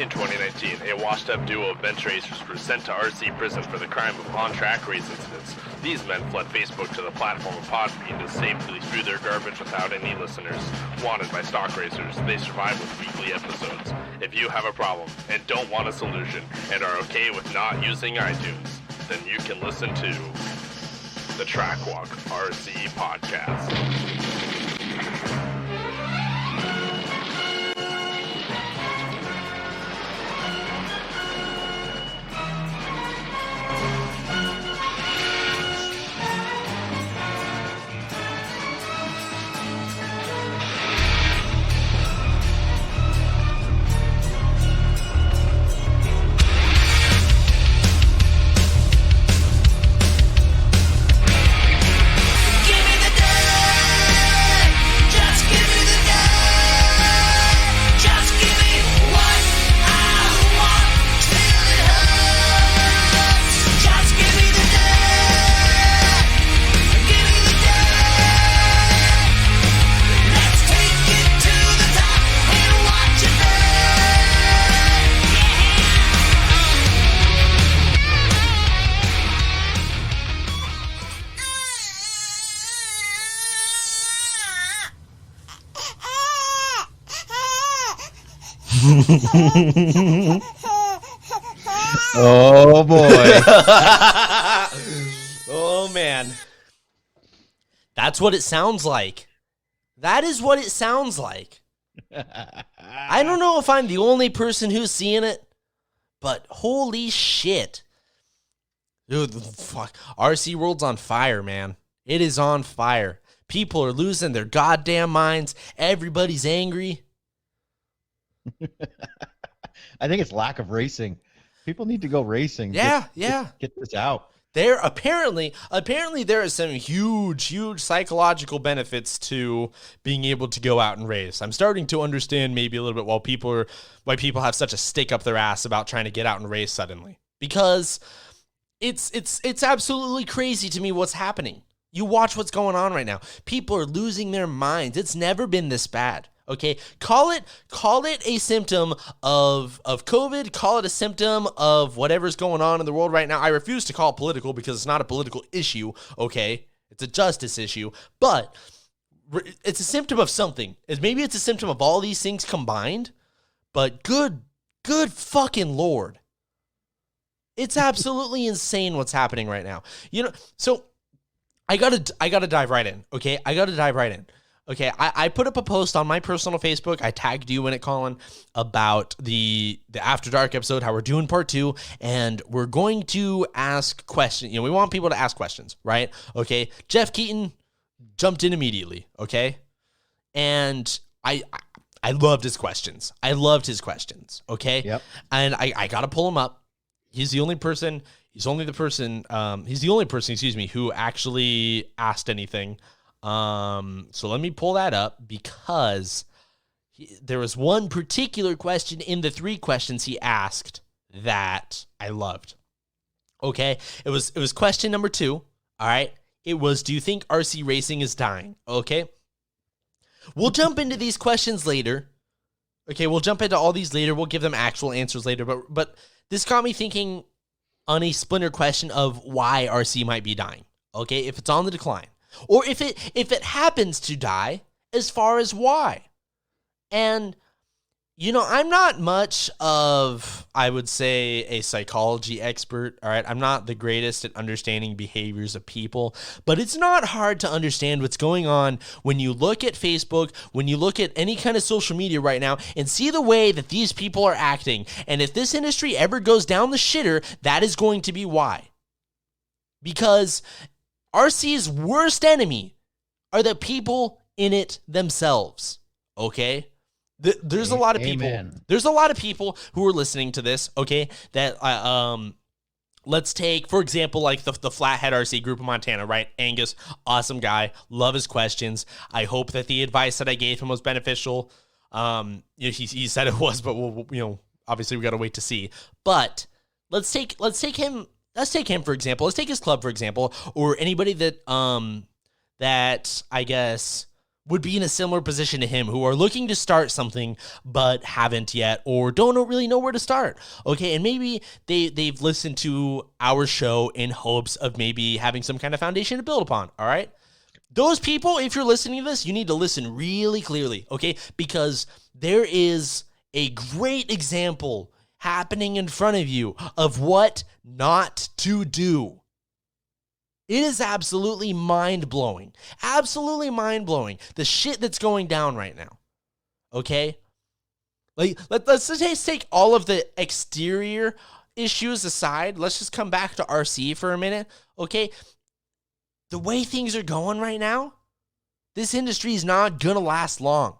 In 2019, a washed-up duo of bench racers were sent to RC prison for the crime of on-track race incidents. These men fled Facebook to the platform of Podbean to safely through their garbage without any listeners. Wanted by stock racers, they survive with weekly episodes. If you have a problem and don't want a solution and are okay with not using iTunes, then you can listen to the Trackwalk RC Podcast. Oh boy. Oh man. That's what it sounds like. That is what it sounds like. I don't know if I'm the only person who's seeing it, but holy shit. Dude, fuck. RC World's on fire, man. It is on fire. People are losing their goddamn minds. Everybody's angry. I think it's lack of racing. People need to go racing. Yeah. Get this out. There apparently there are some huge psychological benefits to being able to go out and race. I'm starting to understand maybe a little bit why people have such a stick up their ass about trying to get out and race suddenly. Because it's absolutely crazy to me what's happening. You watch what's going on right now. People are losing their minds. It's never been this bad. Okay, call it a symptom of COVID. Call it a symptom of whatever's going on in the world right now. I refuse to call it political because it's not a political issue. Okay, it's a justice issue, but it's a symptom of something. Maybe it's a symptom of all these things combined. But good fucking Lord, it's absolutely insane what's happening right now. You know, so I gotta dive right in. Okay, Okay, I put up a post on my personal Facebook. I tagged you in it, Colin, about the After Dark episode, how we're doing part 2, and we're going to ask questions. You know, we want people to ask questions, right? Okay, Jeff Keaton jumped in immediately, okay? And I loved his questions. Okay? Yep. And I got to pull him up. He's the only person, who actually asked anything. So let me pull that up because there was one particular question in the 3 questions he asked that I loved. Okay. It was question number 2. All right. It was, do you think RC racing is dying? Okay. We'll jump into these questions later. Okay. We'll jump into all these later. We'll give them actual answers later, but this got me thinking on a splinter question of why RC might be dying. Okay. If it's on the decline. Or if it happens to die, as far as why. And, you know, I'm not much of, I would say, a psychology expert, all right? I'm not the greatest at understanding behaviors of people, but it's not hard to understand what's going on when you look at Facebook, when you look at any kind of social media right now, and see the way that these people are acting. And if this industry ever goes down the shitter, that is going to be why. Because RC's worst enemy are the people in it themselves, okay? There's a lot of people. Amen. There's a lot of people who are listening to this, okay, that let's take, for example, like the Flathead RC group of Montana, right? Angus, awesome guy, love his questions. I hope that the advice that I gave him was beneficial. He said it was, but we'll, obviously we got to wait to see. But let's take him. Let's take him, for example. Let's take his club, for example, or anybody that I guess would be in a similar position to him, who are looking to start something but haven't yet, or don't really know where to start. Okay, and maybe they've listened to our show in hopes of maybe having some kind of foundation to build upon. All right, those people, if you're listening to this, you need to listen really clearly, okay? Because there is a great example happening in front of you of what not to do. It is absolutely mind-blowing. Absolutely mind-blowing. The shit that's going down right now. Okay? Like, let's just take all of the exterior issues aside. Let's just come back to RC for a minute. Okay? The way things are going right now, this industry is not going to last long.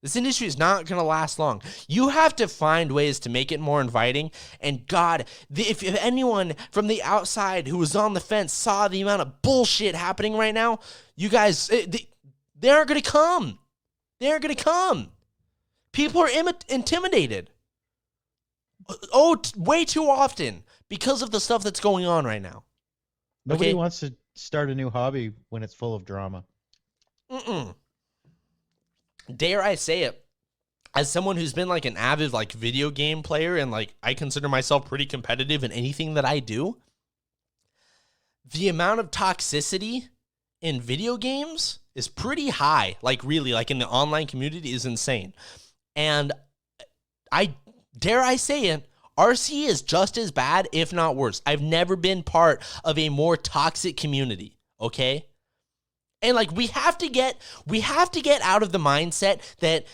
This industry is not going to last long. You have to find ways to make it more inviting. And God, if anyone from the outside who was on the fence saw the amount of bullshit happening right now, you guys, they aren't going to come. They aren't going to come. People are intimidated. Way too often because of the stuff that's going on right now. Nobody wants to start a new hobby when it's full of drama. Dare I say it, as someone who's been like an avid like video game player, and like I consider myself pretty competitive in anything that I do, the amount of toxicity in video games is pretty high. Like really, like in the online community is insane. And dare I say it, RC is just as bad, if not worse. I've never been part of a more toxic community, okay? And like we have to get out of the mindset that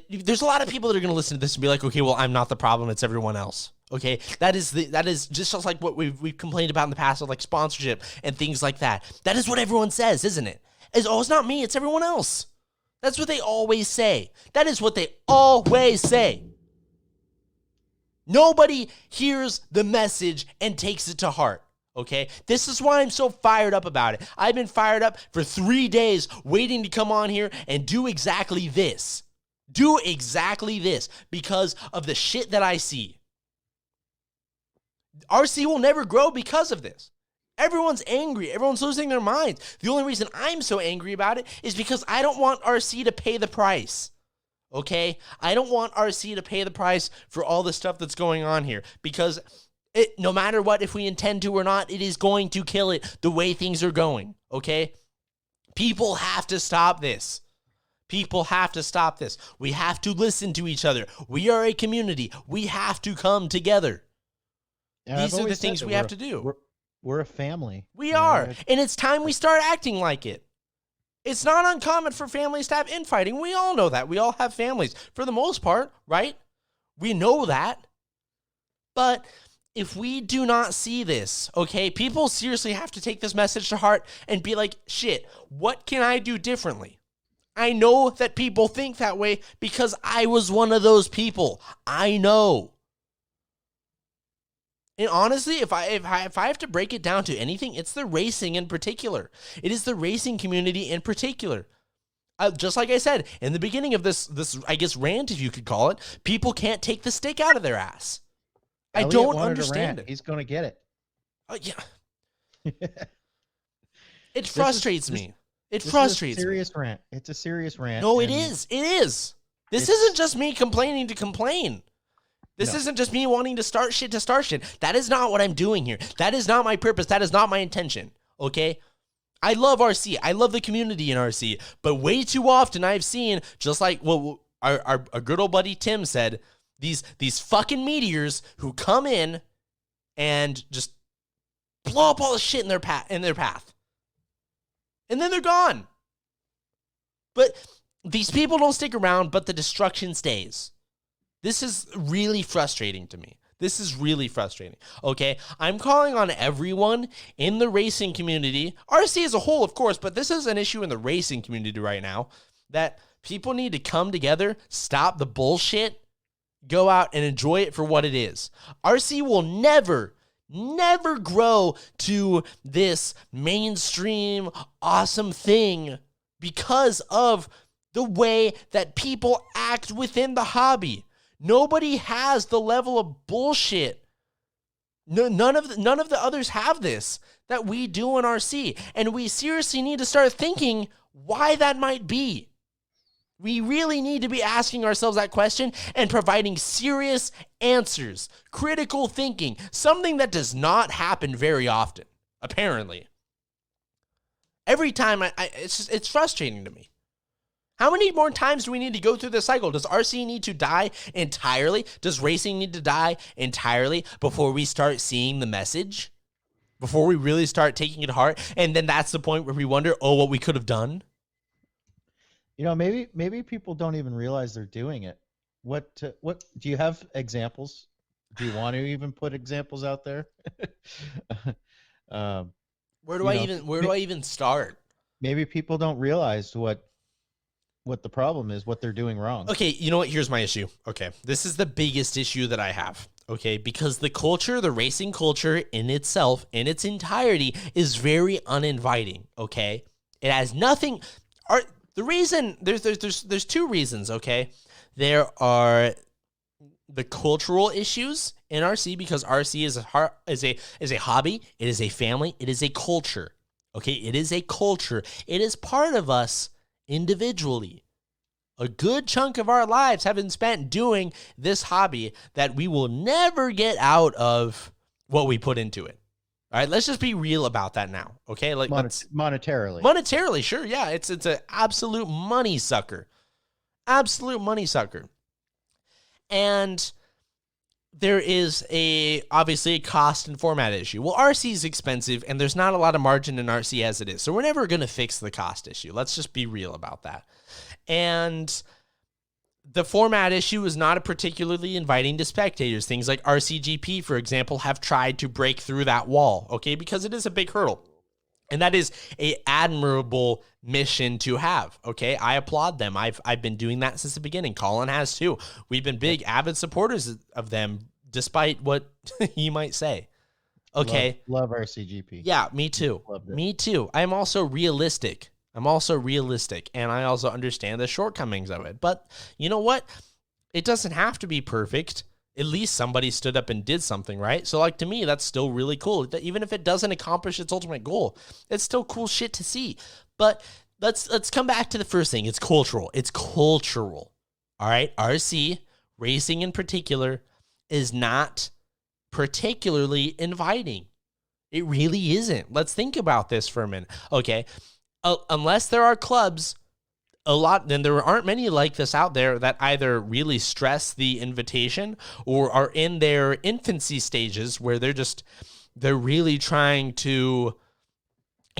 there's a lot of people that are going to listen to this and be like, okay, well, I'm not the problem, it's everyone else. Okay, that is just like what we've complained about in the past with like sponsorship and things like that. That is what everyone says, isn't it? It's not me, it's everyone else. That's what they always say. That is what they always say. Nobody hears the message and takes it to heart. Okay, this is why I'm so fired up about it. I've been fired up for 3 days waiting to come on here and do exactly this. Do exactly this because of the shit that I see. RC will never grow because of this. Everyone's angry. Everyone's losing their minds. The only reason I'm so angry about it is because I don't want RC to pay the price. Okay? I don't want RC to pay the price for all the stuff that's going on here because no matter what, if we intend to or not, it is going to kill it the way things are going, okay? People have to stop this. People have to stop this. We have to listen to each other. We are a community. We have to come together. Yeah, these are the things we have to do. We're a family. We are. And it's time we start acting like it. It's not uncommon for families to have infighting. We all know that. We all have families for the most part, right? We know that. But if we do not see this, okay, people seriously have to take this message to heart and be like, shit, what can I do differently? I know that people think that way because I was one of those people. I know. And honestly, if I have to break it down to anything, it's the racing in particular. It is the racing community in particular. Just like I said in the beginning of this, I guess, rant, if you could call it, people can't take the stick out of their ass. I don't understand it. He's going to get it. Yeah. It frustrates me. It frustrates me. Serious rant. It's a serious rant. No, it is. It is. This isn't just me complaining to complain. This isn't just me wanting to start shit. That is not what I'm doing here. That is not my purpose. That is not my intention. Okay? I love RC. I love the community in RC. But way too often I've seen, just like our good old buddy Tim said, these fucking meteors who come in and just blow up all the shit in their path. And then they're gone. But these people don't stick around, but the destruction stays. This is really frustrating to me. This is really frustrating. Okay, I'm calling on everyone in the racing community, RC as a whole, of course, but this is an issue in the racing community right now, that people need to come together, stop the bullshit, go out and enjoy it for what it is. RC will never grow to this mainstream awesome thing because of the way that people act within the hobby. Nobody has the level of bullshit. None of the others have this that we do in RC. And we seriously need to start thinking why that might be. We really need to be asking ourselves that question and providing serious answers, critical thinking, something that does not happen very often, apparently. Every time, it's frustrating to me. How many more times do we need to go through this cycle? Does RC need to die entirely? Does racing need to die entirely before we start seeing the message? Before we really start taking it to heart? And then that's the point where we wonder, what we could have done? Maybe people don't even realize they're doing it. What do you have examples? Do you want to even put examples out there? Where do I even start? Maybe people don't realize what the problem is, what they're doing wrong. Okay, you know what? Here's my issue. Okay, this is the biggest issue that I have. Okay, because the racing culture in itself, in its entirety, is very uninviting. Okay, it has nothing. The reason there's two reasons. Okay, there are the cultural issues in RC, because RC is a hobby, it is a family, it is a culture. Okay, it is a culture. It is part of us individually. A good chunk of our lives have been spent doing this hobby that we will never get out of what we put into it. All right, let's just be real about that now, okay? Like monetarily, sure, yeah, it's an absolute money sucker, and there is obviously a cost and format issue. Well, RC is expensive, and there's not a lot of margin in RC as it is, so we're never going to fix the cost issue. Let's just be real about that. And the format issue is not particularly inviting to spectators. Things like RCGP, for example, have tried to break through that wall, okay, because it is a big hurdle. And that is an admirable mission to have, okay? I applaud them. I've been doing that since the beginning. Colin has too. We've been big, avid supporters of them, despite what you might say. Okay. Love RCGP. Yeah, me too. Me too. I'm also realistic. And I also understand the shortcomings of it. But you know what? It doesn't have to be perfect. At least somebody stood up and did something, right? So, like, to me, that's still really cool. Even if it doesn't accomplish its ultimate goal, it's still cool shit to see. But let's come back to the first thing. It's cultural. All right? RC, racing in particular, is not particularly inviting. It really isn't. Let's think about this for a minute. Okay, unless there are clubs, then there aren't many like this out there that either really stress the invitation or are in their infancy stages where they're really trying to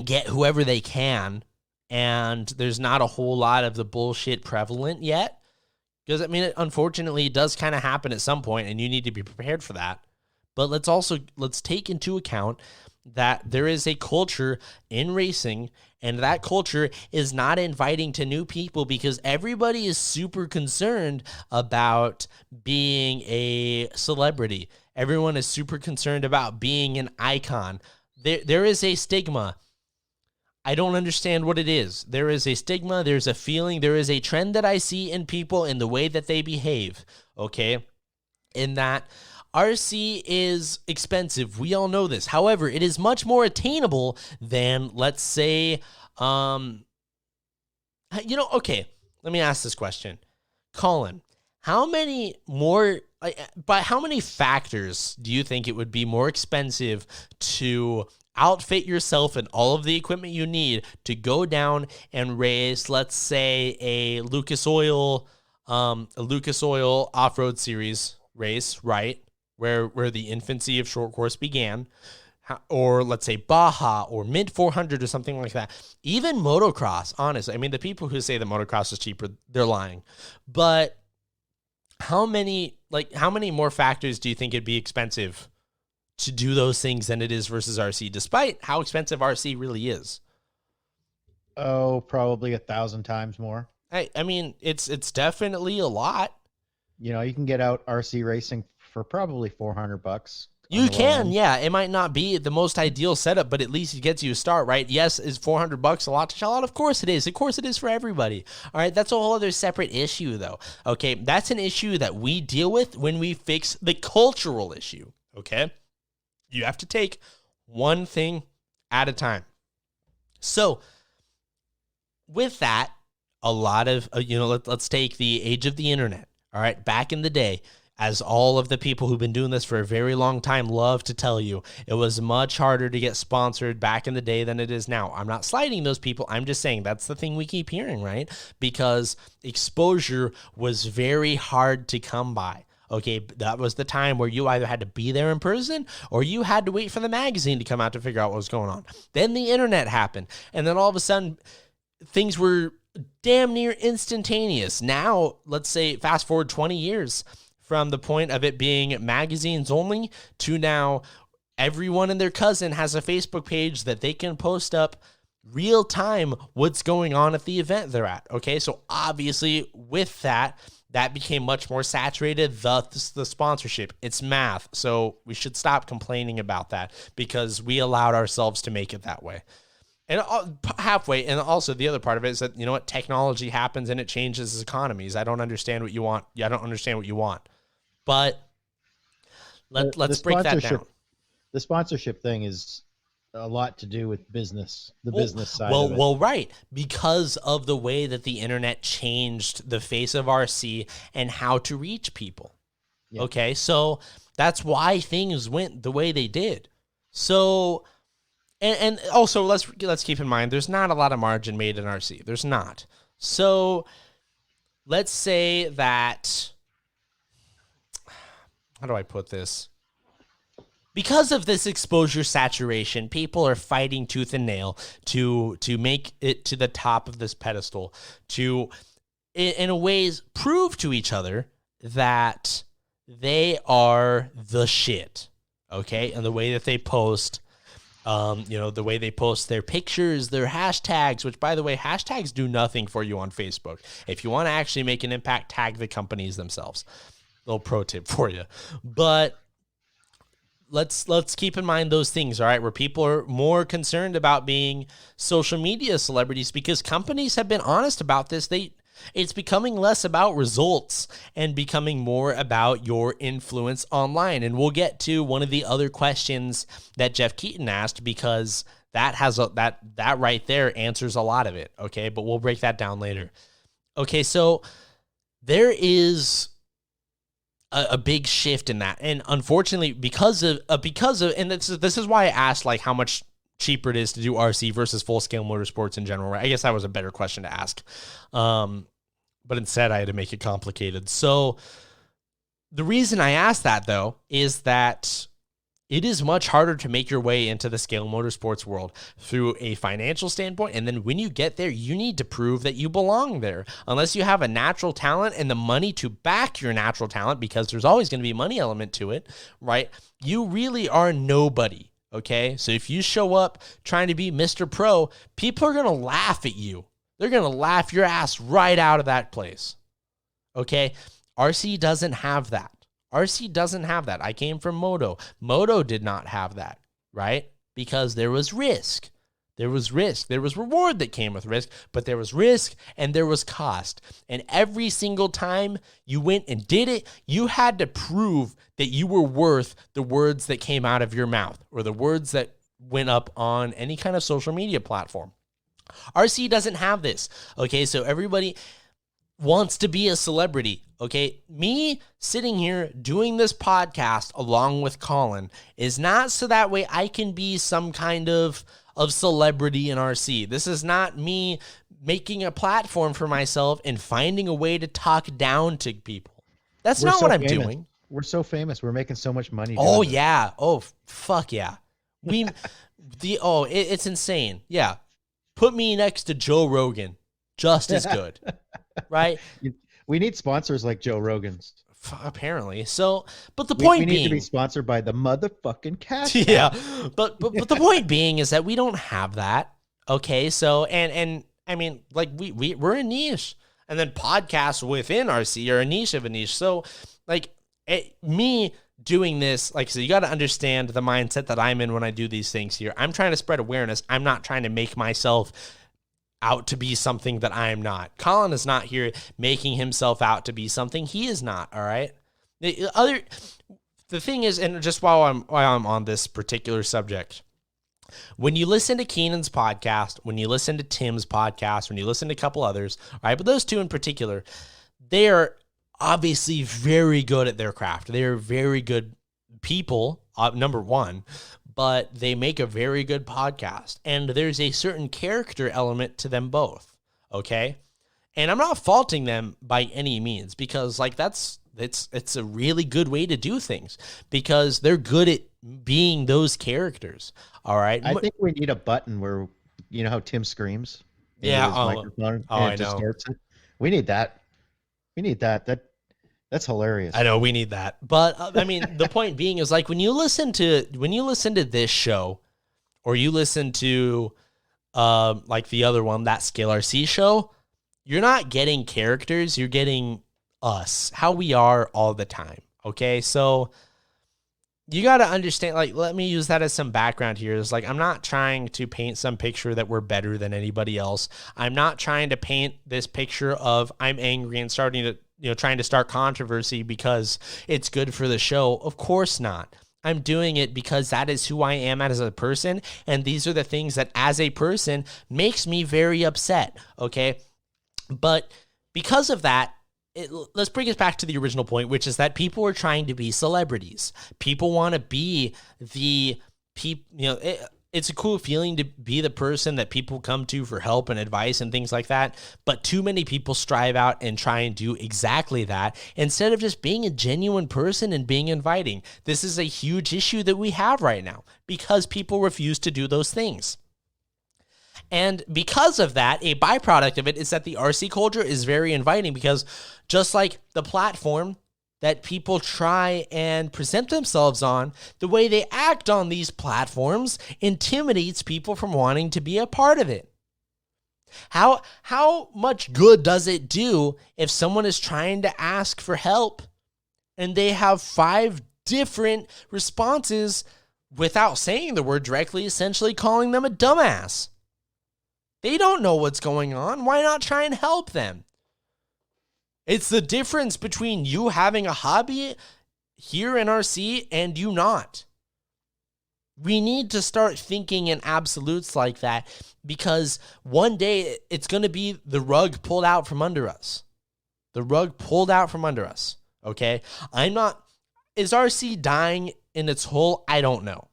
get whoever they can, and there's not a whole lot of the bullshit prevalent yet. Because, I mean, unfortunately, it does kind of happen at some point, and you need to be prepared for that. But let's take into account that there is a culture in racing, and that culture is not inviting to new people because everybody is super concerned about being a celebrity. Everyone is super concerned about being an icon. There is a stigma. I don't understand what it is. There is a stigma, there's a feeling, there is a trend that I see in people in the way that they behave, okay? In that RC is expensive. We all know this. However, it is much more attainable than, let's say, okay, let me ask this question. Colin, how many factors do you think it would be more expensive to outfit yourself in all of the equipment you need to go down and race, let's say, a Lucas Oil off-road series race, right? Where the infancy of short course began, or let's say Baja or mid 400 or something like that. Even motocross, honestly. I mean, the people who say that motocross is cheaper, they're lying. But how many more factors do you think it'd be expensive to do those things than it is versus RC, despite how expensive RC really is? Oh, probably 1,000 times more. I mean, it's definitely a lot. You can get out RC racing for probably $400. You can, yeah. It might not be the most ideal setup, but at least it gets you a start, right? Yes, is $400 a lot to shell out? Of course it is. Of course it is for everybody. All right, that's a whole other separate issue, though. Okay, that's an issue that we deal with when we fix the cultural issue, okay? You have to take one thing at a time. So, with that, a lot of, let's take the age of the internet. All right. Back in the day, as all of the people who've been doing this for a very long time love to tell you, it was much harder to get sponsored back in the day than it is now. I'm not slighting those people. I'm just saying that's the thing we keep hearing, right? Because exposure was very hard to come by. Okay, that was the time where you either had to be there in person or you had to wait for the magazine to come out to figure out what was going on. Then the internet happened. And then all of a sudden, things were damn near instantaneous. Now, let's say fast forward 20 years from the point of it being magazines only to now everyone and their cousin has a Facebook page that they can post up real time what's going on at the event they're at. Okay, so obviously with that became much more saturated, the sponsorship. It's math, so we should stop complaining about that because we allowed ourselves to make it that way. And halfway, and also the other part of it is that, you know what, technology happens and it changes economies. I don't understand what you want. I don't understand what you want. But let's break that down. The sponsorship thing is a lot to do with business, business side of it. Well, right. Because of the way that the internet changed the face of RC and how to reach people. Yeah. Okay, so that's why things went the way they did. So... And also, let's keep in mind, there's not a lot of margin made in RC. There's not. So let's say that, how do I put this? Because of this exposure saturation, people are fighting tooth and nail to make it to the top of this pedestal, to, in a ways, prove to each other that they are the shit, okay? And the way that they post... the way they post their pictures, their hashtags, which, by the way, hashtags do nothing for you on Facebook. If you want to actually make an impact, tag the companies themselves. Little pro tip for you. But let's keep in mind those things, all right, where people are more concerned about being social media celebrities because companies have been honest about this. It's becoming less about results and becoming more about your influence online. And we'll get to one of the other questions that Jeff Keaton asked because that has that right there answers a lot of it. Okay, but we'll break that down later. Okay, so there is a big shift in that, and unfortunately, because of and this is why I asked like how much cheaper it is to do RC versus full-scale motorsports in general, right? I guess that was a better question to ask. But instead I had to make it complicated. So the reason I asked that, though, is that it is much harder to make your way into the scale motorsports world through a financial standpoint. And then when you get there, you need to prove that you belong there. Unless you have a natural talent and the money to back your natural talent, because there's always going to be a money element to it, right? You really are nobody. Okay, so if you show up trying to be Mr. Pro, people are going to laugh at you. They're going to laugh your ass right out of that place. Okay, RC doesn't have that. RC doesn't have that. I came from Moto. Moto did not have that, right? Because there was risk. There was risk. There was reward that came with risk, but there was risk and there was cost. And every single time you went and did it, you had to prove that you were worth the words that came out of your mouth or the words that went up on any kind of social media platform. RC doesn't have this. Okay, so everybody wants to be a celebrity. Okay, me sitting here doing this podcast along with Colin is not so that way I can be some kind of celebrity in RC. This is not me making a platform for myself and finding a way to talk down to people. That's not what I'm doing. We're so famous. We're making so much money. Oh yeah. Oh fuck yeah. It's insane. Yeah. Put me next to Joe Rogan. Just as good. Right? We need sponsors like Joe Rogan's. Apparently. So, but the point being, we need to be sponsored by the motherfucking Cash App. Yeah. But the point being is that we don't have that. Okay. So, and I mean, like we're a niche, and then podcasts within RC are a niche of a niche. So like me doing this, like, so you got to understand the mindset that I'm in when I do these things here. I'm trying to spread awareness. I'm not trying to make myself out to be something that I'm not. Colin is not here making himself out to be something he is not. All right. The thing is, and just while I'm on this particular subject, When you listen to Keenan's podcast, when you listen to Tim's podcast, when you listen to a couple others, all right, but those two in particular, they are obviously very good at their craft. They are very good people, number one, but they make a very good podcast. And there's a certain character element to them both, okay? And I'm not faulting them by any means, because like it's a really good way to do things, because they're good at being those characters. All right. I think we need a button where, you know how Tim screams into Yeah, his microphone I and it know. distorts it? We need that. We need that. That's hilarious. I know we need that. But I mean, the point being is, like, when you listen to this show, or you listen to like the other one, that Scale RC show, you're not getting characters, you're getting us, how we are all the time. Okay? So you got to understand, like, let me use that as some background here. It's like, I'm not trying to paint some picture that we're better than anybody else. I'm not trying to paint this picture of I'm angry and starting to, trying to start controversy because it's good for the show. Of course not. I'm doing it because that is who I am as a person. And these are the things that as a person makes me very upset. Okay. But because of that, let's bring us back to the original point, which is that people are trying to be celebrities. People want to be the people, it's a cool feeling to be the person that people come to for help and advice and things like that. But too many people strive out and try and do exactly that instead of just being a genuine person and being inviting. This is a huge issue that we have right now because people refuse to do those things. And because of that, a byproduct of it is that the RC culture is very inviting, because just like the platform that people try and present themselves on, the way they act on these platforms intimidates people from wanting to be a part of it. How much good does it do if someone is trying to ask for help and they have 5 different responses without saying the word directly, essentially calling them a dumbass? They don't know what's going on. Why not try and help them? It's the difference between you having a hobby here in RC and you not. We need to start thinking in absolutes like that, because one day it's going to be the rug pulled out from under us. The rug pulled out from under us. Okay? Is RC dying in its whole? I don't know.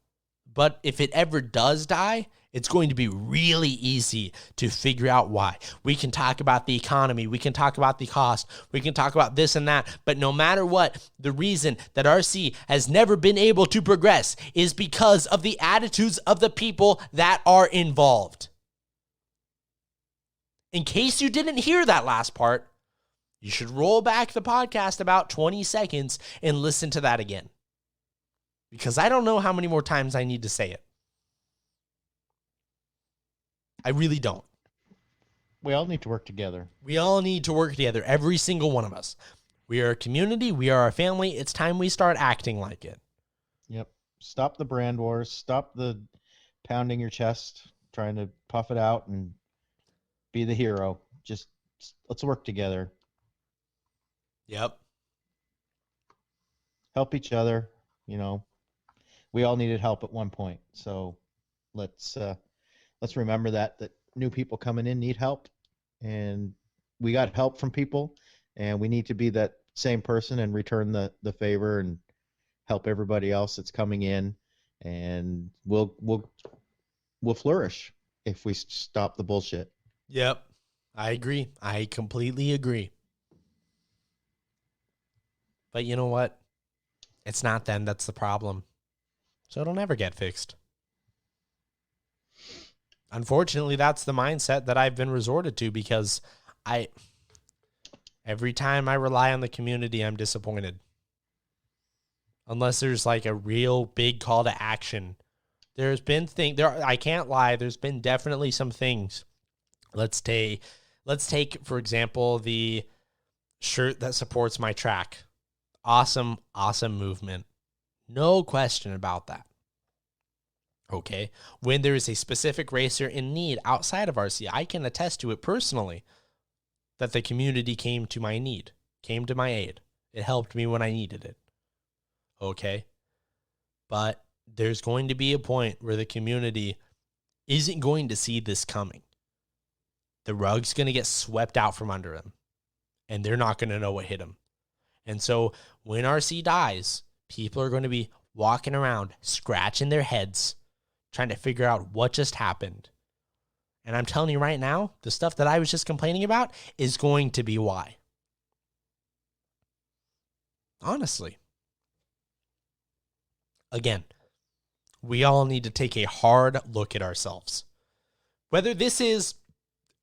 But if it ever does die, it's going to be really easy to figure out why. We can talk about the economy. We can talk about the cost. We can talk about this and that. But no matter what, the reason that RC has never been able to progress is because of the attitudes of the people that are involved. In case you didn't hear that last part, you should roll back the podcast about 20 seconds and listen to that again. Because I don't know how many more times I need to say it. I really don't. We all need to work together. We all need to work together, every single one of us. We are a community. We are a family. It's time we start acting like it. Yep. Stop the brand wars. Stop the pounding your chest, trying to puff it out and be the hero. Just let's work together. Yep. Help each other. We all needed help at one point. So let's remember that new people coming in need help, and we got help from people, and we need to be that same person and return the favor and help everybody else that's coming in, and we'll flourish if we stop the bullshit. Yep. I agree. I completely agree. But you know what? It's not them that's the problem. So it'll never get fixed. Unfortunately, that's the mindset that I've been resorted to, because every time I rely on the community, I'm disappointed. Unless there's like a real big call to action. There's been I can't lie, there's been definitely some things. Let's take, for example, the shirt that supports my track. Awesome movement. No question about that. Okay, when there is a specific racer in need outside of RC, I can attest to it personally, that the community came to my need, came to my aid. It helped me when I needed it. Okay, but there's going to be a point where the community isn't going to see this coming. The rug's going to get swept out from under them, and they're not going to know what hit them. And so when RC dies, people are going to be walking around, scratching their heads, trying to figure out what just happened. And I'm telling you right now, the stuff that I was just complaining about is going to be why. Honestly. Again, we all need to take a hard look at ourselves. Whether this is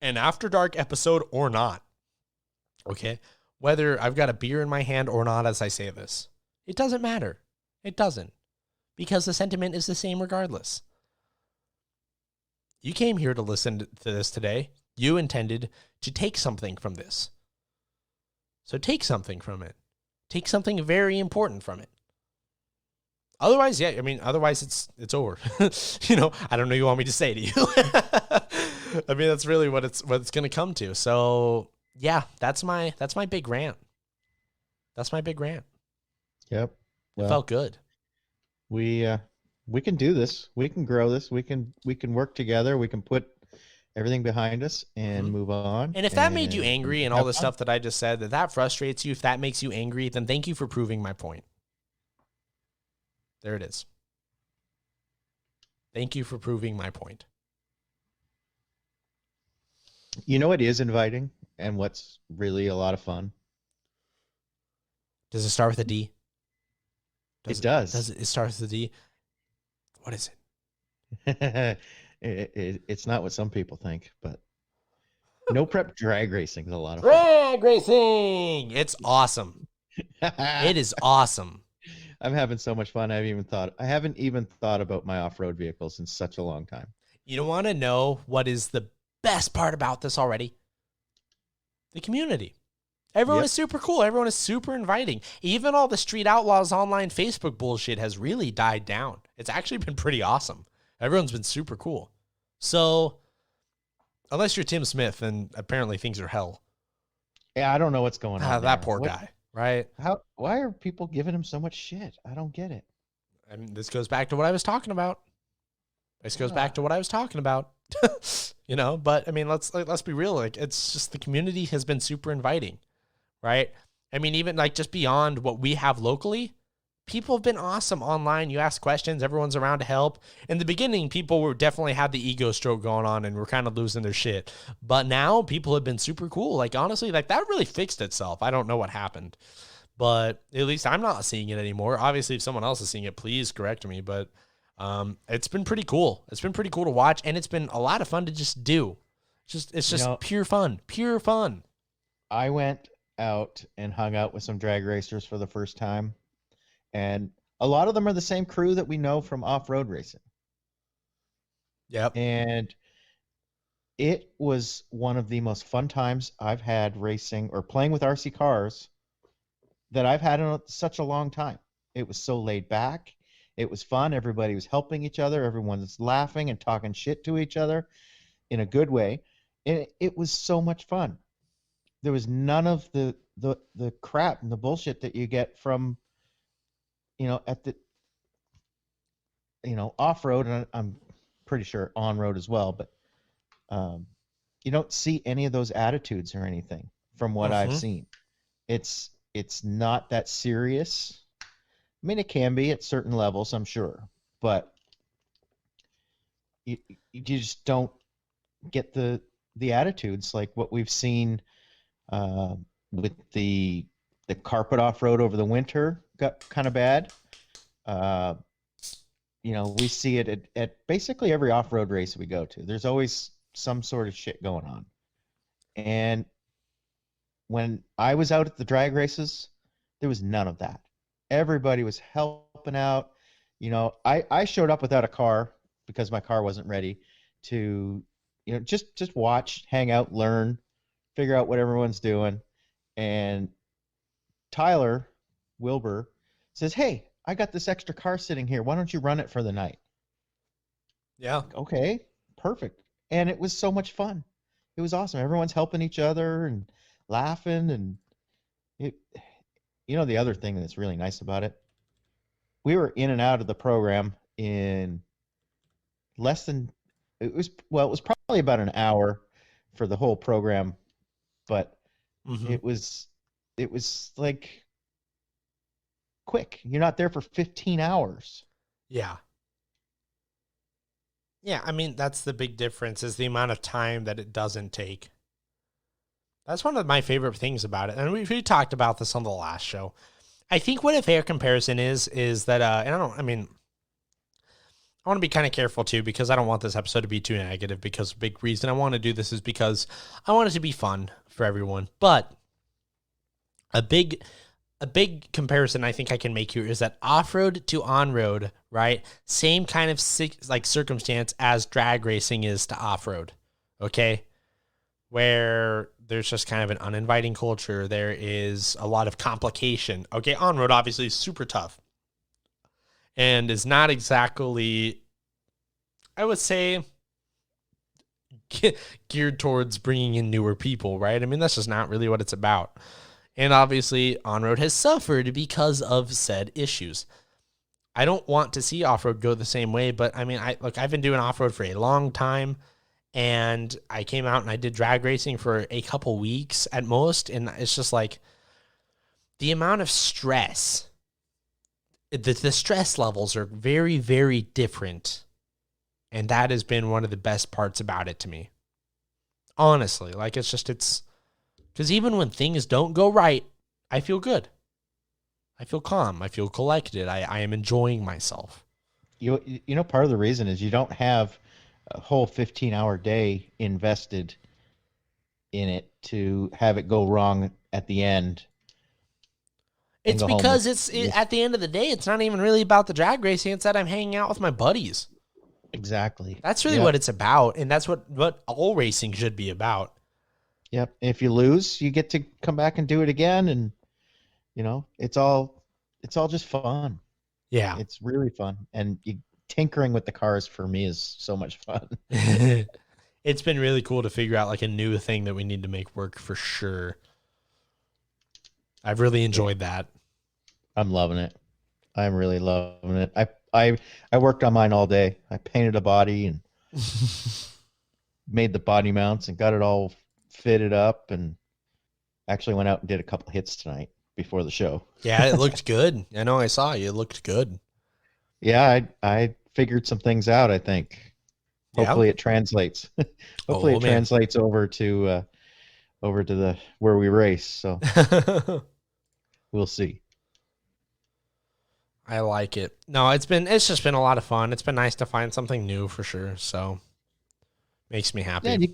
an After Dark episode or not, okay? Whether I've got a beer in my hand or not as I say this, it doesn't matter. It doesn't. Because the sentiment is the same regardless. You came here to listen to this today. You intended to take something from this. So take something from it. Take something very important from it. Otherwise, yeah, I mean, otherwise it's over. You know, I don't know what you want me to say to you. I mean, that's really what it's going to come to. So, yeah, that's my big rant. That's my big rant. Yep. Well, it felt good. We can do this. We can grow this. We can work together. We can put everything behind us and move on. And if that made you angry and all the stuff that I just said, that frustrates you, if that makes you angry, then thank you for proving my point. There it is. Thank you for proving my point. You know what is inviting and what's really a lot of fun? Does it start with a D? It does. Does it start with a D? What is it? It's not what some people think, but no prep drag racing is a lot of fun. Drag racing! It's awesome. It is awesome. I'm having so much fun. I haven't even thought about my off-road vehicles in such a long time. You don't want to know what is the best part about this already? The community. Everyone is super cool. Everyone is super inviting. Even all the Street Outlaws online Facebook bullshit has really died down. It's actually been pretty awesome. Everyone's been super cool. So, unless you're Tim Smith, and apparently things are hell. Yeah, I don't know what's going on. That poor guy, right? Why are people giving him so much shit? I don't get it. And this goes back to what I was talking about. You know, but I mean, let's be real. Like, it's just the community has been super inviting, right? I mean, even like just beyond what we have locally, people have been awesome online. You ask questions, everyone's around to help. In the beginning, people were definitely had the ego stroke going on and were kind of losing their shit. But now people have been super cool. Like, honestly, like that really fixed itself. I don't know what happened, but at least I'm not seeing it anymore. Obviously, if someone else is seeing it, please correct me. But it's been pretty cool. It's been pretty cool to watch, and it's been a lot of fun to just do. It's just pure fun. I went out and hung out with some drag racers for the first time. And a lot of them are the same crew that we know from off-road racing. Yep. And it was one of the most fun times I've had racing or playing with RC cars that I've had in such a long time. It was so laid back. It was fun. Everybody was helping each other. Everyone was laughing and talking shit to each other in a good way. And it was so much fun. There was none of the crap and the bullshit that you get from at the, off-road, and I'm pretty sure on-road as well, but you don't see any of those attitudes or anything from what I've seen. It's not that serious. I mean, it can be at certain levels, I'm sure, but you just don't get the attitudes like what we've seen with the carpet off-road over the winter got kind of bad. We see it at basically every off-road race we go to. There's always some sort of shit going on. And when I was out at the drag races, there was none of that. Everybody was helping out. I showed up without a car because my car wasn't ready to, just watch, hang out, learn, figure out what everyone's doing. And Tyler Wilbur says, "Hey, I got this extra car sitting here. Why don't you run it for the night?" Yeah. Okay, perfect. And it was so much fun. It was awesome. Everyone's helping each other and laughing. And the other thing that's really nice about it, we were in and out of the program in less than it was probably about an hour for the whole program, but Mm-hmm. it was like quick. You're not there for 15 hours. Yeah. Yeah, I mean, that's the big difference is the amount of time that it doesn't take. That's one of my favorite things about it. And we talked about this on the last show. I think what a fair comparison is that, and I want to be kind of careful too, because I don't want this episode to be too negative, because the big reason I want to do this is because I want it to be fun for everyone. But a big comparison I think I can make here is that off-road to on-road, right? Same kind of circumstance as drag racing is to off-road, okay? Where there's just kind of an uninviting culture. There is a lot of complication. Okay, on-road obviously is super tough and is not exactly, I would say, geared towards bringing in newer people, right? I mean, that's just not really what it's about. And obviously, on-road has suffered because of said issues. I don't want to see off-road go the same way, but I mean, I've been doing off-road for a long time, and I came out and I did drag racing for a couple weeks at most, and it's just like the amount of stress, the stress levels are very, very different, and that has been one of the best parts about it to me. Honestly, like it's because even when things don't go right, I feel good. I feel calm. I feel collected. I am enjoying myself. You know, part of the reason is you don't have a whole 15-hour day invested in it to have it go wrong at the end. It's because at the end of the day, it's not even really about the drag racing. It's that I'm hanging out with my buddies. Exactly. That's really what it's about, and that's what all racing should be about. Yep. If you lose, you get to come back and do it again, and you know it's all just fun. Yeah, it's really fun, and tinkering with the cars for me is so much fun. It's been really cool to figure out like a new thing that we need to make work for sure. I've really enjoyed that. I'm loving it. I'm really loving it. I worked on mine all day. I painted a body and made the body mounts and got it all fitted up, and actually went out and did a couple hits tonight before the show. Yeah, it looked good. I know, I saw you. It looked good. Yeah, I figured some things out, I think. Hopefully it translates. Hopefully it translates over to the where we race. So we'll see. I like it. No, it's just been a lot of fun. It's been nice to find something new for sure. So makes me happy. Yeah,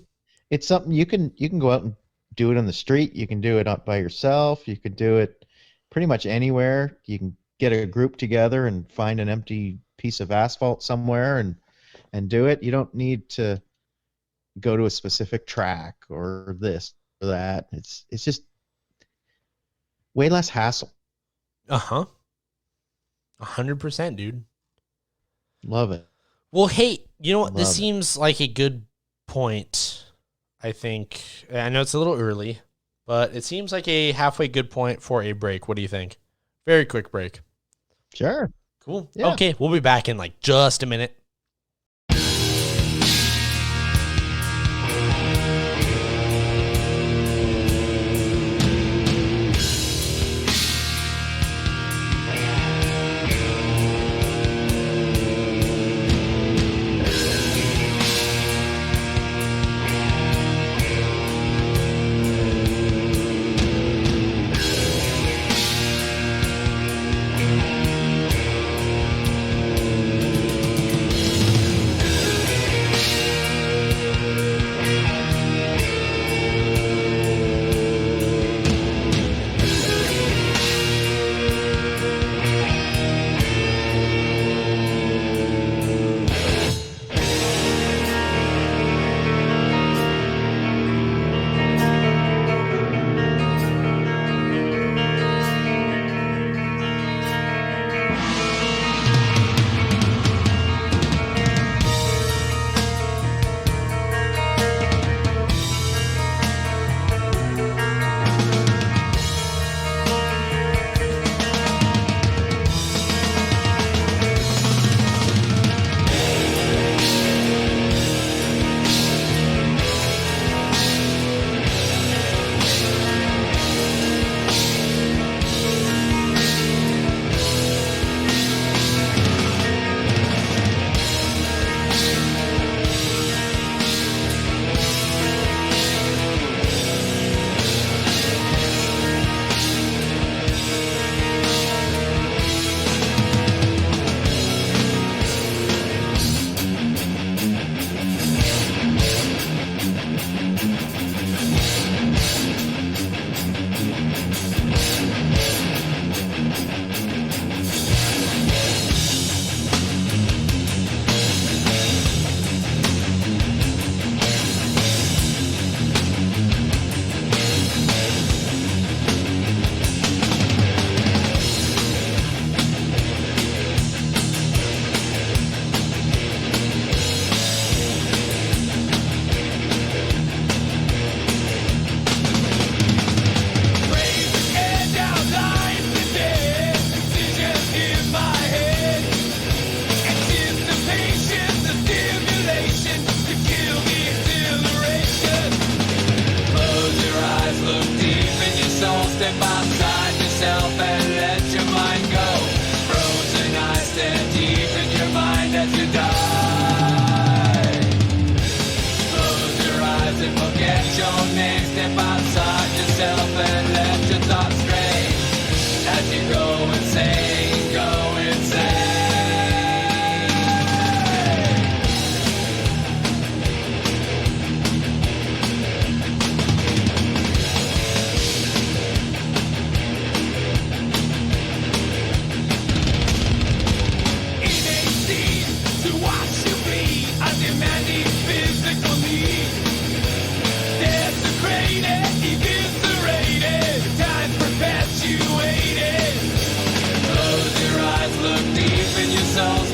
it's something you can go out and do it on the street. You can do it up by yourself. You could do it pretty much anywhere. You can get a group together and find an empty piece of asphalt somewhere and do it. You don't need to go to a specific track or this or that. It's just way less hassle. 100%, dude. Love it. Well, hey, you know what? This seems like a good point. I think, I know it's a little early, but it seems like a halfway good point for a break. What do you think? Very quick break. Sure. Cool. Yeah. Okay, we'll be back in like just a minute.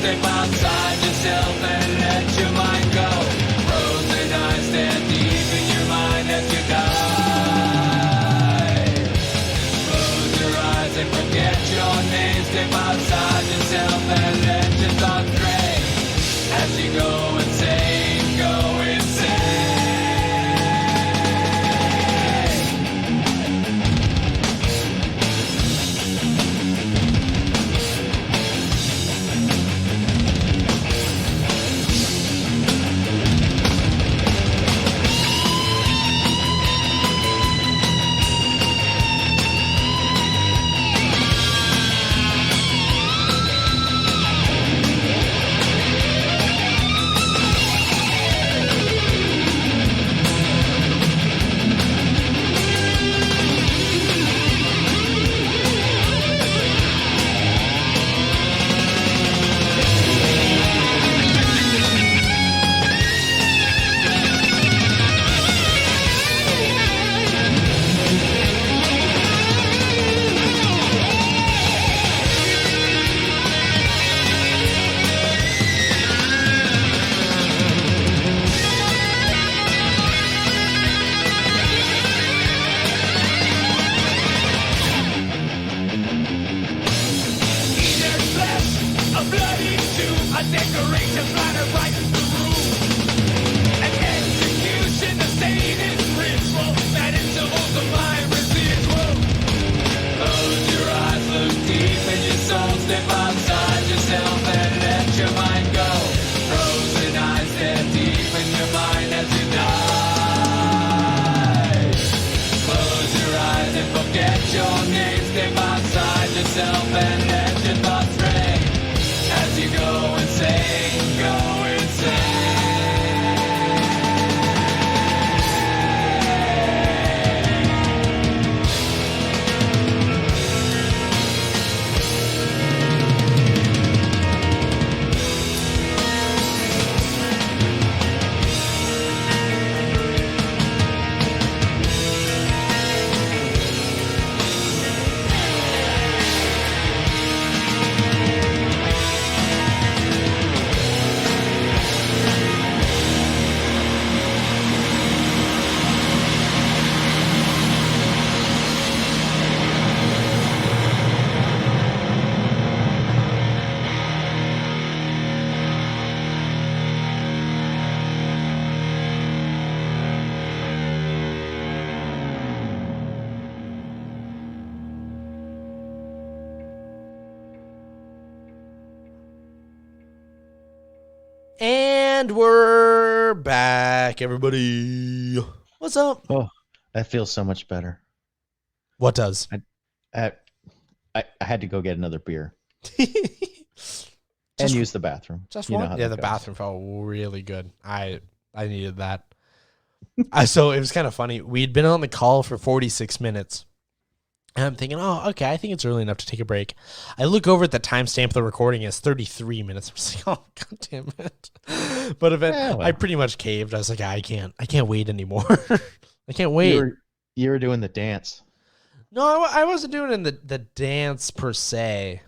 step outside yourself and let your mind go. Frozen eyes stare deep in your mind as you die. Close your eyes and forget your name. Step outside yourself and let your thoughts stray. As you go insane, go insane. And we're back, everybody. What's up? Oh, that feels so much better. What does? I had to go get another beer Just- and use the bathroom. Just You know one? how Yeah, that the goes. bathroom felt really good. I needed that. So it was kind of funny. We'd been on the call for 46 minutes. And I'm thinking, oh, okay, I think it's early enough to take a break. I look over at the timestamp of the recording. It's 33 minutes. I'm just like, oh, God damn it. But well. I pretty much caved. I was like, I can't wait anymore. I can't wait. You were doing the dance. No, I wasn't doing the dance per se.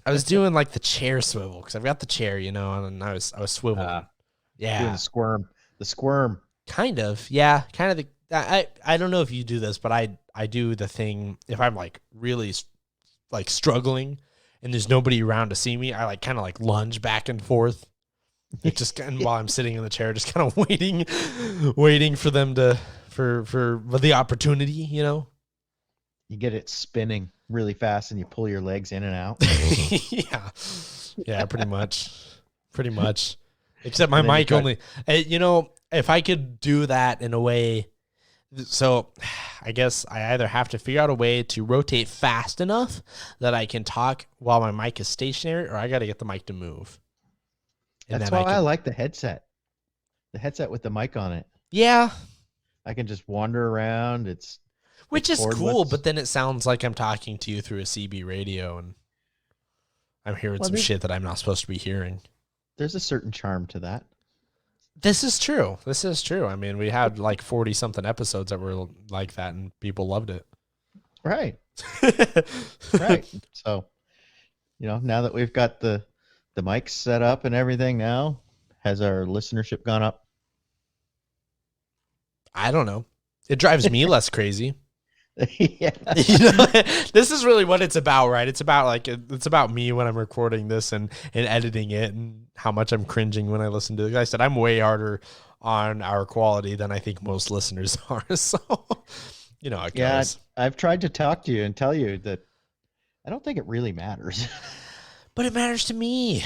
I was doing like the chair swivel because I've got the chair, and I was swiveling. Yeah, Doing the squirm. kind of. Yeah, kind of. I don't know if you do this, but I do the thing if I'm like really like struggling and there's nobody around to see me. I like kind of like lunge back and forth. It just while I'm sitting in the chair, just kind of waiting for them for the opportunity, You get it spinning really fast and you pull your legs in and out. Yeah, pretty much. Except my And then you mic got- only. If I could do that in a way, so I guess I either have to figure out a way to rotate fast enough that I can talk while my mic is stationary, or I got to get the mic to move. And That's then why I like the headset. The headset with the mic on it. Yeah, I can just wander around. which It's is cool, cordless. but then it sounds like I'm talking to you through a CB radio, and I'm hearing some shit that I'm not supposed to be hearing. There's a certain charm to that. This is true. I mean, we had like 40 something episodes that were like that and people loved it. Right. Right. So, now that we've got the the mics set up and everything now? Has our listenership gone up? I don't know. It drives me less crazy. Yeah. This is really what it's about, right? It's about me when I'm recording this and editing it, and how much I'm cringing when I listen to it. Like I said, I'm way harder on our quality than I think most listeners are. So, it goes. I've tried to talk to you and tell you that I don't think it really matters. But it matters to me.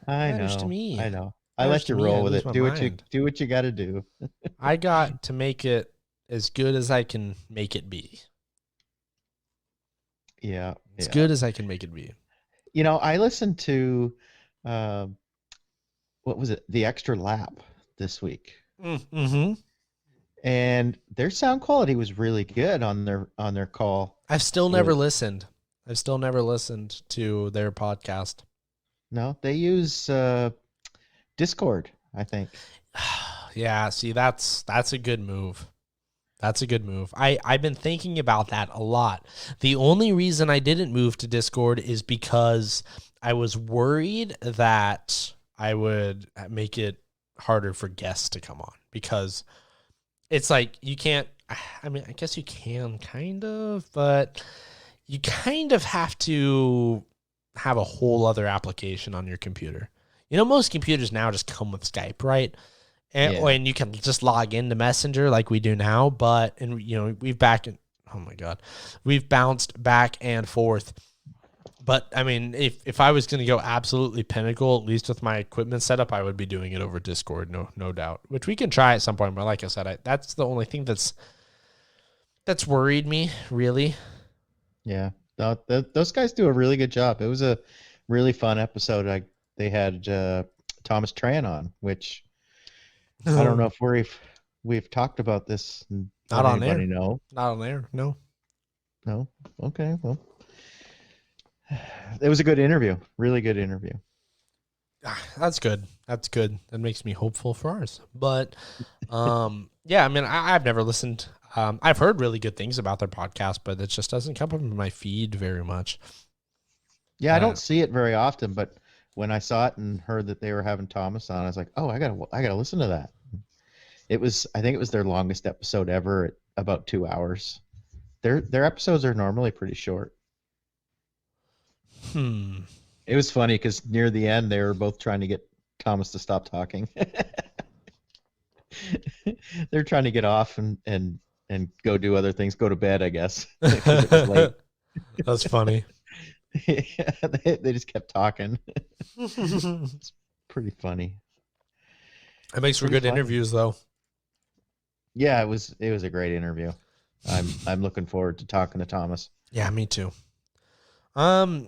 I know. I let you roll with it. Do what you got to do. I got to make it as good as I can make it be. Yeah. As good as I can make it be. I listened to, what was it? The Extra Lap this week. Mm-hmm. And their sound quality was really good on their call. I've still never listened. I've still never listened to their podcast. No, they use Discord, I think. Yeah, see, that's a good move. That's a good move. I've been thinking about that a lot. The only reason I didn't move to Discord is because I was worried that I would make it harder for guests to come on, because it's like you can't, I mean, I guess you can kind of, but you kind of have to have a whole other application on your computer. Most computers now just come with Skype, right? And you can just log into Messenger like we do now, but we've bounced back and forth. But I mean, if I was going to go absolutely pinnacle, at least with my equipment setup, I would be doing it over Discord, no doubt. Which we can try at some point. But like I said, that's the only thing that's worried me, really. Yeah, those guys do a really good job. It was a really fun episode. They had Thomas Tran on, which I don't know if we've talked about this. Not on there. No. Not on there. No. No. Okay. Well, it was a good interview. Really good interview. That's good. That's good. That makes me hopeful for ours. But yeah, I mean, I've never listened. I've heard really good things about their podcast, but it just doesn't come up in my feed very much. Yeah, I don't see it very often, but when I saw it and heard that they were having Thomas on, I was like, oh, I gotta listen to that. I think it was their longest episode ever at about 2 hours. Their episodes are normally pretty short. It was funny because near the end they were both trying to get Thomas to stop talking. They're trying to get off and go do other things, go to bed, I guess. It was late. That's funny. Yeah, they just kept talking. It's pretty funny. It makes for good interviews, though. Yeah, it was a great interview. I'm looking forward to talking to Thomas. Yeah, me too. I've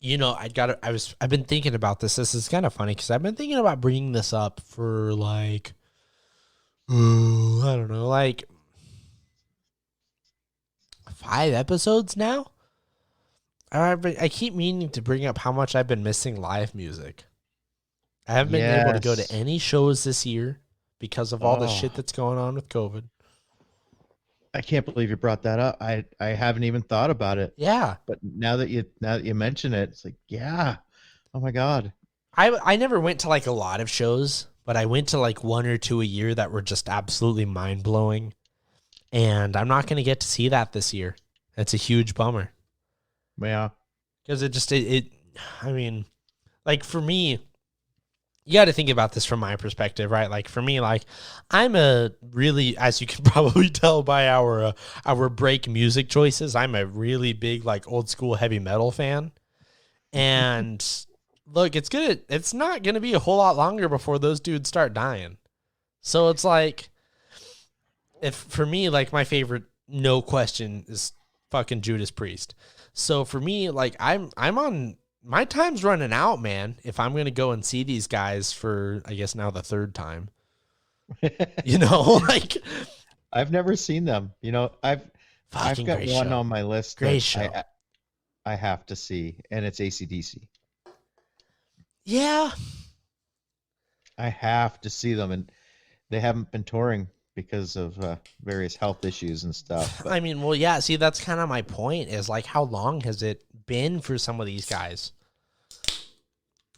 been thinking about this. This is kind of funny because I've been thinking about bringing this up for I don't know, 5 episodes now. I keep meaning to bring up how much I've been missing live music. I haven't been able to go to any shows this year because of all the shit that's going on with COVID. I can't believe you brought that up. I haven't even thought about it. Yeah. But now that you mention it, it's like, yeah. Oh my God. I never went to a lot of shows, but I went to 1 or 2 a year that were just absolutely mind blowing. And I'm not going to get to see that this year. That's a huge bummer. Yeah. Because for me, you got to think about this from my perspective, right? For me, I'm a really, as you can probably tell by our break music choices, I'm a really big old school heavy metal fan. And look, it's not gonna be a whole lot longer before those dudes start dying. So it's if for me, my favorite, no question, is fucking Judas Priest. So for me, I'm on. My time's running out, man, if I'm going to go and see these guys for, I guess, now the 3rd time. I've never seen them. I've got one on my list great show. I have to see, and it's AC/DC. Yeah. I have to see them, and they haven't been touring because of various health issues and stuff. I mean, well, yeah, see, that's kind of my point is, how long has it been for some of these guys?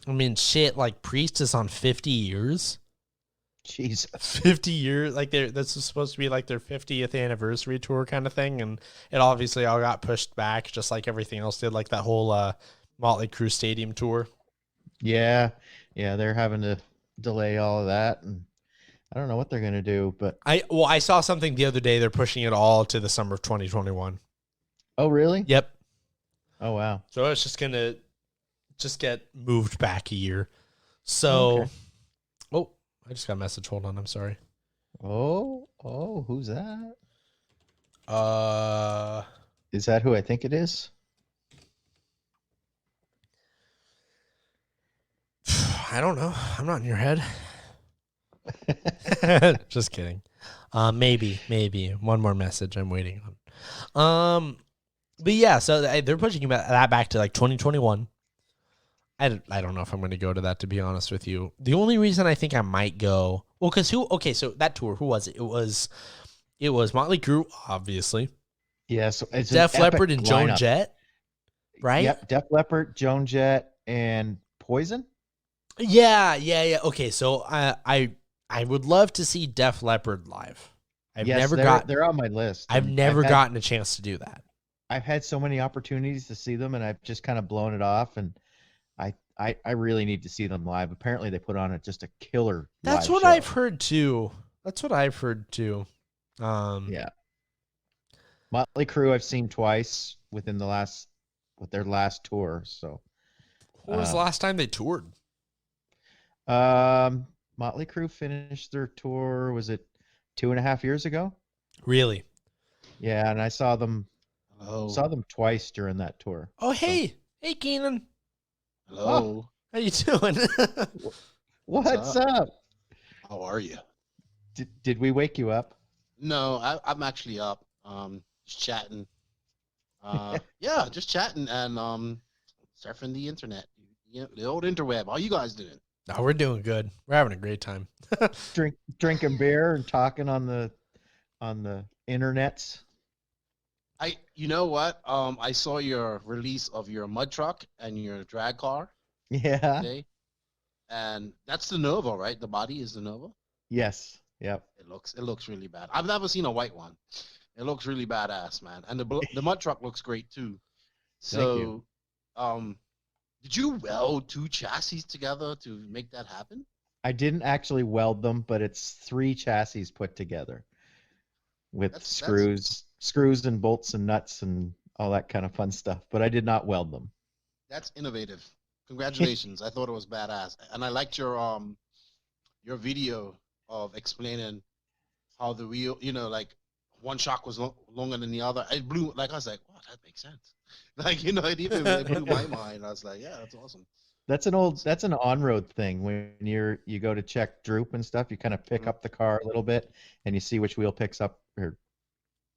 I mean, shit, like Priest is on 50 years. Jesus. 50 years, like this is supposed to be like their 50th anniversary tour kind of thing, and it obviously all got pushed back just like everything else did, like that whole Motley Crue Stadium tour. Yeah, they're having to delay all of that, and I don't know what they're gonna do, but I saw something the other day, they're pushing it all to the summer of 2021. Oh really? Yep. Oh wow. So it's just gonna get moved back a year. So Okay. Oh, I just got a message. Hold on, I'm sorry. Oh, who's that? Is that who I think it is? I don't know. I'm not in your head. Just kidding. Maybe one more message I'm waiting on. But yeah, so they're pushing that back to like 2021. I don't know if I'm going to go to that, to be honest with you. The only reason I think I might go, well, because so that tour, who was it? It was Motley Crue, obviously. Yeah, so it's Def an epic Leppard and Joan lineup. Jett, right? Yep, Def Leppard, Joan Jett, and Poison. Yeah. Okay, so I would love to see Def Leppard live. They're on my list. I've never gotten a chance to do that. I've had so many opportunities to see them, and I've just kind of blown it off. And I really need to see them live. Apparently, they put on just a killer. That's live what show. I've heard too. Yeah. Motley Crue I've seen twice with their last tour. So When was the last time they toured? Motley Crue finished their tour, was it 2.5 years ago? Really? Yeah, and I saw them twice during that tour. Oh, hey Keenan. Hello. How you doing? What's up? How are you? Did we wake you up? No, I'm actually up. Just chatting. Yeah, just chatting and surfing the internet. The old interweb. How you guys doing? No, we're doing good. We're having a great time. Drinking beer and talking on the internets. You know what? I saw your release of your mud truck and your drag car Yeah. today, and that's the Nova, right? The body is the Nova. Yes. Yep. It looks really bad. I've never seen a white one. It looks really badass, man. And the mud truck looks great too. So, did you weld 2 chassis together to make that happen? I didn't actually weld them, but it's 3 chassis put together with screws and bolts and nuts and all that kind of fun stuff. But I did not weld them. That's innovative. Congratulations. I thought it was badass. And I liked your video of explaining how the wheel, like one shock was longer than the other. It blew, like I was like, wow, that makes sense. Like, it blew my mind. I was like, yeah, that's awesome. That's an on-road thing. When you go to check droop and stuff, you kind of pick up the car a little bit and you see which wheel picks up or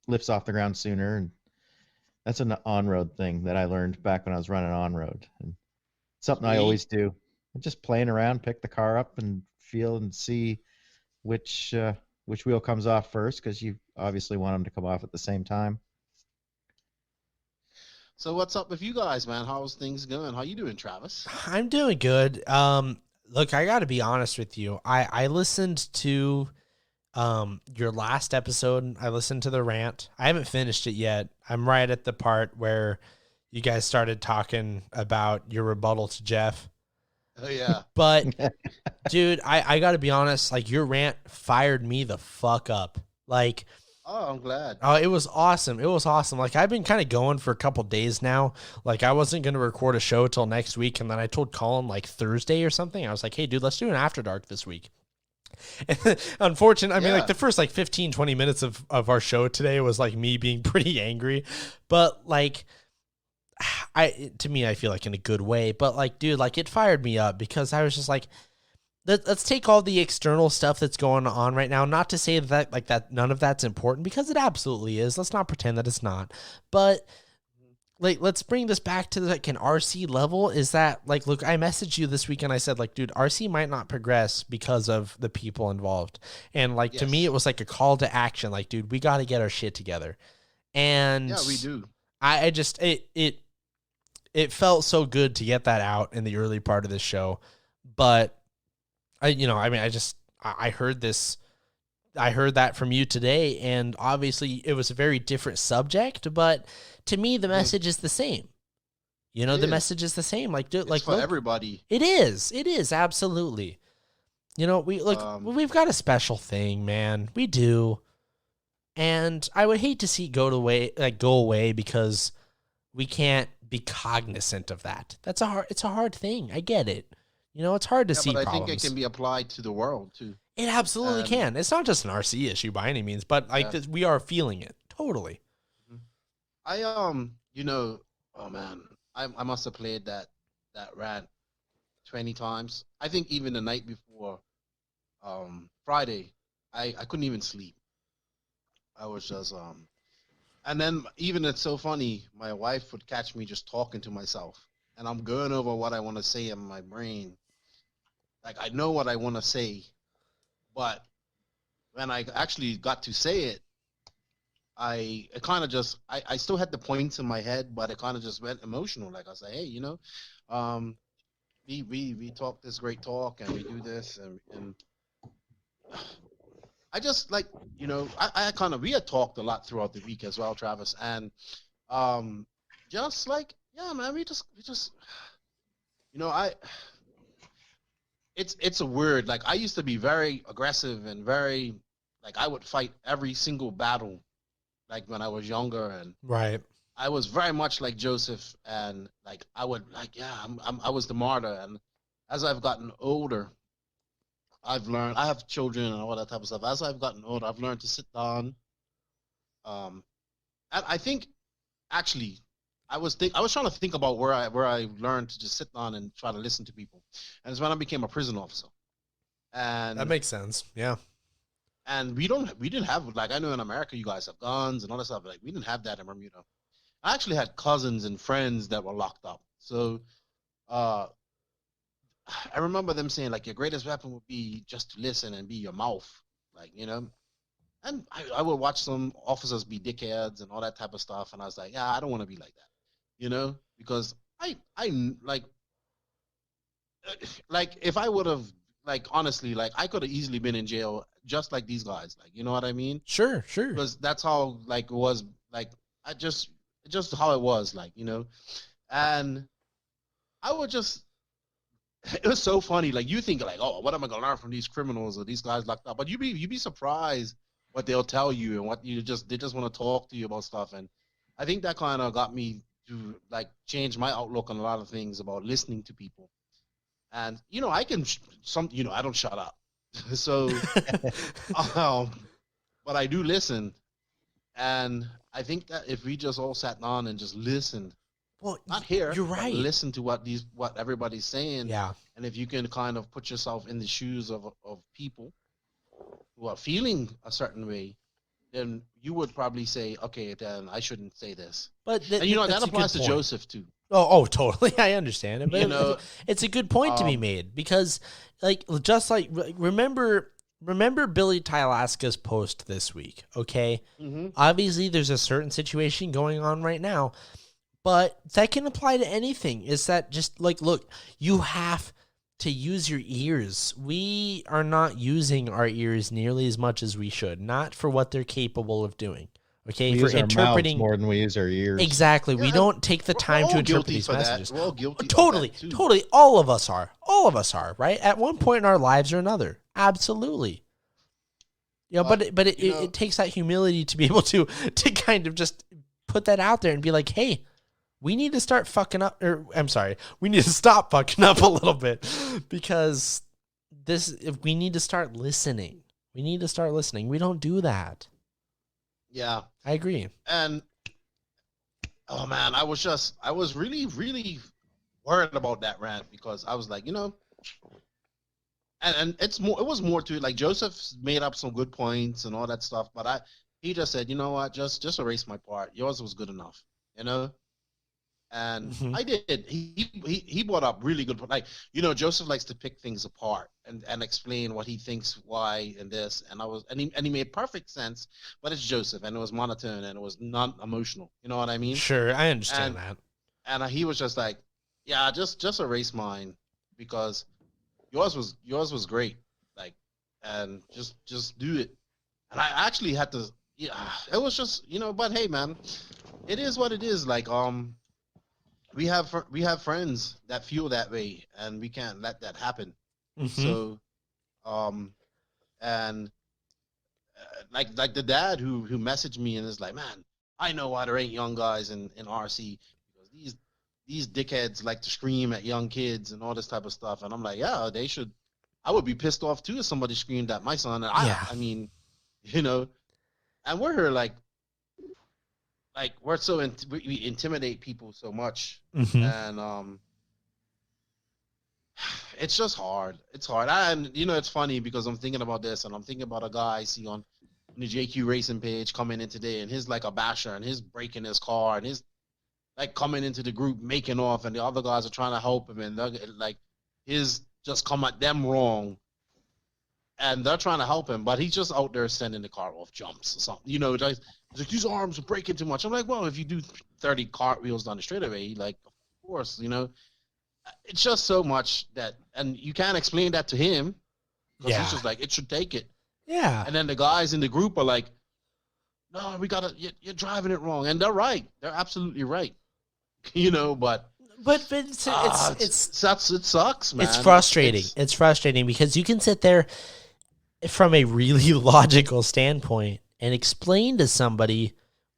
lifts off the ground sooner. And that's an on-road thing that I learned back when I was running on-road. And something I always do. I'm just playing around, pick the car up and feel and see which wheel comes off first, because you obviously want them to come off at the same time. So what's up with you guys, man? How's things going? How you doing, Travis? I'm doing good. Look, I got to be honest with you. I listened to your last episode. I listened to the rant. I haven't finished it yet. I'm right at the part where you guys started talking about your rebuttal to Jeff. Oh yeah. But dude, I got to be honest, like your rant fired me the fuck up. Like, oh, I'm glad. Oh, it was awesome. It was awesome. Like, I've been kind of going for a couple daes now. Like, I wasn't going to record a show till next week. And then I told Colin like Thursday or something. I was like, hey, dude, let's do an After Dark this week. Unfortunately, I mean, like the first like 15, 20 minutes of our show today was like me being pretty angry. But like, to me, I feel like in a good way. But like, dude, like it fired me up because I was just like, let's take all the external stuff that's going on right now. Not to say that like that none of that's important, because it absolutely is. Let's not pretend that it's not. But like, let's bring this back to like an RC level. Is that like, look, I messaged you this week and I said like, dude, RC might not progress because of the people involved. And like, to me, it was like a call to action. Like, dude, we got to get our shit together. And yeah, we do. I just, it felt so good to get that out in the early part of the show. But I heard that from you today, and obviously it was a very different subject, but to me the message is the same. You know, the message is the same. Like, dude, It's for everybody. It is absolutely. You know, we've got a special thing, man. We do. And I would hate to see it go away because we can't be cognizant of that. It's a hard thing. I get it. You know, it's hard to see but problems. I think it can be applied to the world too. It absolutely can. It's not just an RC issue by any means, but we are feeling it totally. I oh man, I must have played that rant 20 times. I think even the night before Friday, I couldn't even sleep. I was just and then even it's so funny, my wife would catch me just talking to myself, and I'm going over what I want to say in my brain. Like, I know what I want to say, but when I actually got to say it, I still had the points in my head, but it kind of just went emotional. Like, I say, hey, you know, we talk this great talk, and we do this, and I just, like, you know, we had talked a lot throughout the week as well, Travis, and just like, yeah, man, we just, you know, it's a word. Like, I used to be very aggressive and very, like, I would fight every single battle, like, when I was younger, and right. I was very much like Joseph, and like, I would, like, yeah, I was the martyr, and as I've gotten older, I've learned, I have children and all that type of stuff. As I've gotten older, I've learned to sit down. And I think, actually, I was trying to think about where I learned to just sit down and try to listen to people. And it's when I became a prison officer. And that makes sense. Yeah. And we didn't have, like, I know in America you guys have guns and all that stuff. Like, we didn't have that in Bermuda. I actually had cousins and friends that were locked up. So, I remember them saying, like, your greatest weapon would be just to listen and be your mouth, like, you know. And I would watch some officers be dickheads and all that type of stuff, and I was like, yeah, I don't want to be like that, you know, because I like if I would have, like, honestly, like, I could have easily been in jail just like these guys, like, you know what I mean? Sure. Because that's how, like, it was, like, just how it was, like, you know, and I would just. It was so funny. Like, you think, like, oh, what am I gonna learn from these criminals or these guys locked up? But you'd be surprised what they'll tell you and what they just want to talk to you about stuff. And I think that kind of got me to, like, change my outlook on a lot of things about listening to people. And, you know, I don't shut up. So, but I do listen. And I think that if we just all sat down and just listened. Well, not here. You're right. Listen to what everybody's saying. Yeah. And if you can kind of put yourself in the shoes of people who are feeling a certain way, then you would probably say, okay, then I shouldn't say this. But and you know that applies to Joseph too. Oh, totally. I understand it. But you know, it's a good point to be made because, like, just like remember Billy Tylaska's post this week. Okay. Mm-hmm. Obviously, there's a certain situation going on right now. But that can apply to anything. Is that just, like, look, you have to use your ears. We are not using our ears nearly as much as we should. Not for what they're capable of doing. Okay, we for use our interpreting mouths more than we use our ears. Exactly. Yeah, we don't take the time to interpret these messages. We're all guilty. Totally. All of us are, right? At one point in our lives or another. Absolutely. You know, but it takes that humility to be able to kind of just put that out there and be like, hey, we need to start fucking up, we need to stop fucking up a little bit because we need to start listening. We don't do that. Yeah. I agree. And, oh man, I was really, really worried about that rant because I was like, you know, and it was more to it. Like, Joseph made up some good points and all that stuff, but he just said, you know what, just erase my part. Yours was good enough, you know? And I did. He brought up really good, like, you know, Joseph likes to pick things apart and explain what he thinks, why, and this. And he made perfect sense, but it's Joseph, and it was monotone, and it was non-emotional. You know what I mean? Sure, I understand that. and he was just like, yeah, just erase mine because yours was great, like, and just do it. And I actually had to, yeah, it was just, but hey, man, it is what it is. Like, we have friends that feel that way, and we can't let that happen. Mm-hmm. So, and like the dad who messaged me and is like, man, I know why there ain't young guys in RC because these dickheads like to scream at young kids and all this type of stuff. And I'm like, yeah, they should. I would be pissed off too if somebody screamed at my son. And I mean, and we're here like we're so we intimidate people so much, Mm-hmm. and it's just hard. It's hard. And it's funny because I'm thinking about this, and I'm thinking about a guy I see on the JQ Racing page coming in today, and he's like a basher, and he's breaking his car, and he's like coming into the group making off, and the other guys are trying to help him, and they're like he's just come at them wrong, and they're trying to help him, but he's just out there sending the car off jumps or something. Like these arms are breaking too much. I'm like, well, if you do 30 cartwheels down the straightaway, like, of course, it's just so much that, and you can't explain that to him because he's just like, it should take it. Yeah. And then the guys in the group are like, no, we gotta, you're driving it wrong. And they're right. They're absolutely right. But it sucks, man. It's frustrating. It's frustrating because you can sit there from a really logical standpoint and explain to somebody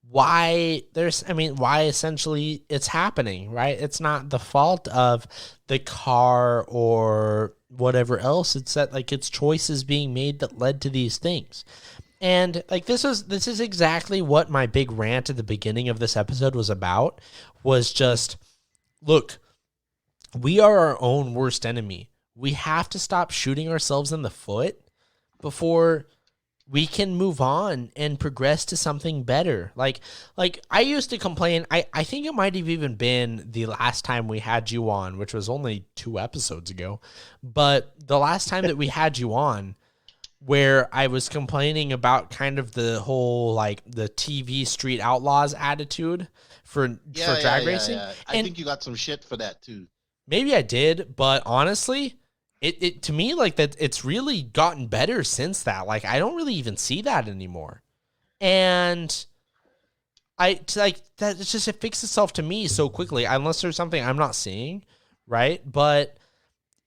why essentially it's happening, right? It's not the fault of the car or whatever else. It's that like it's choices being made that led to these things. And like this is exactly what my big rant at the beginning of this episode was about, was just, look, we are our own worst enemy. We have to stop shooting ourselves in the foot before we can move on and progress to something better. Like I used to complain. I think it might have even been the last time we had you on, which was only 2 episodes ago. But the last time that we had you on, where I was complaining about kind of the whole, like, the TV Street Outlaws attitude for drag racing. Yeah. I think you got some shit for that too. Maybe I did, but honestly, it to me, like, that it's really gotten better since that. Like, I don't really even see that anymore. And it fixed itself to me so quickly, unless there's something I'm not seeing, right? But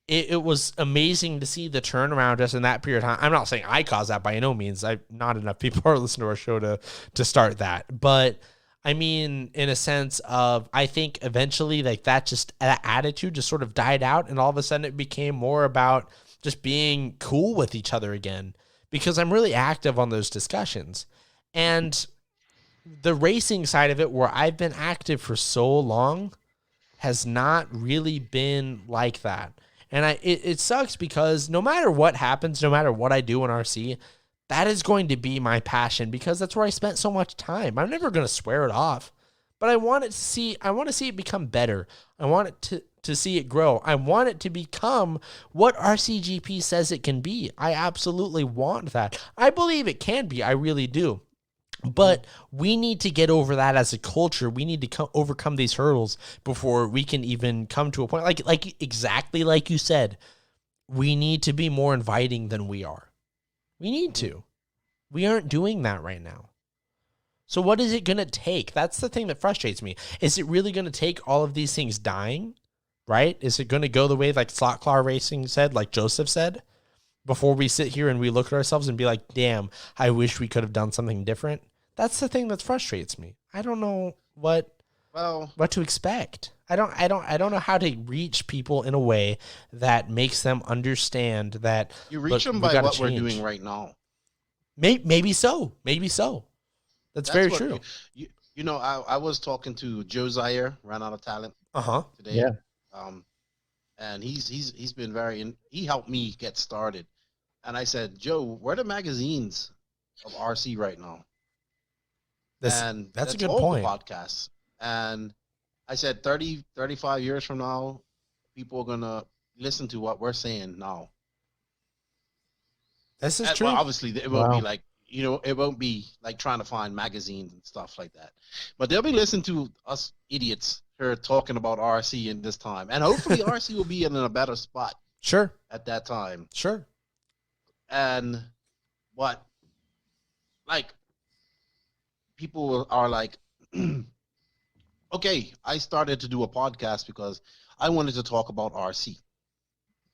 it was amazing to see the turnaround just in that period of time. I'm not saying I caused that by no means. Not enough people are listening to our show to start that. But I mean, in a sense of, I think eventually like that attitude just sort of died out, and all of a sudden it became more about just being cool with each other again, because I'm really active on those discussions. And the racing side of it, where I've been active for so long, has not really been like that. And it sucks because no matter what happens, no matter what I do in RC, that is going to be my passion, because that's where I spent so much time. I'm never going to swear it off, but I want to see it become better. I want it to see it grow. I want it to become what RCGP says it can be. I absolutely want that. I believe it can be. I really do. But we need to get over that as a culture. We need to overcome these hurdles before we can even come to a point. Like exactly like you said, we need to be more inviting than we are. We need to. We aren't doing that right now. So what is it going to take? That's the thing that frustrates me. Is it really going to take all of these things dying, right? Is it going to go the way like Slot Claw Racing said, like Joseph said, before we sit here and we look at ourselves and be like, damn, I wish we could have done something different? That's the thing that frustrates me. I don't know what to expect. I don't know how to reach people in a way that makes them understand that you reach them by what we're doing right now. Maybe so. That's very true. I was talking to Joe Zaire, Ran Out of Talent, today. Yeah. And he's been he helped me get started. And I said, Joe, where are the magazines of RC right now? That's a good point. Podcasts. And I said 30, 35 years from now, people are going to listen to what we're saying now. This is true. Well, obviously, it won't be like, it won't be like trying to find magazines and stuff like that. But they'll be listening to us idiots her talking about RC in this time, and hopefully RC will be in a better spot Sure. at that time. Sure. And what, like, people are like, okay, I started to do a podcast because I wanted to talk about RC.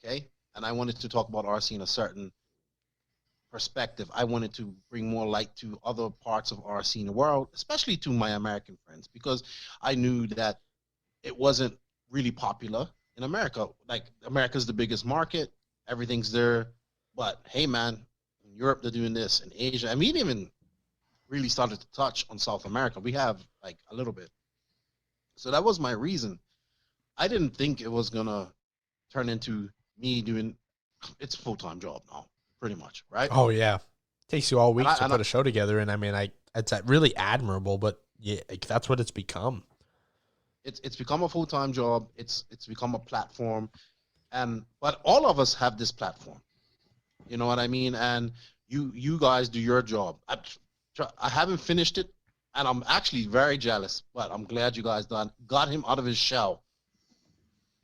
Okay, and I wanted to talk about RC in a certain perspective. I wanted to bring more light to other parts of RC in the world, especially to my American friends, because I knew that it wasn't really popular in America. Like, America's the biggest market, everything's there. But hey, man, in Europe they're doing this, in Asia, I mean, even really started to touch on South America. We have like a little bit. So that was my reason. I didn't think it was gonna turn into me doing. It's a full-time job now, pretty much, right? Oh yeah, takes you all week to and put a show together, and I mean, it's really admirable, but yeah, like, that's what it's become. It's become a full-time job. It's become a platform, but all of us have this platform. You know what I mean? And you guys do your job. I haven't finished it, and I'm actually very jealous. But I'm glad you guys got him out of his shell,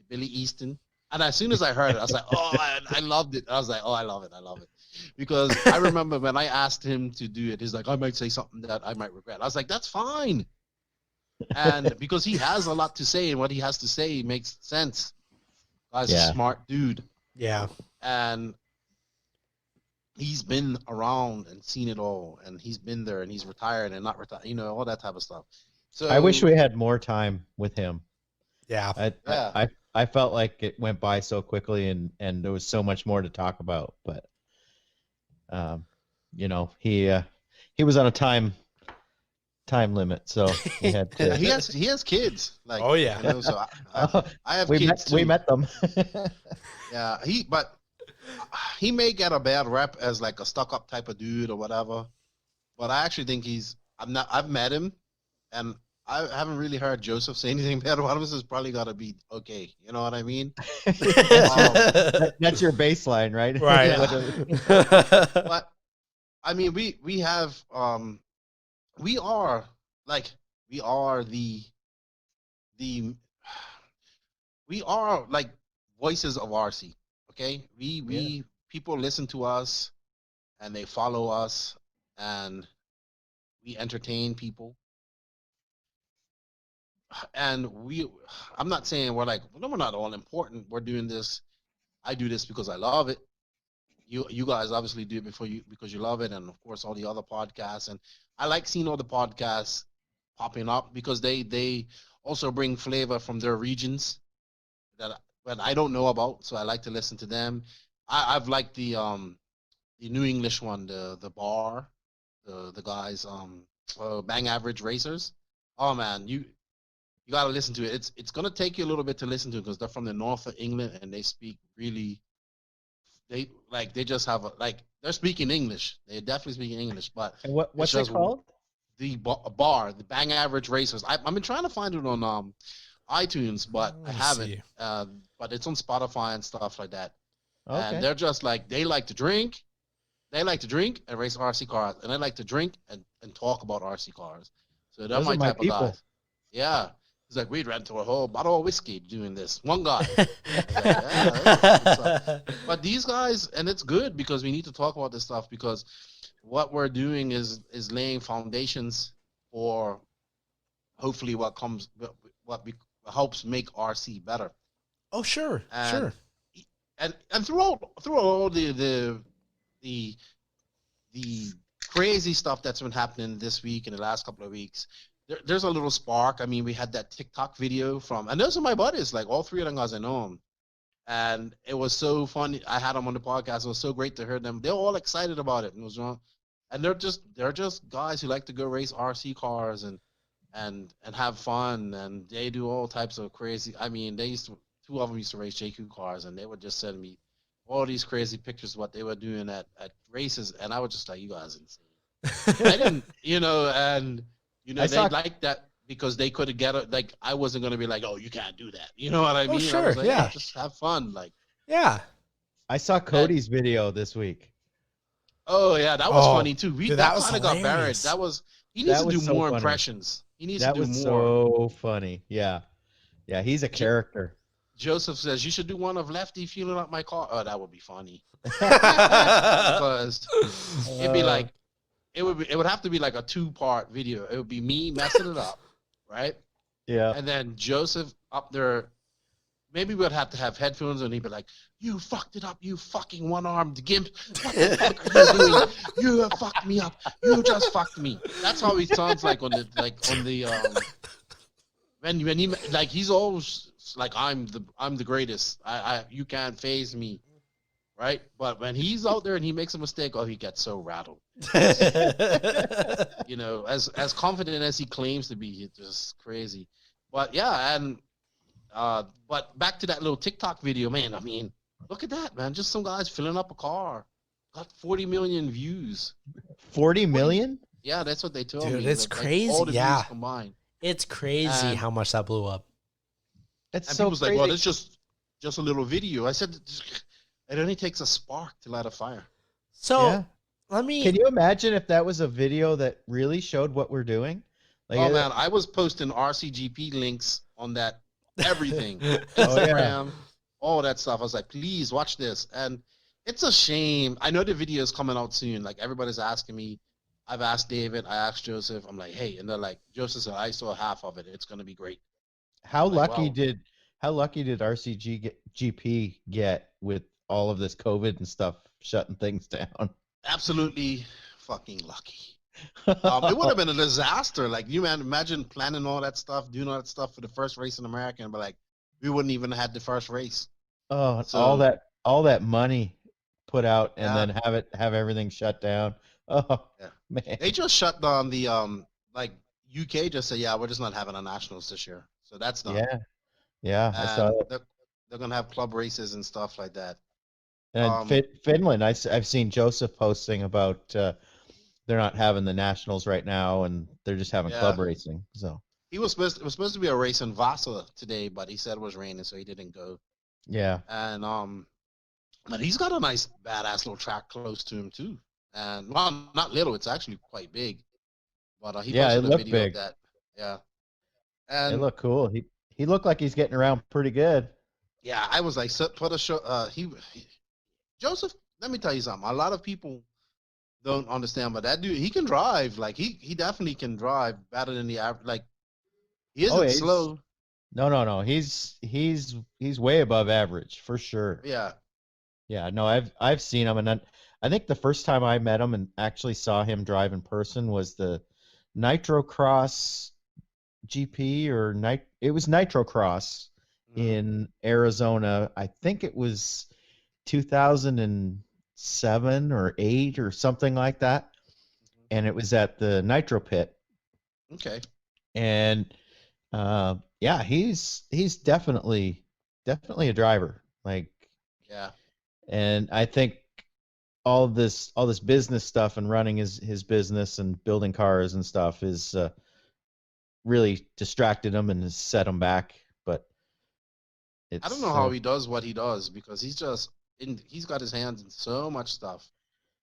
Billy Easton. And as soon as I heard it, I was like, oh, I loved it. I was like, oh, I love it. Because I remember when I asked him to do it, he's like, I might say something that I might regret. I was like, that's fine. And because he has a lot to say, and what he has to say makes sense. Guy's a smart dude. Yeah. And he's been around and seen it all, and he's been there, and he's retired and not retired, all that type of stuff. So I wish we had more time with him. Yeah. I felt like it went by so quickly, and there was so much more to talk about. But, he was on a time limit, so he had to. he has kids. Like, oh yeah. So I have we kids too. We met them. Yeah, he may get a bad rep as like a stuck-up type of dude or whatever, but I actually think I've met him, and I haven't really heard Joseph say anything bad about him. This is probably got to be okay. You know what I mean? That's your baseline, right? Right. But I mean, we have we are like voices of RC. Okay, people listen to us, and they follow us, and we entertain people. And I'm not saying we're not all important. We're doing this. I do this because I love it. You guys obviously do it because you love it, and of course all the other podcasts. And I like seeing all the podcasts popping up because they also bring flavor from their regions that I don't know about. So I like to listen to them. I've liked the New English one, the bar, the guys Bang Average Racers. Oh man, you got to listen to it. It's going to take you a little bit to listen to it because they're from the north of England, and they speak really, they just have they're speaking English. They're definitely speaking English. But and what's it called? The bar, the Bang Average Racers. I've been trying to find it on iTunes, but I haven't. But it's on Spotify and stuff like that. Okay. And they're just they like to drink. They like to drink and race RC cars, and they like to drink and talk about RC cars. So they're my type of guys. Yeah. He's like, we'd rent to a whole bottle of whiskey doing this. One guy. But these guys, and it's good because we need to talk about this stuff because what we're doing is laying foundations for hopefully what helps make RC better. Oh, sure. And through all the crazy stuff that's been happening this week and the last couple of weeks, there's a little spark. I mean, we had that TikTok video and those are my buddies, all three of them guys, I know them. And it was so funny. I had them on the podcast. It was so great to hear them. They're all excited about it. And they're just guys who like to go race RC cars and have fun. And they do all types of crazy. I mean, two of them used to race JQ cars, and they would just send me all these crazy pictures of what they were doing at races. And I was just like, you guys are insane. I didn't, they liked that because they could get it. I wasn't going to be like, oh, you can't do that. You know what I mean? Sure, I was like, yeah. Just have fun. Yeah. I saw Cody's video this week. Oh, yeah. That was funny, too. That kind of got buried. He needs to do more impressions. He needs to do more. That was so funny. Yeah. Yeah, he's a character. Joseph says you should do one of Lefty fueling up my car. Oh, that would be funny. Because it'd be like it would have to be like a 2-part video. It would be me messing it up, right? Yeah. And then Joseph up there. Maybe we'd have to have headphones, and he'd be like, "You fucked it up, you fucking one-armed gimp! What the fuck are you doing? You have fucked me up. You just fucked me." That's how he sounds like on the when he like he's always like I'm the greatest. You can't phase me, right? But when he's out there and he makes a mistake, oh, he gets so rattled. You know, as confident as he claims to be, it's just crazy. But yeah, and. But back to that little TikTok video, man. I mean, look at that, man. Just some guys filling up a car. Got 40 million views. 40 million? Yeah, that's what they told me. Dude, it's Like, crazy. all the Yeah. views combined. It's crazy And- how much that blew up. That's And so people's crazy. like, well, it's just a little video. I said, it only takes a spark to light a fire. So Yeah. let me. Can you imagine if that was a video that really showed what we're doing? Like, Oh, man, I was posting RCGP links on that everything. Oh, yeah. Instagram, all that stuff. I was like, please watch this. And it's a shame. I know the video is coming out soon. Like, everybody's asking me. I've asked David. I asked Joseph. I'm like, hey. And they're like, Joseph said, I saw half of it. It's going to be great. How Like, lucky wow. did GP get with all of this COVID and stuff shutting things down? Absolutely fucking lucky. It would have been a disaster. Like, you man, imagine planning all that stuff, doing all that stuff for the first race in America, but like, we wouldn't even have had the first race. Oh, So- all that money put out and Yeah. then have everything shut down. Oh, Yeah. man. They just shut down the like UK just said, yeah, we're just not having a nationals this year. So that's done. Yeah. Yeah, I saw And that. they're gonna have club races and stuff like that. And Finland, I've seen Joseph posting about they're not having the nationals right now, and they're just having club Yeah. racing. So It was supposed to be a race in Vasa today, but he said it was raining, so he didn't go. yeah, And but he's got a nice badass little track close to him too. And well, not little, it's actually quite big. But he Yeah, it posted a looked video big. of that. Yeah. it And looked cool. He looked like he's getting around pretty good. yeah, I was like, so, put a show. Joseph. Let me tell you something. A lot of people don't understand, but that dude, he can drive. Like he definitely can drive better than the average. Like he isn't Oh, he's- slow. No. He's way above average for sure. Yeah. Yeah, no, I've seen him, and then I think the first time I met him and actually saw him drive in person was the Nitro Cross GP it was Nitro Cross in Arizona. I think it was 2007 or 8 or something like that, and it was at the Nitro Pit. Okay. And yeah, he's definitely a driver. Like, Yeah. and I think all this business stuff and running his business and building cars and stuff is really distracted him and has set him back. But it's, I don't know how he does what he does because he's got his hands in so much stuff.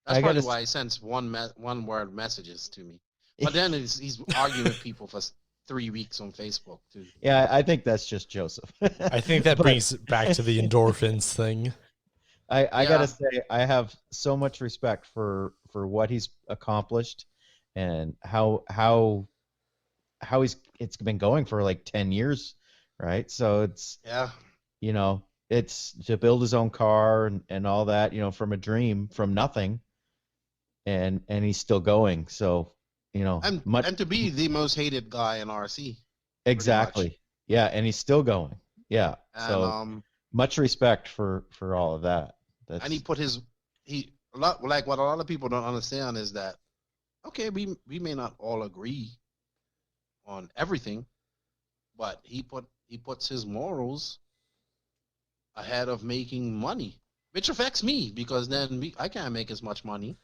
That's I gotta probably why he sends one word messages to me. But then he's arguing with people for 3 weeks on Facebook too. Yeah, I think that's just Joseph. I think that But- brings it back to the endorphins thing. I Yeah. gotta say I have so much respect for what he's accomplished and how it's been going for like 10 years, right? So it's, Yeah. it's to build his own car and all that, from a dream, from nothing, and he's still going. So, And to be the most hated guy in RC. exactly. Yeah, and he's still going. Yeah. And So much respect for all of that. That's, and he put a lot like what a lot of people don't understand is that okay, we may not all agree on everything, but he puts his morals ahead of making money, which affects me because then I can't make as much money.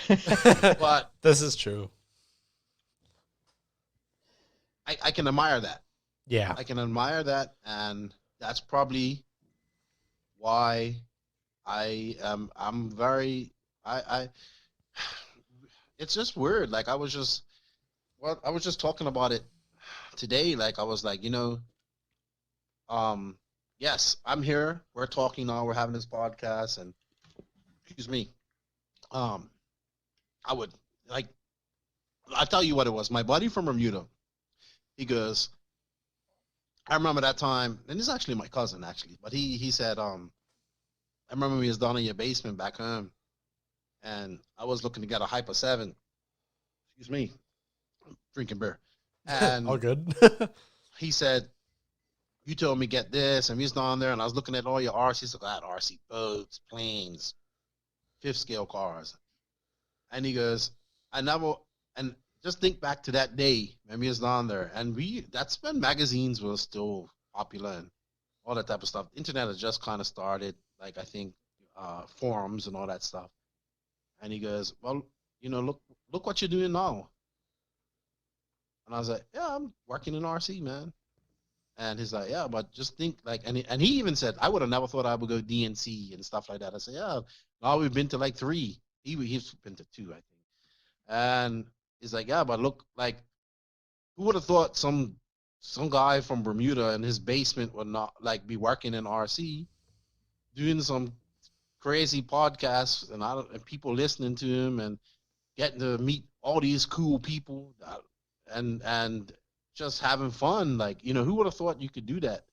But This is true. I can admire that. Yeah. I can admire that, and that's probably why I'm very it's just weird. Like I was just talking about it today. Like I was like, Yes, I'm here. We're talking now. We're having this podcast, and excuse me. Um, I would like. I'll tell you what it was. My buddy from Bermuda. He goes. I remember that time, and this is actually my cousin, actually. But he said, I remember we was down in your basement back home, and I was looking to get a Hyper 7. Excuse me, I'm drinking beer. And All good. he said, you told me get this, and we was down there, and I was looking at all your RCs. Like, I had RC boats, planes, fifth scale cars. And he goes, I never, and just think back to that day when we was down there, and that's when magazines were still popular and all that type of stuff. Internet has just kind of started, like I think forums and all that stuff. And he goes, well, look what you're doing now. And I was like, yeah, I'm working in RC, man. And he's like, yeah, but just think like, and he even said, I would have never thought I would go DNC and stuff like that. I said, yeah, now we've been to like 3. He's been to 2, I think. And he's like, yeah, but look, like, who would have thought some guy from Bermuda in his basement would not like be working in RC, doing some crazy podcasts and people listening to him and getting to meet all these cool people and just having fun. Like, who would have thought you could do that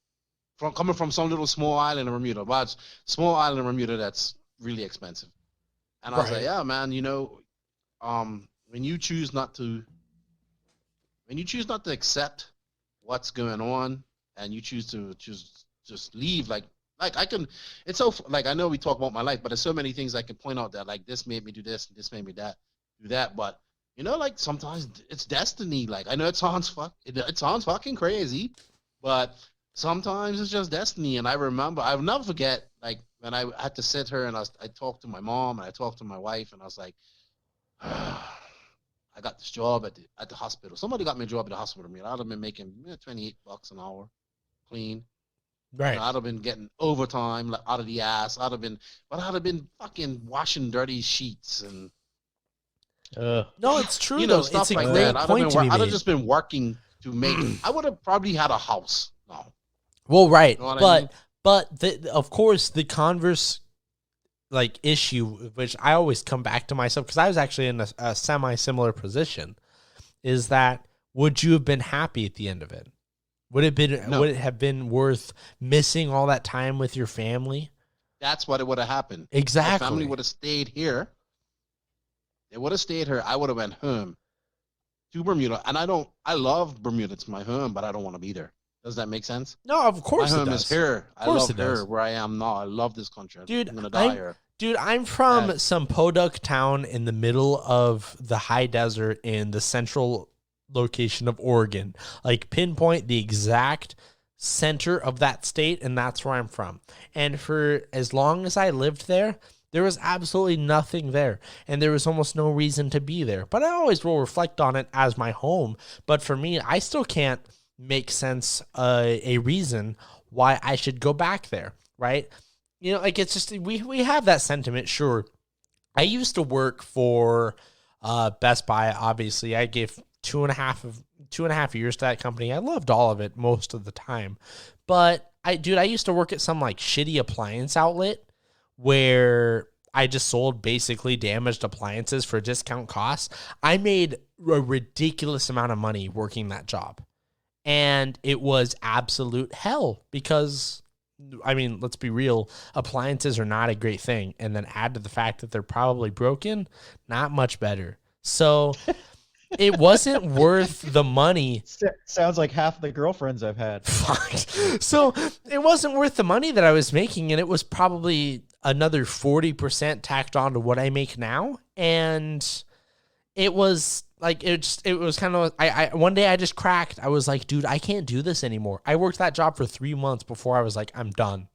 coming from some little small island in Bermuda? But small island in Bermuda that's really expensive. And I was like, yeah, man, when you choose not to accept what's going on and you choose to just leave, like I can, it's so, like, I know we talk about my life, but there's so many things I can point out that, like, this made me do this, and this made me do that, but like, sometimes it's destiny. Like, I know it sounds fucking crazy, but sometimes it's just destiny. And I remember, I'll never forget, like, when I had to sit here and I talked to my mom and I talked to my wife, and I was like, I got this job at the hospital. Somebody got me a job at the hospital. I'd have been making $28 an hour, clean. Right. I'd have been getting overtime, like, out of the ass. I'd have been fucking washing dirty sheets and No, it's true. Stuff it's a like great that. point to be I'd have made. just been working to make. I would have probably had a house. No. Well, right, You know what I mean? but of course the converse like issue, which I always come back to myself because I was actually in a semi-similar position, is that would you have been happy at the end of it? Would it have been worth missing all that time with your family? That's what it would have happened. Exactly. My family would have stayed here. They would have stayed here. I would have went home to Bermuda, and I love Bermuda. It's my home, but I don't want to be there. Does that make sense? No, of course my it home does. is here. I course love it does. here where I am now. I love this country. Dude, I'm gonna die here. Dude, I'm from some podunk town in the middle of the high desert in the central location of Oregon. Like, pinpoint the exact center of that state, and that's where I'm from. And for as long as I lived there, there was absolutely nothing there, and there was almost no reason to be there. But I always will reflect on it as my home. But for me, I still can't make sense a reason why I should go back there, right? Like, it's just, we have that sentiment, sure. I used to work for Best Buy, obviously. I gave 2.5 years to that company. I loved all of it most of the time. But, I used to work at some, like, shitty appliance outlet where I just sold basically damaged appliances for discount costs. I made a ridiculous amount of money working that job. And it was absolute hell because, I mean, let's be real, appliances are not a great thing. And then add to the fact that they're probably broken, not much better. So it wasn't worth the money. Sounds like half the girlfriends I've had. So it wasn't worth the money that I was making, and it was probably another 40% tacked on to what I make now. And it was like, it was kind of, I one day I just cracked. I was like, dude, I can't do this anymore. I worked that job for 3 months before I was like, I'm done.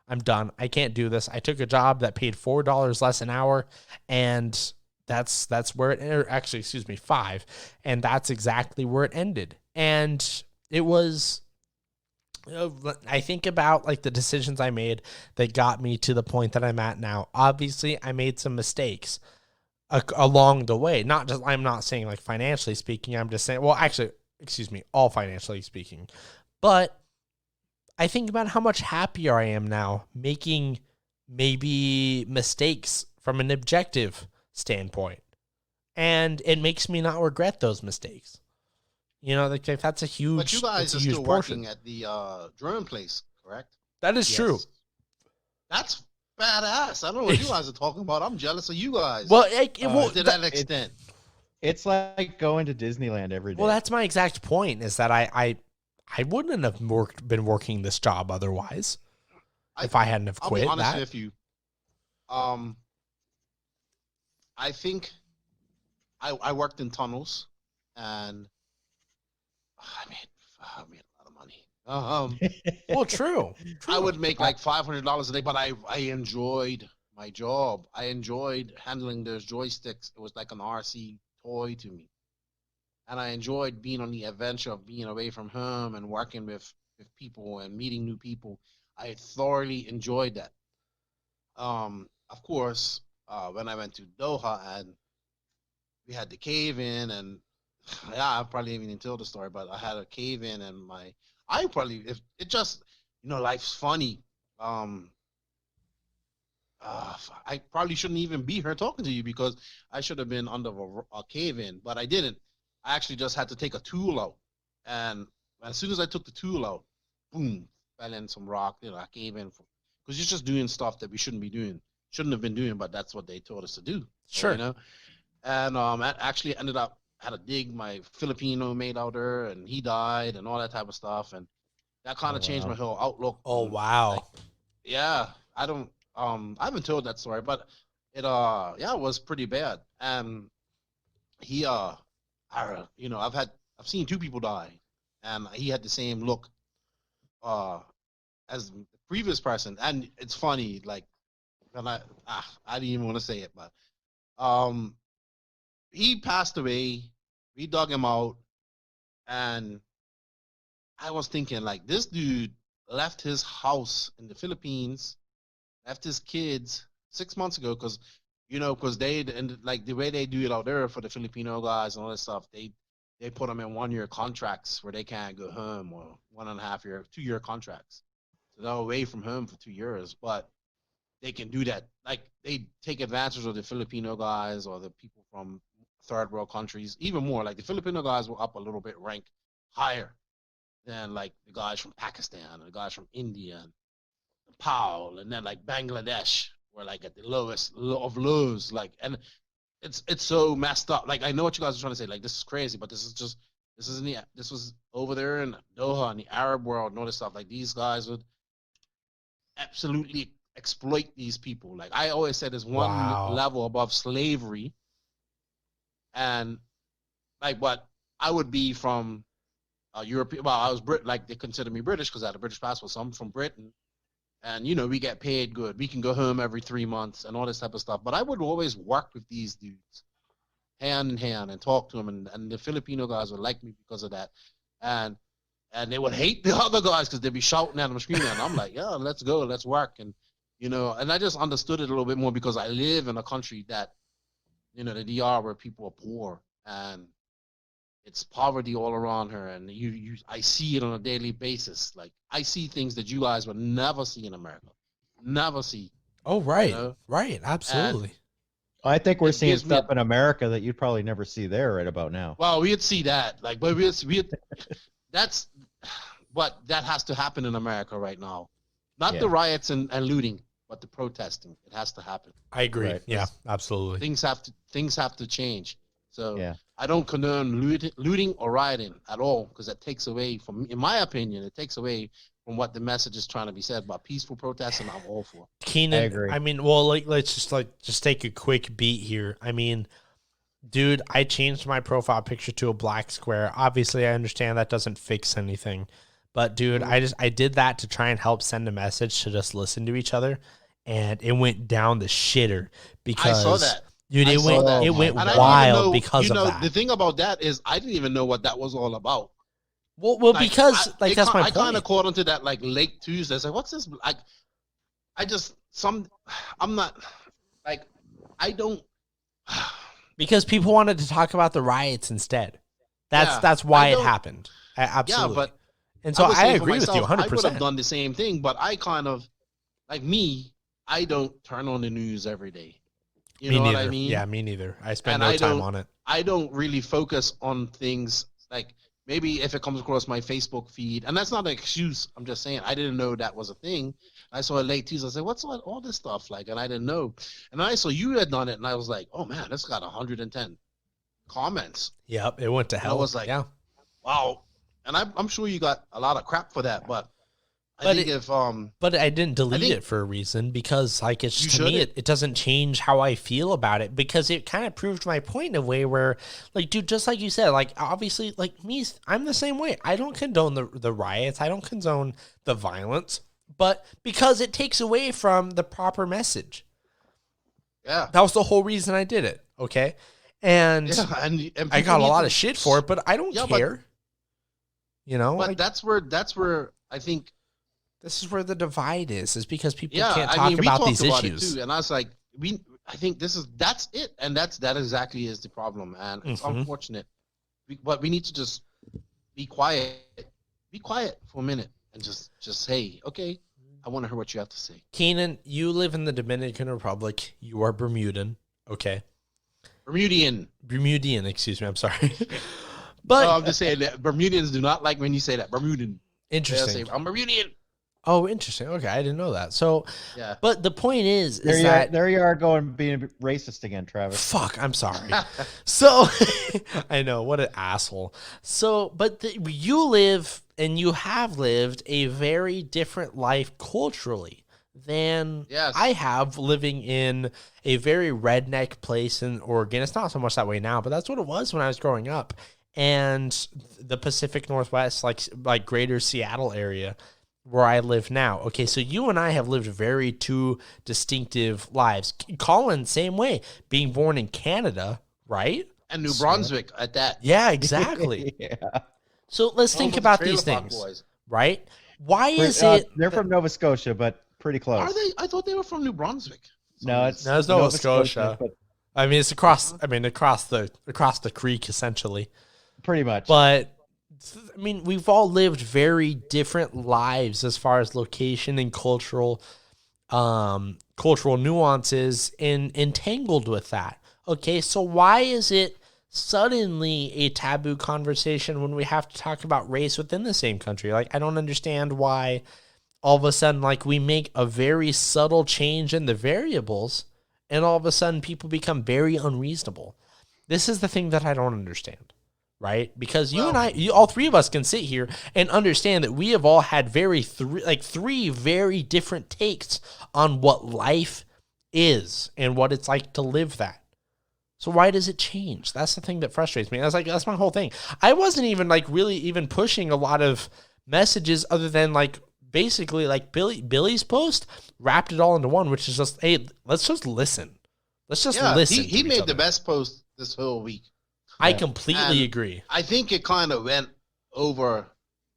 I can't do this. I took a job that paid $4 less an hour, and that's where it, actually, excuse me, $5. And that's exactly where it ended. And it was, I think about like the decisions I made that got me to the point that I'm at now. Obviously, I made some mistakes along the way. I'm not saying like financially speaking. I'm just saying, well, actually, excuse me, all financially speaking. But I think about how much happier I am now making maybe mistakes from an objective standpoint. And it makes me not regret those mistakes. You know, like that's a huge, But you guys that's a are huge still portion. working at the drone place, correct? That is true. That's badass. I don't know what you guys are talking about. I'm jealous of you guys. Well, to that extent. It's like going to Disneyland every day. well, that's my exact point. Is that I wouldn't have been working this job otherwise if I hadn't have I'll quit. be honest that. with you. I think I worked in tunnels, and I made a lot of money. Well, true. I would make like $500 a day, but I enjoyed my job. I enjoyed handling those joysticks. It was like an RC toy to me. And I enjoyed being on the adventure of being away from home and working with people and meeting new people. I thoroughly enjoyed that. Of course, when I went to Doha and we had the cave in, and yeah, I probably haven't even told the story, but I had a cave in, and if it just, life's funny. I probably shouldn't even be here talking to you because I should have been under a cave in, but I didn't. I actually just had to take a tool out, and as soon as I took the tool out, boom, fell in some rock. I cave in because you're just doing stuff that we shouldn't have been doing, but that's what they told us to do. Sure. And I actually ended up had a dig my Filipino mate out there, and he died, and all that type of stuff, and that kind of changed my whole outlook. Oh wow. Yeah, I haven't told that story, but it it was pretty bad. And he I've seen two people die, and he had the same look as the previous person. And it's funny, like, and I didn't even want to say it, but he passed away. We dug him out, and I was thinking, like, this dude left his house in the Philippines, left his kids 6 months ago, because like the way they do it out there for the Filipino guys and all that stuff, they put them in 1 year contracts where they can't go home, or 1.5 year, 2 year contracts. So they're away from home for 2 years, but they can do that. Like, they take advantage of the Filipino guys or the people from third world countries, even more. Like, the Filipino guys were up a little bit ranked higher than like the guys from Pakistan and the guys from India and Nepal, and then like Bangladesh were like at the lowest of lows. Like, and it's so messed up. Like, I know what you guys are trying to say. Like, this is crazy, but this was over there in Doha in the Arab world and all this stuff. Like, these guys would absolutely exploit these people. Like, I always said, there's one level above slavery, and like, but I would be from European. Well, I was Brit. Like, they consider me British because I had a British passport. So I'm from Britain, and we get paid good. We can go home every 3 months and all this type of stuff. But I would always work with these dudes, hand in hand, and talk to them. And the Filipino guys would like me because of that, and they would hate the other guys because they'd be shouting at them, screaming at them. I'm like, yeah, let's go, let's work, and and I just understood it a little bit more because I live in a country that, the DR, where people are poor, and it's poverty all around her, and I see it on a daily basis. Like, I see things that you guys would never see in America, never see. Oh, right, right, absolutely. I think we're seeing stuff in America that you'd probably never see there right about now. Well, we'd see that, like, but that's what that has to happen in America right now, not the riots and looting, but the protesting. It has to happen. I agree. Right. Yeah, absolutely. Things have to change. So yeah. I don't condone looting or rioting at all, because that takes away from, in my opinion, it takes away from what the message is trying to be said about peaceful protesting. I'm all for. Keenan, I agree. I mean, well, like, let's just take a quick beat here. I mean, dude, I changed my profile picture to a black square. Obviously, I understand that doesn't fix anything, but dude, I did that to try and help send a message to just listen to each other, and it went down the shitter because I saw that. Dude, it went and wild because of that. The thing about that is I didn't even know what that was all about. Well, like, because that's my point. I kind of caught onto that like late Tuesday. It's like, what's this? Like, I'm not like, I don't. Because people wanted to talk about the riots instead. That's why it happened. Absolutely. Yeah, And so would I say for agree with you myself, I would have 100%. done the same thing, but I kind of, like me, I don't turn on the news every day. You Me know neither. what I mean? Yeah, me neither. I spend And no time on it. I don't really focus on things like maybe if it comes across my Facebook feed, and that's not an excuse. I'm just saying I didn't know that was a thing. I saw it late Tuesday. I said, "What's all this stuff like?" And I didn't know. And then I saw you had done it, and I was like, "Oh man, this got 110 comments." Yep, it went to And hell. I was like, yeah. "Wow!" And I'm sure you got a lot of crap for that, but I But think if But I didn't delete think- it for a reason because, like, it's You to me, shouldn't. it doesn't change how I feel about it because it kind of proved my point in a way where, like, dude, just like you said, like, obviously, like me, I'm the same way. I don't condone the riots. I don't condone the violence, but because it takes away from the proper message. yeah, That was the whole reason I did it. Okay, and yeah, and I people got a need lot to- of shit for it, but I don't Yeah, but- care. You know, But like, that's where I think. this is where the divide is because people Yeah, can't I talk mean, we about talked these about issues. it too, and I was like, I think that's it, and that exactly is the problem, and it's Mhm. unfortunate, but we need to just be quiet for a minute, and just say, okay, I want to hear what you have to say. Keenan, you live in the Dominican Republic. You are Bermudan. Okay. Bermudian. Bermudian, excuse me. I'm sorry. But I'm just saying that Bermudians do not like when you say that. Bermudian. They'll interesting. say, I'm Bermudian. Oh, interesting. Okay, I didn't know that. So, Yeah. but the point is There that you are going being racist again, Travis. fuck. I'm sorry. So I know what an asshole. So, but you live and you have lived a very different life culturally than Yes. I have, living in a very redneck place in Oregon. It's not so much that way now, but that's what it was when I was growing up. And the Pacific Northwest, like greater Seattle area where I live now. Okay, so you and I have lived very two distinctive lives. Colin, same way, being born in Canada, right? And New Brunswick at that. Yeah, exactly. Yeah. So let's think Almost about Trailer these Park things, Boys. right? Why is it? They're from Nova Scotia, but pretty close. Are they? I thought they were from New Brunswick. No, it's No, it's Nova Scotia. but I mean, it's across. I mean, across the creek, essentially. pretty much. But I mean, we've all lived very different lives as far as location and cultural nuances entangled with that. Okay, so why is it suddenly a taboo conversation when we have to talk about race within the same country? Like, I don't understand why all of a sudden, like, we make a very subtle change in the variables and all of a sudden people become very unreasonable. This is the thing that I don't understand. Right? Because you and I, all three of us can sit here and understand that we have all had three very different takes on what life is and what it's like to live that. So why does it change? That's the thing that frustrates me. That's my whole thing. I wasn't even really even pushing a lot of messages other than basically Billy's post wrapped it all into one, which is just, hey, let's just listen. Let's just listen. He to made each the other. best post this whole week. I completely And agree. I think it kind of went over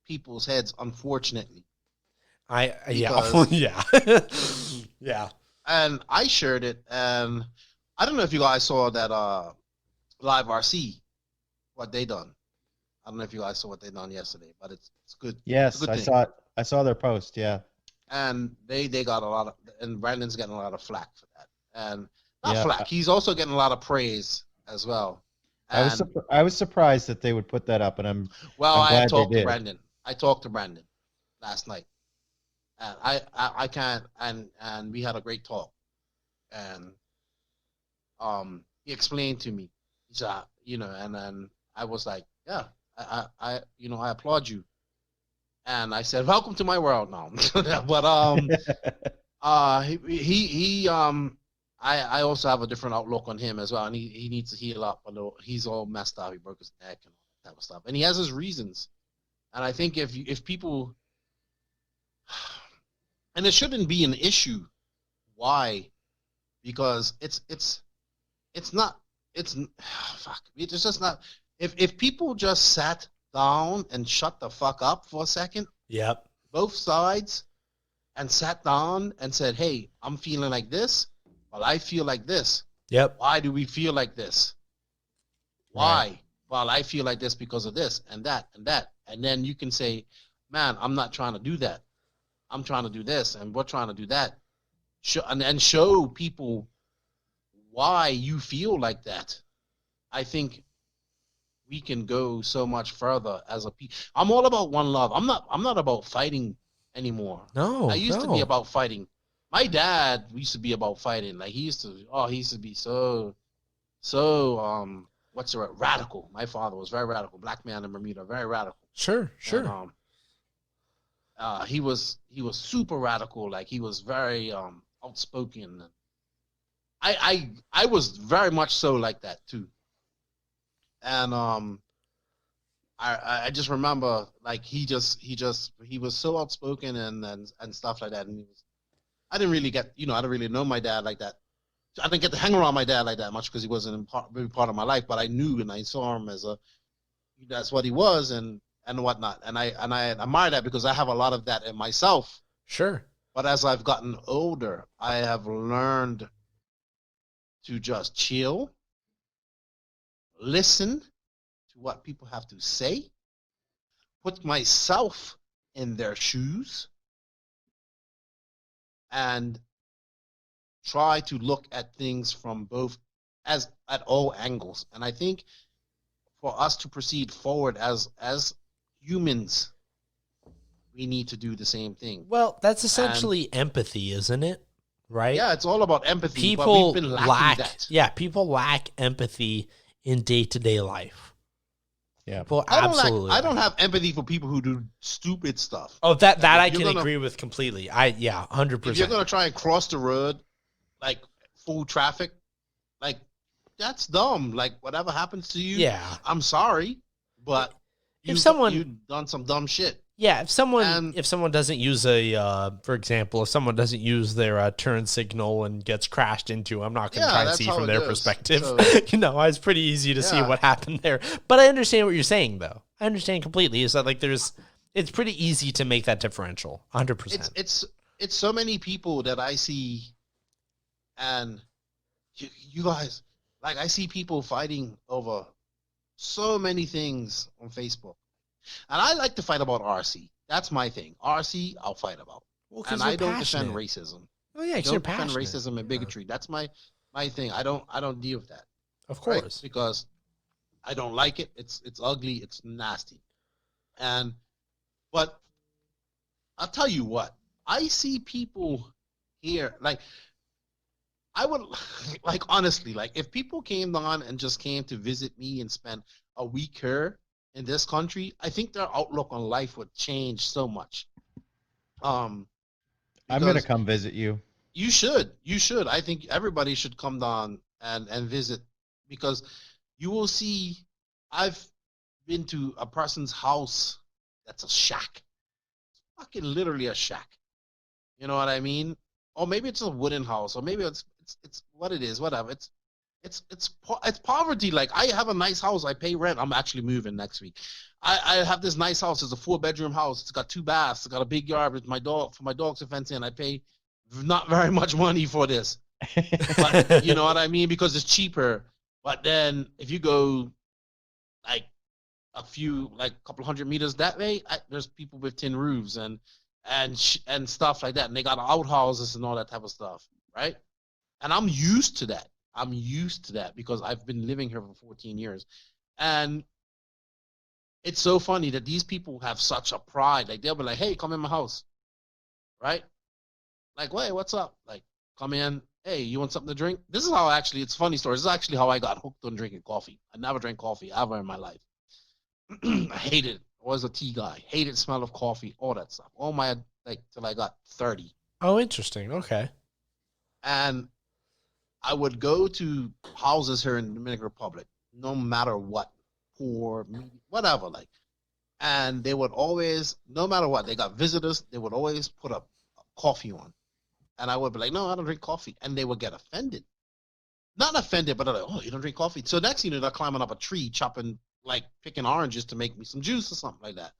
people's heads, unfortunately. Yeah. Yeah. Yeah. And I shared it, and I don't know if you guys saw that Live RC, what they done. I don't know if you guys saw what they done yesterday, but it's good. yes, it's a good I thing. saw it. I saw their post. Yeah. And they got a lot of, and Brandon's getting a lot of flack for that. And not Yeah. flack, he's also getting a lot of praise as well. I was surprised that they would put that up, and I'm Well, I'm glad I they talked to did. Brandon. I talked to Brandon last night, and I can't. And we had a great talk, and he explained to me. He said, and then I was like, yeah, I applaud you, and I said, welcome to my world now. But I also have a different outlook on him as well, and he needs to heal up. Although he's all messed up, he broke his neck and all that type of stuff, and he has his reasons. And I think if people, and it shouldn't be an issue, why? Because it's not fuck. It's just not. If people just sat down and shut the fuck up for a second, Yep. both sides, and sat down and said, hey, I'm feeling like this. Well, I feel like this. Yep. Why do we feel like this? Why? Well, I feel like this because of this and that and that. And then you can say, man, I'm not trying to do that. I'm trying to do this, and we're trying to do that. And show people why you feel like that. I think we can go so much further as a people. I'm all about one love. I'm not about fighting anymore. No, I used to be about fighting. My dad used to be about fighting. Like he used to be so what's the word? Radical. My father was very radical. Black man in Bermuda, very radical. Sure. And, he was super radical. Like he was very outspoken. I was very much so like that too. And I just remember like he was so outspoken and stuff like that. And I didn't really know my dad like that. I didn't get to hang around my dad like that much because he wasn't really part of my life. But I knew and I saw him as that's what he was and whatnot. And I admire that because I have a lot of that in myself. Sure. But as I've gotten older, I have learned to just chill, listen to what people have to say, put myself in their shoes, and try to look at things from at all angles. And I think for us to proceed forward as humans, we need to do the same thing. Well, that's essentially empathy, isn't it? Right? Yeah, it's all about empathy. People but we've been lacking that. Yeah, people lack empathy in day-to-day life. Yeah. People I absolutely. don't have empathy for people who do stupid stuff. Oh, that I If can you're agree with completely. 100%. If you're gonna try and cross the road, like full traffic, like that's dumb. Like whatever happens to you, Yeah. I'm sorry, but you've done some dumb shit. Yeah, if someone doesn't use for example, if someone doesn't use their turn signal and gets crashed into, I'm not going to try and that's see how from it their goes. perspective. So- It's pretty easy to see Yeah. what happened there. But I understand what you're saying, though. I understand completely. Is that like it's pretty easy to make that differential, 100%. It's so many people that I see, and you guys, like I see people fighting over so many things on Facebook. And I like to fight about RC. That's my thing. RC, I'll fight about. Well, 'cause And you're I don't passionate. defend racism. Oh yeah, I 'cause you're don't defend passionate. racism and bigotry. That's my thing. I don't deal with that. Of Right? course. Because I don't like it. It's ugly. It's nasty. But I'll tell you what. I see people here like I would like honestly like if people came on and just came to visit me and spend a week here in this country, I think their outlook on life would change so much. I'm gonna come visit you. You should. I think everybody should come down and visit because you will see. I've been to a person's house that's a shack. It's fucking literally a shack. You know what I mean? Or maybe it's a wooden house, or maybe it's what it is. Whatever. It's poverty. Like I have a nice house. I pay rent. I'm actually moving next week. I have this nice house. It's a 4-bedroom house. It's got 2 baths. It's got a big yard with my dog for my dogs to fence in. I pay not very much money for this, but you know what I mean, because it's cheaper. But then if you go like a couple hundred meters that way, there's people with tin roofs and stuff like that, and they got outhouses and all that type of stuff, right? And I'm used to that. Because I've been living here for 14 years. And it's so funny that these people have such a pride. Like, they'll be like, hey, come in my house. Right? Like, wait, what's up? Like, come in. Hey, you want something to drink? This is how it's a funny story. This is actually how I got hooked on drinking coffee. I never drank coffee ever in my life. I hated it. I was a tea guy. Hated the smell of coffee, all that stuff. Till I got 30. Oh, interesting. Okay. And I would go to houses here in the Dominican Republic, no matter what, poor, whatever, like, and they would always, no matter what, they got visitors, they would always put a coffee on. And I would be like, no, I don't drink coffee. And they would get offended. Not offended, but they're like, oh, you don't drink coffee? So next thing you know, they're climbing up a tree, picking oranges to make me some juice or something like that.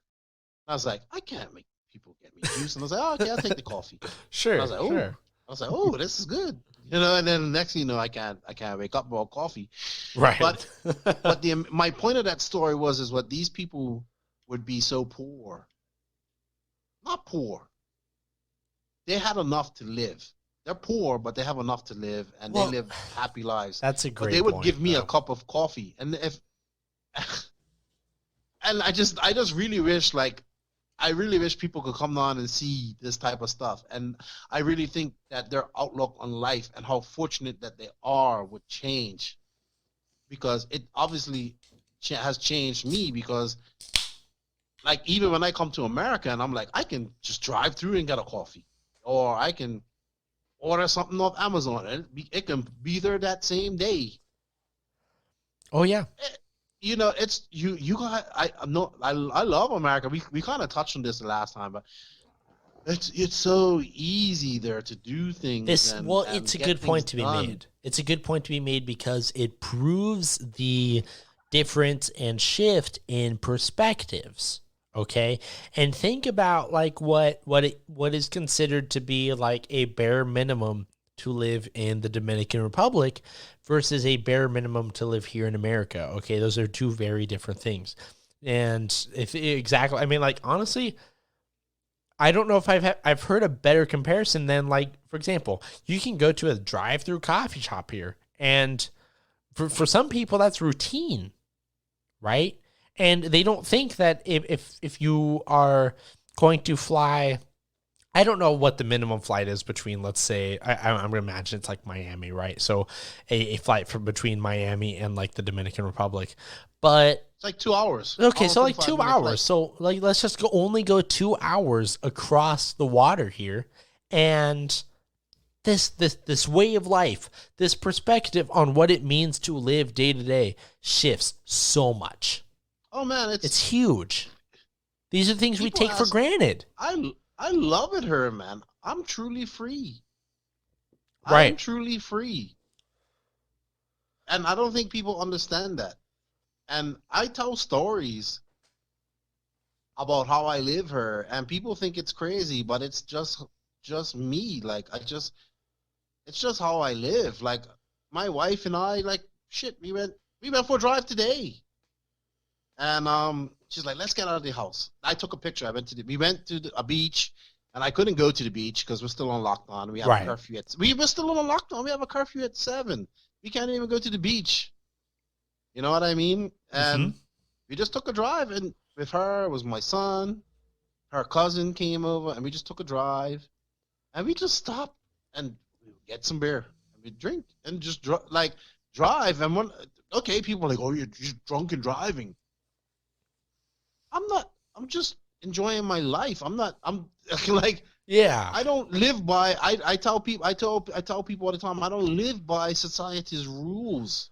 And I was like, I can't make people get me juice. And I was like, oh, okay, I'll take the coffee. Sure. And I was like, oh, this is good. You know, and then the next thing you know, I can't wake up about coffee. Right. But my point of that story is what these people would be so poor not poor. They had enough to live. They're poor, but they have enough to live, and Well, they live happy lives. That's a But great they would point, give me though. a cup of coffee, and if, and I just really wish, like, I really wish people could come on and see this type of stuff, and I really think that their outlook on life and how fortunate that they are would change, because it obviously has changed me. Because, like, even when I come to America and I'm like, I can just drive through and get a coffee, or I can order something off Amazon and it can be there that same day. Oh yeah. You know, it's you got I love America. We kind of touched on this the last time, but it's so easy there to do things. It's a get good point things to be done. made. It's a good point to be made because it proves the difference and shift in perspectives. Okay, and think about like what is considered to be like a bare minimum to live in the Dominican Republic versus a bare minimum to live here in America. Okay, those are two very different things. And I mean, like, honestly, I don't know if I've heard a better comparison than, like, for example, you can go to a drive-through coffee shop here, and for some people that's routine, right? And they don't think that if you are going to fly, I don't know what the minimum flight is between, let's say, I'm going to imagine it's like Miami, right? So a flight from between Miami and like the Dominican Republic. But It's like 2 hours. okay, Hour so like 45 2 minute hours. flight. So like let's just only go 2 hours across the water here, and this way of life, this perspective on what it means to live day to day shifts so much. Oh man, It's huge. These are things we People take for ask- granted. I love it here, man. I'm truly free. Right. I'm truly free. And I don't think people understand that. And I tell stories about how I live here, and people think it's crazy, but it's just me. Like, it's just how I live. Like, my wife and I, like, shit, we went for a drive today. And she's like, let's get out of the house. I took a picture. We went to a beach, and I couldn't go to the beach because we're still on lockdown. We have Right. a curfew we're still on lockdown. We have a curfew at 7. We can't even go to the beach. You know what I mean? And we just took a drive, and with her was my son. Her cousin came over, and we just took a drive, and we just stopped and get some beer, and we drink, and just drive. And okay, people are like, oh, you're just drunk and driving. I'm not. I'm just enjoying my life. I'm like, Yeah. I don't live by. I tell people all the time, I don't live by society's rules.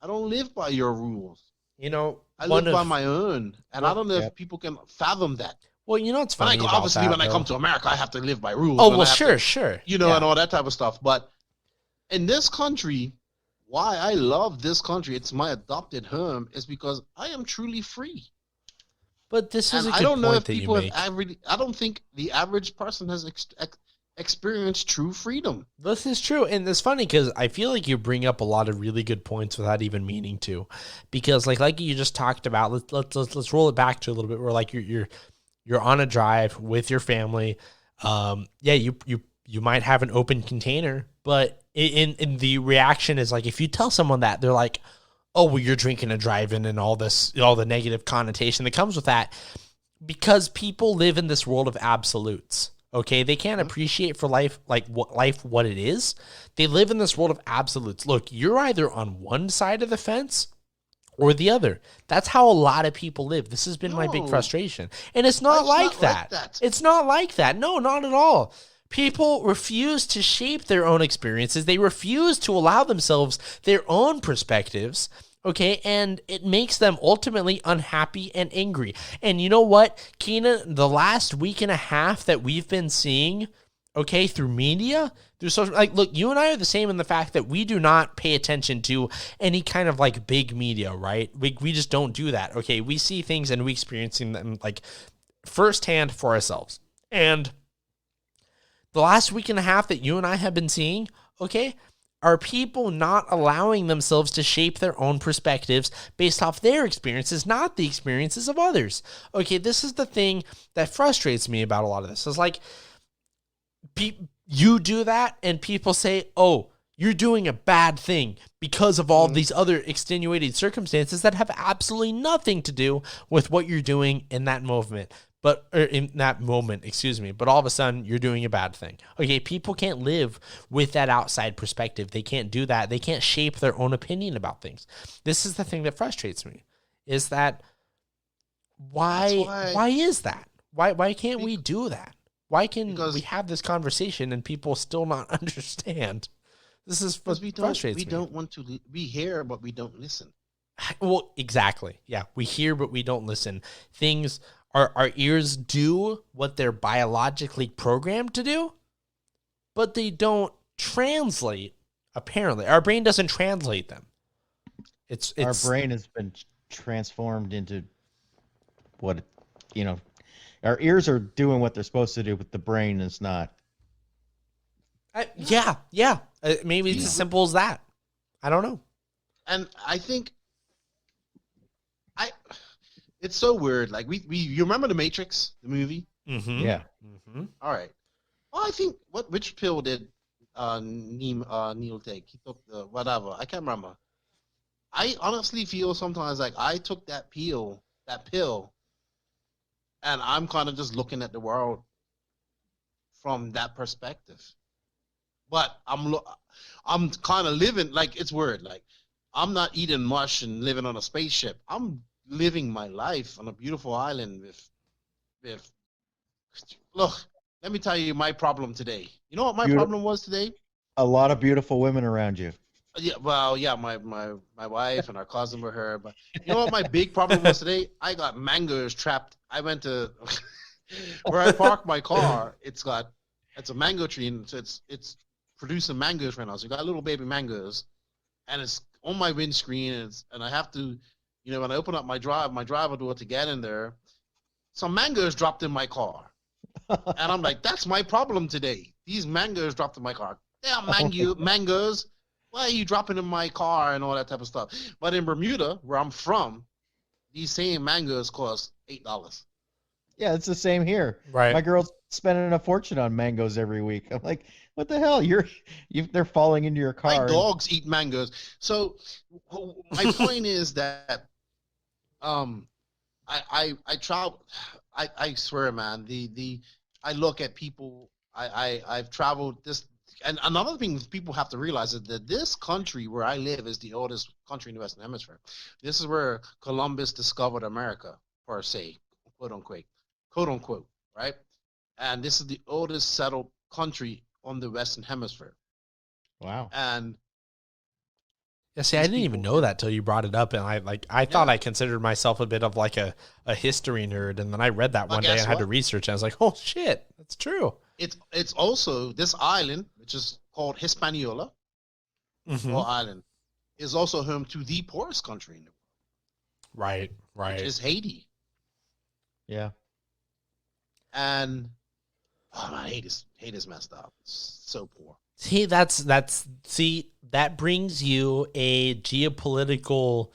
I don't live by your rules. You know, I live by my own, and I don't know if Yep. people can fathom that. well, you know what's funny about Obviously, that, when I though? come to America, I have to live by rules. Oh, and well, I have to, sure. you know, Yeah. and all that type of stuff. But in this country, why I love this country, it's my adopted home, is because I am truly free. But this is And a I good don't know point if that you people make. I don't think the average person has experienced true freedom. This is true, and it's funny because I feel like you bring up a lot of really good points without even meaning to, because like you just talked about. Let's roll it back to a little bit. Where like you're on a drive with your family. Yeah, you might have an open container, but in the reaction is like if you tell someone that, they're like, oh, well, you're drinking and driving and all the negative connotation that comes with that, because people live in this world of absolutes. Okay, they can't appreciate for life what it is. They live in this world of absolutes. Look, you're either on one side of the fence or the other. That's how a lot of people live. This has been my big No. frustration. And it's not Life's like not like that. that. It's not like that. No, not at all. People refuse to shape their own experiences. They refuse to allow themselves their own perspectives. Okay, and it makes them ultimately unhappy and angry. And you know what, Keenan, the last week and a half that we've been seeing, okay, through media, through social, like, look, you and I are the same in the fact that we do not pay attention to any kind of like big media, right? We just don't do that. Okay, we see things and we experiencing them like firsthand for ourselves. And the last week and a half that you and I have been seeing, okay, are people not allowing themselves to shape their own perspectives based off their experiences, not the experiences of others. Okay, this is the thing that frustrates me about a lot of this. It's like, you do that and people say, oh, you're doing a bad thing because of all these other extenuating circumstances that have absolutely nothing to do with what you're doing in that movement. But all of a sudden you're doing a bad thing. Okay, people can't live with that outside perspective. They can't do that. They can't shape their own opinion about things. This is the thing that frustrates me, is that why is that? Why can't we do that? Why can we have this conversation and people still not understand? This is what frustrates me. We don't want to. We hear, but we don't listen. Well, exactly. Yeah, we hear, but we don't listen. Our ears do what they're biologically programmed to do, but they don't translate. Apparently, our brain doesn't translate them. It's our brain has been transformed into what, our ears are doing what they're supposed to do, but the brain is not. Yeah. Maybe it's as simple as that. I don't know. And I think it's so weird. Like you remember the Matrix, the movie? Mm-hmm. Yeah. Mm-hmm. All right. Well, I think which pill did Neil take? He took the whatever. I can't remember. I honestly feel sometimes like I took that pill, and I'm kind of just looking at the world from that perspective. But I'm kind of living like it's weird. Like I'm not eating mush and living on a spaceship. I'm living my life on a beautiful island with. Look, let me tell you my problem today. You know what my problem was today? A lot of beautiful women around you. Yeah, well, yeah, my wife and our cousin were here. But you know what my big problem was today? I got mangoes trapped. I went to where I parked my car. It's a mango tree, and so it's producing mangoes right now. So you got little baby mangoes, and it's on my windscreen, and I have to, when I open up my driver door to get in there, some mangoes dropped in my car, and I'm like, that's my problem today. These mangoes dropped in my car. Damn mangoes. Why are you dropping in my car and all that type of stuff? But in Bermuda, where I'm from, these same mangoes cost $8. Yeah, it's the same here. Right. My girl's spending a fortune on mangoes every week. I'm like, what the hell? They're falling into your car. My dogs eat mangoes. So my point is that I travel. I swear, man. I look at people. I've traveled this. And another thing people have to realize is that this country where I live is the oldest country in the Western Hemisphere. This is where Columbus discovered America, per se, quote unquote, right? And this is the oldest settled country on the Western Hemisphere. Wow. And yeah, see, I didn't even know that till you brought it up, and I thought I considered myself a bit of like a history nerd, and then I read that one day and had to research, and I was like, oh shit, that's true. It's also this island, which is called Hispaniola, island, is also home to the poorest country in the world. Right. Which is Haiti. Yeah. And Haiti's messed up. It's so poor. See, that brings you a geopolitical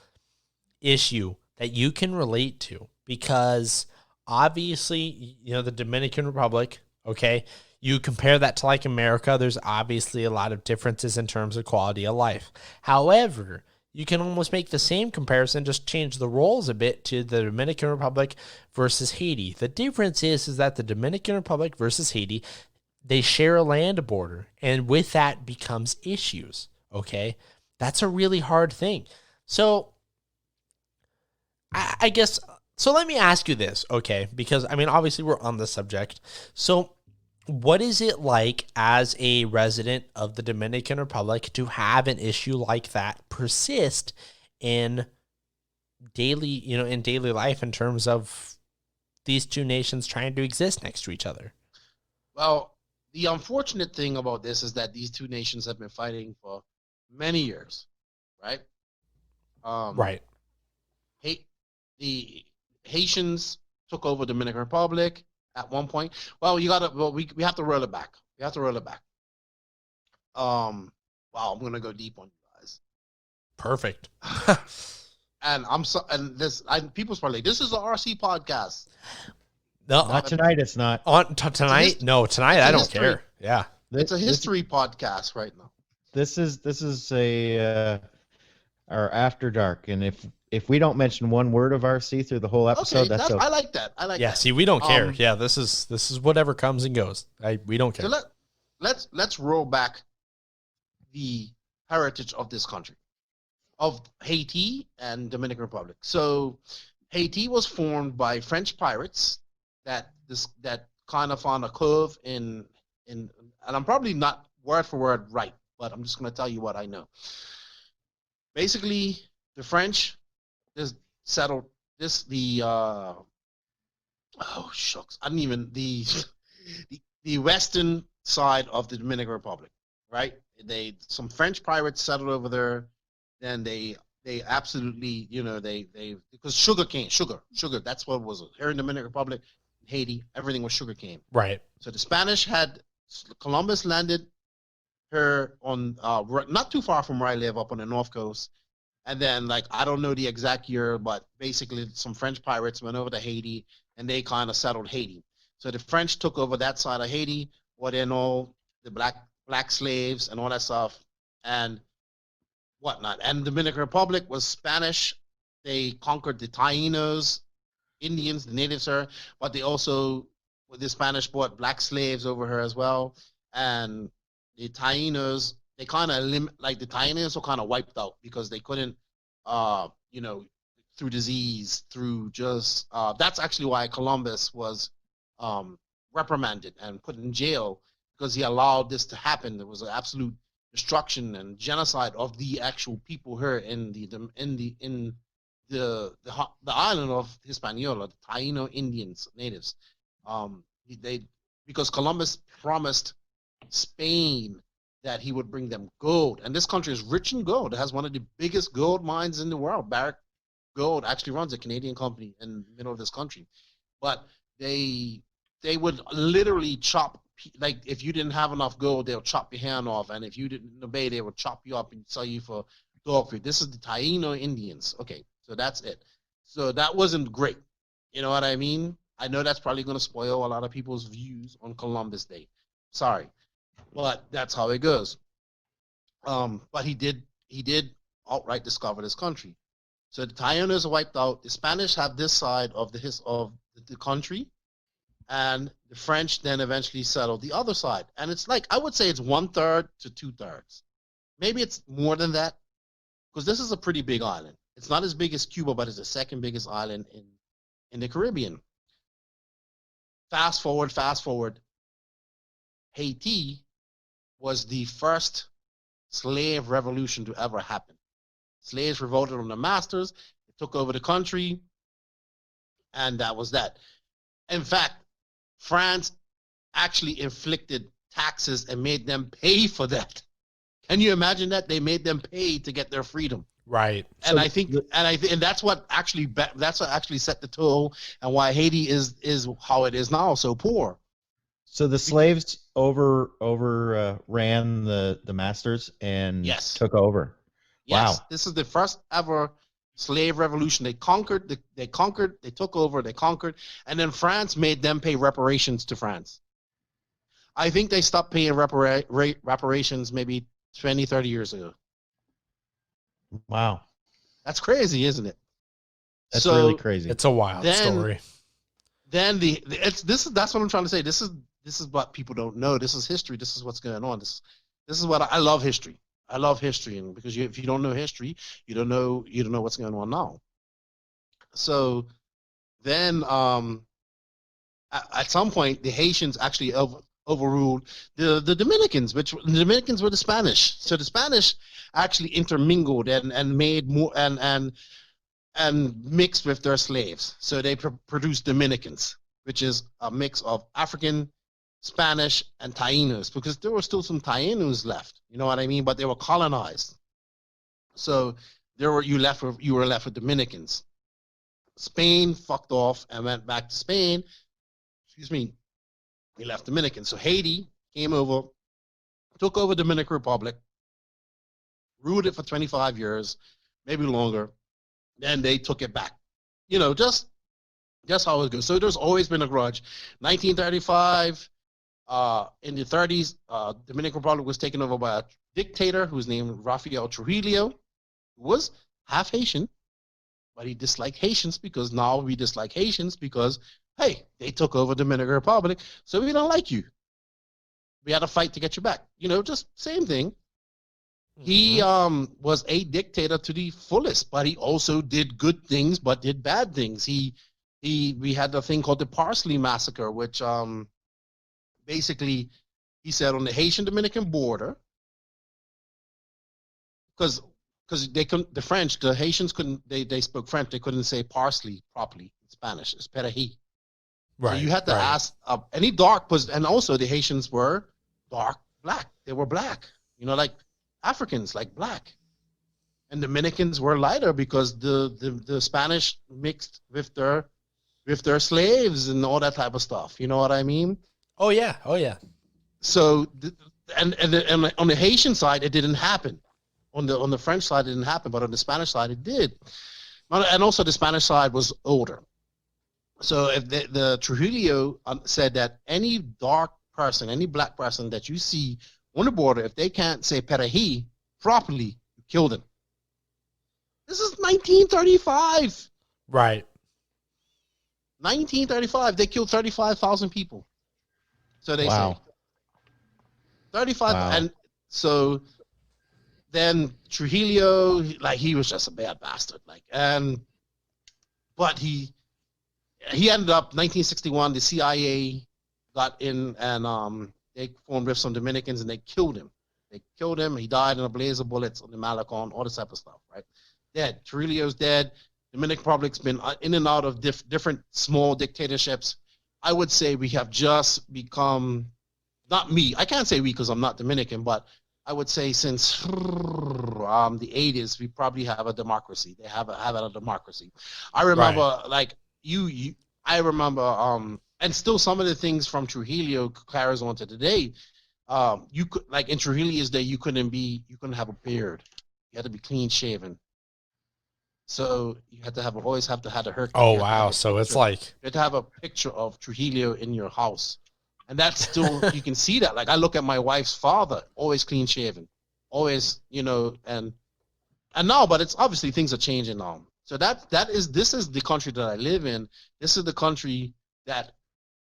issue that you can relate to, because obviously, the Dominican Republic, okay, you compare that to like America, there's obviously a lot of differences in terms of quality of life. However, you can almost make the same comparison, just change the roles a bit, to the Dominican Republic versus Haiti. The difference is that the Dominican Republic versus Haiti, they share a land border, and with that becomes issues, okay? That's a really hard thing. So I guess, so let me ask you this, okay? Because, obviously we're on the subject. So what is it like as a resident of the Dominican Republic to have an issue like that persist in daily life, in terms of these two nations trying to exist next to each other? Well, the unfortunate thing about this is that these two nations have been fighting for many years, right? Right. The Haitians took over the Dominican Republic at one point. Well, we have to roll it back. Wow, I'm gonna go deep on you guys. Perfect. And people's probably like, this is the RC podcast. No, Not tonight. It's not. tonight. No, tonight I don't care. Yeah. It's a history podcast right now. This is a our after dark, and if we don't mention one word of RC through the whole episode, Okay, that's okay. I like that. I like Yeah. that. See, we don't care. Yeah. This is whatever comes and goes. We don't care. So let's roll back the heritage of this country, of Haiti and Dominican Republic. So Haiti was formed by French pirates that kind of on a curve in and I'm probably not word for word right, but I'm just going to tell you what I know. Basically, the French settled oh shucks, I didn't even the western side of the Dominican Republic, right? Some French pirates settled over there. Then they absolutely, because sugar, that's what it was. Here in the Dominican Republic, Haiti, everything was sugar cane. Right. So the Spanish Columbus landed here on not too far from where I live, up on the north coast. And then, I don't know the exact year, but basically some French pirates went over to Haiti, and they kind of settled Haiti. So the French took over that side of Haiti, what in all the black slaves and all that stuff, and whatnot. And the Dominican Republic was Spanish. They conquered the Tainos, Indians, the natives here, but they also, the Spanish brought black slaves over here as well. And the Tainos, they kind of the Tainos were kind of wiped out because they couldn't, through disease, through just, that's actually why Columbus was reprimanded and put in jail, because he allowed this to happen. There was an absolute destruction and genocide of the actual people here in the island of Hispaniola, the Taino Indians, natives. Because Columbus promised Spain that he would bring them gold, and this country is rich in gold. It has one of the biggest gold mines in the world. Barrick Gold actually runs a Canadian company in the middle of this country, but they would literally chop. If you didn't have enough gold, they'll chop your hand off, and if you didn't obey, they would chop you up and sell you for dog food. This is the Taino Indians. Okay, so that's it. So that wasn't great. You know what I mean? I know that's probably going to spoil a lot of people's views on Columbus Day. Sorry, but that's how it goes. But he did outright discover this country. So the Tainos are wiped out. The Spanish have this side of the country, and the French then eventually settled the other side. And it's I would say it's 1/3 to 2/3. Maybe it's more than that, because this is a pretty big island. It's not as big as Cuba, but it's the second biggest island in the Caribbean. Fast forward. Haiti was the first slave revolution to ever happen. Slaves revolted on their masters, they took over the country, and that was that. In fact, France actually inflicted taxes and made them pay for that. Can you imagine that? They made them pay to get their freedom. Right. And and that's what actually set the toll, and why Haiti is how it is now, so poor. So the slaves ran the masters and took over. Yes, Wow. This is the first ever slave revolution. They conquered, they took over, and then France made them pay reparations to France. I think they stopped paying reparations maybe 20, 30 years ago. Wow. That's crazy, isn't it? That's really crazy. It's a wild story. Then that's what I'm trying to say. This is what people don't know. This is history. This is what's going on. This is what I love history. I love history, and because if you don't know history, you don't know what's going on now. So then, at some point, the Haitians actually overruled the Dominicans, which the Dominicans were the Spanish. So the Spanish actually intermingled and made more and mixed with their slaves. So they produced Dominicans, which is a mix of African, Spanish, and Tainos, because there were still some Tainos left. You know what I mean? But they were colonized. So you were left with Dominicans. Spain fucked off and went back to Spain. They left Dominicans. So Haiti came over, took over Dominican Republic, ruled it for 25 years, maybe longer. Then they took it back. You know, just how it goes. So there's always been a grudge. 1935, in the 30s, Dominican Republic was taken over by a dictator who was named Rafael Trujillo, who was half Haitian, but he disliked Haitians because now we dislike Haitians because, hey, they took over Dominican Republic, so we don't like you. We had to fight to get you back. You know, just same thing. He was a dictator to the fullest, but he also did good things, but did bad things. We had the thing called the Parsley Massacre, which basically he said on the Haitian-Dominican border, because they couldn't, the Haitians couldn't, they spoke French, they couldn't say parsley properly in Spanish. It's perejil. Right. So you had to ask any dark, and also the Haitians were dark black. They were black, you know, like Africans, like black. And Dominicans were lighter because the Spanish mixed with their slaves and all that type of stuff. You know what I mean? Oh yeah. So and on the Haitian side, it didn't happen. On the French side, it didn't happen, but on the Spanish side, it did. And also the Spanish side was older. So if the Trujillo said that any dark person, any black person that you see on the border, if they can't say perejil properly, you kill them. This is 1935. Right. 1935, they killed 35,000 people. So they say. 35, Wow. and so then Trujillo, like, he was just a bad bastard, like, but he ended up 1961. The CIA got in and they formed with some Dominicans and they killed him. He died in a blaze of bullets on the Malecon, all this type of stuff, right? Dead. Trujillo's dead. Dominican Republic's been in and out of different small dictatorships. I would say we have just become, not me, I can't say we because I'm not Dominican, but I would say since the 80s, we probably have a democracy. They have a democracy. I remember, like, I remember, and still some of the things from Trujillo carries on to today. You could, like, in Trujillo's day, you couldn't have a beard. You had to be clean shaven. So you had to always have to have a haircut. Oh wow! So it's like you had to have a picture of Trujillo in your house, and that's still you can see that. Like, I look at my wife's father, always clean shaven, always, you know, and now, but it's obviously things are changing now. So this is the country that I live in. This is the country that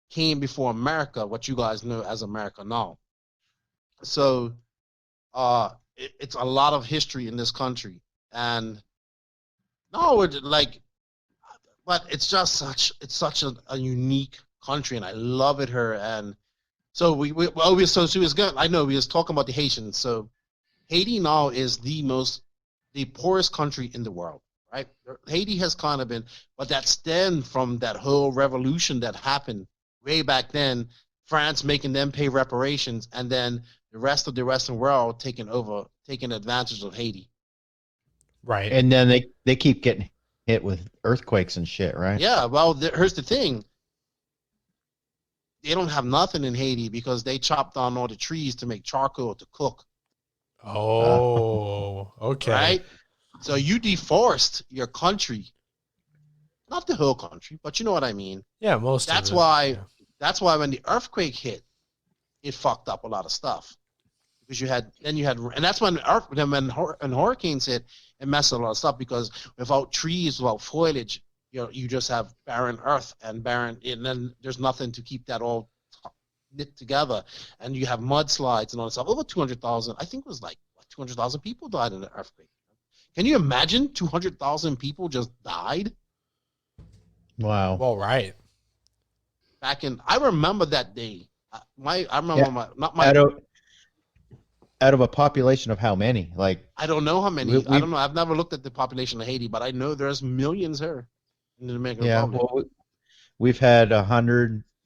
came before America, what you guys know as America now. So it's a lot of history in this country, and no, it's like, but it's just such a unique country, and I love it here. And so we was good. I know we was talking about the Haitians. So Haiti now is the poorest country in the world, right? Haiti has kind of been, but that stemmed from that whole revolution that happened way back then. France making them pay reparations, and then the rest of the Western world taking advantage of Haiti. right. And then they keep getting hit with earthquakes and shit, right? Yeah, well, here's the thing. They don't have nothing in Haiti because they chopped down all the trees to make charcoal to cook. Oh, okay. Right? So you deforest your country. Not the whole country, but you know what I mean. Yeah, most. That's of it. why Yeah. that's why when the earthquake hit, it fucked up a lot of stuff. Because and that's when hurricanes hit, it messed up a lot of stuff, because without trees, without foliage, you just have barren earth and then there's nothing to keep that all knit together, and you have mudslides and all that stuff. Over 200,000, I think it was like 200,000 people died in the earthquake. Can you imagine 200,000 people just died? Wow. Well, right. I remember that day. Out of a population of how many? Like, I don't know how many. We- I don't know. I've never looked at the population of Haiti, but I know there's millions here in the Dominican Republic. well, we've had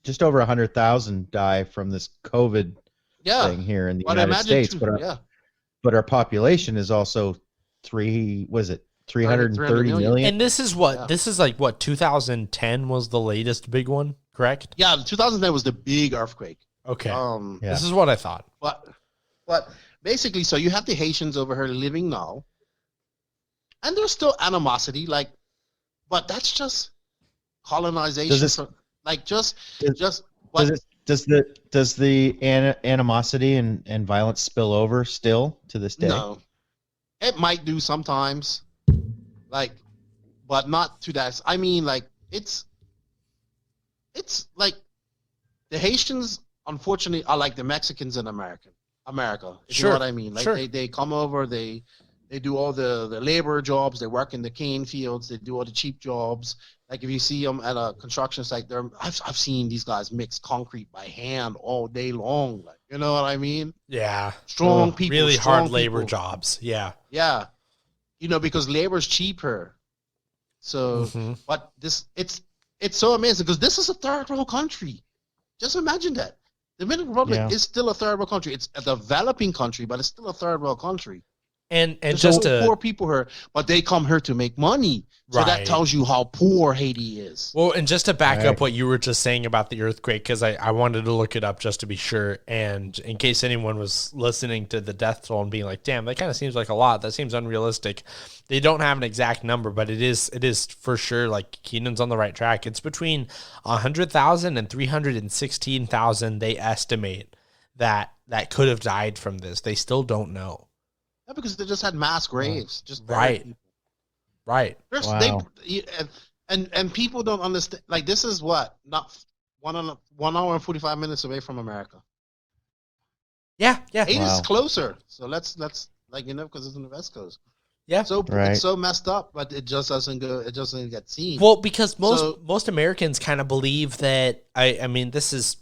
just over 100,000 die from this COVID thing here in the But United imagine States. two- But our population is also 330 million? And this is what? Yeah. This is like what? 2010 was the latest big one, correct? Yeah, 2010 was the big earthquake. Okay. Yeah. This is what I thought. But basically, so you have the Haitians over here living now, and there's still animosity, like, but that's just colonization. Does What? does the animosity and violence spill over still to this day? No, it might do sometimes, like, but not to that. I mean, like, it's like the Haitians, unfortunately, are like the Mexicans in America. If you know what I mean? Like, Sure. they come over, they do all the labor jobs, they work in the cane fields, they do all the cheap jobs. Like, if you see them at a construction site, I've seen these guys mix concrete by hand all day long. Like, you know what I mean? Yeah. Strong people, Really strong hard labor people. jobs. Yeah. Yeah, you know, because labor's cheaper. So, Mhm. but it's so amazing because this is a third world country. Just imagine that. The Dominican Republic Yeah. is still a third world country. It's a developing country, but it's still a third world country. And There's just so to poor people here, but they come here to make money. So that Right. tells you how poor Haiti is. Well, and just to back Right. up what you were just saying about the earthquake, because I wanted to look it up just to be sure. And in case anyone was listening to the death toll and being like, damn, that kind of seems like a lot. That seems unrealistic. They don't have an exact number, but it is for sure, like Keenan's on the right track. It's between 100,000 and 316,000 they estimate that could have died from this. They still don't know. Yeah, because they just had mass graves. Just buried Right. people. Right. Wow. And people don't understand. Like, this is what, not 1 hour and 45 minutes away from America. Yeah. Yeah. Haiti's Wow. closer. So let's like, you know, because it's in the West Coast. Yeah. So Right. it's so messed up, but it just doesn't go. It doesn't get seen. Well, because most So- most Americans kind of believe that I mean this is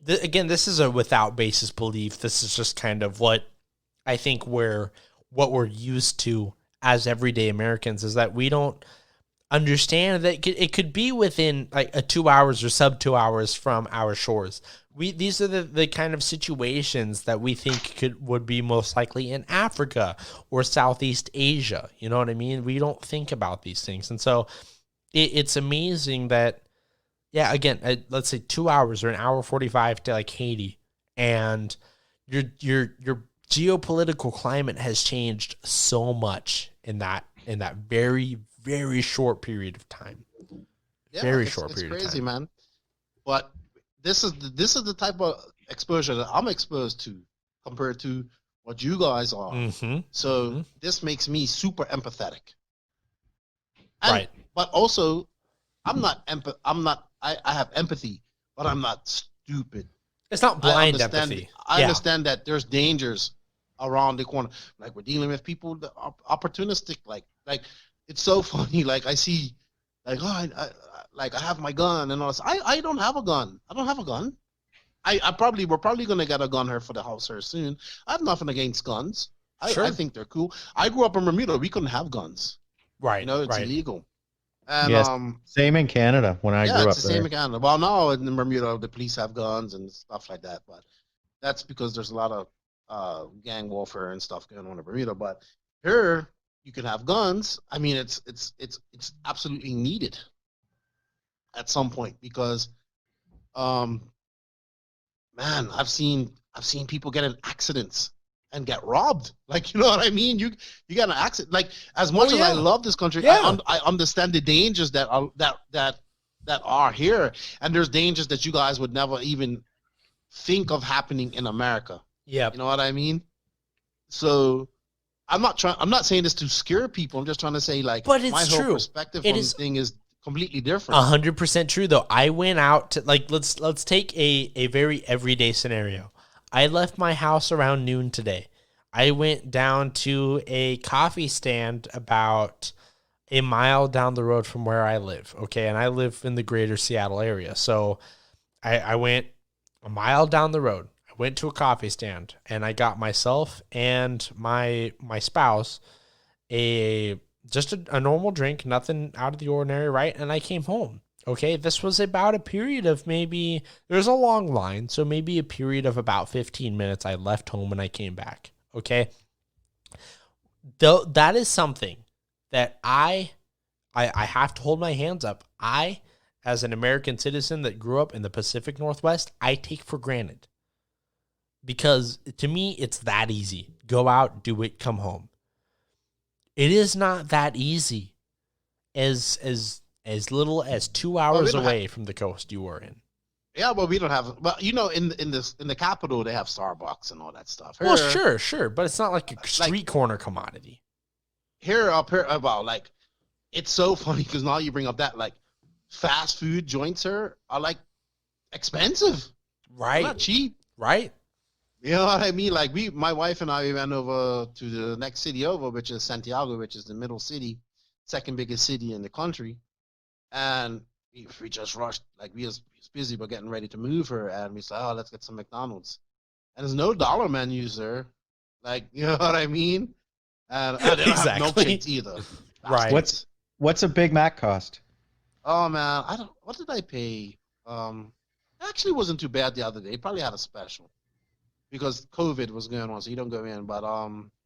a without basis belief. This is just kind of what I think what we're used to as everyday Americans is that we don't understand that it could be within like a 2 hours or sub 2 hours from our shores. These are the kind of situations that we think would be most likely in Africa or Southeast Asia. You know what I mean? We don't think about these things. And so it's amazing that, yeah, again, let's say 2 hours or an hour 45 to like Haiti, and your geopolitical climate has changed so much in that very, very short period of time. Very short period of It's crazy, time. man. But this is the type of exposure that I'm exposed to compared to what you guys are. Mm-hmm. So this makes me super empathetic. And, Right. But also, I have empathy, but I'm not stupid. It's not blind I understand, empathy. I Yeah. understand that there's dangers around the corner. Like, we're dealing with people that are opportunistic. Like it's so funny. Like, I see, like, I have my gun and all this. I don't have a gun. I don't have a gun. We're probably gonna get a gun here for the house here soon. I have nothing against guns. Sure. I think they're cool. I grew up in Bermuda. We couldn't have guns. Right. You know, it's right. illegal. And Yes. Same in Canada when I grew up it's the same there. in Canada. Well, now in Bermuda, the police have guns and stuff like that, but that's because there's a lot of gang warfare and stuff going on in Bermuda. But here, you can have guns. I mean, it's absolutely needed at some point because, man, I've seen people get in accidents and get robbed. Like, you know what I mean? You get an accident. Like, as much as I love this country, Yeah. I understand the dangers that are here, and there's dangers that you guys would never even think of happening in America. Yep. You know what I mean? So I'm not saying this to scare people. I'm just trying to say, like, But it's my whole true. perspective It on is the thing is completely different. 100% true though. I went out to like let's take a very everyday scenario. I left my house around noon today. I went down to a coffee stand about a mile down the road from where I live. Okay, and I live in the greater Seattle area. So I went a mile down the road. I went to a coffee stand and I got myself and my spouse just a normal drink, nothing out of the ordinary, right? And I came home. Okay, this was about a period of maybe, there's a long line, so maybe a period of about 15 minutes. I left home and I came back. Okay, though that is something that I have to hold my hands up. I, as an American citizen that grew up in the Pacific Northwest, I take for granted. because to me, it's that easy. Go out, do it, come home. It is not that easy. As little as 2 hours away from the coast you were in. Yeah, well, we don't have. Well, in the capital they have Starbucks and all that stuff. Well, sure, but it's not like a street corner commodity. Up here, well, like, it's so funny because now you bring up that, like, fast food joints here are like expensive, right? They're not cheap, right? You know what I mean? Like, my wife and I, we went over to the next city over, which is Santiago, which is the middle city, second biggest city in the country, and we just rushed. Like, we was busy, but getting ready to move her, and we said, "Oh, let's get some McDonald's." And there's no dollar menus there, like, you know what I mean? And they don't have milkshakes either. Right. What's a Big Mac cost? Oh man, what did I pay? It actually wasn't too bad the other day. It probably had a special because COVID was going on, so you don't go in. But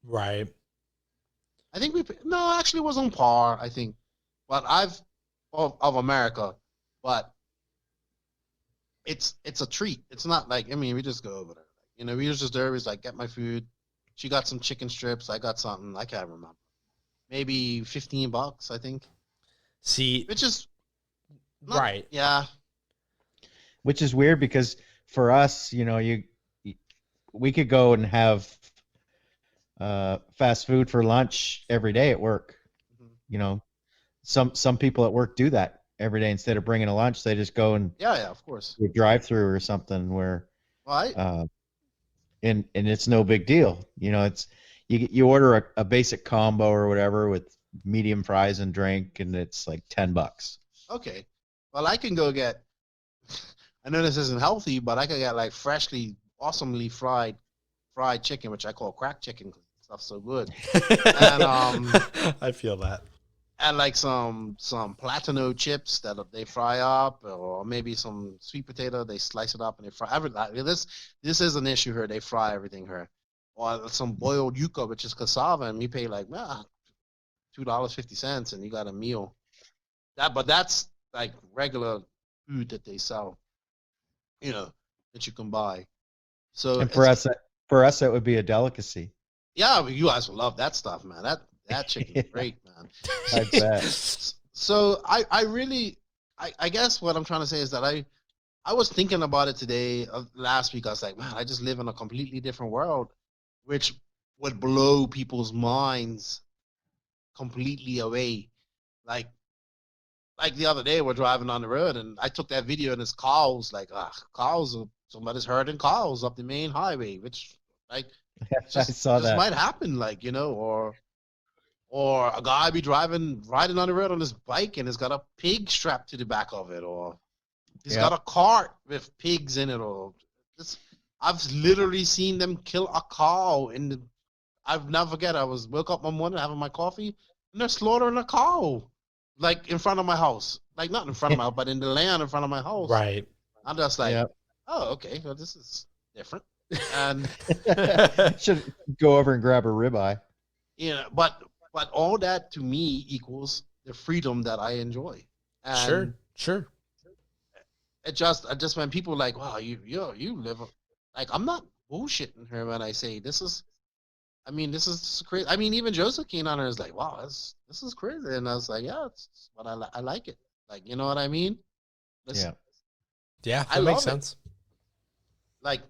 right. I think actually it was on par. I think, but of America, but it's a treat. It's not like, I mean, we just go over there. We was just there. We was like, get my food. She got some chicken strips. I got something. I can't remember. Maybe $15, I think. See, which is right. Yeah. Which is weird because for us, we could go and have fast food for lunch every day at work. Mm-hmm. Some people at work do that every day. Instead of bringing a lunch, they just go and yeah, of course, do a drive-through or something where, right. And it's no big deal. It's you order a basic combo or whatever with medium fries and drink, and it's like $10. Okay, well, I can go get. I know this isn't healthy, but I can get like freshly, awesomely fried chicken, which I call crack chicken because the stuff's so good. And I feel that. And like some platano chips that they fry up, or maybe some sweet potato. They slice it up and they fry everything. This is an issue here. They fry everything here. Or some boiled yuca, which is cassava, and you pay like $2.50, and you got a meal. But that's like regular food that they sell, that you can buy. So and for us, that would be a delicacy. Yeah, you guys will love that stuff, man. That chicken's great, man. I bet. So I guess what I'm trying to say is that I was thinking about it today, last week. I was like, man, I just live in a completely different world, which would blow people's minds completely away. Like the other day, we're driving on the road, and I took that video, and it's cows, somebody's herding cows up the main highway, which, like, I saw that. might happen, or a guy be riding on the road on his bike, and has got a pig strapped to the back of it, or he's got a cart with pigs in it, or I've literally seen them kill a cow I've never forget. I woke up one morning having my coffee, and they're slaughtering a cow, like in front of my house, like not in front of my house, but in the land in front of my house. Right. I'm just like, oh, okay, well, this is different. And should go over and grab a ribeye. But all that to me equals the freedom that I enjoy. And Sure. It just when people are like, wow, you live like, I'm not bullshitting her when I say this is crazy. I mean, even Joseph Keenan is like, wow, this is crazy, and I was like, yeah, it's what I like it. Like, you know what I mean? Yeah, that makes sense. Like,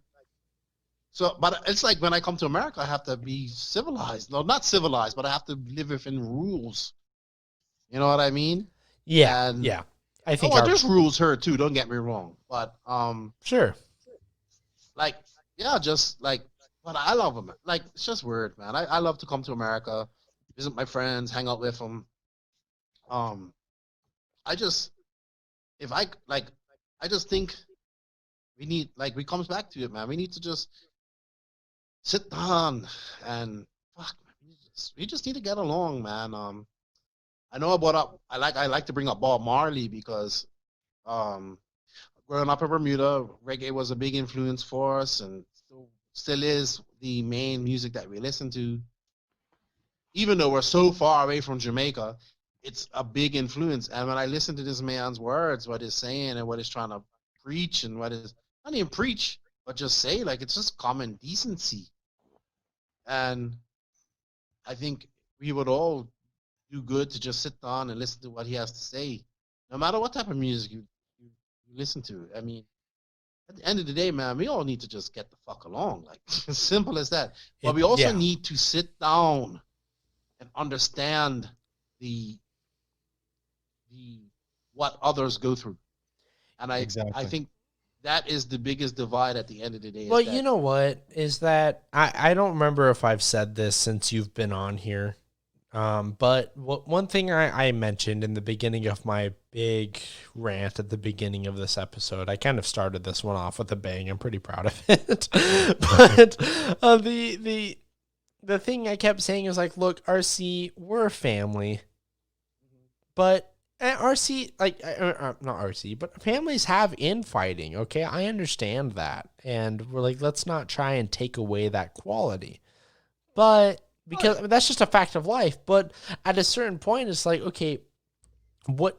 so, but it's like when I come to America, I have to be civilized. No, not civilized, but I have to live within rules. You know what I mean? Yeah, and, yeah. I think there's rules here too. Don't get me wrong, but sure. Like, yeah, just like, but I love them. Like, it's just weird, man. I love to come to America, visit my friends, hang out with them. I just think we need, like, we comes back to it, man. We need to just sit down and we just need to get along, man. I know I like to bring up Bob Marley because growing up in Bermuda, reggae was a big influence for us, and still is the main music that we listen to. Even though we're so far away from Jamaica, it's a big influence. And when I listen to this man's words, what he's saying and what he's trying to preach, and what is not even preach, but just say, like, it's just common decency. And I think we would all do good to just sit down and listen to what he has to say, no matter what type of music you listen to. I mean, at the end of the day, man, we all need to just get the fuck along. Like, as simple as that. But we also need to sit down and understand the what others go through. And I think that is the biggest divide at the end of the day. Well, you know what is that I don't remember if I've said this since you've been on here. But one thing I mentioned in the beginning of my big rant at the beginning of this episode, I kind of started this one off with a bang. I'm pretty proud of it. But the thing I kept saying is like, look, RC, we're a family, but RC, like, not RC, but families have infighting. Okay, I understand that, and we're like, let's not try and take away that quality, but. Because that's just a fact of life. But at a certain point, it's like, okay, what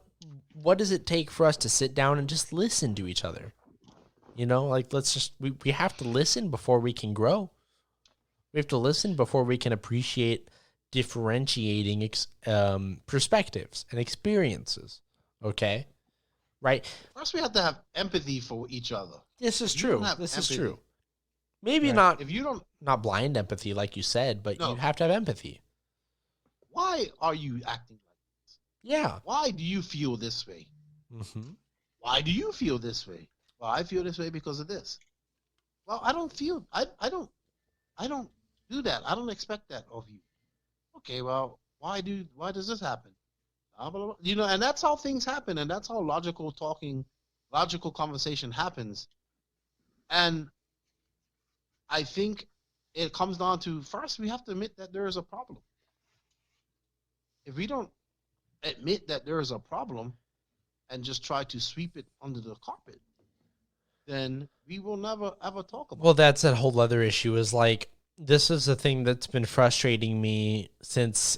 does it take for us to sit down and just listen to each other? You know, like, we have to listen before we can grow. We have to listen before we can appreciate differentiating perspectives and experiences. Okay? Right? First, we have to have empathy for each other. This is true. This is true. Maybe not. If you don't, not blind empathy, like you said, but you have to have empathy. Why are you acting like this? Yeah. Why do you feel this way? Mm-hmm. Why do you feel this way? Well, I feel this way because of this. Well, I don't feel. I don't do that. I don't expect that of you. Okay. Well, why does this happen? You know, and that's how things happen, and that's how logical conversation happens, and. I think it comes down to, first, we have to admit that there is a problem. If we don't admit that there is a problem and just try to sweep it under the carpet, then we will never, ever talk about it. Well, that's a whole other issue, is like, this is the thing that's been frustrating me since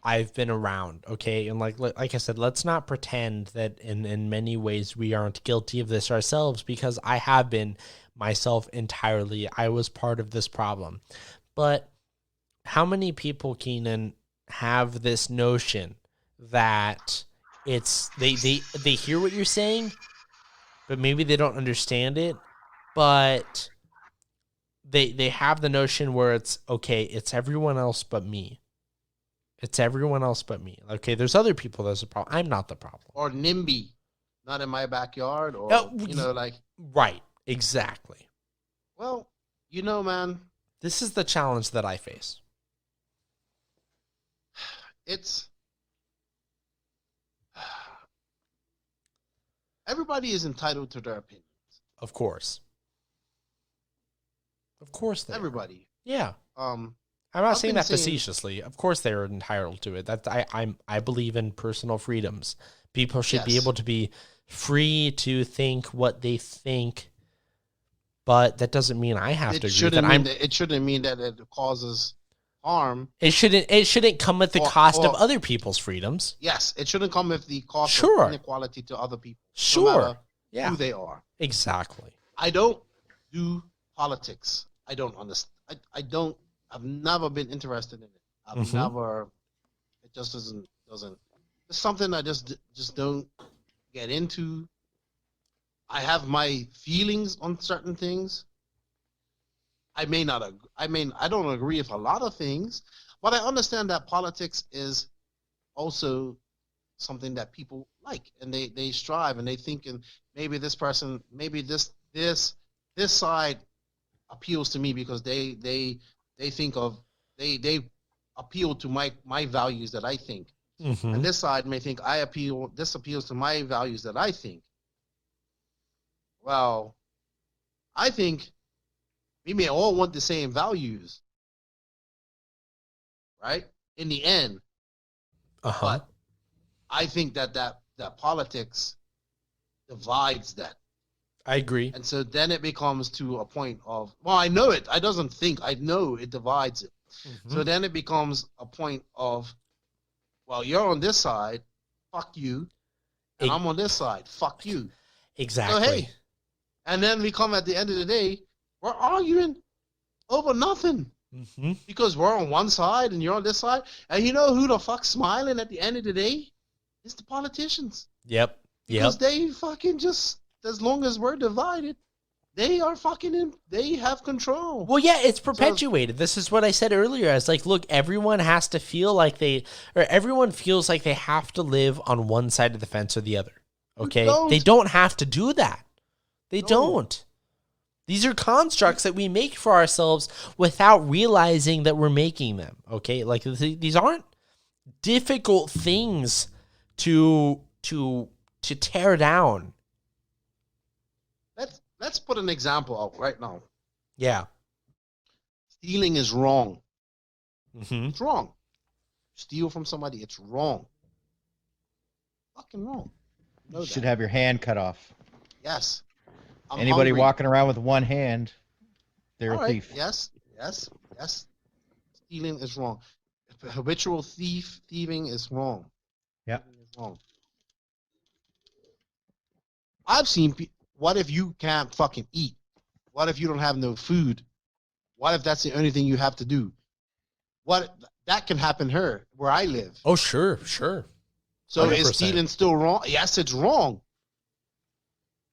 I've been around, okay? And like I said, let's not pretend that in many ways we aren't guilty of this ourselves, because I have been myself entirely. I was part of this problem. But how many people, Keenan, have this notion that it's they hear what you're saying, but maybe they don't understand it, but they have the notion where it's okay, it's everyone else but me. It's everyone else but me. Okay, there's other people there's a problem. I'm not the problem. Or NIMBY, not in my backyard, or you know, like, right. Exactly. Well, you know, man. This is the challenge that I face. Everybody is entitled to their opinions. Of course. Everybody. Yeah. I'm not saying that facetiously. Of course they're entitled to it. I believe in personal freedoms. People should be able to be free to think what they think. But that doesn't mean I have to agree that it shouldn't mean that it causes harm. It shouldn't come at the cost of other people's freedoms. Yes, it shouldn't come at the cost of inequality to other people. Sure. No matter who they are. Exactly. I don't do politics. I don't understand. I've never been interested in it. I've never. It just doesn't. It's something I just don't get into. I have my feelings on certain things. I don't agree with a lot of things, but I understand that politics is also something that people like, and they strive, and they think, and maybe this person, maybe this side appeals to me because they think of they appeal to my values that I think, and this side may think this appeals to my values that I think. Well, I think we may all want the same values, right? In the end, but I think that politics divides that. I agree. And so then it becomes to a point of, well, I know it. I know it divides it. So then it becomes a point of, well, you're on this side, fuck you, and I'm on this side, fuck you. Exactly. So, hey, and then we come at the end of the day, We're arguing over nothing Mm-hmm. because we're on one side and you're on this side. And you know who the fuck's smiling at the end of the day? It's the politicians. Yep. Because Yep. they fucking just, as long as we're divided, they are they have control. Well, yeah, it's perpetuated. This is what I said earlier. I was like, look, everyone has to feel like everyone feels like they have to live on one side of the fence or the other. Okay? They don't have to do that. They don't. These are constructs that we make for ourselves without realizing that we're making them. Okay? Like, these aren't difficult things to tear down. Let's put an example out right now. Yeah. Stealing is wrong. Mm-hmm. It's wrong. Steal from somebody, it's wrong. Fucking wrong. You know You should that. have your hand cut off. Yes. I'm Anybody hungry. walking around with one hand, they're All a right. thief. Yes. Stealing is wrong. Habitual thieving is wrong. Yeah. Stealing is wrong. I've seen what if you can't fucking eat? What if you don't have no food? What if that's the only thing you have to do? What that can happen here where I live. Oh, sure. So 100%. is stealing still wrong? Yes, it's wrong.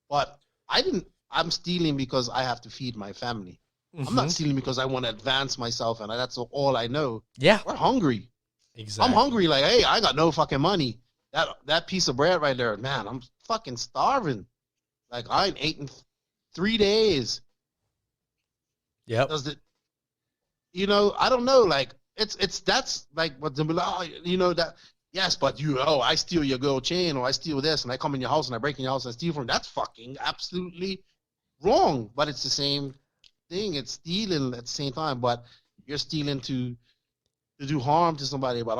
But I'm stealing because I have to feed my family. I'm Mm-hmm. not stealing because I want to advance myself and that's all I know. Yeah, We're hungry. exactly. I'm hungry. Like, hey, I got no fucking money. That piece of bread right there, man, I'm fucking starving. Like, I ain't eaten 3 days. Yep. Does it? I don't know. Like, that's like what the that. Yes, but I steal your gold chain or I steal this and I come in your house and I break in your house and I steal from. That's fucking absolutely wrong. But it's the same thing. It's stealing at the same time, but you're stealing to do harm to somebody. But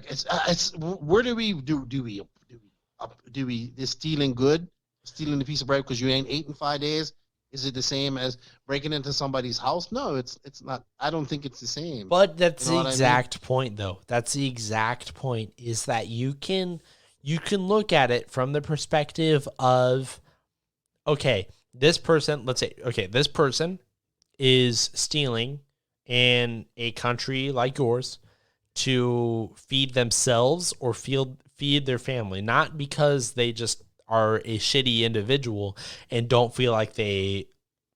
it's where do we is stealing good? Stealing a piece of bread because you ain't eaten 5 days? Is it the same as breaking into somebody's house? No, it's not. I don't think it's the same. But that's You know the what I exact point, though. That's the exact point, is that you can look at it from the perspective of, okay, this person, let's say, okay, this person is stealing in a country like yours to feed themselves or feed their family, not because they just are a shitty individual and don't feel like they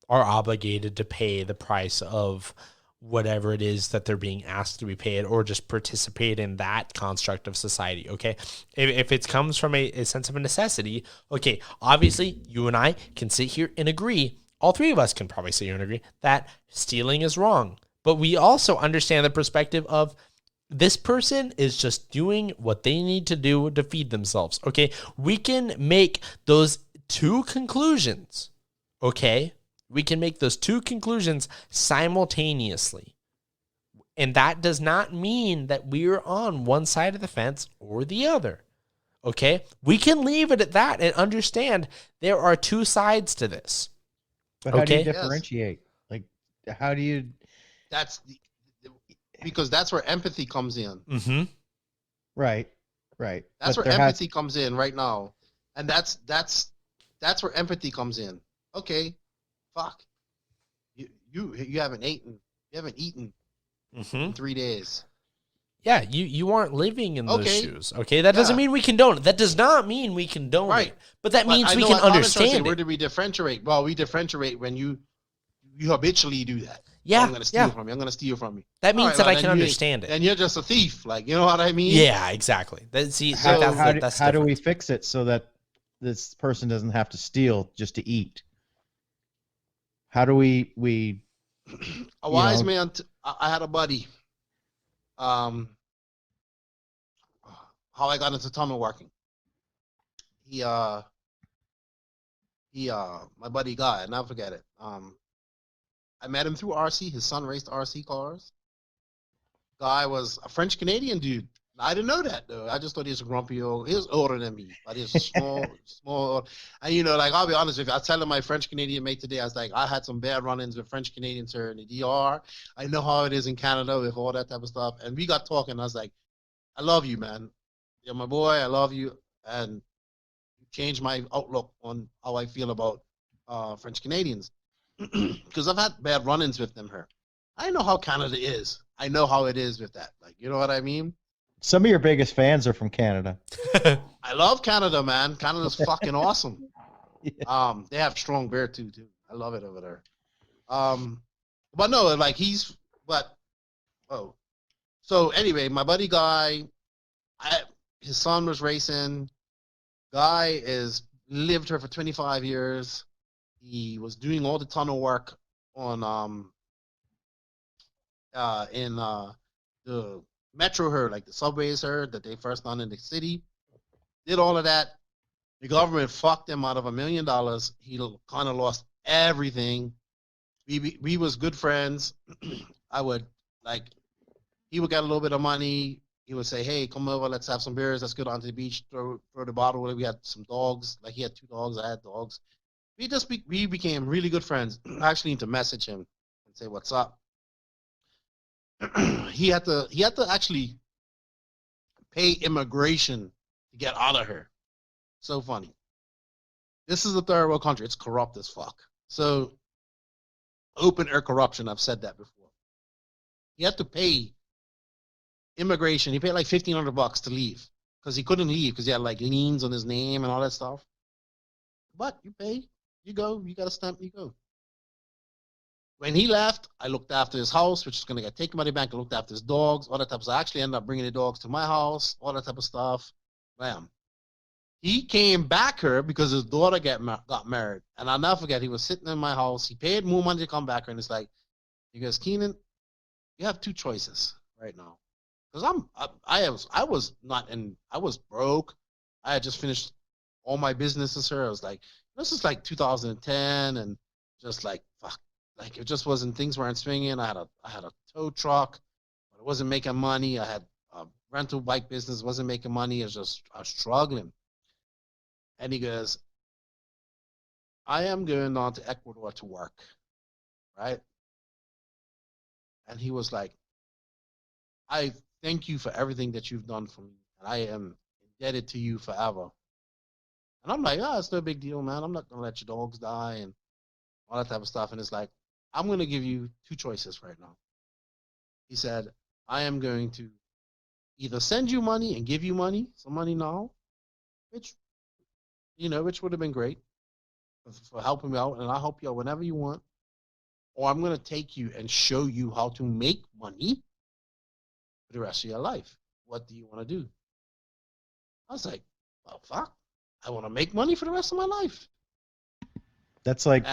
are obligated to pay the price of whatever it is that they're being asked to be paid, or just participate in that construct of society. Okay. If it comes from a sense of a necessity, okay, obviously you and I can sit here and agree. All three of us can probably sit here and agree that stealing is wrong, but we also understand the perspective of this person is just doing what they need to do to feed themselves. Okay. We can make those two conclusions. Okay. We can make those two conclusions simultaneously. And that does not mean that we're on one side of the fence or the other. Okay. We can leave it at that and understand there are two sides to this. But how do you Okay. differentiate? Like, how do you? Because that's where empathy comes in. Mm-hmm. Right. That's But where there empathy comes in right now, and that's where empathy comes in. Okay, fuck. You haven't eaten. You haven't eaten Mm-hmm. in 3 days. Yeah, you aren't living in those Okay. shoes. Okay, that doesn't Yeah. mean we condone it. That does not mean we condone Right. it. But that means I we know can what Anna's trying to say, understand where it. do we differentiate? Well, we differentiate when you habitually do that. Yeah, I'm going to steal yeah. from you. I'm going to steal from you. That means All right, that well, I then can you- understand it. Then you're just a thief. Like, you know what I mean? Yeah, exactly. That's how do we different. fix it so that this person doesn't have to steal just to eat? How do we A wise know. man. I had a buddy. How I got into tunnel working. He my buddy Guy, and I'll forget it. I met him through RC. His son raced RC cars. Guy was a French Canadian dude. I didn't know that though. I just thought he was a grumpy old. He was older than me, but he was small. And like, I'll be honest with you. I was telling my French Canadian mate today, I was like, I had some bad run-ins with French Canadians here in the DR. I know how it is in Canada with all that type of stuff. And we got talking. I was like, I love you, man. You're my boy. I love you, and you changed my outlook on how I feel about French Canadians. because I've had bad run-ins with them here. I know how Canada is. I know how it is with that. Like, you know what I mean? Some of your biggest fans are from Canada. I love Canada, man. Canada's fucking awesome. Yeah. They have strong beer too. I love it over there. But no, like so anyway, my buddy Guy, his son was racing. Guy lived here for 25 years. He was doing all the tunnel work on in the metro here, like the subways here that they first done in the city. Did all of that. The government fucked him out of $1 million. He kind of lost everything. We was good friends. I would he would get a little bit of money. He would say, "Hey, come over, let's have some beers. Let's go down to the beach, throw the bottle." We had some dogs. Like he had 2 dogs, I had dogs. We became really good friends. I actually need to message him and say what's up. he had to actually pay immigration to get out of here. So funny. This is a third world country. It's corrupt as fuck. So open air corruption. I've said that before. He had to pay immigration. He paid like $1,500 to leave because he couldn't leave because he had like liens on his name and all that stuff. But you pay, you go, you got a stamp, you go. When he left, I looked after his house, which is going to get taken by the bank. I looked after his dogs, all that type of stuff. I actually ended up bringing the dogs to my house, all that type of stuff. Bam. He came back here because his daughter got married. And I'll never forget, he was sitting in my house. He paid more money to come back here. And it's like, he goes, "Keenan, you have 2 choices right now." Because I was broke. I had just finished all my businesses here. I was like, this is like 2010 and just like, fuck. Like it just wasn't, things weren't swinging. I had a tow truck, but it wasn't making money. I had a rental bike business, wasn't making money. I was struggling. And he goes, "I am going down to Ecuador to work." Right? And he was like, "I thank you for everything that you've done for me. And I am indebted to you forever." And I'm like, "Oh, it's no big deal, man. I'm not going to let your dogs die and all that type of stuff." And it's like, "I'm going to give you 2 choices right now." He said, "I am going to either send you money and give you money, some money now, which would have been great for helping me out, and I'll help you out whenever you want. Or I'm going to take you and show you how to make money for the rest of your life. What do you want to do?" I was like, "Well, fuck. I want to make money for the rest of my life." That's like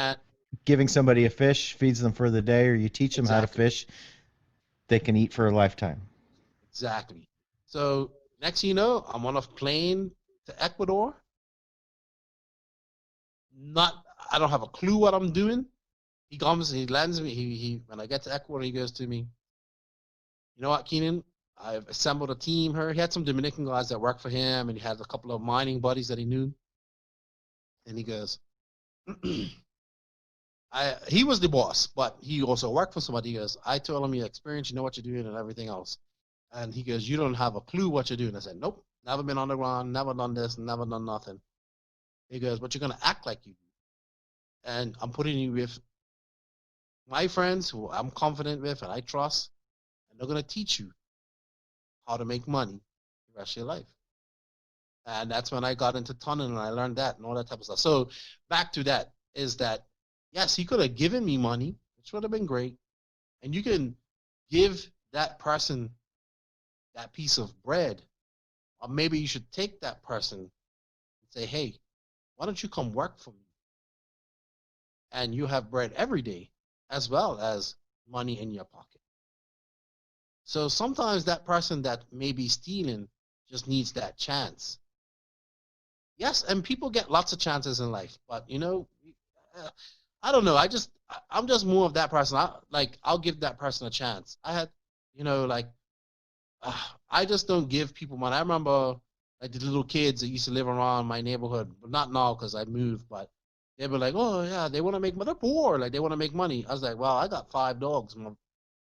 giving somebody a fish, feeds them for the day, or you teach them how to fish, they can eat for a lifetime. Exactly. So next thing you know, I'm on a plane to Ecuador. I don't have a clue what I'm doing. He comes, he lands me. He when I get to Ecuador, he goes to me, "You know what, Keenan? I've assembled a team here." He had some Dominican guys that worked for him, and he had a couple of mining buddies that he knew. And he goes, he was the boss, but he also worked for somebody. He goes, "I told him your experience, you know what you're doing and everything else." And he goes, "You don't have a clue what you're doing." I said, "Nope, never been on the ground, never done this, never done nothing." He goes, "But you're going to act like you do. And I'm putting you with my friends who I'm confident with and I trust, and they're going to teach you how to make money the rest of your life." And that's when I got into tunneling and I learned that and all that type of stuff. So back to that is that, yes, he could have given me money, which would have been great. And you can give that person that piece of bread, or maybe you should take that person and say, "Hey, why don't you come work for me? And you have bread every day as well as money in your pocket." So sometimes that person that may be stealing just needs that chance. Yes, and people get lots of chances in life, but I don't know. I'm just more of that person. I'll give that person a chance. I had, I just don't give people money. I remember like the little kids that used to live around my neighborhood, but not now because I moved, but they were like, "Oh yeah, they want to make money. They're poor. Like they want to make money." I was like, "Well, I got 5 dogs."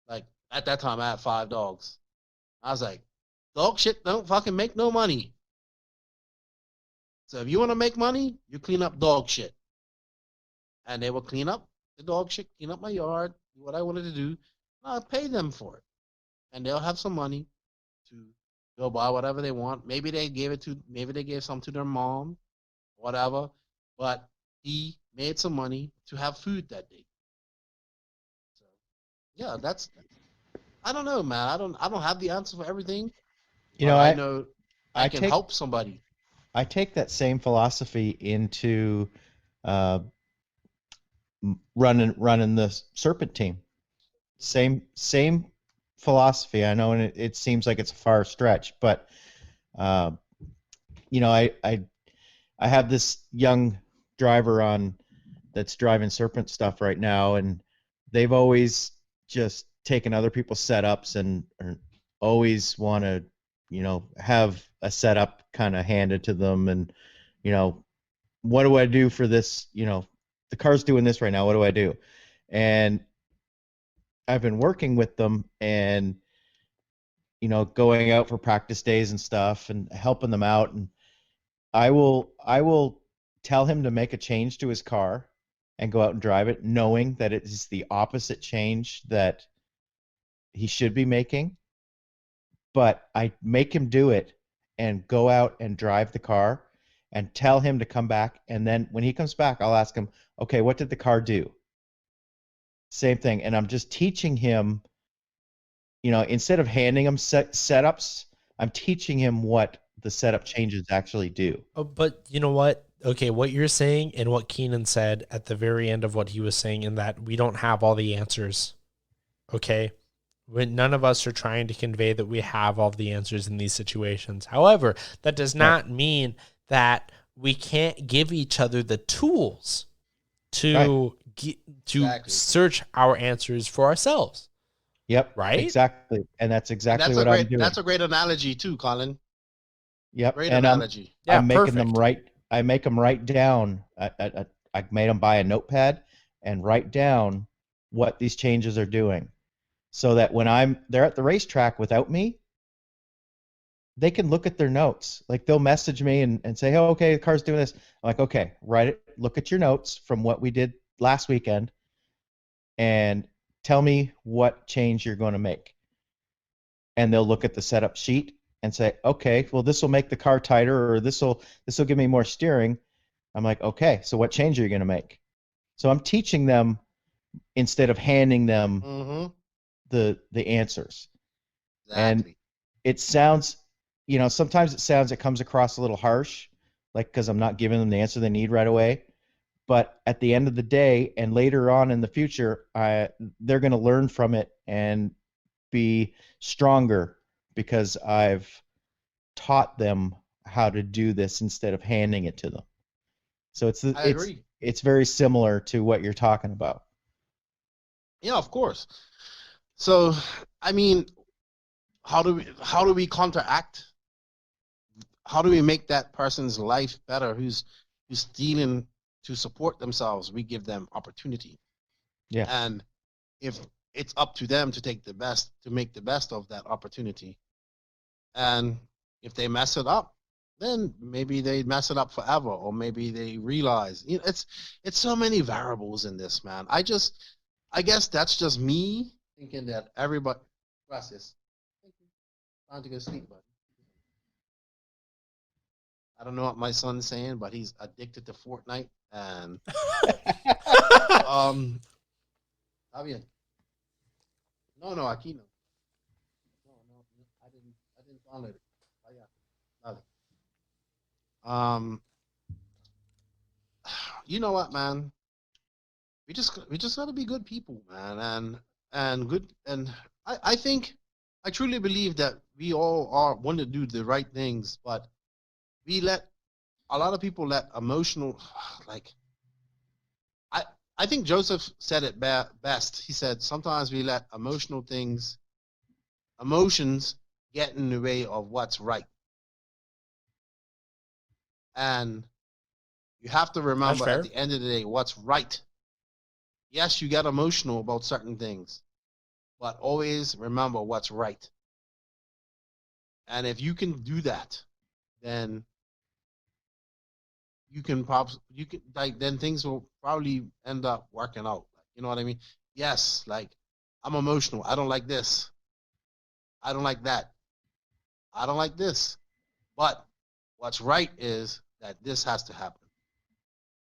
Like at that time, I had 5 dogs. I was like, "Dog shit don't fucking make no money. So if you want to make money, you clean up dog shit." And they would clean up the dog shit, clean up my yard, do what I wanted to do. I'll pay them for it, and they'll have some money to go buy whatever they want. Maybe they gave some to their mom, whatever. But he made some money to have food that day. So yeah, I don't know, man. I don't have the answer for everything. You know, but I I know I can take help somebody. I take that same philosophy into uh, running the Serpent team. Same philosophy. I know, and it seems like it's a far stretch, but uh, you know, I have this young driver on that's driving Serpent stuff right now, and they've always just taken other people's setups and always want to, you know, have a setup kind of handed to them, and you know, what do I do for this? You know, the car's doing this right now. What do I do? And I've been working with them and, you know, going out for practice days and stuff and helping them out. And I will tell him to make a change to his car and go out and drive it, knowing that it is the opposite change that he should be making. But I make him do it and go out and drive the car and tell him to come back. And then when he comes back, I'll ask him, okay, what did the car do? Same thing. And I'm just teaching him, you know, instead of handing him setups, I'm teaching him what the setup changes actually do. Oh, but you know what? Okay, what you're saying and what Keenan said at the very end of what he was saying, in that we don't have all the answers. Okay? None of us are trying to convey that we have all the answers in these situations. However, that does not mean that we can't give each other the tools to Exactly. search our answers for ourselves. Yep. Right? Exactly. And that's exactly And what I'm doing. that's a great analogy too, Colin. Yep. Great and analogy. Yeah, I'm making them perfect. write. I make them write down. I made them buy a notepad and write down what these changes are doing, so that when they're at the racetrack without me, they can look at their notes. Like they'll message me and say, "Oh, okay, the car's doing this." I'm like, "Okay, write it. Look at your notes from what we did last weekend, and tell me what change you're going to make." And they'll look at the setup sheet and say, okay, well, this will make the car tighter, or this will give me more steering. I'm like, okay, so what change are you going to make? So I'm teaching them instead of handing them the answers. Exactly. And it sounds, you know, sometimes it comes across a little harsh, like because I'm not giving them the answer they need right away. But at the end of the day, and later on in the future, they're going to learn from it and be stronger because I've taught them how to do this instead of handing it to them. So I agree. It's very similar to what you're talking about. Yeah, of course. So, I mean, how do we counteract? How do we make that person's life better who's stealing to support themselves? We give them opportunity. Yeah. And if it's up to them to make the best of that opportunity. And if they mess it up, then maybe they mess it up forever, or maybe they realize, you know, it's so many variables in this, man. I guess that's just me thinking that everybody. Gracias. Thank you. Time to go sleep, buddy. I don't know what my son's saying, but he's addicted to Fortnite and Está bien. No, aquí no. No, I didn't download it. Allá. Dale. You know what, man? We just gotta be good people, man, and good. And I think I truly believe that we all want to do the right things, but a lot of people let emotional, like. I think Joseph said it best. He said, sometimes we let emotions get in the way of what's right. And you have to remember at the end of the day, what's right. Yes, you get emotional about certain things, but always remember what's right. And if you can do that, then then things will probably end up working out. You know what I mean? Yes, like I'm emotional. I don't like this. I don't like that. I don't like this. But what's right is that this has to happen.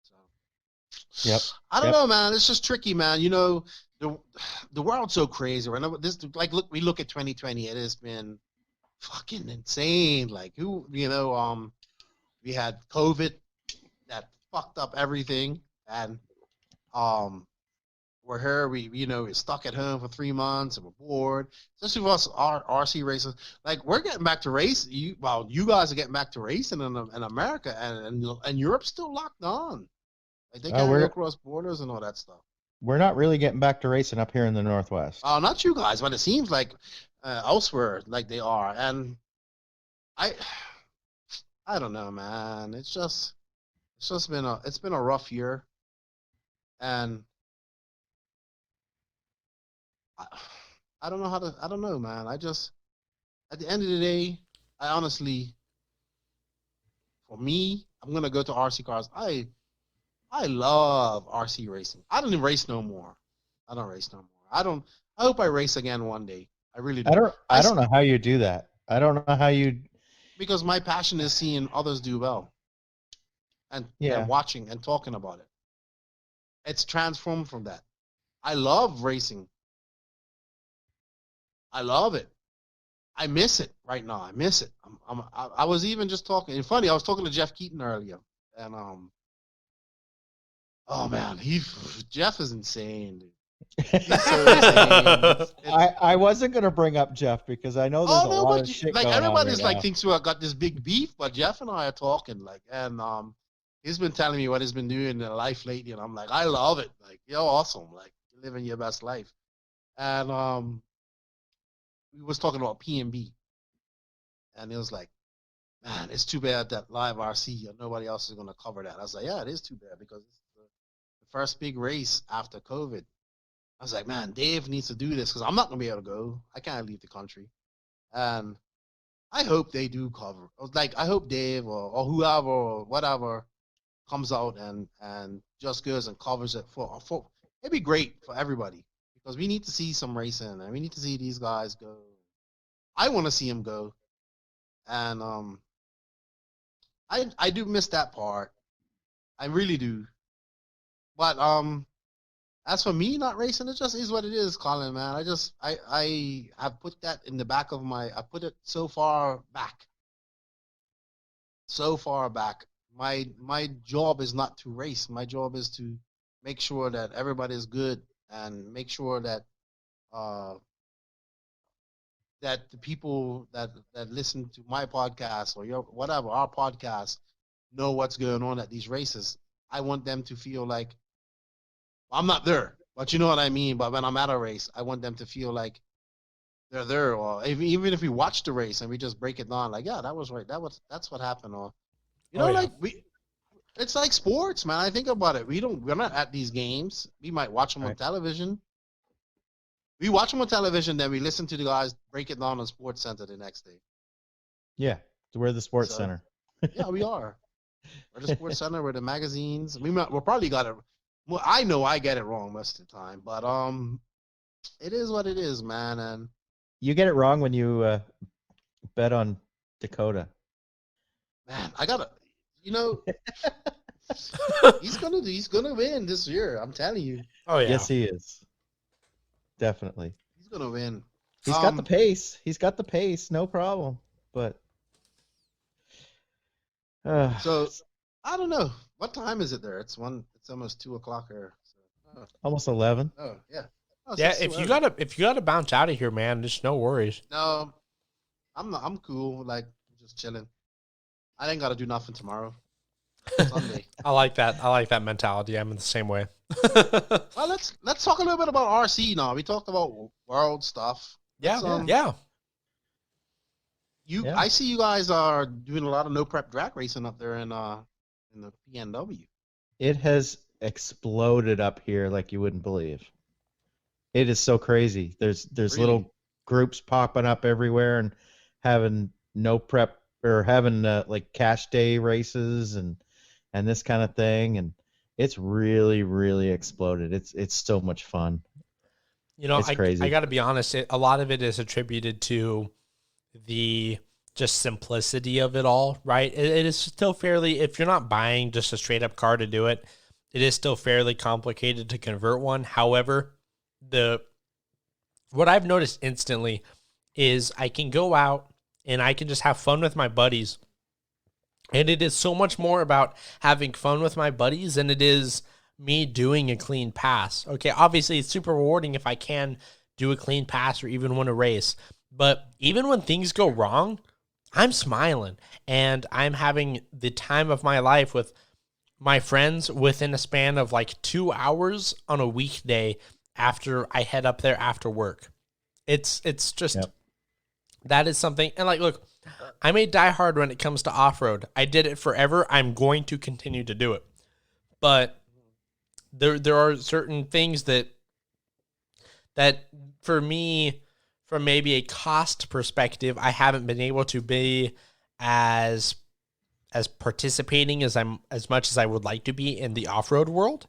So Yep. I don't Yep. know, man. It's just tricky, man. You know, the world's so crazy right now. This like look, we look at 2020. It has been fucking insane. Like who, you know, we had COVID that fucked up everything, and we're here. We're stuck at home for 3 months and we're bored. Especially for us, our RC racers. Like we're getting back to race. You guys are getting back to racing in America, and Europe's still locked on. Like they can't go across borders and all that stuff. We're not really getting back to racing up here in the Northwest. Oh, not you guys, but it seems like elsewhere, like they are. And I don't know, man. It's just been a rough year, and I don't know I don't know, man. At the end of the day, I honestly, for me, I'm gonna go to RC cars. I love RC racing. I don't even race no more. I don't race no more. I hope I race again one day. I really do. I don't know how you do that. I don't know how you. Because my passion is seeing others do well, and watching and talking about it. It's transformed from that. I love racing. I love it. I miss it right now. I miss it. I was even just talking. And funny, I was talking to Jeff Keaton earlier, and oh man, Jeff is insane, dude. He's so insane. I wasn't gonna bring up Jeff because I know there's a lot of shit like going on everybody's right like now. thinks we got this big beef, but Jeff and I are talking and he's been telling me what he's been doing in life lately, and I'm like, I love it. Like, you're awesome. Like, you're living your best life. And we was talking about PMB, and it was like, man, it's too bad that live RC and nobody else is gonna cover that. I was like, yeah, it is too bad because it's the first big race after COVID. I was like, man, Dave needs to do this because I'm not gonna be able to go. I can't leave the country, and I hope they do cover. Like, I hope Dave or whoever or whatever comes out and just goes and covers it for. It'd be great for everybody because we need to see some racing and we need to see these guys go. I want to see them go, and I do miss that part. I really do, but as for me not racing, it just is what it is, Colin, man. I have put that in the back of I put it so far back. So far back. My job is not to race. My job is to make sure that everybody is good and make sure that that the people that listen to my podcast or our podcast know what's going on at these races. I want them to feel like I'm not there, but you know what I mean. But when I'm at a race, I want them to feel like they're there, or even if we watch the race and we just break it down, like, yeah, that was right. That's what happened, or it's like sports, man. I think about it. We're not at these games. We might watch them on television. We watch them on television, then we listen to the guys break it down on Sports Center the next day. Yeah, we're the Sports Center. Yeah, we are. We're the Sports Center. We're the magazines. We'll probably got it. Well, I know I get it wrong most of the time, but it is what it is, man. And you get it wrong when you bet on Dakota. Man, I gotta, he's gonna win this year. I'm telling you. Oh yeah. Yes, he is. Definitely. He's gonna win. He's got the pace. He's got the pace, no problem. But so I don't know. What time is it there? It's almost 2:00 here. So, almost 11. Oh yeah. Oh, yeah, if you gotta bounce out of here, man, just no worries. No, I'm cool. Like, just chilling. I ain't gotta do nothing tomorrow. Sunday. I like that mentality. I'm in the same way. Well, let's talk a little bit about RC now. We talked about world stuff. Yeah. I see you guys are doing a lot of no prep drag racing up there in the PNW. It has exploded up here like you wouldn't believe. It is so crazy. There's Really? little groups popping up everywhere and having no prep or having like cash day races and this kind of thing, and it's really, really exploded. It's so much fun. You know, It's crazy. I got to be honest. A lot of it is attributed to the just simplicity of it all, right? It is still fairly, if you're not buying just a straight up car to do it, it is still fairly complicated to convert one. However, what I've noticed instantly is I can go out and I can just have fun with my buddies. And it is so much more about having fun with my buddies than it is me doing a clean pass. Okay, obviously it's super rewarding if I can do a clean pass or even win a race. But even when things go wrong, I'm smiling and I'm having the time of my life with my friends within a span of like 2 hours on a weekday after I head up there after work. It's just, that is something. And like, look, I'm a diehard when it comes to off-road. I did it forever. I'm going to continue to do it. But there are certain things that for me, from maybe a cost perspective, I haven't been able to be as participating as much as I would like to be in the off-road world.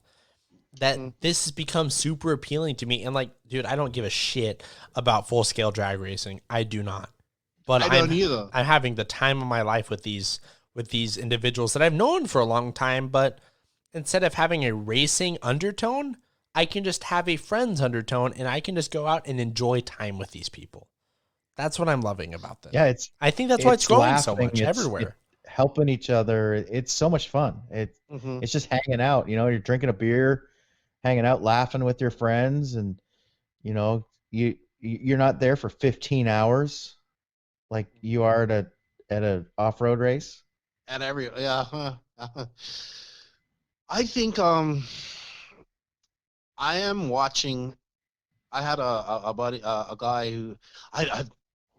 That this has become super appealing to me. And like, dude, I don't give a shit about full-scale drag racing. I do not. But I don't either. I'm having the time of my life with these individuals that I've known for a long time, but instead of having a racing undertone, I can just have a friend's undertone and I can just go out and enjoy time with these people. That's what I'm loving about this. Yeah, I think that's why it's growing so laughing, much everywhere. Helping each other. It's so much fun. It's just hanging out. You know, you're drinking a beer, hanging out, laughing with your friends, and you know, you're not there for 15 hours like you are at a off-road race. I think I am watching. I had a buddy, a guy who I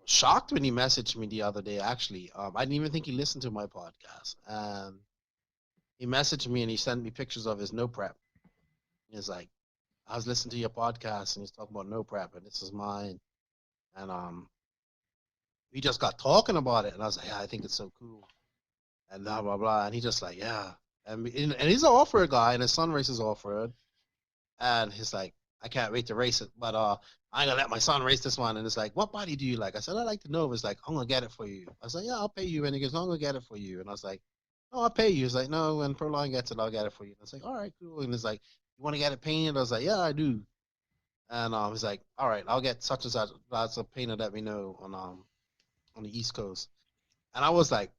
shocked when he messaged me the other day. Actually, I didn't even think he listened to my podcast, and he messaged me and he sent me pictures of his no prep. He's like, I was listening to your podcast and he's talking about no prep and this is mine, and we just got talking about it and I was like, yeah, I think it's so cool, and blah blah blah, and he just like, yeah, and he's an off-road guy and his son races off-road, and he's like, I can't wait to race it, but I'm gonna let my son race this one. And it's like, what body do you like? I said, I like the Nova. It's like, I'm gonna get it for you. I was like, yeah, I'll pay you. And he goes, I'm gonna get it for you. And I was like, oh, I'll pay you. He's like, no, when Proline gets it, I'll get it for you. And I was like, all right, cool. And it's like, you want to get it painted? I was like, yeah, I do. And he's like, all right, I'll get such and such. That's a painter that we know on the East Coast. And I was like,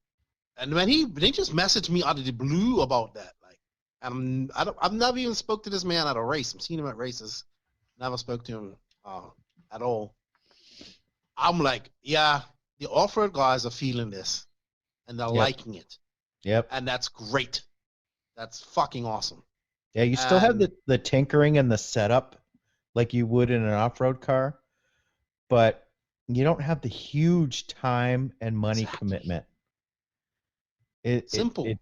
and when they just messaged me out of the blue about that, like, I've never even spoke to this man at a race. I've seen him at races. Never spoke to him at all. I'm like, yeah, the off-road guys are feeling this, and they're liking it. Yep. And that's great. That's fucking awesome. Yeah, you still have the tinkering and the setup like you would in an off-road car, but you don't have the huge time and money commitment. Simple.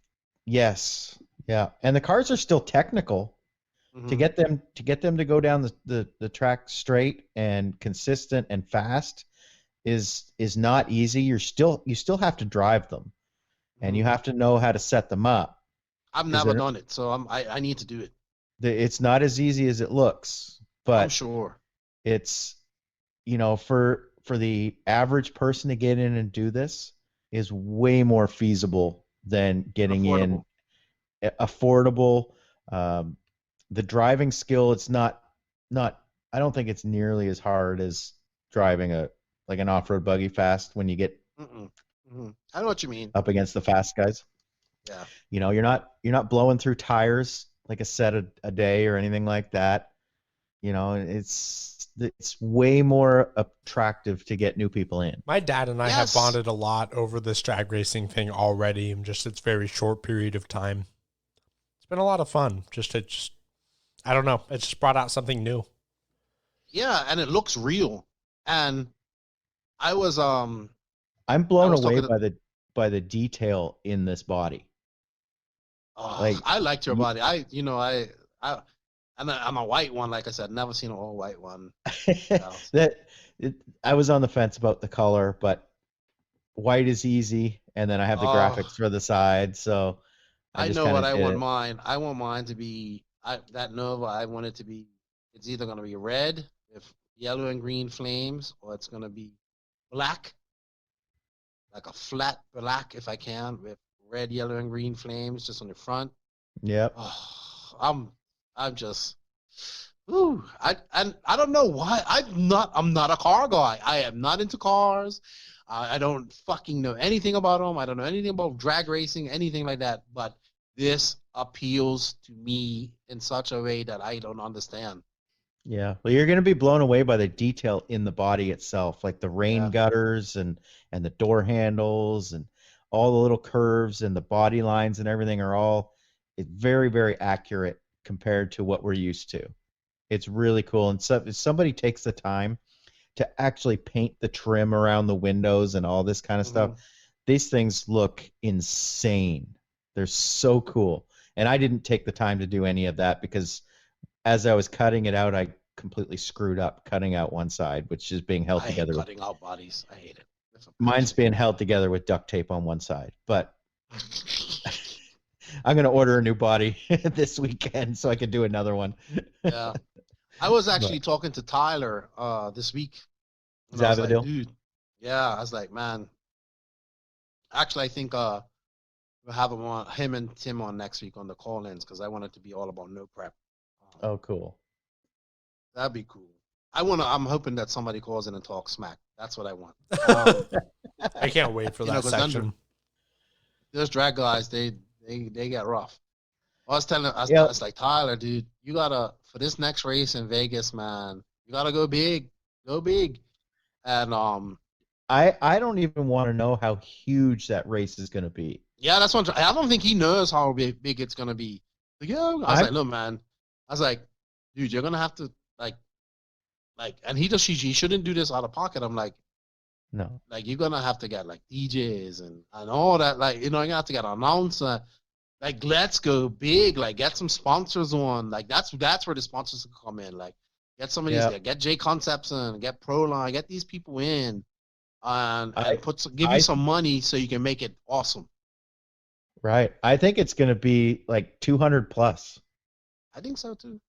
Yes. Yeah. And the cars are still technical. To get them to go down the track straight and consistent and fast is not easy. You still have to drive them, and you have to know how to set them up. I've never done it, so I need to do it. It's not as easy as it looks, but I'm sure it's, you know, for the average person to get in and do this is way more feasible than getting in affordable. The driving skill, it's not I don't think it's nearly as hard as driving an off-road buggy fast when you get I know what you mean. Up against the fast guys. Yeah. You know, you're not blowing through tires like a set a day or anything like that. You know, it's way more attractive to get new people in. My dad and I have bonded a lot over this drag racing thing already in just its very short period of time. It's been a lot of fun. I don't know. It just brought out something new. Yeah, and it looks real. And I was I'm blown away by the detail in this body. I liked your body. I'm a white one, like I said, never seen an all white one. I was on the fence about the color, but white is easy, and then I have the graphics for the side, so I just know kind what of I did want it. mine. I want mine to be that Nova. I want it to be. It's either gonna be red with yellow and green flames, or it's gonna be black, like a flat black, if I can, with red, yellow, and green flames just on the front. Yep. Oh, I'm just. Ooh, I don't know why. I'm not a car guy. I am not into cars. I don't fucking know anything about them. I don't know anything about drag racing, anything like that. But this appeals to me in such a way that I don't understand. Yeah. Well, you're going to be blown away by the detail in the body itself, like the rain Yeah. gutters and the door handles and all the little curves and the body lines and everything are all very, very accurate compared to what we're used to. It's really cool. And so if somebody takes the time to actually paint the trim around the windows and all this kind of stuff, Mhm. these things look insane. They're so cool. And I didn't take the time to do any of that because as I was cutting it out, I completely screwed up cutting out one side, which is being held I hate together with cutting out bodies. I hate it. It's a mine's passion. being held together with duct tape on one side. But I'm going to order a new body this weekend so I can do another one. Yeah. I was But actually talking to Tyler this week, and I was like, Zavadil? dude, yeah, I was like, man, actually, I think we'll have him and Tim on next week on the call-ins because I want it to be all about no prep. Oh, cool. That'd be cool. I'm hoping that somebody calls in and talks smack. That's what I want. I can't wait for You know, that 'cause section. those drag guys, they get rough. I Yeah, was like, Tyler, dude, you gotta for this next race in Vegas, man, you gotta go big, go big. And I don't even want to know how huge that race is going to be. yeah, that's one. I don't think he knows how big it's gonna be. Like, yeah, I was I'm like, no, man. I was like, dude, you're gonna have to and he shouldn't do this out of pocket. I'm no. like you're gonna have to get like DJs and all that. Like, you know, you're gonna have to get an announcer. Like, let's go big. Like, get some sponsors on. Like, that's where the sponsors can come in. Like, get some of these. Yeah. Get J Concepts in. Get Proline. Get these people in, and I give you I some money so you can make it awesome. right. I think it's going to be like 200 plus. I think so too.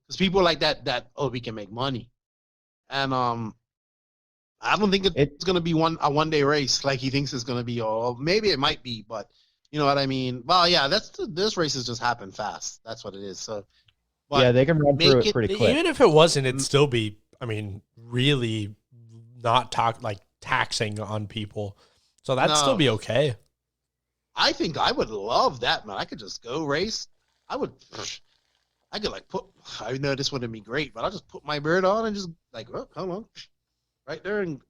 Because people like that. Oh, we can make money, and I don't think It it's gonna be a 1 day race like he thinks it's gonna be, or maybe it might be, but you know what I mean. Well, yeah, this races just happen fast. That's what it is. So, yeah, but they can run through make it it. pretty quick. Even if it wasn't, it'd still be, I mean, really not taxing on people. So that'd still No, be okay. I think I would love that, man. I could just go race. I could like put. I know this wouldn't be great, but I'll just put my bird on and just like, oh, come on, right there and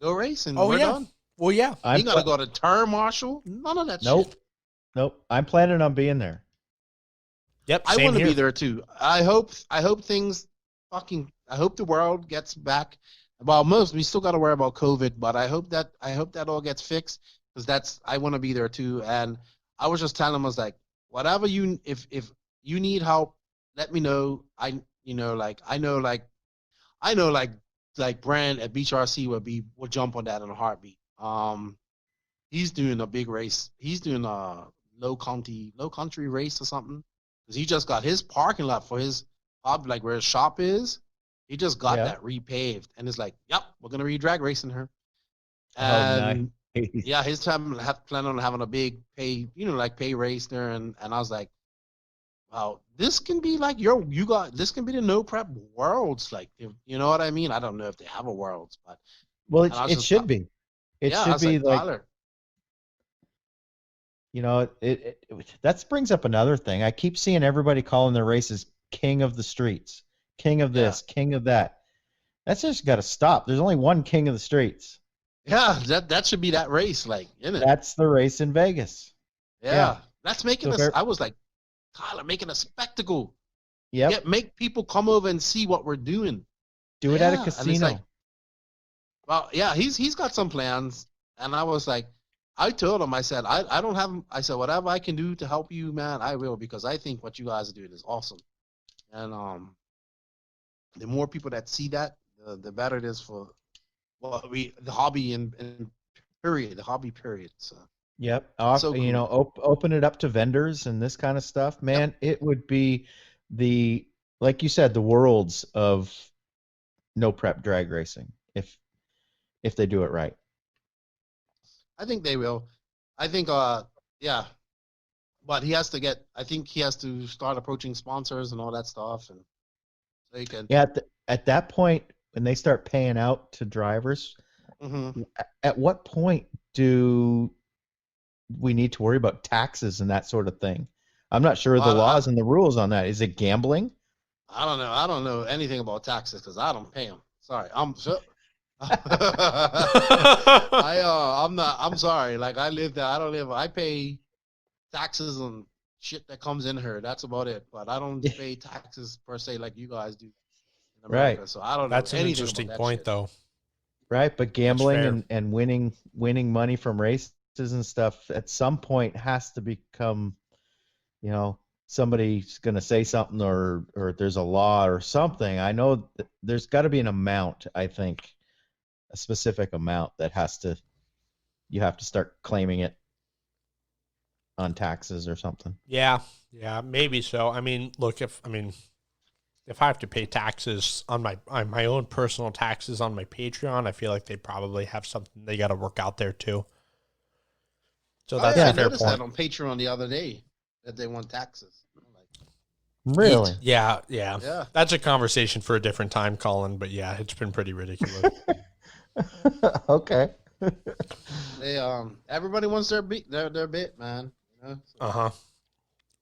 go race, and Oh, we're yeah. done. Well, yeah. You I'm gotta go to turn marshal. None of that nope. shit. Nope. I'm planning on being there. Yep. I Same want to here. be there too. I hope things I hope the world gets back. Well, we still got to worry about COVID, but I hope that all gets fixed because I want to be there too. And I was just telling them, I was like, whatever if you need help, let me know. I know like Brand at Beach RC would jump on that in a heartbeat. He's doing a big race. He's doing a low country race or something. Because he just got his parking lot for his pub, like where his shop is. He just got Yeah. that repaved, and it's like, yep, we're gonna re-drag racing her. Oh, nice. And yeah, his time plan on having a big pay race there, and I was like, wow, this can be like this can be the no prep worlds, like, you know what I mean? I don't know if they have a worlds, but Well, and I was it just should be. It yeah, I should was be like, Tyler, that brings up another thing. I keep seeing everybody calling their races king of the streets, king of this, king of that. That's just got to stop. There's only one king of the streets. yeah, that should be that race, like, isn't it? That's the race in Vegas. Yeah, that's making So us. very- I was like, Tyler, making a spectacle. Yep. Make people come over and see what we're doing. Do it at a Yeah, and it's casino. like, well, yeah, he's got some plans, and I was like, I told him, I said, I don't have. I said, whatever I can do to help you, man, I will, because I think what you guys are doing is awesome, and the more people that see that, the better it is for the hobby and period, the hobby period. So Yep. So You know, open it up to vendors and this kind of stuff, man. It would be like you said, the worlds of no prep drag racing if they do it right. I think they will. I think, yeah. But I think he has to start approaching sponsors and all that stuff. And so he can. Yeah. At that point, when they start paying out to drivers, Mhm. at what point do we need to worry about taxes and that sort of thing? I'm not sure of the laws and the rules on that. Is it gambling? I don't know. I don't know anything about taxes because I don't pay them. Sorry. I'm sorry. Like I live there. I don't live. I pay taxes on shit that comes in here. That's about it. But I don't pay taxes per se like you guys do in America. Right. So I don't know. That's an anything interesting about that point, shit. though. Right, but gambling fair. and winning money from races and stuff at some point has to become, somebody's going to say something or there's a law or something. I know there's got to be an amount, I think, a specific amount that you have to start claiming it on taxes or something. Yeah, maybe so. I mean, look, if I have to pay taxes on my own personal taxes on my Patreon, I feel like they probably have something they got to work out there too. So that's I a fair noticed point. that on Patreon the other day that they want taxes. Really? Yeah. Yeah. That's a conversation for a different time, Colin. But yeah, it's been pretty ridiculous. Okay. They everybody wants their bit, man. So,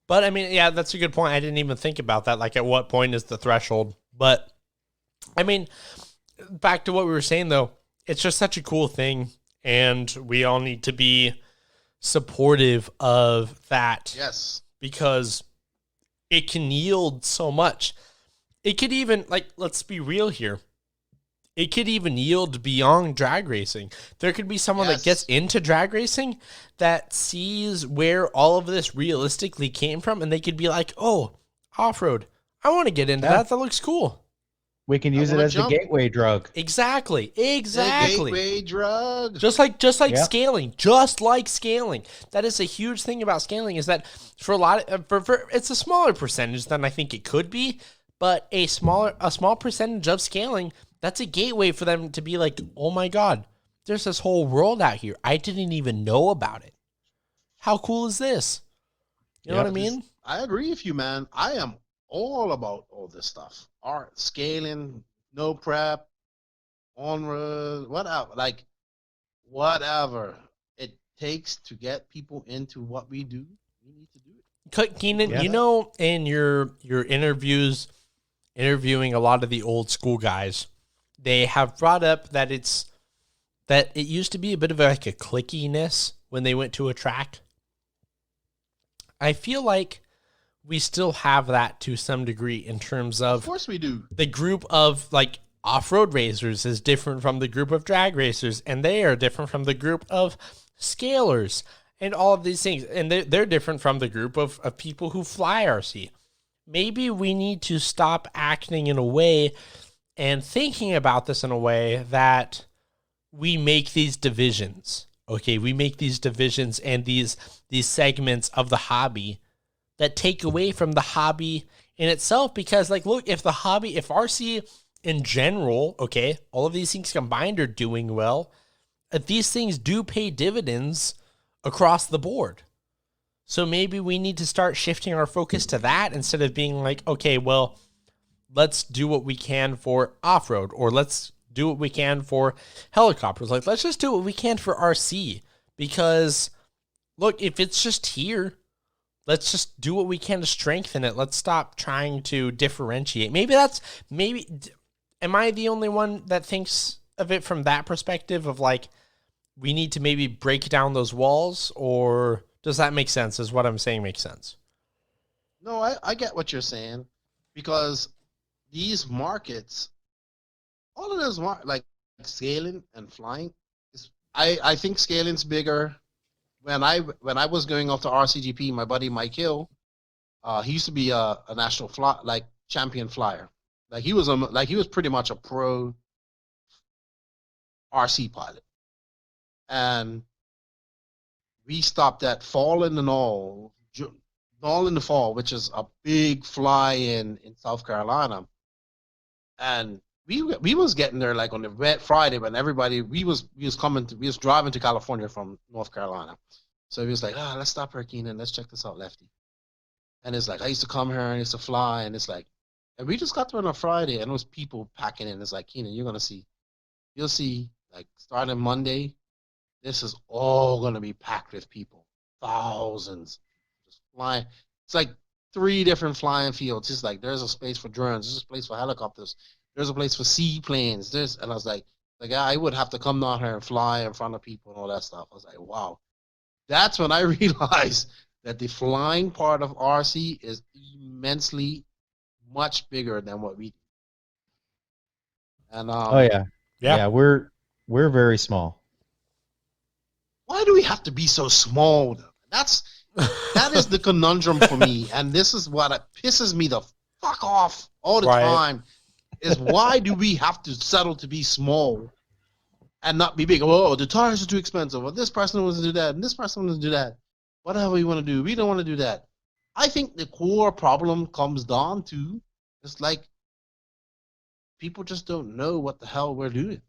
But I mean, yeah, that's a good point. I didn't even think about that. Like, at what point is the threshold? But I mean, back to what we were saying though, it's just such a cool thing, and we all need to be supportive of that. Yes. Because it can yield so much. It could even, like, let's be real here. It could even yield beyond drag racing. There could be someone that gets into drag racing that sees where all of this realistically came from, and they could be like, oh, off-road. I want to get into that. That looks cool. We can use it as the gateway drug. Exactly. The gateway drug. Just like scaling. Just like scaling. That is a huge thing about scaling, is that for a lot of, for it's a smaller percentage than I think it could be, but a small percentage of scaling, that's a gateway for them to be like, oh my God, there's this whole world out here. I didn't even know about it. How cool is this? You know what I mean? I agree with you, man. I am all about all this stuff. Art, scaling, no prep, on-road, whatever it takes to get people into what we do, we need to do it. Keenan, you know, in your interviews, interviewing a lot of the old school guys, they have brought up that it used to be a bit of like a clickiness when they went to a track. I feel like we still have that to some degree in terms of course we do. The group of like off-road racers is different from the group of drag racers, and they are different from the group of scalers and all of these things. And they're different from the group of people who fly RC. Maybe we need to stop acting in a way and thinking about this in a way that we make these divisions. Okay, we make these divisions and these segments of the hobby that take away from the hobby in itself. Because, like, look, if RC in general, okay, all of these things combined are doing well, these things do pay dividends across the board. So maybe we need to start shifting our focus to that instead of being like, okay, well, let's do what we can for off-road, or let's do what we can for helicopters. Like, let's just do what we can for RC. Because, look, if it's just here, let's just do what we can to strengthen it. Let's stop trying to differentiate. Maybe am I the only one that thinks of it from that perspective of like, we need to maybe break down those walls, or does that make sense? Is what I'm saying make sense? No, I get what you're saying, because these markets, all of those like scaling and flying, I think scaling's bigger. When I was going off to RCGP, my buddy Mike Hill, he used to be a national champion flyer. Like he was pretty much a pro RC pilot, and we stopped at Fall in the Knoll, Knoll in the Fall, which is a big fly in South Carolina. And we was getting there like on the wet Friday when everybody we was driving to California from North Carolina. So he was like, let's stop here, Keenan. Let's check this out, Lefty. And it's like, I used to come here and I used to fly. And it's like, and we just got there on a Friday and there was people packing in. It's like, Keenan, you'll see, like starting Monday, this is all going to be packed with people. Thousands. Just flying. It's like 3 different flying fields. It's like, there's a space for drones. There's a place for helicopters. There's a place for seaplanes. And I was like, I would have to come down here and fly in front of people and all that stuff. I was like, wow. That's when I realized that the flying part of RC is immensely much bigger than what we do. And yeah, we're very small. Why do we have to be so small though? That is the conundrum for me, and this is what pisses me the fuck off all the time. Is why do we have to settle to be small and not be big? Oh, the tires are too expensive. Well, this person wants to do that, and this person wants to do that. What the hell we want to do? We don't want to do that. I think the core problem comes down to it's like people just don't know what the hell we're doing.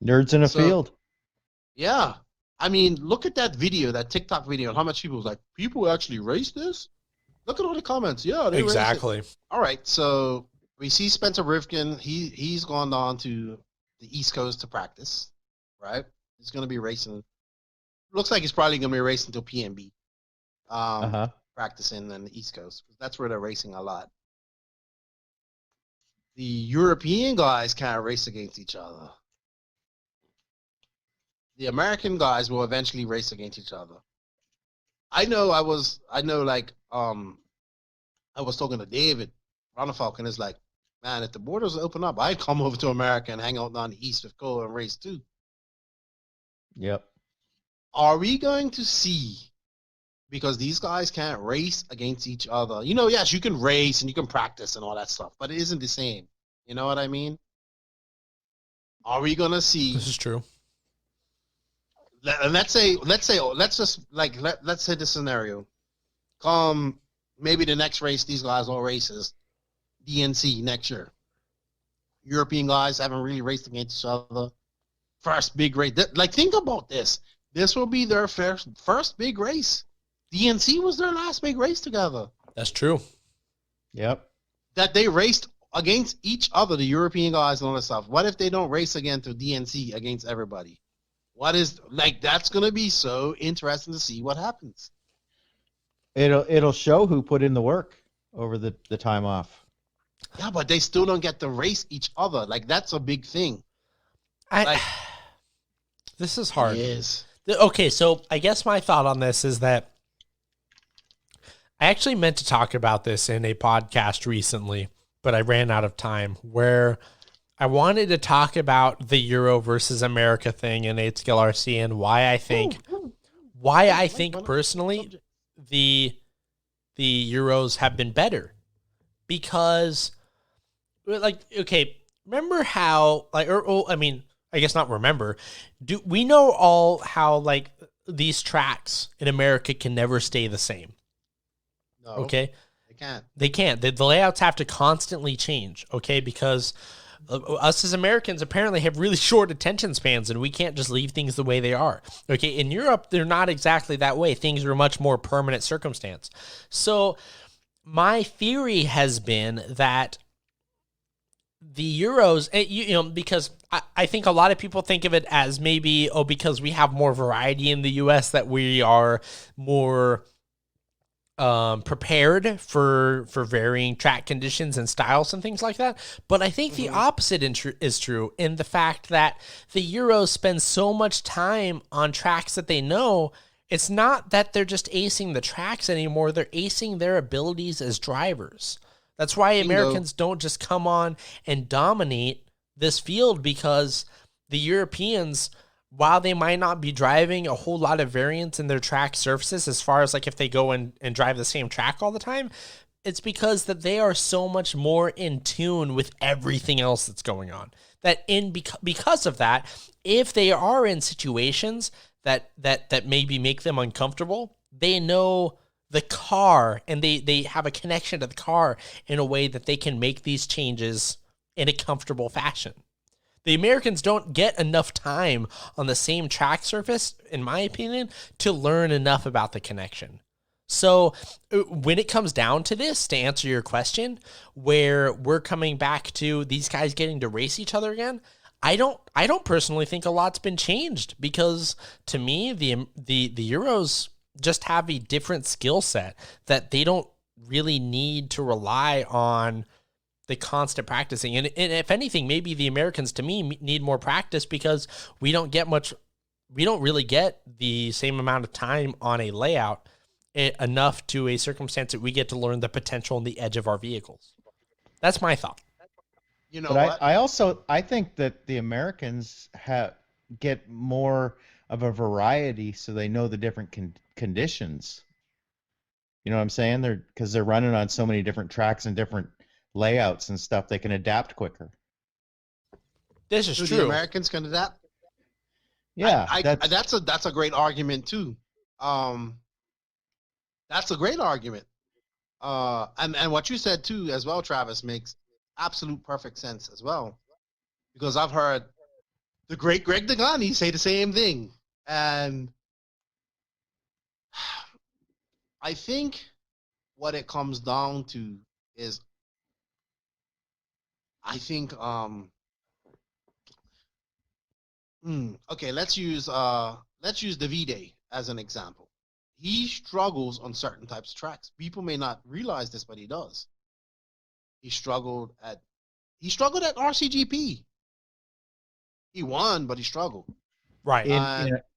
Nerds in a field. Yeah. I mean, look at that video, that TikTok video, and how much people was like, people actually race this? Look at all the comments. Yeah, they exactly. Raced it. All right, so we see Spencer Rivkin. He's gone on to the East Coast to practice, right? He's going to be racing. Looks like he's probably going to be racing till PNB. Practicing on the East Coast. That's where they're racing a lot. The European guys can't race against each other. The American guys will eventually race against each other. I was talking to David Ronafalk, and it's like, man, if the borders open up, I'd come over to America and hang out down the East with Cole and race too. Yep. Are we going to see, because these guys can't race against each other? You know, yes, you can race and you can practice and all that stuff, but it isn't the same. You know what I mean? Are we going to see... This is true. Let's say the scenario. Come maybe the next race, these guys all races DNC next year. European guys haven't really raced against each other. First big race. Think about this. This will be their first big race. DNC was their last big race together. That's true. Yep. That they raced against each other, the European guys and all that stuff. What if they don't race again to DNC against everybody? That's going to be so interesting to see what happens. It'll show who put in the work over the time off. Yeah, but they still don't get to race each other. That's a big thing. This is hard. It is. Okay, so I guess my thought on this is that I actually meant to talk about this in a podcast recently, but I ran out of time, where I wanted to talk about the Euro versus America thing in 8-scale RC and why I think personally the Euros have been better. Because, remember how, I guess not remember. Do we know all how, these tracks in America can never stay the same? No, okay? They can't. The layouts have to constantly change, okay? Because us as Americans apparently have really short attention spans, and we can't just leave things the way they are. Okay, in Europe, they're not exactly that way. Things are a much more permanent circumstance. So my theory has been that the Euros, because I think a lot of people think of it as maybe, because we have more variety in the U.S., that we are more prepared for varying track conditions and styles and things like that. But I think the opposite is true in the fact that the Euros spend so much time on tracks that they know. It's not that they're just acing the tracks anymore. They're acing their abilities as drivers. That's why Americans don't just come on and dominate this field, because the Europeans, while they might not be driving a whole lot of variance in their track surfaces, as far as if they go and drive the same track all the time, it's because that they are so much more in tune with everything else that's going on. That because of that, if they are in situations that maybe make them uncomfortable, they know the car, and they have a connection to the car in a way that they can make these changes in a comfortable fashion. The Americans don't get enough time on the same track surface, in my opinion, to learn enough about the connection. So when it comes down to this, to answer your question, where we're coming back to these guys getting to race each other again, I don't personally think a lot's been changed, because to me, the Euros just have a different skill set that they don't really need to rely on the constant practicing. And if anything, maybe the Americans, to me, need more practice, because we don't really get the same amount of time on a layout, enough to a circumstance that we get to learn the potential and the edge of our vehicles. That's my thought. You know But what? I think that the Americans get more of a variety, so they know the different conditions. You know what I'm saying? Because they're running on so many different tracks and different layouts and stuff, they can adapt quicker. This is Do true. the Americans can adapt? Yeah, That's a great argument too. That's a great argument. And what you said too as well, Travis, makes absolute perfect sense as well. Because I've heard the great Greg Degani say the same thing. And I think what it comes down to is, I think okay, let's use Davide as an example. He struggles on certain types of tracks. People may not realize this, but he does. He struggled at RCGP. He won, but he struggled. Right.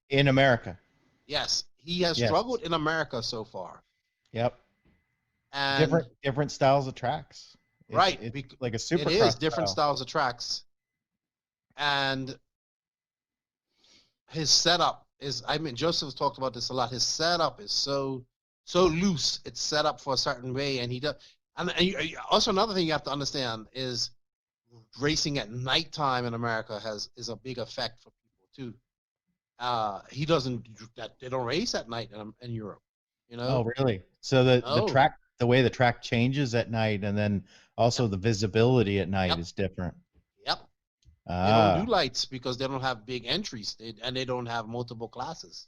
In America. Yes, he has Yes. struggled in America so far. Yep. And Different styles of tracks. Right, It's like a supercross. it is different style. styles of tracks. And his setup is, I mean, Joseph talked about this a lot. His setup is so loose. It's set up for a certain way, and he does. And also another thing you have to understand is racing at nighttime in America is a big effect for people too. They don't race at night in Europe, you know. Oh, really? So the way the track changes at night, and then also the visibility at night is different. Yep. They Ah, don't do lights because they don't have big entries, and they don't have multiple classes.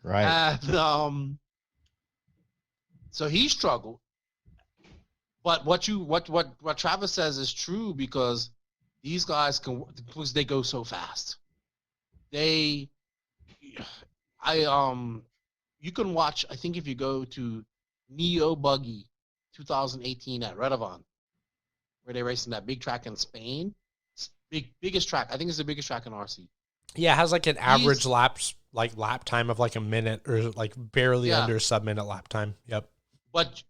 right. And so he struggled. But what Travis says is true, because these guys because they go so fast. You can watch, I think if you go to Neo Buggy 2018 at Redovan, where they race in that big track in Spain. Biggest track. I think it's the biggest track in RC. Yeah, it has like an average lap time of like a minute, or like barely under sub-minute lap time. Yep. But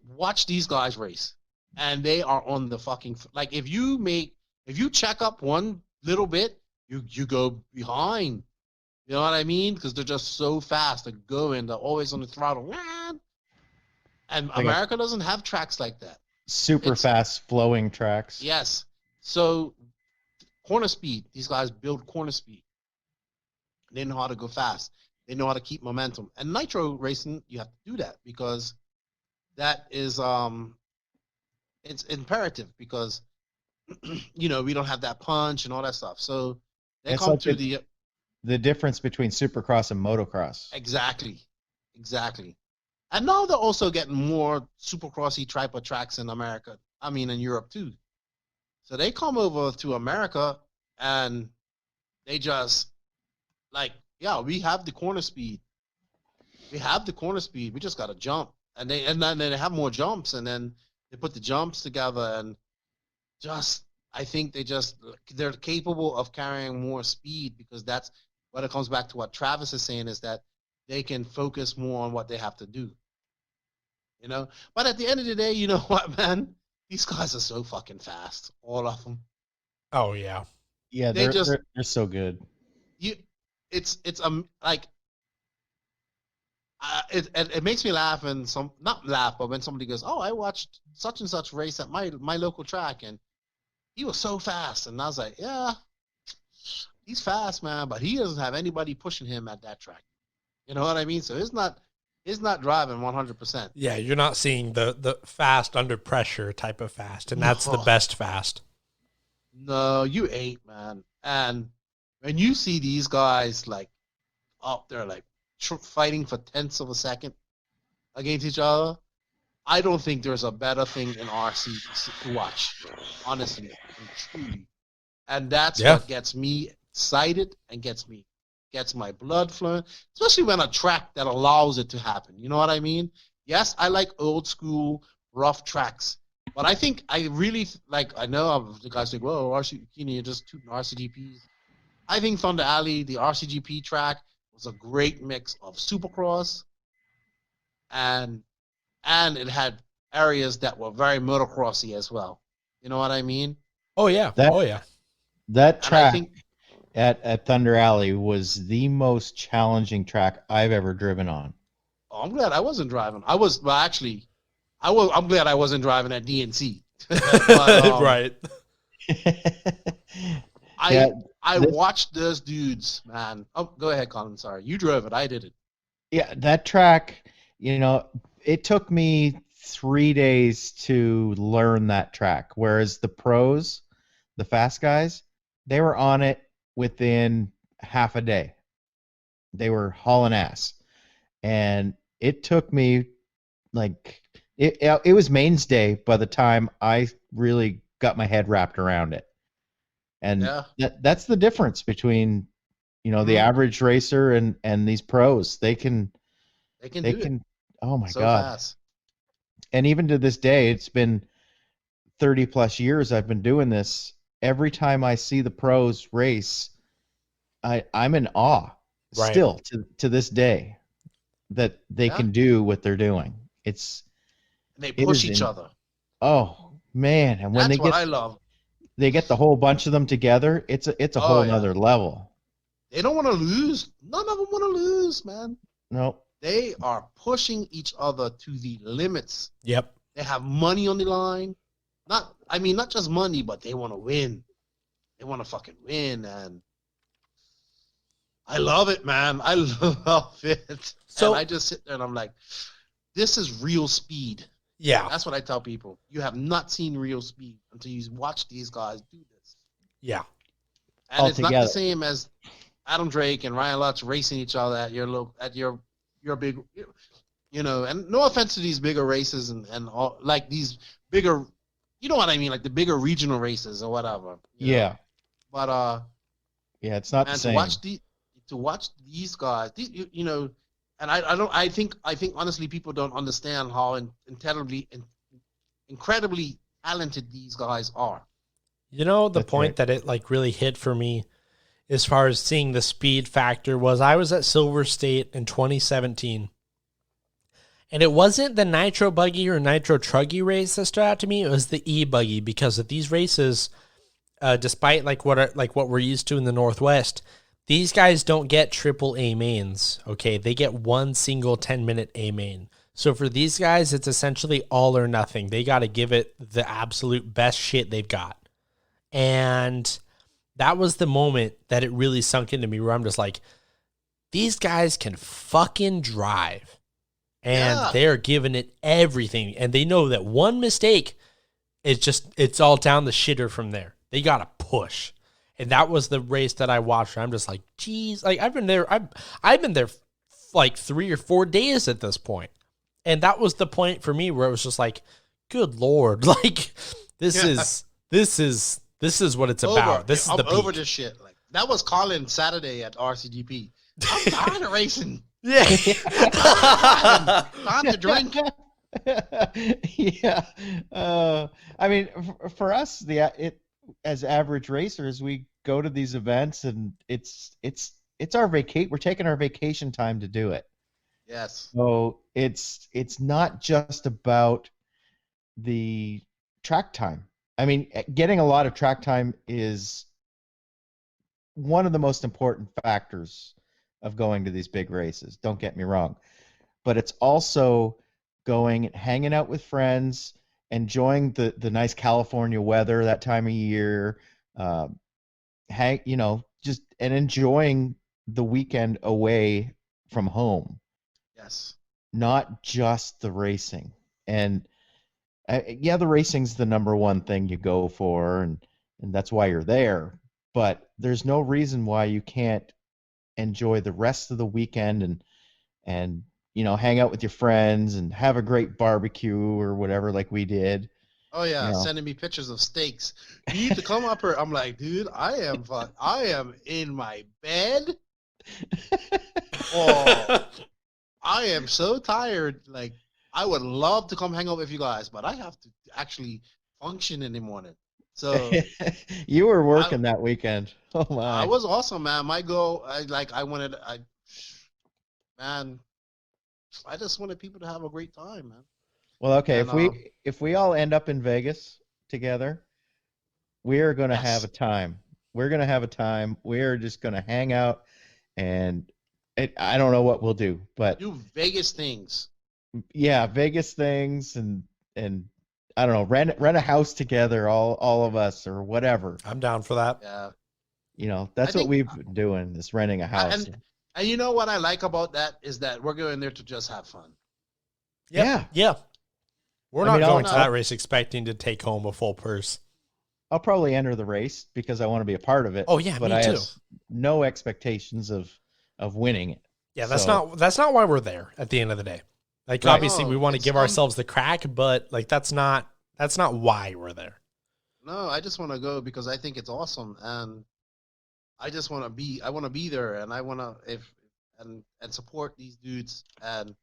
watch these guys race, and they are on the fucking, like, if you check up one little bit, you go behind. You know what I mean? Because they're just so fast. They're going. They're always on the throttle. And America doesn't have tracks like that. Super fast flowing tracks. Yes. So corner speed. These guys build corner speed. They know how to go fast. They know how to keep momentum. And nitro racing, you have to do that, because that is it's imperative, because we don't have that punch and all that stuff. So they It's come like to the difference between supercross and motocross. Exactly. And now they're also getting more supercrossy type of tracks in America. I mean, in Europe too. So they come over to America, and they just we have the corner speed. We just got to jump, and then they have more jumps, and then they put the jumps together, and I think they're capable of carrying more speed, because that's what it comes back to what Travis is saying, is that they can focus more on what they have to do. But at the end of the day, you know what, man? These guys are so fucking fast, all of them. Oh yeah. Yeah, they're so good. It makes me laugh, and not laugh, but when somebody goes, "Oh, I watched such and such race at my local track, and he was so fast," and I was like, "Yeah, he's fast, man, but he doesn't have anybody pushing him at that track. You know what I mean? So it's not driving 100%. Yeah, you're not seeing the fast under pressure type of fast, and that's the No. best fast. No, you ain't, man. And when you see these guys like up there, like fighting for tenths of a second against each other, I don't think there's a better thing in RC to watch, honestly and truly. And that's Yeah. what gets me excited and gets my blood flowing, especially when a track that allows it to happen. You know what I mean? Yes, I like old school rough tracks, but I think I really like. I know the guys think, "Well, Keenan, you're just tooting RCGPs." I think Thunder Alley, the RCGP track, was a great mix of Supercross, and it had areas that were very motocrossy as well. You know what I mean? Oh yeah. That- Oh yeah. That And I track think at Thunder Alley was the most challenging track I've ever driven on. I'm glad I wasn't driving. I'm glad I wasn't driving at DNC. But, Right. Yeah, I this- watched those dudes, man. Oh, go ahead, Colin. Sorry, you drove it. I did it. Yeah, that track, it took me 3 days to learn that track, whereas the pros, the fast guys, they were on it within half a day. They were hauling ass. And it took me it was mains day by the time I really got my head wrapped around it. And Yeah. that's the difference between the Mhm. average racer and these pros. They can They can they do can oh my it so god. fast. And even to this day, it's been 30 plus years I've been doing this. Every time I see the pros race, I'm in awe Right. still to this day that they Yeah. can do what they're doing. It's And they It push is each in- other. oh man, and when That's what I love. they get the whole bunch of them together, it's a Oh, whole yeah. nother level. They don't want to lose. None of them want to lose, man. No, They are pushing each other to the limits. Yep. They have money on the line. Not just money, but they want to win. They want to fucking win, and I love it, man. I love it. So- And I just sit there and I'm like, this is real speed. Yeah. That's what I tell people. You have not seen real speed until you watch these guys do this. Yeah. And it's not the Altogether. same as Adam Drake and Ryan Lutz racing each other at your big, and no offense to these bigger races and all, like these bigger, you know what I mean, like the bigger regional races or whatever. you know. yeah, But yeah, it's not and the same. to watch these guys, and I think honestly people don't understand how incredibly talented these guys are. You know, the That's point right. that it like really hit for me as far as seeing the speed factor was I was at Silver State in 2017. And it wasn't the Nitro Buggy or Nitro Truggy race that stood out to me. It was the E-Buggy, because of these races, despite like what we're used to in the Northwest, these guys don't get triple A mains, okay? They get one single 10-minute A main. So for these guys, it's essentially all or nothing. They got to give it the absolute best shit they've got. And that was the moment that it really sunk into me, where I'm just like, these guys can fucking drive. And Yeah. they're giving it everything. And they know that one mistake is it's all down the shitter from there. They got to push. And that was the race that I watched. I'm just like, geez, like I've been there like 3 or 4 days at this point. And that was the point for me where it was just like, good Lord, like this is what it's about. This is I'm the peak. over this shit. Like that was Colin Saturday at RCGP. I'm tired of racing. Yeah. Time to drink. Yeah. I mean, for us, as average racers, we go to these events and it's our vacate. We're taking our vacation time to do it. Yes. So it's not just about the track time. I mean, getting a lot of track time is one of the most important factors of going to these big races. Don't get me wrong. But it's also going and hanging out with friends, enjoying the nice California weather that time of year, just and enjoying the weekend away from home, Yes. not just the racing. And yeah, the racing's the number one thing you go for, and that's why you're there. But there's no reason why you can't enjoy the rest of the weekend and hang out with your friends and have a great barbecue or whatever, like we did. Oh yeah, You know. sending me pictures of steaks. You need to come up here. I'm like, dude, I am in my bed. Oh, I am so tired. Like, I would love to come hang out with you guys, but I have to actually function in the morning. So You were working that weekend. Oh my! I was awesome, man. My goal, man, I just wanted people to have a great time, man. Well, okay. And, If we all end up in Vegas together, we are going to have Yes. a time. We're going to have a time. We're just going to hang out, and I don't know what we'll do, but Do Vegas things. yeah, Vegas things and I don't know, rent a house together, all of us or whatever. I'm down for that. Yeah. That's I what think- we've been doing, is renting a house. And you know what I like about that is that we're going there to just have fun. Yeah. Yeah. We're I not mean, going to I'll- that race expecting to take home a full purse. I'll probably enter the race because I want to be a part of it. Oh, yeah, but me I too. have no expectations of winning it. Yeah, that's So- not why we're there at the end of the day. Like, Right. obviously we want to It's give ourselves the crack, but like that's not why we're there. No, I just want to go because I think it's awesome, and I just want to be. I want to be there, and I want to and support these dudes. And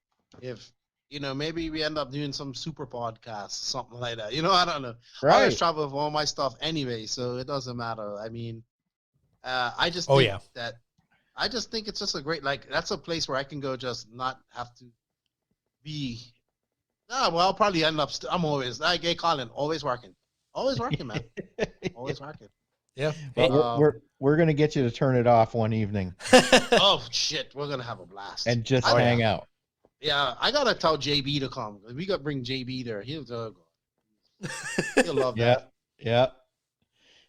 if maybe we end up doing some super podcast, something like that. I don't know. I always Right. travel with all my stuff anyway, so it doesn't matter. I mean, I just Oh, think yeah. that I just think it's just a great that's a place where I can go, just not have to be. Well, I'll probably end up. I'm always like, hey, Colin, always working, man, always working. Yeah. But Um, we're going to get you to turn it off one evening Oh shit, we're gonna have a blast. and just Oh, hang out. Yeah, I gotta tell JB to come. We gotta bring JB there. He'll love Yeah. that.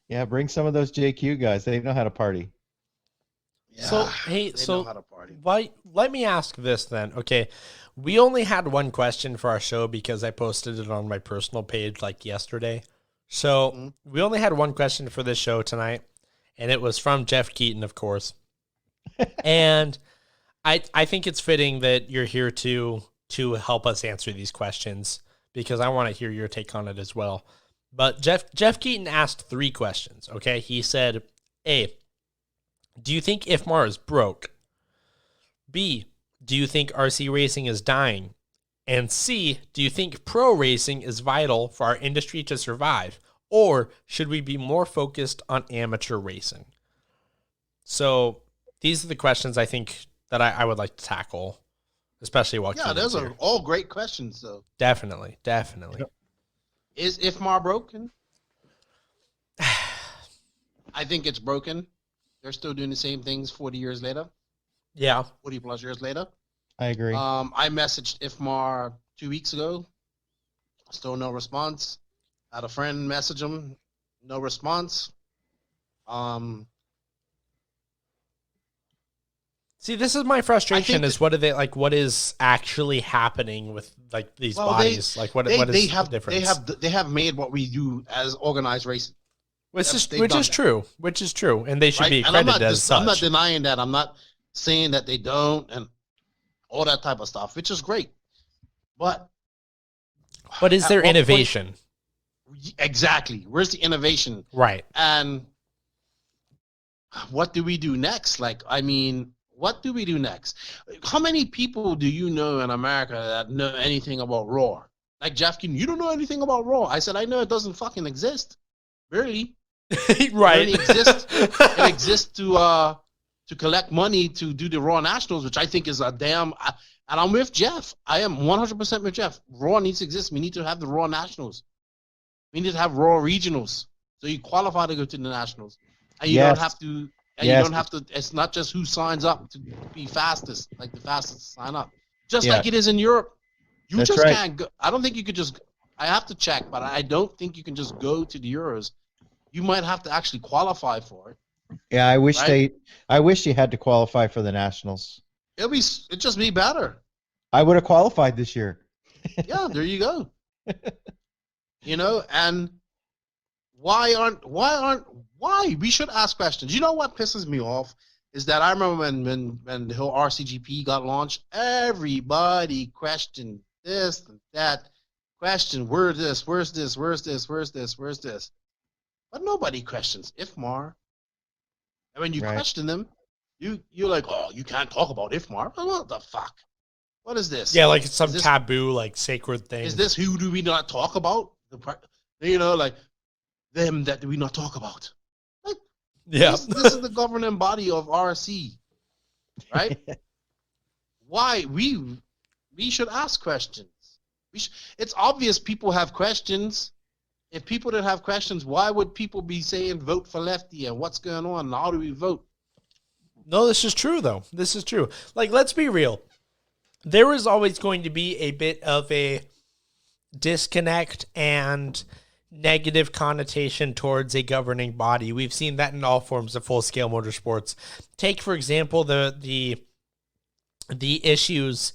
Yeah, bring some of those JQ guys. They know how to party. Yeah, So, hey, they so know how to party. let me ask this then. Okay. We only had one question for our show because I posted it on my personal page like yesterday. So Mhm. we only had one question for this show tonight, and it was from Jeff Keaton, of course. And I think it's fitting that you're here to help us answer these questions because I want to hear your take on it as well. But Jeff Keaton asked 3 questions. Okay. He said, A, do you think IFMAR is broke? B, do you think RC racing is dying? And C, do you think pro racing is vital for our industry to survive? Or should we be more focused on amateur racing? So these are the questions I think that I would like to tackle, especially while Yeah, Keenan's those are here. all great questions, though. Definitely. Is IFMAR broken? I think it's broken. They're still doing the same things 40 years later, Yeah. 40 plus years later. I agree. I messaged IFMAR 2 weeks ago. Still no response. Had a friend message him. No response. See, this is my frustration: think is what are they like? What is actually happening with like these Well, bodies? Like, what is the difference? They have made what we do as organized racing. Which is they've done that. Which is true, and they should Right? be And I'm credited not, as such. I'm not denying that. I'm not saying that they don't and all that type of stuff, which is great. But But is at there what point- innovation? Exactly. Where's the innovation? Right. And what do we do next? Like, I mean, what do we do next? How many people do you know in America that know anything about Raw? Like Jeff Keaton, you don't know anything about Raw. I said, I know it doesn't fucking exist. Barely. Right. It exists. It exists to collect money to do the Raw Nationals, which I think is a damn. And I'm with Jeff. I am 100% with Jeff. Raw needs to exist. We need to have the Raw Nationals. We need to have Raw Regionals, so you qualify to go to the Nationals, and you Yes. don't have to. And Yes. you don't have to. It's not just who signs up to be fastest, like the fastest to sign up. Just Yeah. like it is in Europe. You That's just right. can't go. I don't think you could just. I have to check, but I don't think you can just go to the Euros. You might have to actually qualify for it. Yeah, I wish Right? I wish he had to qualify for the Nationals. It'd just be better. I would have qualified this year. Yeah, there you go. And why we should ask questions. You know what pisses me off is that I remember when the whole RCGP got launched, everybody questioned this and that, question where's this, where's this, where's this, where's this, where's this, but nobody questions IFMAR. And when you Right. question them, you're like, oh, you can't talk about IFMAR. What the fuck? What is this? Yeah, like it's some Is this- taboo, like sacred thing. Is this who do we not talk about? Like them that we not talk about. Like, Yeah. this is the governing body of RC, right? Why we should ask questions. It's obvious people have questions. If people didn't have questions, why would people be saying vote for Lefty and what's going on and how do we vote? No, this is true, though. This is true. Like, let's be real. There is always going to be a bit of a disconnect and negative connotation towards a governing body. We've seen that in all forms of full-scale motorsports. Take, for example, the issues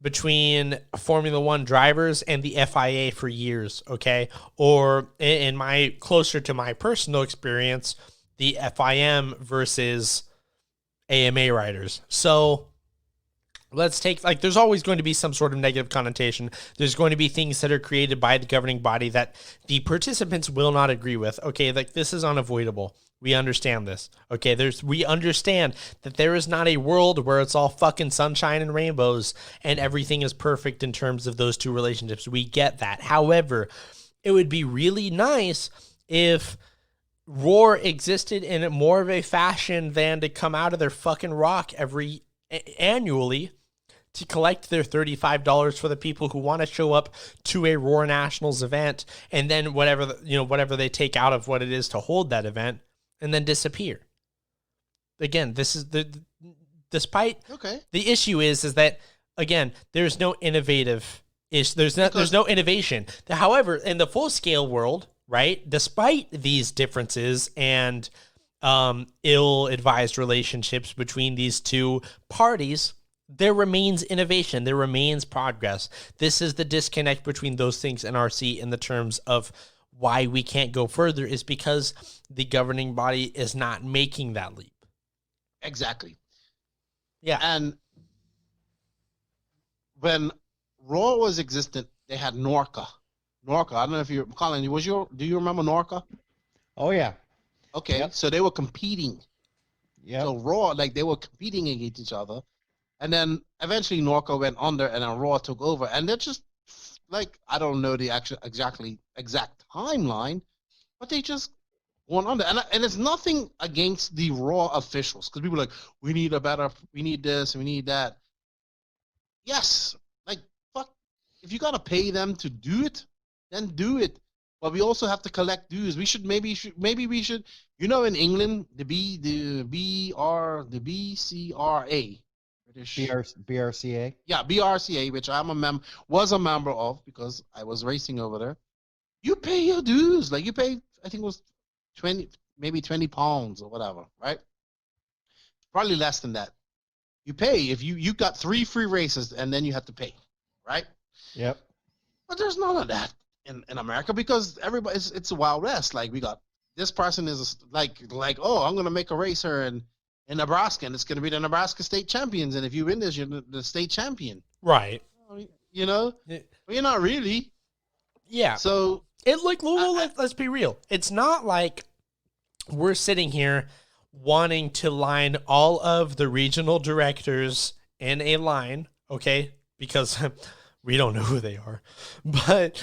between Formula One drivers and the FIA for years, okay? Or closer to my personal experience, the FIM versus AMA riders. So let's take, like, there's always going to be some sort of negative connotation. There's going to be things that are created by the governing body that the participants will not agree with. Okay, like, this is unavoidable. We understand this. Okay, we understand that there is not a world where it's all fucking sunshine and rainbows and everything is perfect in terms of those two relationships. We get that. However, it would be really nice if Roar existed in more of a fashion than to come out of their fucking rock annually to collect their $35 for the people who want to show up to a Roar Nationals event, and then whatever they take out of what it is to hold that event, and then disappear. Again, this is despite the issue is that, again, there's no innovative there's no innovation. However, in the full scale world, right, despite these differences and ill-advised relationships between these two parties, there remains innovation. There remains progress. This is the disconnect between those things and RC in the terms of why we can't go further is because the governing body is not making that leap. Exactly. Yeah. And when Raw was existent, they had Norca. I don't know if you're Colin. Do you remember Norca? Oh yeah. Okay, Yep. so they were competing. Yeah. So Raw, like, they were competing against each other, and then eventually Norca went under, and then Raw took over, and they're just like, I don't know the exact timeline, but they just went under, and it's nothing against the Raw officials, because people are like, we need this, we need that. Yes, like, fuck, if you gotta pay them to do it, then do it. But we also have to collect dues. Maybe we should, in England, the BCRA, British BRCA. Yeah, BRCA, which was a member of because I was racing over there. You pay your dues. Like, you pay, I think it was 20, maybe 20 pounds or whatever, right? Probably less than that. You pay if you got 3 free races and then you have to pay, right? Yep. But there's none of that in America because it's a Wild West. Like, we got this person is like, oh, I'm gonna make a racer in Nebraska, and it's gonna be the Nebraska state champions, and if you win this, you're the state champion. Right. But you're not really. Yeah. So let's be real. It's not like we're sitting here wanting to line all of the regional directors in a line, okay? Because we don't know who they are, but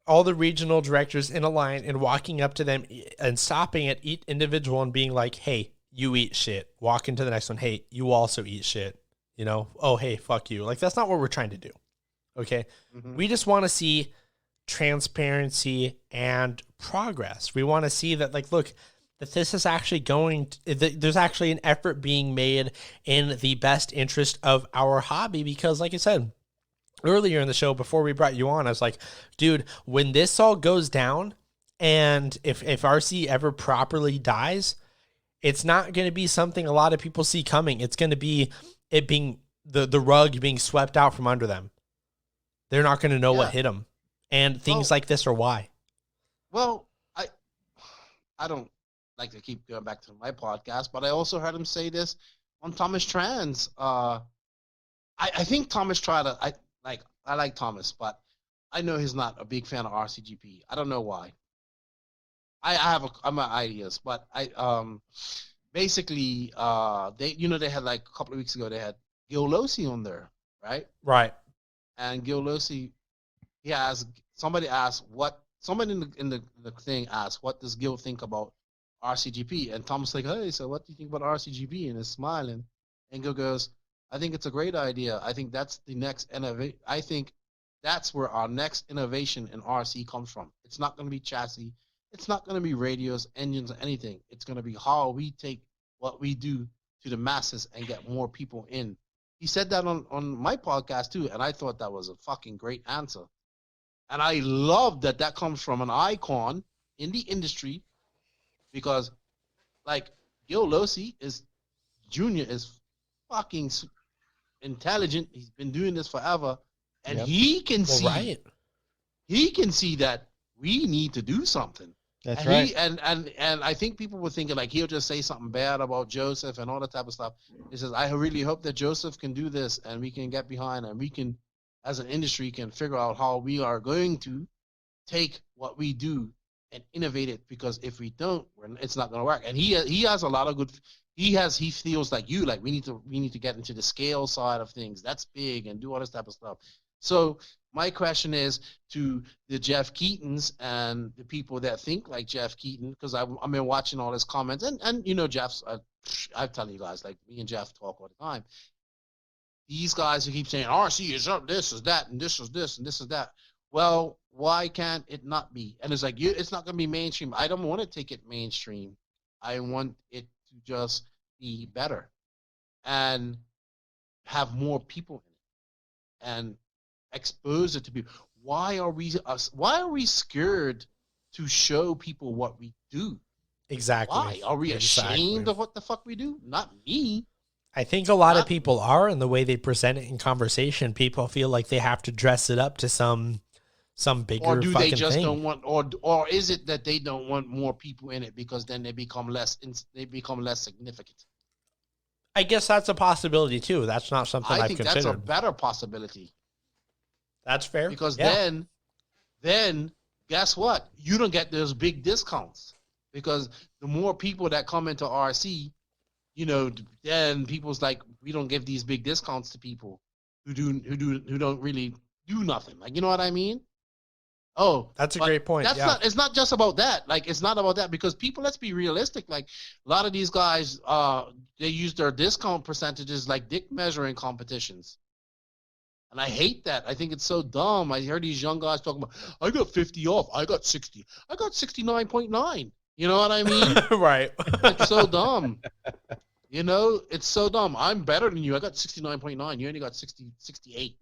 all the regional directors in a line and walking up to them and stopping at each individual and being like, hey, you eat shit. Walk into the next one. Hey, you also eat shit. Oh, hey, fuck you. Like, that's not what we're trying to do. Okay. Mhm. We just want to see transparency and progress. We want to see that, like, look, that this is actually there's actually an effort being made in the best interest of our hobby. Because, like I said earlier in the show, before we brought you on, I was like, dude, when this all goes down, and if RC ever properly dies, it's not going to be something a lot of people see coming. It's going to be it being the rug being swept out from under them. They're not going to know what hit them. And things like this are why. Well, I don't like to keep going back to my podcast, but I also heard him say this on Thomas Trans. I think Thomas tried to, I like Thomas, but I know he's not a big fan of RCGP. I don't know why. I'm my ideas, but basically they had like a couple of weeks ago they had Gil Losi on there, right? Right. And Gil Losi, somebody asked somebody in the thing asked, what does Gil think about RCGP? And Tom's like, hey, so what do you think about RCGP? And is smiling. And Gil goes, I think it's a great idea. I think that's the next innovation. I think that's where our next innovation in RC comes from. It's not going to be chassis. It's not going to be radios, engines, or anything. It's going to be how we take what we do to the masses and get more people in. He said that on my podcast too, and I thought that was a fucking great answer. And I love that comes from an icon in the industry, because like Gil Losi is fucking intelligent. He's been doing this forever, and he can see that we need to do something. That's right. And I think people were thinking like he'll just say something bad about Joseph and all that type of stuff. He says, I really hope that Joseph can do this and we can get behind, and we can, as an industry, can figure out how we are going to take what we do and innovate it, because if we don't, it's not going to work. And he has a lot of good. He feels like we need to get into the scale side of things. That's big, and do all this type of stuff. So my question is to the Jeff Keatons and the people that think like Jeff Keaton, because I've been watching all his comments, and you know Jeff's. I've told you guys, like me and Jeff talk all the time. These guys who keep saying RC is up, this is that, and this is this, and this is that. Well, why can't it not be? And it's like it's not going to be mainstream. I don't want to take it mainstream. I want it to just be better and have more people in it and expose it to people. Why are we scared to show people what we do? Exactly. Why are we ashamed of what the fuck we do? Not me. I think a lot of people are, in the way they present it in conversation. People feel like they have to dress it up to some bigger or do fucking they just thing. don't want, or is it that they don't want more people in it because then they become less significant? I guess that's a possibility too. That's not something I've considered. That's a better possibility. That's fair. Because then guess what? You don't get those big discounts, because the more people that come into RC, then people's like, we don't give these big discounts to people who don't really do nothing. Like, you know what I mean? Oh, that's a great point. It's not just about that. Like, it's not about that, because people, let's be realistic. Like, a lot of these guys, they use their discount percentages like dick measuring competitions. And I hate that. I think it's so dumb. I heard these young guys talking about, I got 50 off. I got 60. I got 69.9. You know what I mean? Right. It's so dumb. It's so dumb. I'm better than you. I got 69.9. You only got 68.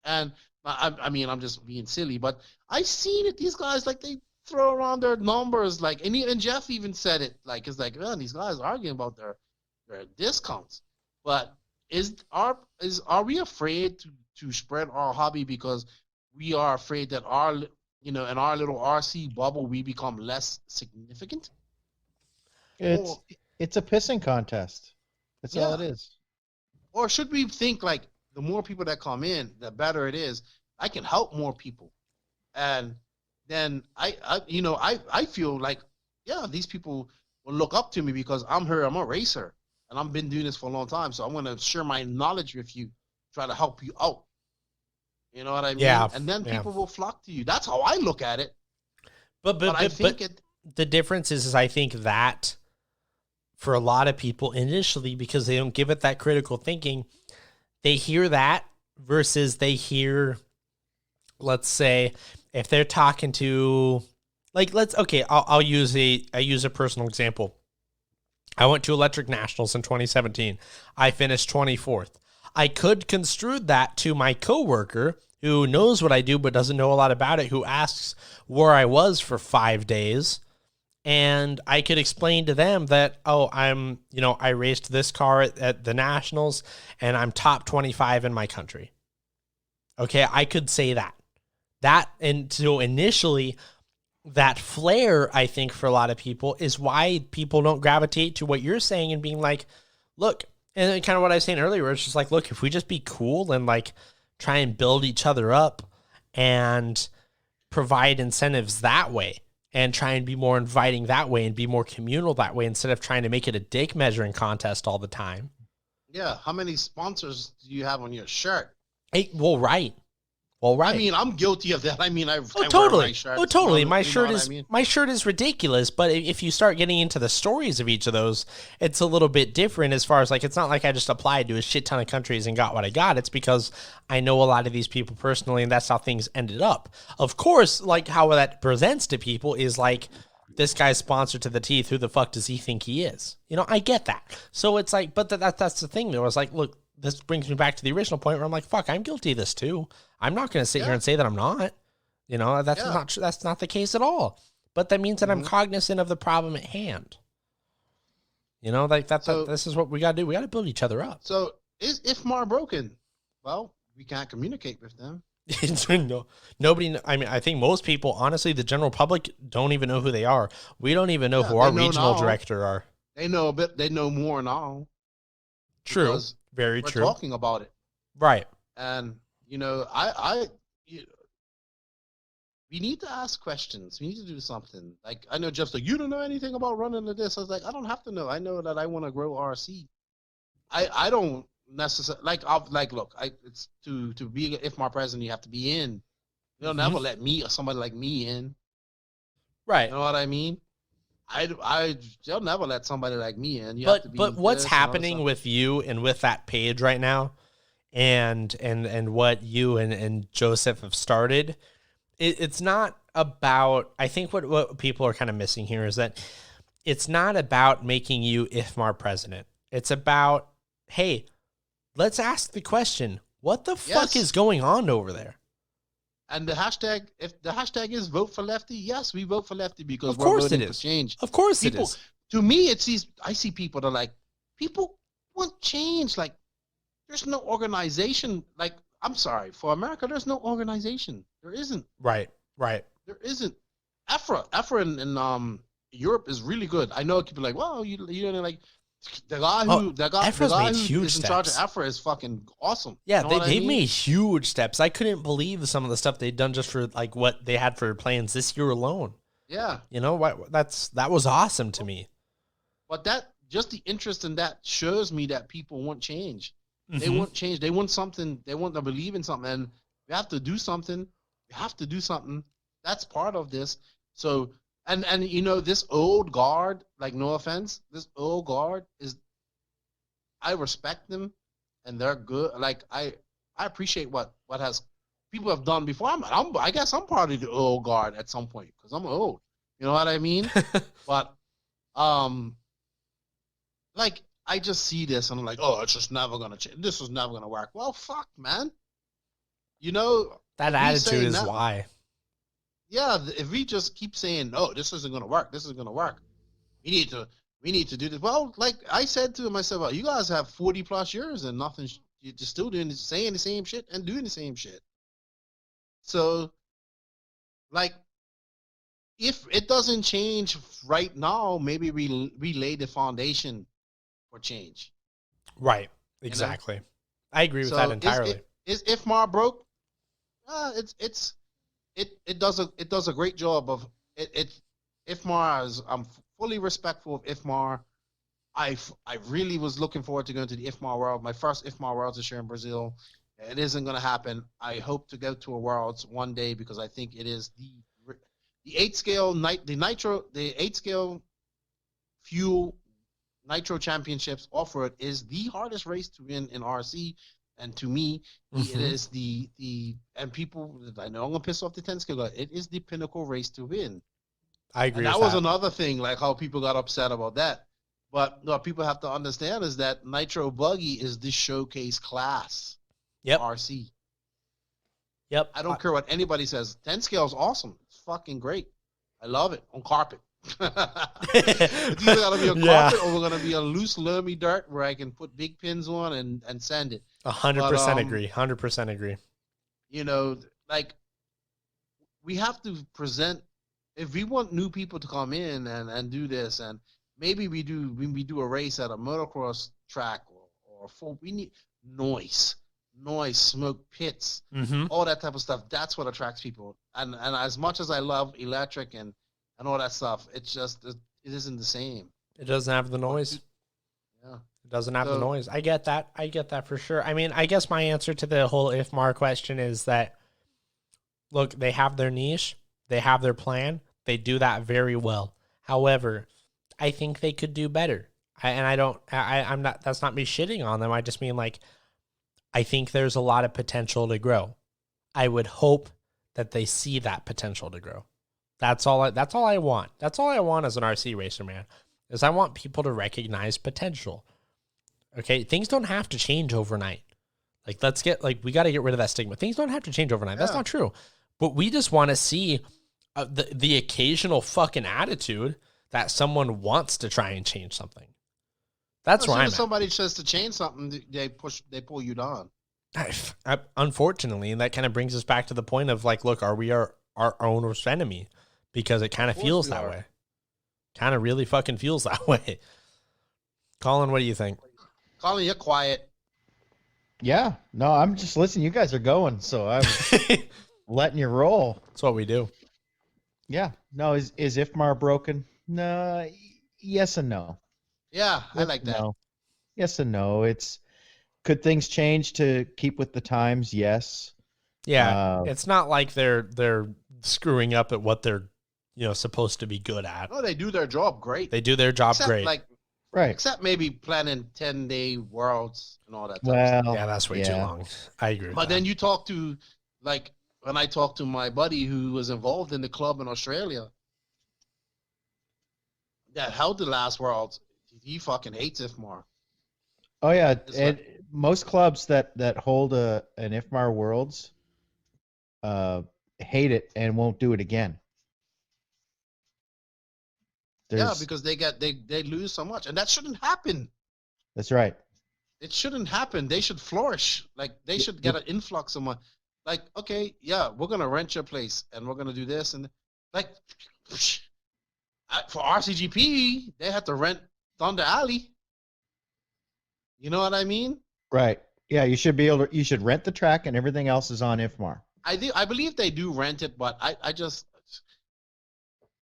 And I mean, I'm just being silly, but I seen it. These guys, like, they throw around their numbers, like, and Jeff even said it, like, it's like, man, these guys arguing about their discounts. But are we afraid to spread our hobby because we are afraid that in our little RC bubble we become less significant? It's a pissing contest. That's all it is. Or should we think like, the more people that come in, the better it is. I can help more people, and then I feel like, these people will look up to me because I'm a racer, and I've been doing this for a long time. So I'm going to share my knowledge with you, try to help you out. You know what I mean? Yeah. And then people will flock to you. That's how I look at it. But I think the difference is I think that for a lot of people initially, because they don't give it that critical thinking, they hear that versus they hear, let's say, if they're talking to, like, I'll use a personal example. I went to Electric Nationals in 2017. I finished 24th. I could construe that to my coworker who knows what I do but doesn't know a lot about it, who asks where I was for 5 days, And I could explain to them that, oh, I raced this car at the Nationals and I'm top 25 in my country. Okay, I could say that. And so initially, that flair, I think, for a lot of people is why people don't gravitate to what you're saying and being like, look, and kind of what I was saying earlier, it's just like, look, if we just be cool and like try and build each other up and provide incentives that way and try and be more inviting that way and be more communal that way instead of trying to make it a dick measuring contest all the time. Yeah. How many sponsors do you have on your shirt? Hey, well, right. I mean, I'm guilty of that. I mean, I totally. wear my shirt. Oh, totally. You know, My shirt is ridiculous, but if you start getting into the stories of each of those, it's a little bit different as far as like, it's not like I just applied to a shit ton of countries and got what I got. It's because I know a lot of these people personally, and that's how things ended up. Of course, like how that presents to people is like, this guy's sponsored to the teeth. Who the fuck does he think he is? You know, I get that. So it's like, but that's the thing though. It's like, look, this brings me back to the original point where I'm like, fuck, I'm guilty of this too. I'm not going to sit here and say that I'm not. You know, that's not true. That's not the case at all. But that means that I'm cognizant of the problem at hand. You know, like this is what we got to do. We got to build each other up. So is IFMAR broken? Well, we can't communicate with them. No, nobody. I mean, I think most people, honestly, the general public don't even know who they are. We don't even know who our regional director are. They know a bit. They know more now. True. Very true. We're talking about it. Right. And, you know, we need to ask questions. We need to do something. Like, I know Jeff's like, you don't know anything about running to this. I was like, I don't have to know. I know that I want to grow RC. I don't necessarily, look, it's to be if my president, you have to be in. They'll never let me or somebody like me in. Right. You know what I mean? They'll never let somebody like me in. But what's happening with you and with that page right now, and what you and Joseph have started, it's not about. I think what people are kind of missing here is that it's not about making you IFMAR president. It's about, hey, let's ask the question: what the fuck is going on over there? And the hashtag, if the hashtag is vote for Lefty, yes, we vote for Lefty because we're voting for change. Of course it is. To me, I see people that are like, people want change. Like, there's no organization. Like, I'm sorry, for America, there's no organization. There isn't. Right. There isn't. EFRA in Europe is really good. I know people are like, well, you know, like, the guy who is in charge of EFRA is fucking awesome. Yeah, you know they've made huge steps. I couldn't believe some of the stuff they'd done just for like what they had for plans this year alone. Yeah, you know what? That was awesome to me. But that just the interest in that shows me that people want change. They want change. They want something. They want to believe in something, and we have to do something. We have to do something. That's part of this. So. And you know, this old guard, like, no offense, this old guard I respect them, and they're good. Like, I appreciate what has people have done before. I guess I'm part of the old guard at some point because I'm old. You know what I mean? But like, I just see this and I'm like, oh, it's just never gonna change. This is never gonna work. Well, fuck, man. You know, that attitude is why. Yeah, if we just keep saying, no, this isn't going to work, we need to do this. Well, like I said to him, I said, well, you guys have 40 plus years and nothing, you're just still saying the same shit and doing the same shit. So, like, if it doesn't change right now, maybe we lay the foundation for change. Right, exactly. You know? I agree with that entirely. Is IFMAR broke? It does a great job of it. IFMAR I'm fully respectful of IFMAR. I really was looking forward to going to the IFMAR World. My first IFMAR Worlds is here in Brazil. It isn't going to happen. I hope to go to a Worlds one day because I think it is the 8 scale the 8 scale fuel nitro championships off-road is the hardest race to win in RC. And to me, it is and people, I know I'm going to piss off the 10 scale guy, it is the pinnacle race to win. I agree and with that. was another thing, like how people got upset about that. But what people have to understand is that Nitro Buggy is the showcase class. Yep. RC. Yep. I don't care what anybody says. 10 scale is awesome. It's fucking great. I love it on carpet. It's either gonna be a Yeah. carpet or we're gonna be a loose, loamy dirt where I can put big pins on and sand it. 100% agree. 100% agree. You know, like we have to present if we want new people to come in and do this, and maybe we do a race at a motocross track or full, we need noise, smoke pits, Mm-hmm. all that type of stuff. That's what attracts people. And as much as I love electric and all that stuff, it's just it isn't the same. It doesn't have the noise. Yeah. It doesn't have the So- noise. I get that. I get that for sure. I mean, I guess my answer to the whole IFMAR question is that, look, they have their niche. They have their plan. They do that very well. However, I think they could do better. I'm not, that's not me shitting on them. I just mean, like, I think there's a lot of potential to grow. I would hope that they see that potential to grow. That's all I want. That's all I want as an RC racer, man, is I want people to recognize potential. Okay, things don't have to change overnight. We got to get rid of that stigma. Things don't have to change overnight. That's Yeah. not true. But we just want to see the occasional fucking attitude that someone wants to try and change something. That's As where soon I'm as at. somebody says to change something, they pull you down. Unfortunately, and that kind of brings us back to the point of, like, look, are we our own worst enemy? Because it kind of Of course feels we that are. way. Kind of really fucking feels that way. Colin, what do you think? Colin, you're quiet. Yeah, no, I'm just listening. You guys are going, so I'm letting you roll. That's what we do. Yeah, no, is IFMAR broken? No, yes and no. Yeah, I like that. No. Yes and no. Could things change to keep with the times? Yes. Yeah, it's not like they're screwing up at what they're supposed to be good at. No, they do their job great. They do their job except, great. Right. Except maybe planning 10-day worlds and all that. Type of Well, stuff. Yeah, that's way too long. I agree with But that. then you talk to, like, when I talked to my buddy who was involved in the club in Australia that held the last world, he fucking hates IFMAR. oh yeah, It's and most clubs that hold an IFMAR Worlds hate it and won't do it again. Yeah, because they lose so much, and that shouldn't happen. That's right. It shouldn't happen. They should flourish. Like, they should get an influx of money. Like, okay, yeah, we're gonna rent your place and we're gonna do this, and like for RCGP, they had to rent Thunder Alley. You know what I mean? Right. Yeah, you should be able to. You should rent the track, and everything else is on IFMAR. I believe they do rent it, but I just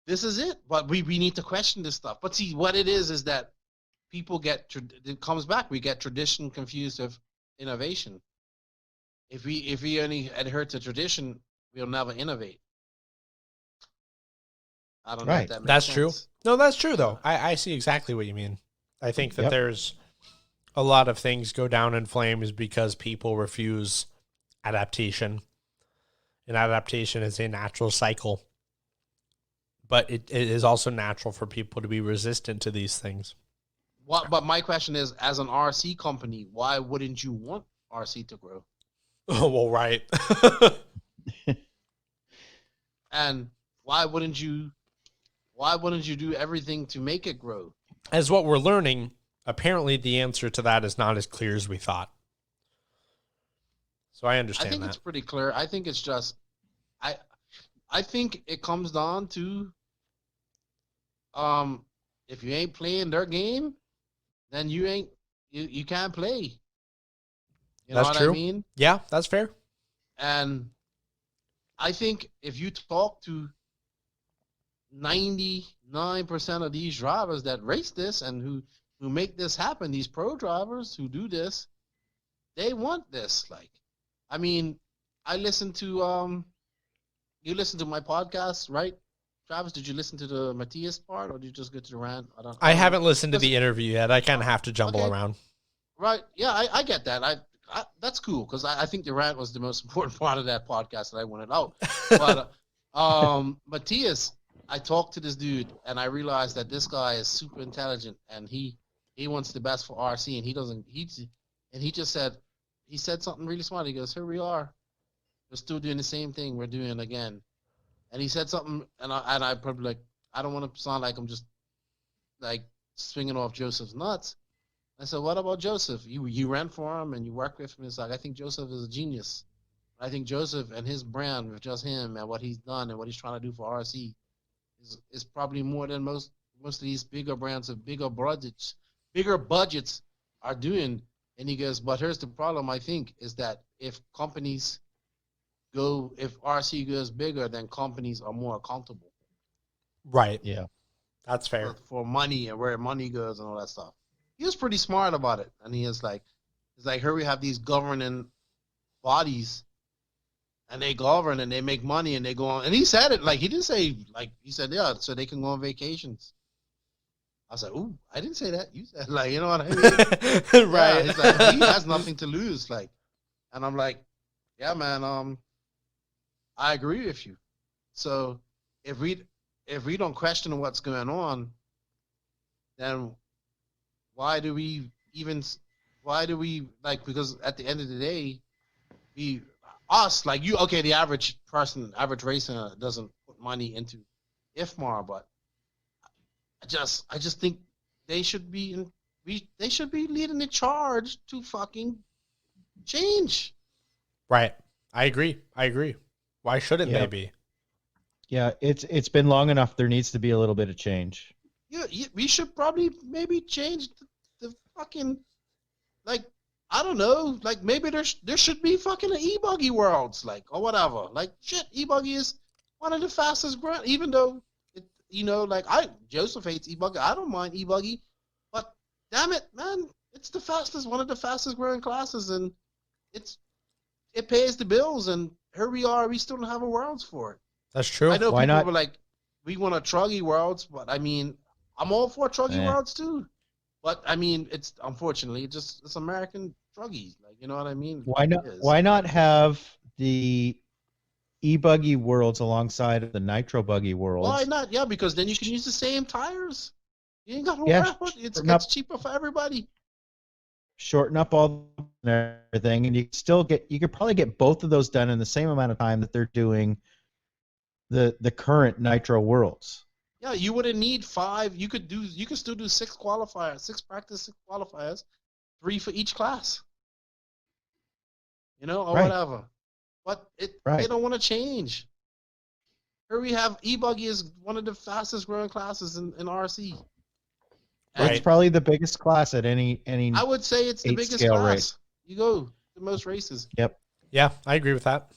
this is it. But we need to question this stuff. But see, what it is that people it comes back. We get tradition confused with innovation. If we only adhere to tradition, we'll never innovate. I don't know Right. if that makes That's sense. true. No, that's true, though. I see exactly what you mean. I think that Yep. there's a lot of things go down in flames because people refuse adaptation. And adaptation is a natural cycle. But it is also natural for people to be resistant to these things. But my question is, as an RC company, why wouldn't you want RC to grow? Oh, well, right. And why wouldn't you do everything to make it grow? As what we're learning, apparently the answer to that is not as clear as we thought. So I I understand think that. it's pretty clear. I think it's just I think it comes down to if you ain't playing their game, then you can't play. You know That's what true. I mean? Yeah, that's fair. And I think if you talk to 99% of these drivers that race this and who make this happen, these pro drivers who do this, they want this. Like, I mean, I listen to you listen to my podcast, right? Travis, did you listen to the Matthias part, or did you just get to the rant? I don't know. I haven't listened to the interview yet. I kind of have to jumble Okay. around. Right? Yeah, I get that. I that's cool because I think the rant was the most important part of that podcast that I wanted out. But Matthias, I talked to this dude and I realized that this guy is super intelligent and he wants the best for RC and he said something really smart. He goes, "Here we are, we're still doing the same thing we're doing again." And he said something, and I probably like, I don't want to sound like I'm just like swinging off Joseph's nuts. I said, what about Joseph? You ran for him and you work with him. It's like, I think Joseph is a genius. I think Joseph and his brand with just him and what he's done and what he's trying to do for RC is probably more than most of these bigger brands of bigger budgets are doing. And he goes, but here's the problem, I think, is that if RC goes bigger, then companies are more accountable. Right. Yeah. That's fair. For money and where money goes and all that stuff. He was pretty smart about it. And he is like, it's like, here we have these governing bodies and they govern and they make money and they go on. And he said it, like, he didn't say, like, he said, yeah, so they can go on vacations. I was like, ooh, I didn't say that. You said, like, you know what I mean? Right. Yeah, he's like, he has nothing to lose. Like, and I'm like, yeah, man, I agree with you. So if we don't question what's going on, then why do we like, because at the end of the day, the average person, average racer doesn't put money into IFMAR, but I just think they should be leading the charge to fucking change. Right. I agree. Why shouldn't Yeah. they be? Yeah, it's been long enough. There needs to be a little bit of change. Yeah, we should probably maybe change the fucking, like, I don't know, like maybe there should be fucking e-buggy worlds, like, or whatever. Like, shit, e-buggy is one of the fastest growing, even though like Joseph hates e-buggy. I don't mind e-buggy, but damn it, man, it's one of the fastest growing classes, and it pays the bills, and here we are, we still don't have a worlds for it. That's true. I know Why people not? were like, we want a Truggy Worlds, but I mean, I'm all for Truggy Worlds too. But I mean, it's unfortunately it's American Truggies, like, you know what I mean? Why not? It is. Why not have the e-buggy worlds alongside of the nitro buggy worlds? Why not? Yeah, because then you can use the same tires. You ain't got to Yeah, worry about it. shorten up. It's cheaper for everybody. Shorten up all and everything, and you could probably get both of those done in the same amount of time that they're doing the current nitro worlds. Yeah, you wouldn't need 5. You could still do 6 qualifiers, 6 practice, 6 qualifiers, 3 for each class. You know, or Right. whatever. But Right. they don't want to change. Here we have e-buggy is one of the fastest growing classes in RC. Right. It's probably the biggest class at any. I would say it's the 8 biggest scale class. race. You go the most races. Yep. Yeah, I agree with that.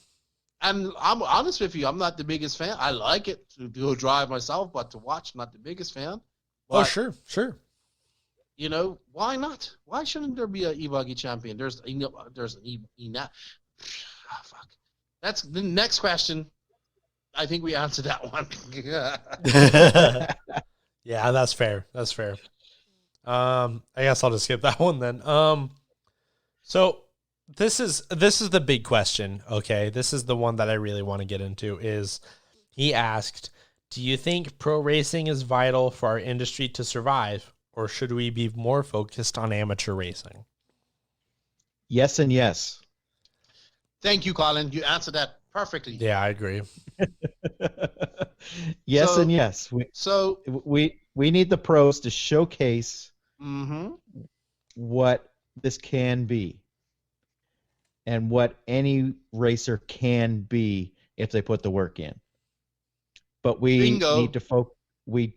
And I'm honest with you, I'm not the biggest fan. I like it to go drive myself, but to watch, not the biggest fan. But, Oh, sure. You know, why not? Why shouldn't there be an e-buggy champion? There's an fuck. That's the next question. I think we answered that one. Yeah, that's fair. I guess I'll just skip that one then. So this is the big question, okay? This is the one that I really want to get into. Is he asked, do you think pro racing is vital for our industry to survive, or should we be more focused on amateur racing? Yes and yes. Thank you, Colin. You answered that perfectly. Yeah, I agree. Yes So- and yes. We need the pros to showcase what this can be and what any racer can be if they put the work in. But we Bingo.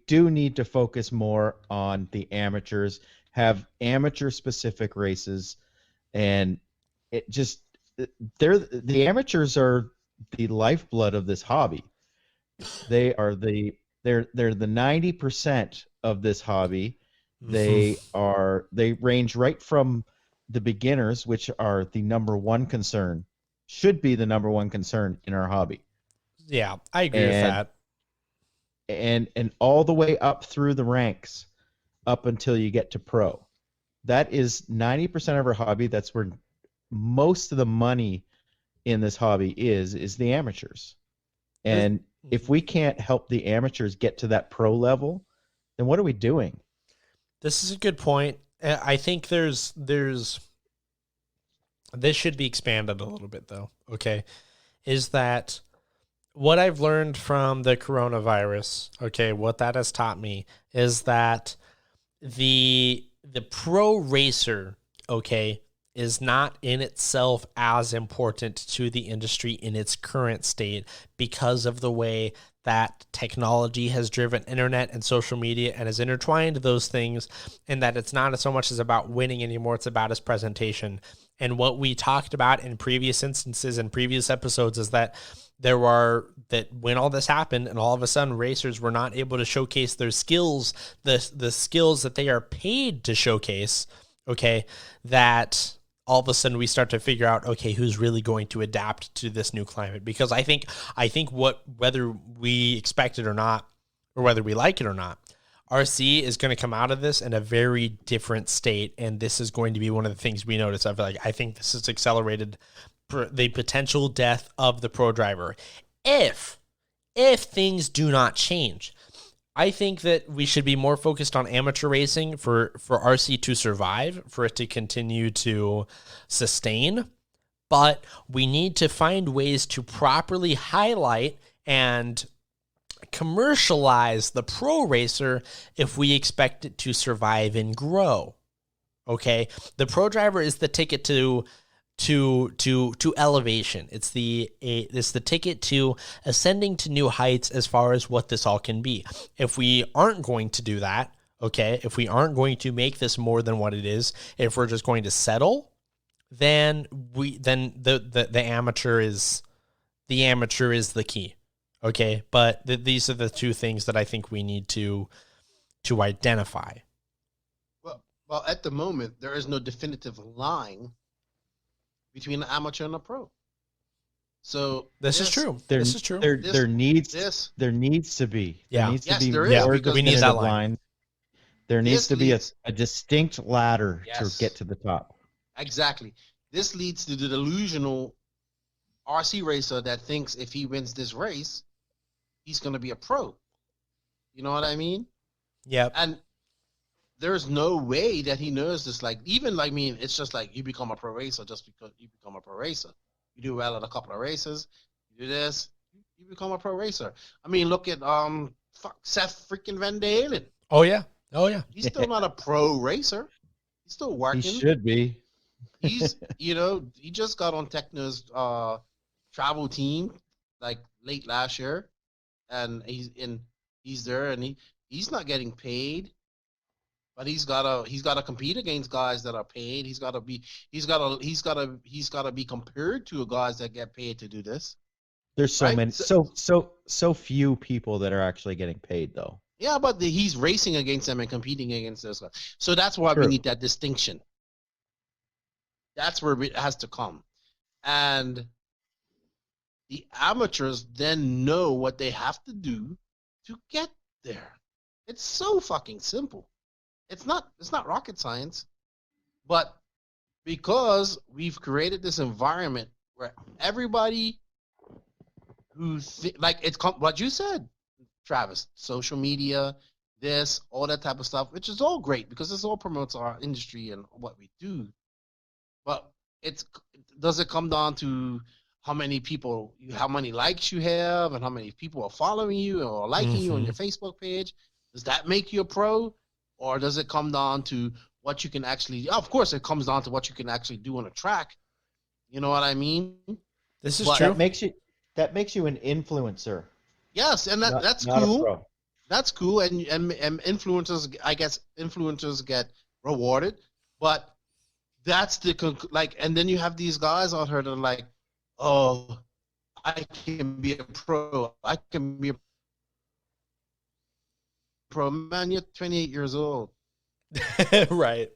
do need to focus more on the amateurs, have amateur specific races, and the amateurs are the lifeblood of this hobby. They're the 90% of this hobby. They range right from the beginners, which are the number one concern, should be the number one concern in our hobby, Yeah, I agree with that. and all the way up through the ranks, up until you get to pro. That is 90% of our hobby. That's where most of the money in this hobby is the amateurs. And if we can't help the amateurs get to that pro level, then what are we doing? This is a good point. I think this should be expanded a little bit though. Okay. Is that what I've learned from the coronavirus, okay, what that has taught me is that the pro racer, okay, is not in itself as important to the industry in its current state because of the way that technology has driven internet and social media and has intertwined those things, and that it's not so much as about winning anymore, it's about its presentation. And what we talked about in previous instances and previous episodes is that when all this happened and all of a sudden racers were not able to showcase their skills, the skills that they are paid to showcase, okay, that all of a sudden we start to figure out, okay, who's really going to adapt to this new climate? Because I think whether we expect it or not, or whether we like it or not, RC is going to come out of this in a very different state, and this is going to be one of the things we notice. I think this has accelerated the potential death of the pro driver if things do not change. I think that we should be more focused on amateur racing for RC to survive, for it to continue to sustain. But we need to find ways to properly highlight and commercialize the pro racer if we expect it to survive and grow. Okay? The pro driver is the ticket to elevation. It's the ticket to ascending to new heights as far as what this all can be. If we aren't going to do that, okay, if we aren't going to make this more than what it is, if we're just going to settle, then the amateur is the key. Okay, but these are the two things that I think we need to identify. Well, at the moment there is no definitive line between the amateur and the pro. So this is true. There this is true. There needs to be. Yeah. There needs Yes, to be there is, more because we need that definitive line. lines. There needs to be a distinct ladder Yes. to get to the top. Exactly. This leads to the delusional RC racer that thinks if he wins this race, he's going to be a pro. You know what I mean? Yep. And there's no way that he knows this. It's just like you become a pro racer just because you become a pro racer. You do well at a couple of races, you do this, you become a pro racer. I mean, look at Seth freaking Van Dalen. Oh yeah. He's still not a pro racer. He's still working. He should be. He's he just got on Techno's travel team like late last year, and he's there, and he's not getting paid. But he's gotta compete against guys that are paid. He's gotta be compared to guys that get paid to do this. There's so Right? many, so few people that are actually getting paid though. Yeah, but he's racing against them and competing against those guys. So that's why we True. need that distinction. That's where it has to come, and the amateurs then know what they have to do to get there. It's so fucking simple. It's not rocket science, but because we've created this environment where everybody what you said, Travis, social media, all that type of stuff, which is all great because this all promotes our industry and what we do. But does it come down to how many likes you have and how many people are following you or liking you on your Facebook page? Does that make you a pro? Or does it come down to what you can actually? Of course, it comes down to what you can actually do on a track. You know what I mean? This is But true. That makes you an influencer. Yes, and that's not a cool. pro. That's cool, and influencers. I guess influencers get rewarded, but that's and then you have these guys out here that are like, oh, I can be a pro. I can be a pro. Man, you're 28 years old. Right.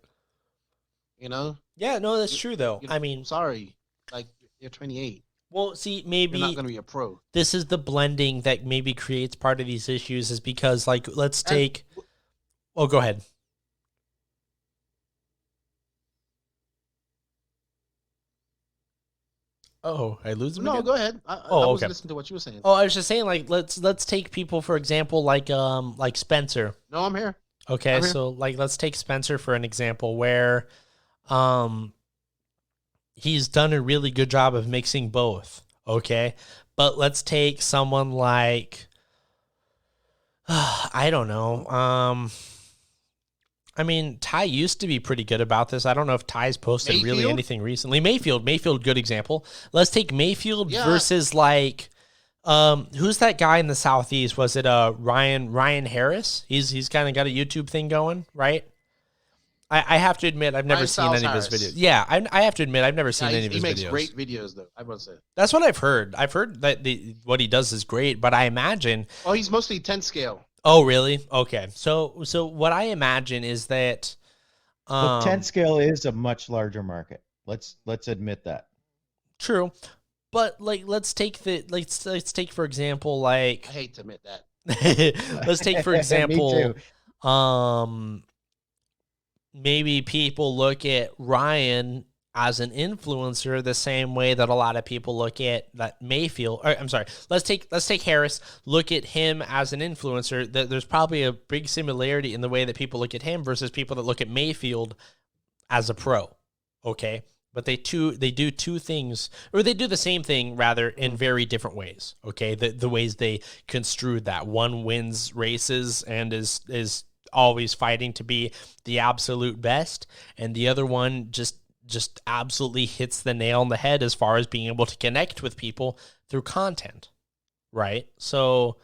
You know? Yeah, no, that's true though. I mean, sorry, like you're 28. well, see, maybe You're not going to be a pro. this is the blending that maybe creates part of these issues is because, like, let's take. Oh, go ahead. Oh, I lose him No, again? go ahead. I was okay. listening to what you were saying. Oh, I was just saying, like, let's take people, for example, like Spencer. No, I'm here. Okay, I'm here. so like let's take Spencer for an example where he's done a really good job of mixing both. Okay. But let's take someone like, I don't know. I mean, Ty used to be pretty good about this. I don't know if Ty's posted really Mayfield? anything recently. Mayfield, good example. Let's take Mayfield Yeah. versus like, who's that guy in the Southeast? Was it Ryan Harris? He's kind of got a YouTube thing going, right? I have to admit I've never Ryan seen any of his Harris. videos. Yeah, I have to admit I've never seen any of He his makes videos. great videos, though. I would say. That's what I've heard. I've heard that what he does is great, but I imagine. Oh, he's mostly 10 scale. Oh, really? Okay. So what I imagine is that. Well, 10 scale is a much larger market. Let's admit that. True, but like let's take for example like I hate to admit that. let's take for Me example too. maybe people look at Ryan as an influencer the same way that a lot of people look at that Mayfield. Or, I'm sorry. Let's take Harris. Look at him as an influencer. There's probably a big similarity in the way that people look at him versus people that look at Mayfield as a pro. Okay, but they do two things, or they do the same thing rather in very different ways. Okay, the ways they construed that. One wins races and is always fighting to be the absolute best, and the other one just absolutely hits the nail on the head as far as being able to connect with people through content, right? So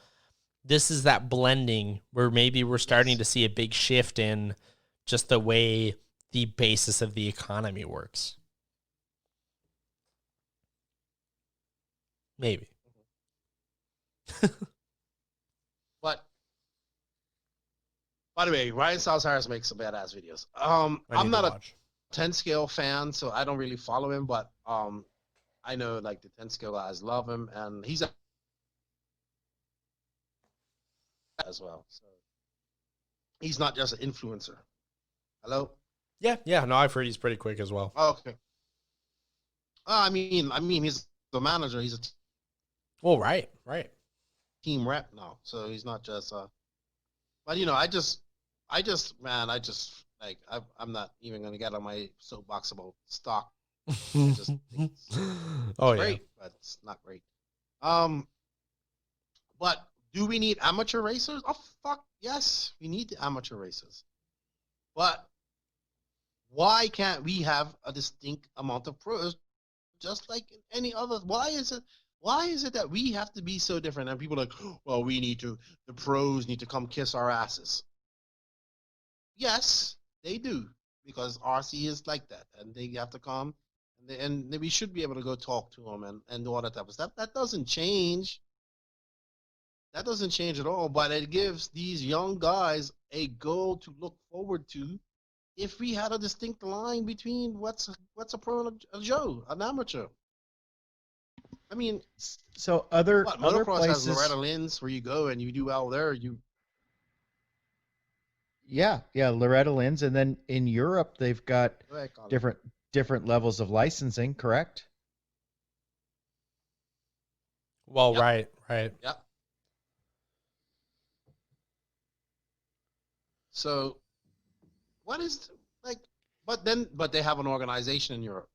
this is that blending where maybe we're starting to see a big shift in just the way the basis of the economy works. Maybe. But by the way, Ryan Styles Harris makes some badass videos. I I'm need not to a watch. 10 scale fan, so I don't really follow him, but I know like the 10 scale guys love him, and he's as well. So he's not just an influencer. Hello? Yeah, no, I've heard he's pretty quick as well. Oh, okay. I mean, he's the manager. He's a Well, right. team rep now, so he's not just. But you know, I just like I'm not even gonna get on my soapbox about stock. I just think it's Oh yeah. great, but it's not great. But do we need amateur racers? Oh fuck yes, we need the amateur racers. But why can't we have a distinct amount of pros, just like any other? Why is it that we have to be so different? And people are like, well, the pros need to come kiss our asses. Yes, they do, because RC is like that, and they have to come, and we should be able to go talk to them and do all that type of stuff. That doesn't change. That doesn't change at all, but it gives these young guys a goal to look forward to. If we had a distinct line between what's a pro and a Joe, an amateur. I mean, So other motocross has places, Loretta Lynn's where you go and you do well there. yeah, Loretta Lynn's, and then in Europe they've got Go ahead, Colin. different levels of licensing, correct? Well, Yep. right. Yep. So, what is like? But they have an organization in Europe,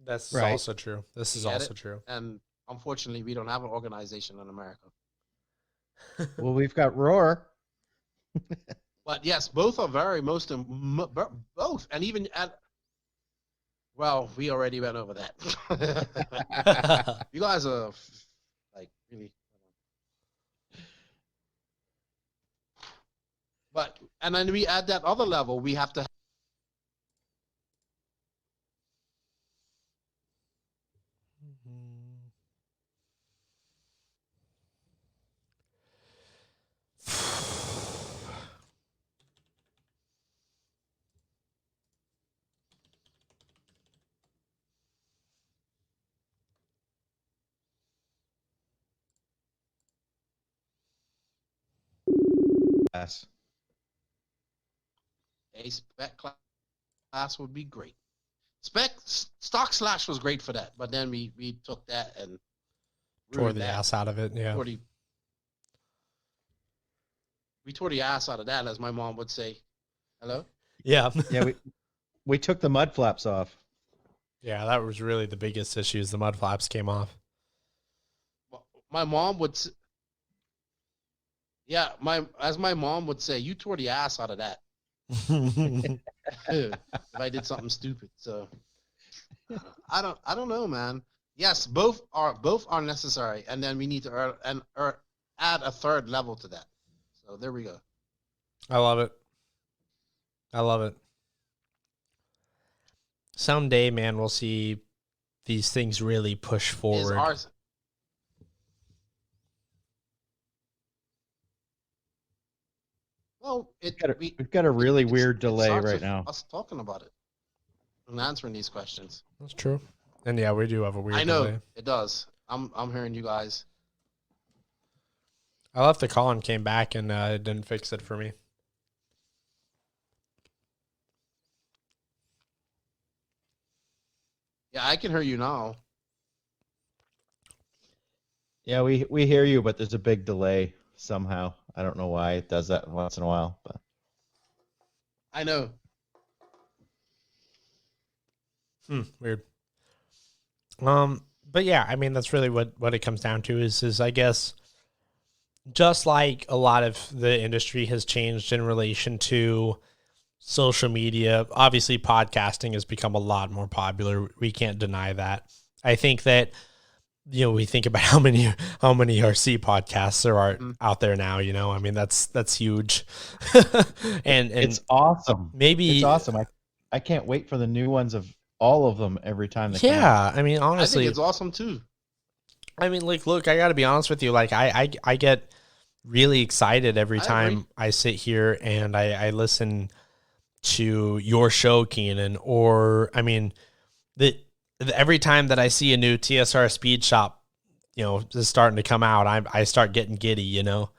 That's Right. also true. This is Get also it? true. and unfortunately, we don't have an organization in America. Well, we've got Roar. But yes, both are both, and even at. Well, we already went over that. You guys are like really. But and then we add that other level. We have to. Yes. A spec class would be great. Stock slash was great for that, but then we took that and Tore ruined the that. ass out of it. Yeah. We tore the ass out of that, as my mom would say. Hello? Yeah. Yeah, we took the mud flaps off. Yeah, that was really the biggest issue. Is the mud flaps came off. My mom would, as my mom would say, you tore the ass out of that if I did something stupid. So I don't know, man. Yes, both are necessary, and then we need to add a third level to that. So there we go. I love it. I love it. Someday, man, we'll see these things really push forward. Well, we've got a really weird delay right with now. Us talking about it and answering these questions. That's true. And yeah, we do have a weird delay. I know delay. it does. I'm hearing you guys. I left the call and came back, and it didn't fix it for me. Yeah, I can hear you now. Yeah, we hear you, but there's a big delay somehow. I don't know why it does that once in a while, but I know. Weird. But yeah, I mean, that's really what it comes down to is I guess just like a lot of the industry has changed in relation to social media, obviously podcasting has become a lot more popular. We can't deny that. I think that, you know, we think about how many RC podcasts there are out there now, you know, I mean, that's huge. and it's awesome. Maybe it's awesome. I can't wait for the new ones of all of them every time they come out. I mean, honestly, I think it's awesome too. I mean, like, look, I got to be honest with you. Like, I get really excited every time I sit here and I listen to your show, Keenan, or, I mean, every time that I see a new TSR Speed Shop, you know, is starting to come out, I start getting giddy, you know.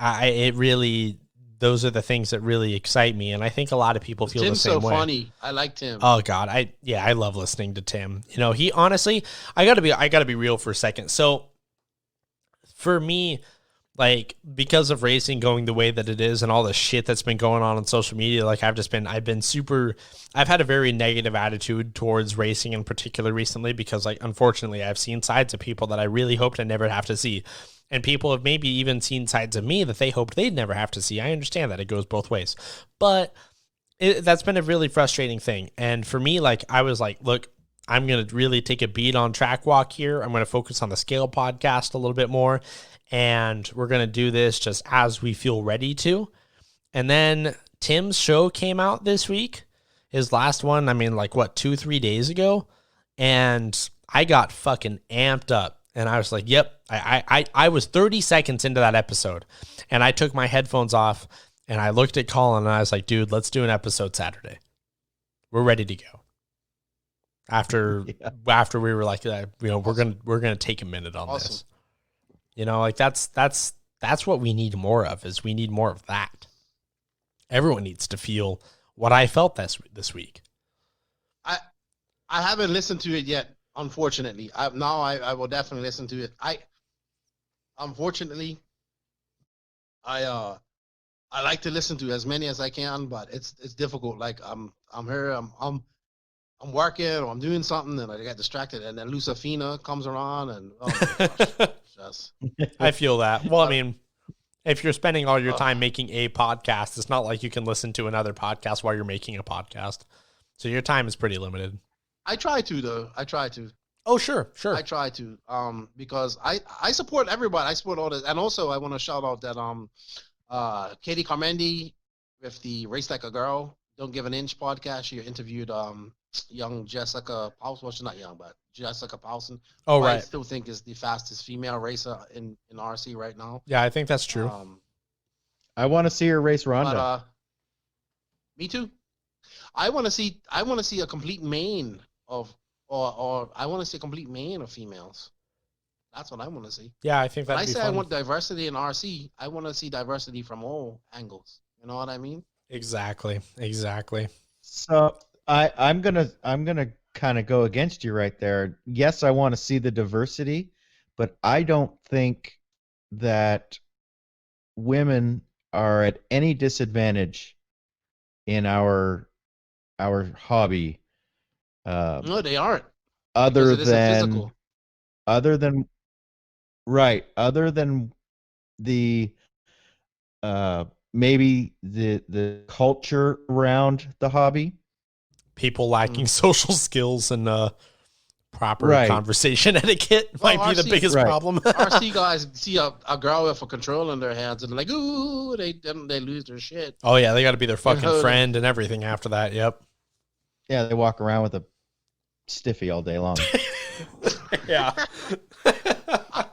It really, those are the things that really excite me, and I think a lot of people feel Tim's the same way. Tim's so funny. I like Tim. Oh God, I love listening to Tim. You know, he honestly, I gotta be real for a second. So for me, like, because of racing going the way that it is and all the shit that's been going on social media, like I've had a very negative attitude towards racing in particular recently, because, like, unfortunately I've seen sides of people that I really hoped I never have to see. And people have maybe even seen sides of me that they hoped they'd never have to see. I understand that it goes both ways, but that's been a really frustrating thing. And for me, like, I was like, look, I'm going to really take a beat on Track Walk here. I'm going to focus on the Scale podcast a little bit more. And we're going to do this just as we feel ready to. And then Tim's show came out this week. His last one, I mean, like, what, 2-3 days ago? And I got fucking amped up. And I was like, yep, I was 30 seconds into that episode. And I took my headphones off and I looked at Colin and I was like, dude, let's do an episode Saturday. We're ready to go. After we were like, you know, awesome. we're gonna take a minute on this. You know, like that's what we need more of. Is we need more of that. Everyone needs to feel what I felt this week. I haven't listened to it yet. Unfortunately, I will definitely listen to it. I like to listen to as many as I can, but it's difficult. Like I'm here, I'm working or I'm doing something and I get distracted, and then Lucifina comes around and oh my gosh, just. I feel that. Well, I mean, if you're spending all your time making a podcast, it's not like you can listen to another podcast while you're making a podcast. So your time is pretty limited. I try to, though. Oh, sure. I try to, because I support everybody. I support all this, and also I want to shout out that Katie Carmendi with the Race Like a Girl, Don't Give an Inch podcast. She interviewed young Jessica Paulson. Well, she's not young, but Jessica Paulson. Oh, right. I still think is the fastest female racer in RC right now. Yeah, I think that's true. I want to see her race Ronda. But, me too. I want to see a complete main of, or I want to see a complete main of females. That's what I want to see. Yeah, I think that'd be fun. I want diversity in RC. I want to see diversity from all angles. You know what I mean? Exactly. So I'm gonna kind of go against you right there. Yes, I want to see the diversity, but I don't think that women are at any disadvantage in our hobby No, they aren't. other Because it isn't than physical. other than other than the maybe the culture around the hobby. People lacking social skills and proper Right. conversation etiquette Well, might be the RC biggest right. problem. RC guys see a girl with a controller in their hands and they're like, ooh, they lose their shit. Oh yeah, they got to be their fucking know, friend and everything after that. Yep. Yeah, they walk around with a stiffy all day long. Yeah.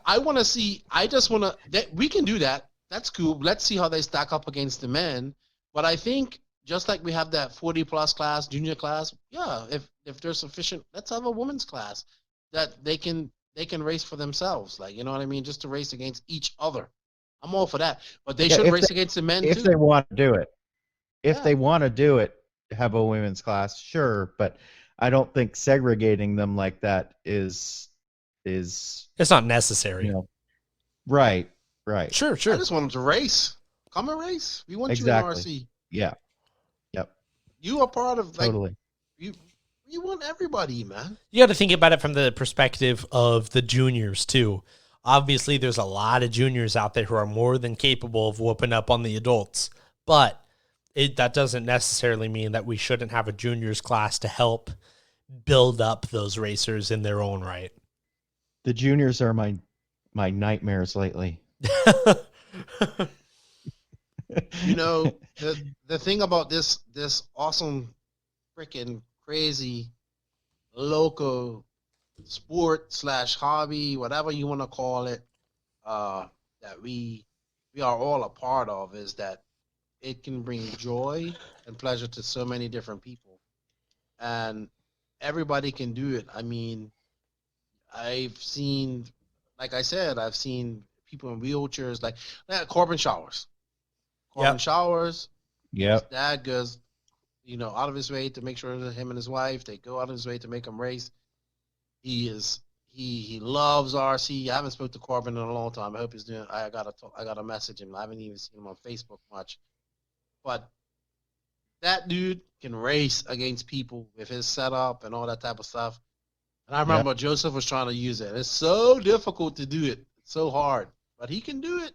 I want to see. I just want to. We can do that. That's cool. Let's see how they stack up against the men. But I think just like we have that 40+ class, junior class. Yeah, if they're sufficient, let's have a women's class that they can race for themselves. Like, you know what I mean? Just to race against each other. I'm all for that. But they should race against the men if too. they want to do it. If Yeah. they want to do it, have a women's class, sure. But I don't think segregating them like that is It's not necessary. you know right. Sure, I sure. just want them to race. Come and race. We want Exactly. you in RC. Yeah. Yep. You are part of like Totally. you want everybody, man. You got to think about it from the perspective of the juniors too. Obviously, there's a lot of juniors out there who are more than capable of whooping up on the adults, but that doesn't necessarily mean that we shouldn't have a juniors class to help build up those racers in their own right. The juniors are my nightmares lately. You know, the thing about this awesome freaking crazy local sport / hobby, whatever you want to call it, that we are all a part of is that it can bring joy and pleasure to so many different people. And everybody can do it. I mean, I've seen, like I said, I've seen people in wheelchairs, like Corbin Showers. Corbin Showers, Yep. his dad goes, out of his way to make sure that him and his wife, they go out of his way to make him race. He loves RC. I haven't spoken to Corbin in a long time. I hope he's doing. I gotta message him. I haven't even seen him on Facebook much, but that dude can race against people with his setup and all that type of stuff. And I remember Joseph was trying to use it. It's so difficult to do it. It's so hard, but he can do it.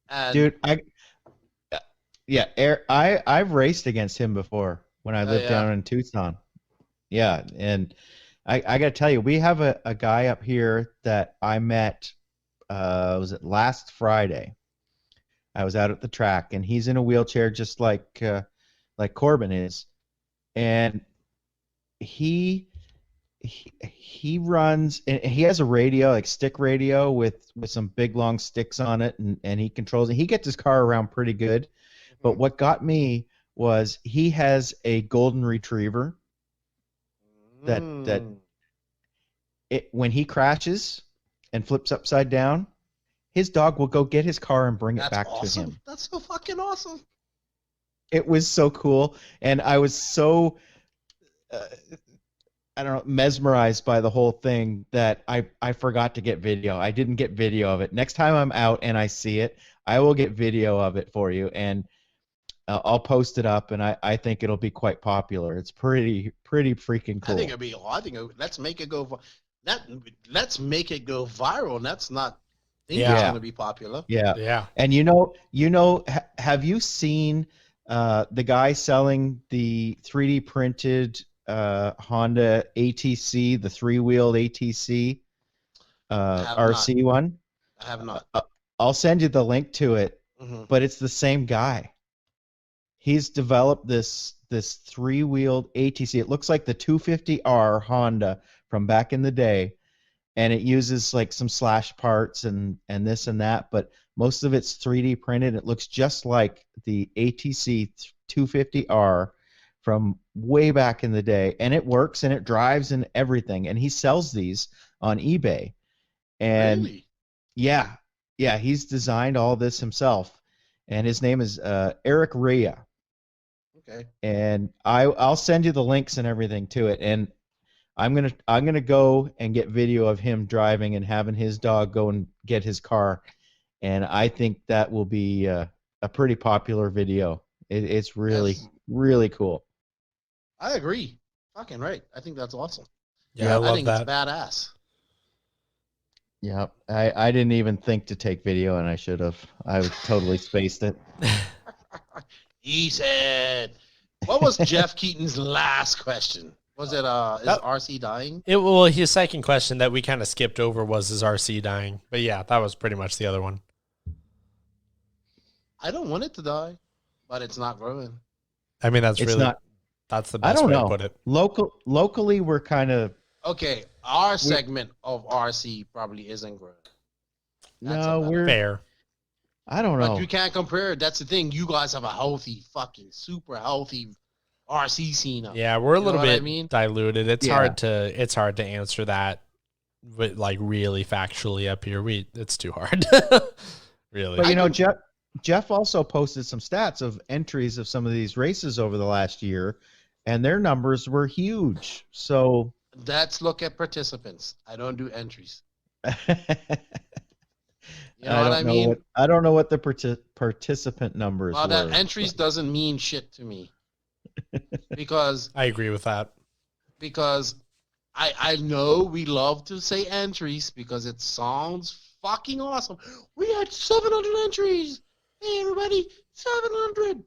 And Dude, I've raced against him before when I lived down in Tucson. Yeah, and I got to tell you, we have a guy up here that I met. Was it last Friday? I was out at the track, and he's in a wheelchair, just like Corbin is, and he runs, and he has a radio, like stick radio with some big long sticks on it, and he controls it. He gets his car around pretty good. But what got me was he has a golden retriever that when he crashes and flips upside down, his dog will go get his car and bring it back to him. That's so fucking awesome. It was so cool, and I was so I don't know, mesmerized by the whole thing that I forgot to get video. I didn't get video of it. Next time I'm out and I see it, I will get video of it for you, and I'll post it up, and I think it'll be quite popular. It's pretty freaking cool. I think it'll be. Let's make it go. Let's make it go viral. That's not. It's going to be popular. Yeah. And have you seen the guy selling the 3D printed Honda ATC, the 3-wheeled ATC RC one? I have not. I'll send you the link to it, but it's the same guy. He's developed this 3-wheeled ATC. It looks like the 250R Honda from back in the day, and it uses like some slash parts and this and that, but most of it's 3D printed. It looks just like the ATC 250R from way back in the day, and it works and it drives and everything. And he sells these on eBay. And really? Yeah, he's designed all this himself, and his name is Eric Rea. Okay. And I'll send you the links and everything to it. And I'm gonna go and get video of him driving and having his dog go and get his car, and I think that will be a pretty popular video. It's really cool. I agree. Fucking right. I think that's awesome. Yeah, I I love think that. it's badass. Yeah, I didn't even think to take video, and I should have. I totally spaced it. He said, what was Jeff Keaton's last question? Was it, is That- RC dying? Well, his second question that we kind of skipped over was, is RC dying? But yeah, that was pretty much the other one. I don't want it to die, but it's not growing. I mean, that's It's really not. that's the I best don't way know. to put it. Locally, we're kind of Okay, our segment of RC probably isn't growing. That's no. about We're. Fair. I don't know. But you can't compare it. That's the thing. You guys have a healthy, fucking super healthy RC scene. Up. Yeah, we're a You know little what I bit mean? diluted. It's Yeah. hard to answer that with like really factually up here. It's too hard. Really. But I you know, can- Jeff also posted some stats of entries of some of these races over the last year, and their numbers were huge. So Let's look at participants. I don't do entries. You know I what don't I know mean? what I don't know what the participant numbers Well, were. that entries doesn't mean shit to me because I agree with that. I know we love to say entries because it sounds fucking awesome. We had 700 entries. Hey, everybody, 700,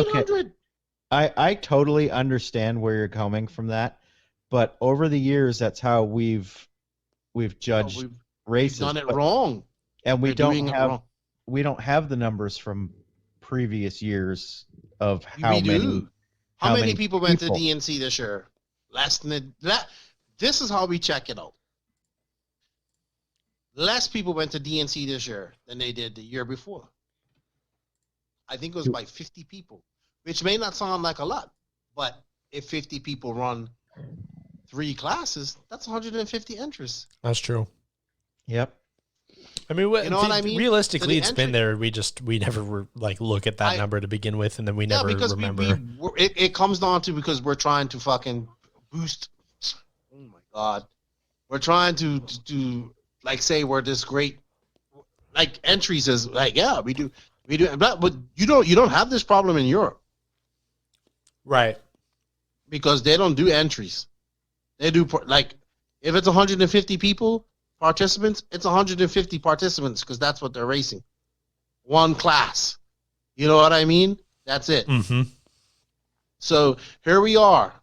900. I totally understand where you're coming from that, but over the years, that's how we've judged We've races. done it but- wrong. and We're doing it wrong. we don't have the numbers from previous years of how We many. do. How many people went to people? DNC this year? Less than that. This is how we check it out. Less people went to DNC this year than they did the year before. I think it was by 50 people, which may not sound like a lot, but if 50 people run 3 classes, that's 150 entries. That's true. Yep. I mean, You know what I mean? realistically, So the it's been there. We never like look at that I- number to begin with, and then we never because remember. it comes down to because we're trying to fucking boost. Oh my god, we're trying to like say we're this great, like entries is like yeah we do, but you don't have this problem in Europe Right. because they don't do entries. They do like if it's 150 people participants, it's 150 participants because that's what they're racing. One class. You know what I mean? That's it. Mm-hmm. So here we are.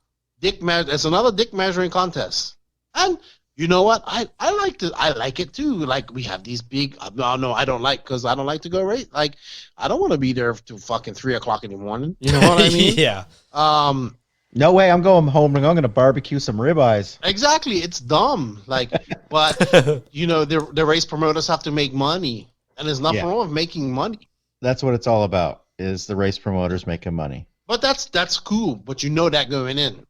It's another dick measuring contest. And you know what? I like it too. Like we have these big no, I don't like because I don't like to go race. Like I don't want to be there till fucking 3:00 in the morning. You know what I mean? Yeah. No way. I'm going home and I'm going to barbecue some ribeyes. Exactly. It's dumb. Like, but you know, the race promoters have to make money, and there's nothing Yeah. wrong with making money. That's what it's all about. Is the race promoters making money? But that's cool. But you know that going in.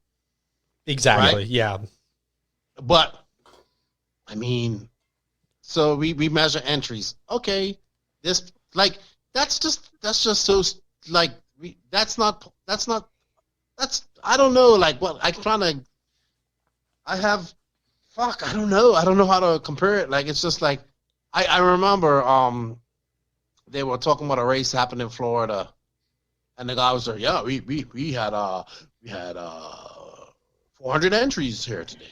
Exactly. Right? Yeah. But I mean, so we measure entries. Okay, this like that's just so like that's I don't know like what I don't know how to compare it. Like it's just like I remember they were talking about a race happened in Florida, and the guy was there. Yeah, we had 400 entries here today.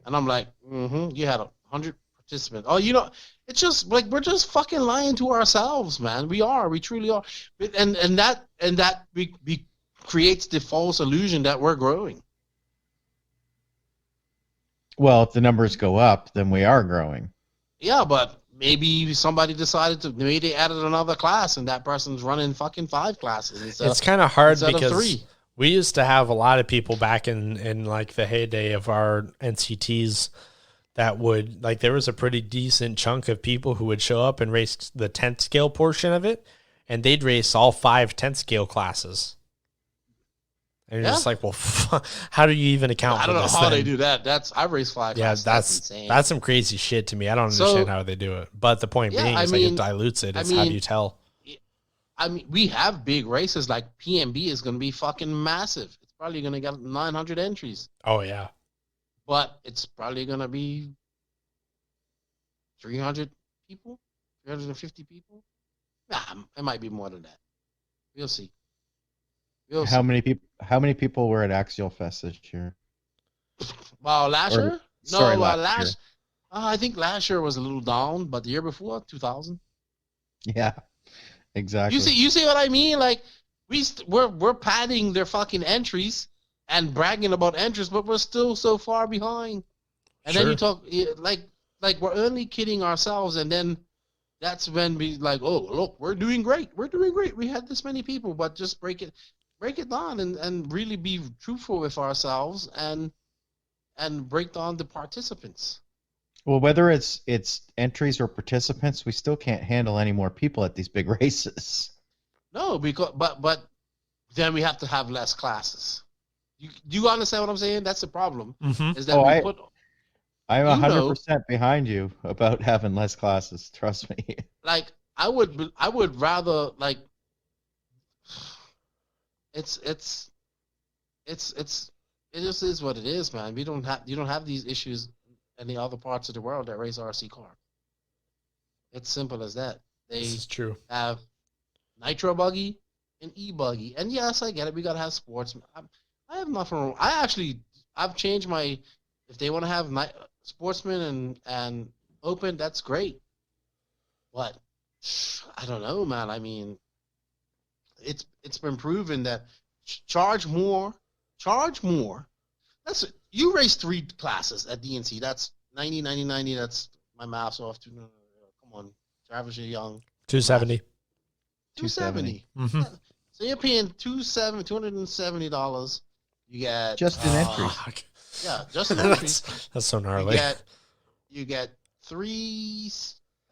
And I'm like, you had 100 participants. Oh, you know, it's just like we're just fucking lying to ourselves, man. We truly are. And that creates the false illusion that we're growing. Well, if the numbers go up, then we are growing. Yeah, but maybe somebody decided maybe they added another class and that person's running fucking 5 classes instead. It's kind of hard instead of because 3. we used to have a lot of people back in like the heyday of our NCTs that would like there was a pretty decent chunk of people who would show up and race the 10th scale portion of it, and they'd race all 5 10th scale classes. And you're just like, well, how do you even account I for don't know this how then? they do that. I race 5 Yeah, classes. that's insane. some crazy shit to me. I don't understand how they do it. But the point Yeah, being I is like it mean- dilutes it. I It's how do mean- you tell? I mean, we have big races like PMB is going to be fucking massive. It's probably going to get 900 entries, Oh yeah. but it's probably going to be 300 people, 350 people. Nah, it might be more than that. We'll see. We'll How see. many people? How many people were at Axial Fest this year? Well, last Or year? sorry, No, last year. I think last year was a little down, but the year before, 2000. Yeah, exactly. You see what I mean? Like we're padding their fucking entries and bragging about entries, but we're still so far behind. And then you Sure. talk like we're only kidding ourselves, and then that's when we like, oh look, we're doing great. We're doing great. We had this many people, but just break it down and really be truthful with ourselves and break down the participants. Well, whether it's entries or participants, we still can't handle any more people at these big races. No, because but then we have to have less classes. Do you understand what I'm saying? That's the problem. Mm-hmm. Is that Oh, we put I'm you know 100% behind you about having less classes. Trust me. like I would rather like it's it just is what it is, man. You don't have these issues in the other parts of the world that race RC car. It's simple as that. They This is true. have nitro buggy and e buggy, and yes, I get it. We gotta have sports. I have nothing wrong. I've changed my. If they want to have sportsman and open, that's great. But I don't know, man. I mean, it's been proven that charge more. That's you race 3 classes at DNC. That's 90, 90, 90. That's my math's off. Come on, Travis, you're young. 270. 270. Mm-hmm. So you're paying $270. You get Just an entry. Fuck. Yeah, just an entry. That's so You gnarly. get 3.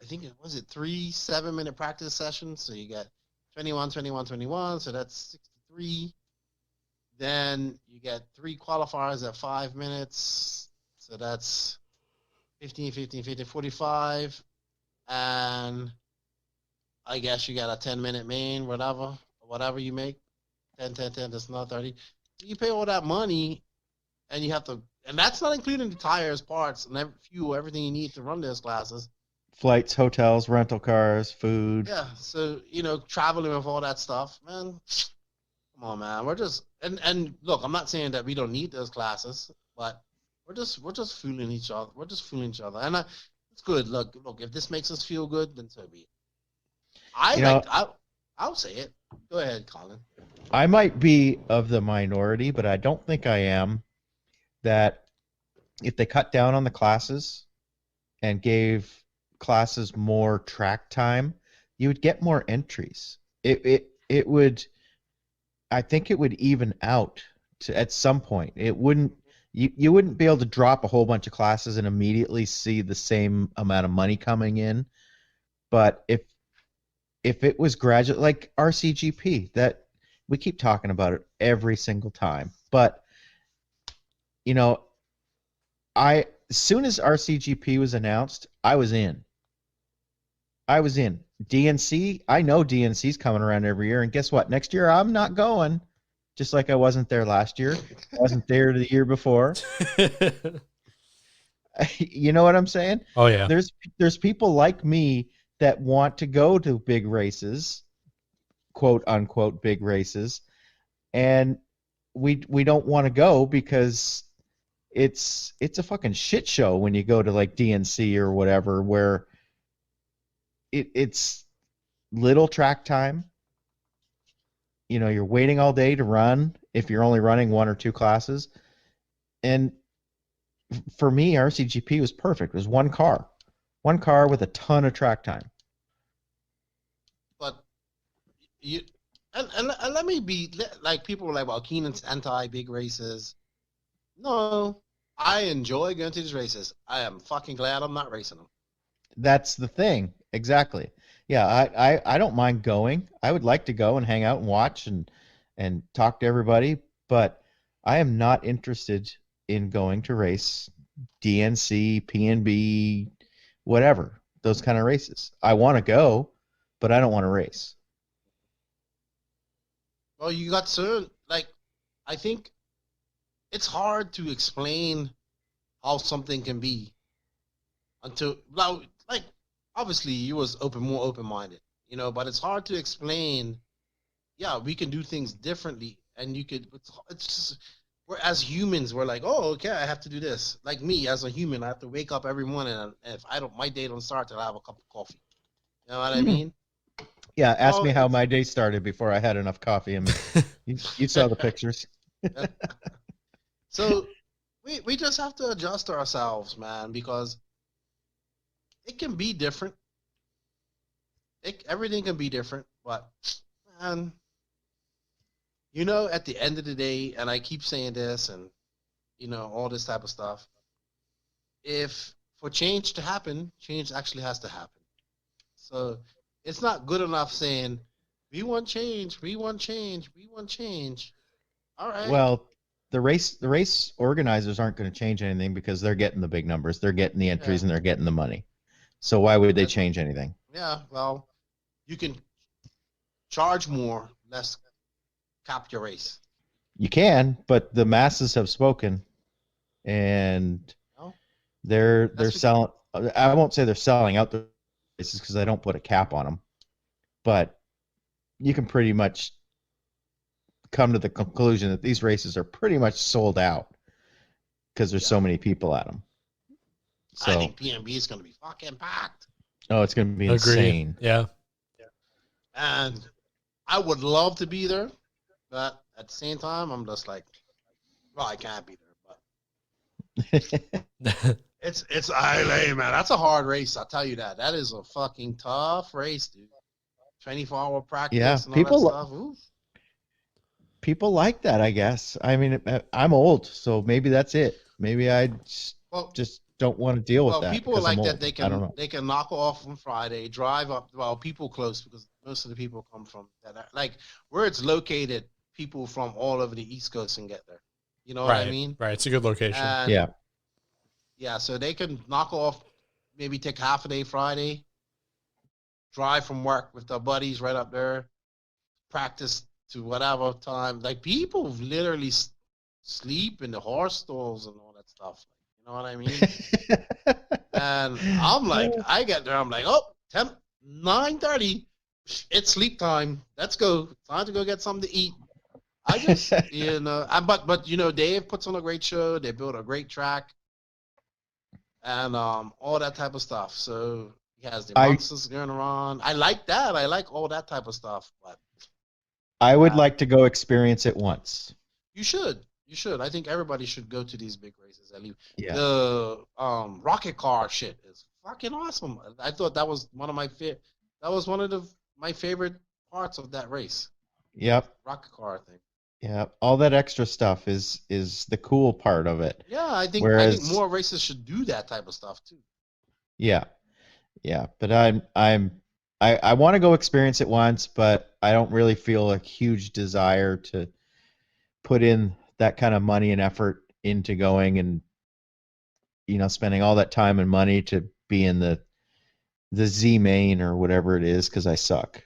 I think it was 3 7-minute practice sessions. So you get 21, 21, 21. So that's 63. Then you get 3 qualifiers at 5 minutes. So that's 15, 15, 15, 45. And I guess you got a 10-minute main, whatever you make. 10, 10, 10, that's not 30. So you pay all that money, and you have to, and that's not including the tires, parts, and fuel, everything you need to run those classes. Flights, hotels, rental cars, food. Yeah, so, traveling with all that stuff, man. Come on, man. We're just, and look, I'm not saying that we don't need those classes, but we're just fooling each other. We're just fooling each other. And it's good. Look, if this makes us feel good, then so be it. I'll say it. Go ahead, Colin. I might be of the minority, but I don't think I am, that if they cut down on the classes and gave classes more track time, you would get more entries. It would, I think it would even out at some point. It wouldn't, you wouldn't be able to drop a whole bunch of classes and immediately see the same amount of money coming in. But if it was graduate, like RCGP, that we keep talking about it every single time. But as soon as RCGP was announced, I was in. DNC, I know DNC's coming around every year, and guess what? Next year I'm not going. Just like I wasn't there last year. I wasn't there the year before. You know what I'm saying? Oh yeah. There's people like me that want to go to big races, quote unquote big races, and we don't want to go because it's a fucking shit show when you go to like DNC or whatever, where it's little track time. You're waiting all day to run if you're only running 1 or 2 classes. And for me, RCGP was perfect. It was one car with a ton of track time. But and let me be like, people were like, well, Keenan's anti big races. No, I enjoy going to these races. I am fucking glad I'm not racing them. That's the thing. Exactly. Yeah, I don't mind going. I would like to go and hang out and watch and talk to everybody, but I am not interested in going to race DNC, PNB, whatever, those kind of races. I want to go, but I don't want to race. Well, you got certain, like, I think it's hard to explain how something can be until, like, obviously you was more open-minded, but it's hard to explain. Yeah, we can do things differently. and you could. It's just we're as humans, we're like, oh, okay, I have to do this. Like me as a human, I have to wake up every morning, and if I don't, my day don't start till I have a cup of coffee. You know what I mean? Yeah, ask Oh, me how my day started before I had enough coffee. I mean, you saw the pictures. So we just have to adjust ourselves, man, because it can be different. Everything can be different, but man, at the end of the day, and I keep saying this, and all this type of stuff. If for change to happen, change actually has to happen. So it's not good enough saying we want change, we want change, we want change. All right. Well, the race organizers aren't going to change anything because they're getting the big numbers, they're getting the entries, and they're getting the money. So why would they change anything? Yeah, well, you can charge more, less cap your race. You can, but the masses have spoken, and they're selling. I won't say they're selling out the races because I don't put a cap on them, but you can pretty much come to the conclusion that these races are pretty much sold out because there's so many people at them. So, I think PNB is going to be fucking packed. Oh, it's going to be insane. Yeah. And I would love to be there, but at the same time, I'm just like, well, I can't be there. But it's LA, man. That's a hard race. I'll tell you that. That is a fucking tough race, dude. 24-hour practice. Yeah, and all that stuff. Ooh. People like that, I guess. I mean, I'm old, so maybe that's it. Maybe I just don't want to deal with that. Well, people like that. They can knock off on Friday, drive up. Well, people close because most of the people come from that. Like where it's located, people from all over the East Coast can get there. You know what I mean? Right. It's a good location. Yeah. Yeah. So they can knock off, maybe take half a day Friday, drive from work with their buddies right up there, practice to whatever time. Like people literally sleep in the horse stalls and all that stuff. You know what I mean? And I'm like, I get there, I'm like, 9:30, it's sleep time. Let's go. Time to go get something to eat. I just, but Dave puts on a great show. They build a great track and all that type of stuff. So he has the monsters going around. I like that. I like all that type of stuff. But I would like to go experience it once. You should. I think everybody should go to these big races. At least the rocket car shit is fucking awesome. I thought that was one of my my favorite parts of that race. Yep. Rocket car thing. Yeah, all that extra stuff is the cool part of it. Yeah, I think more races should do that type of stuff too. Yeah, but I want to go experience it once, but I don't really feel a huge desire to put in that kind of money and effort into going and spending all that time and money to be in the Z main or whatever it is because I suck.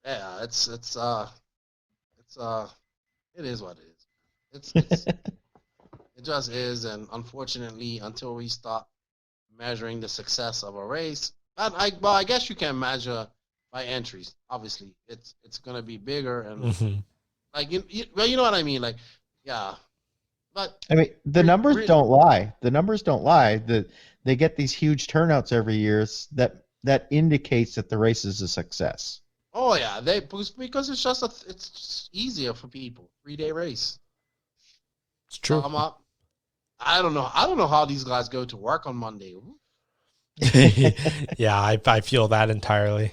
Yeah, it is what it is. It's it just is, and unfortunately, until we stop measuring the success of a race, I guess you can measure by entries. Obviously, it's gonna be bigger and like you know what I mean. Like, yeah, but I mean the numbers don't lie. The numbers don't lie. They get these huge turnouts every year. That indicates that the race is a success. Oh yeah, because it's just easier for people. 3-day race. It's true. I don't know how these guys go to work on Monday. Yeah, I feel that entirely.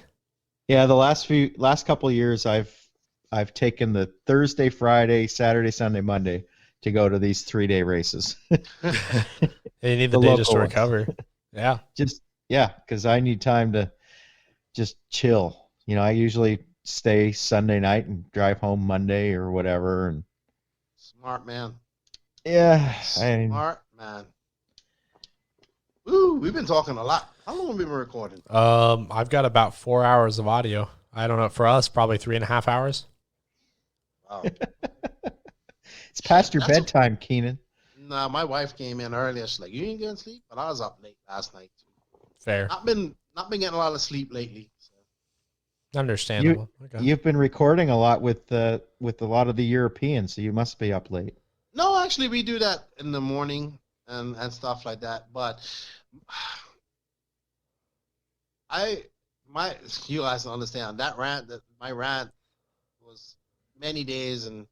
Yeah, the last couple of years I've taken the Thursday, Friday, Saturday, Sunday, Monday to go to these 3-day races. They need the day just to recover. Yeah. Because I need time to just chill. I usually stay Sunday night and drive home Monday or whatever. And smart man. Yeah. Smart man. Ooh, we've been talking a lot. How long have we been recording? I've got about 4 hours of audio. I don't know. For us, probably 3.5 hours. Wow. It's past your bedtime, Keenan. Nah, my wife came in earlier. She's like, "You ain't getting sleep?" But I was up late last night too. Fair. Not been getting a lot of sleep lately. So. Understandable. Okay. You've been recording a lot with a lot of the Europeans, so you must be up late. No, actually, we do that in the morning and stuff like that. But you guys don't understand that my rant was many days and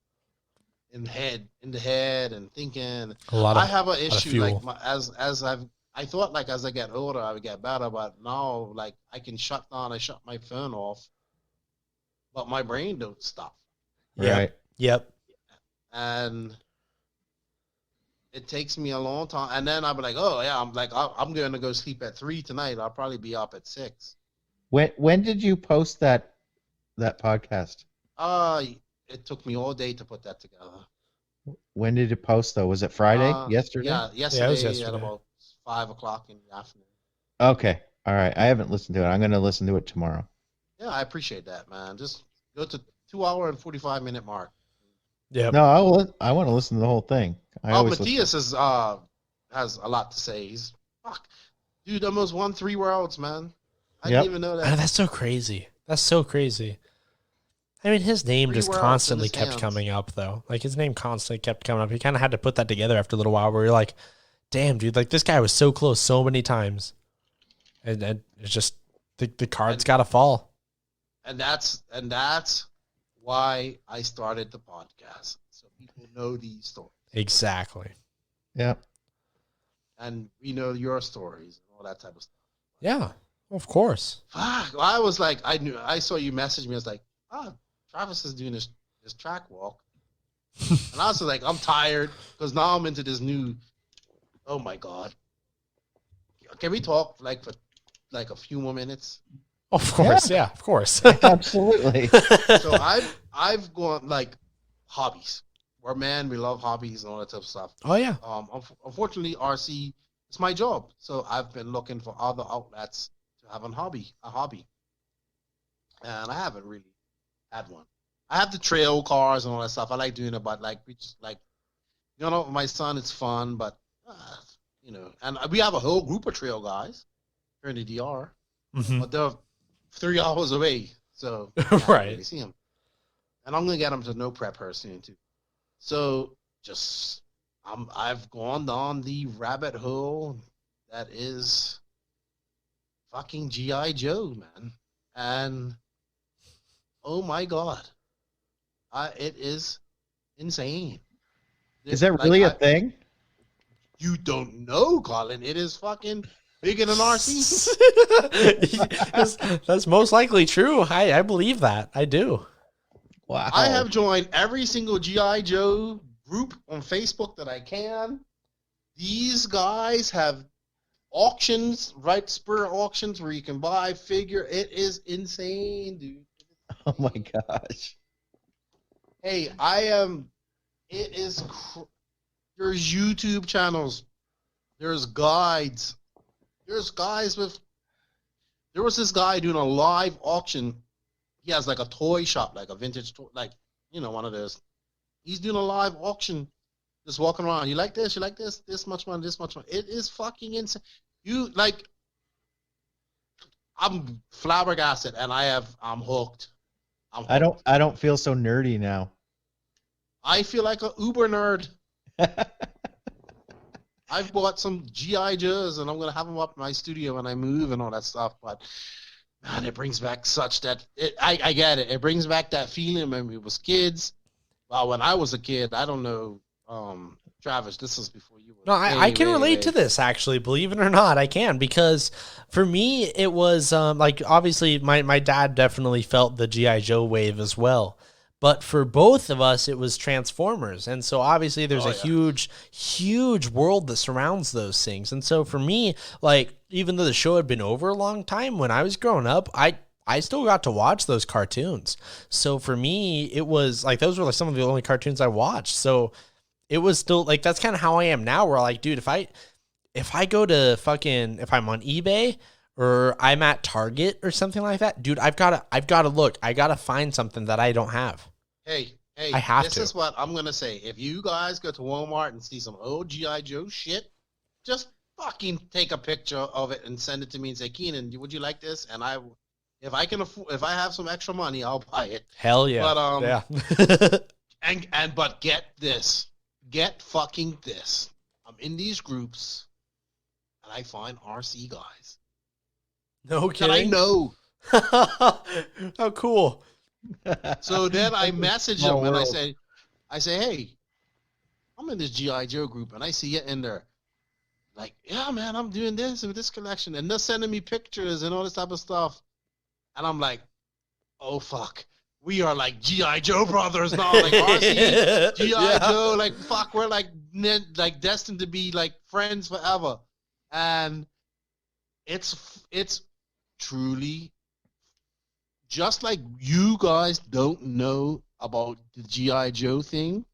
in the head and thinking. A lot of I have an of issue fuel. like I thought like as I get older I would get better, but now like I shut my phone off, but my brain don't stop, Right. Yep. and it takes me a long time, and then I'll be like, oh yeah, I'm going to go sleep at 3 tonight. I'll probably be up at 6. When did you post that podcast? It took me all day to put that together. When did you post though? Was it Friday? Yesterday? Yeah, it was yesterday yesterday. at about 5 o'clock in the afternoon. Okay. All right. I haven't listened to it. I'm going to listen to it tomorrow. Yeah, I appreciate that, man. Just go to 2 hour and 45-minute mark. Yep. No, I want to listen to the whole thing. Matthias has a lot to say. He's dude, almost won 3 worlds, man. I Yep. didn't even know Ah, that. that's so crazy. That's so crazy. I mean, his name 3 just worlds in constantly his kept hands. coming up, though. Like, his name constantly kept coming up. He kind of had to put that together after a little while where you're like, damn, dude, like, this guy was so close so many times. And it's just, the cards got to fall. And that's why I started the podcast, so people know these stories. Exactly. Yeah. And we know your stories and all that type of stuff. Yeah, of course. Fuck. I was like, I saw you message me. I was like, Travis is doing this track walk. And I was like, I'm tired because now I'm into this new, oh my God. Can we talk for a few more minutes? Of course, yeah, of course. Absolutely. So I've gone like hobbies. We're man, we love hobbies and all that type of stuff. Oh, yeah. Unfortunately, RC is my job, so I've been looking for other outlets to have a hobby, and I haven't really had one. I have the trail cars and all that stuff. I like doing it, but we just my son, it's fun, but and we have a whole group of trail guys here in the DR, Mhm. but they're 3 hours away, so I can't Right. really see them. And I'm gonna get them to no prep her soon too. So I've gone down the rabbit hole that is fucking G.I. Joe, man. And oh my God, it is insane. Is that really a thing? You don't know, Colin. It is fucking bigger than RC. That's most likely true. I believe that. I do. Wow. I have joined every single G.I. Joe group on Facebook that I can. These guys have auctions, right? Spur auctions where you can buy figure. It is insane, dude. Oh my gosh. Hey, it is. There's YouTube channels. There's guides. There's guys with. There was this guy doing a live auction. He has like a toy shop, like a vintage toy, one of those. He's doing a live auction, just walking around. You like this? You like this? This much money, this much money. It is fucking insane. I'm flabbergasted, and I'm hooked. I don't feel so nerdy now. I feel like a Uber nerd. I've bought some G.I. Joes, and I'm gonna have them up in my studio when I move and all that stuff. But man, it brings back I get it. It brings back that feeling when we was kids. Well, when I was a kid, I don't know, Travis, this was before you were. No, I can relate to this, actually, believe it or not, I can, because for me, it was, obviously, my dad definitely felt the G.I. Joe wave as well, but for both of us, it was Transformers, and so obviously there's huge, huge world that surrounds those things, and so for me, even though the show had been over a long time, when I was growing up, I still got to watch those cartoons, so for me, it was, those were some of the only cartoons I watched, so it was still that's kind of how I am now. Where dude, if I go to if I'm on eBay or I'm at Target or something like that, dude, I've got to look. I got to find something that I don't have. Hey, I have this to. is what I'm gonna say. If you guys go to Walmart and see some old G.I. Joe shit, just fucking take a picture of it and send it to me and say, Keenan, would you like this? And if I can afford, if I have some extra money, I'll buy it. Hell yeah. But Yeah. but get this, get fucking this. I'm in these groups, and I find RC guys No that I kidding. know. How cool. So then I message Small them and world. I say, hey, I'm in this GI Joe group, and I see it in there. Like, yeah, man, I'm doing this with this collection, and they're sending me pictures and all this type of stuff, and I'm like, oh fuck, we are like GI Joe brothers now, like RC, GI Joe, like fuck, we're like destined to be like friends forever, and it's truly just like you guys don't know about the GI Joe thing.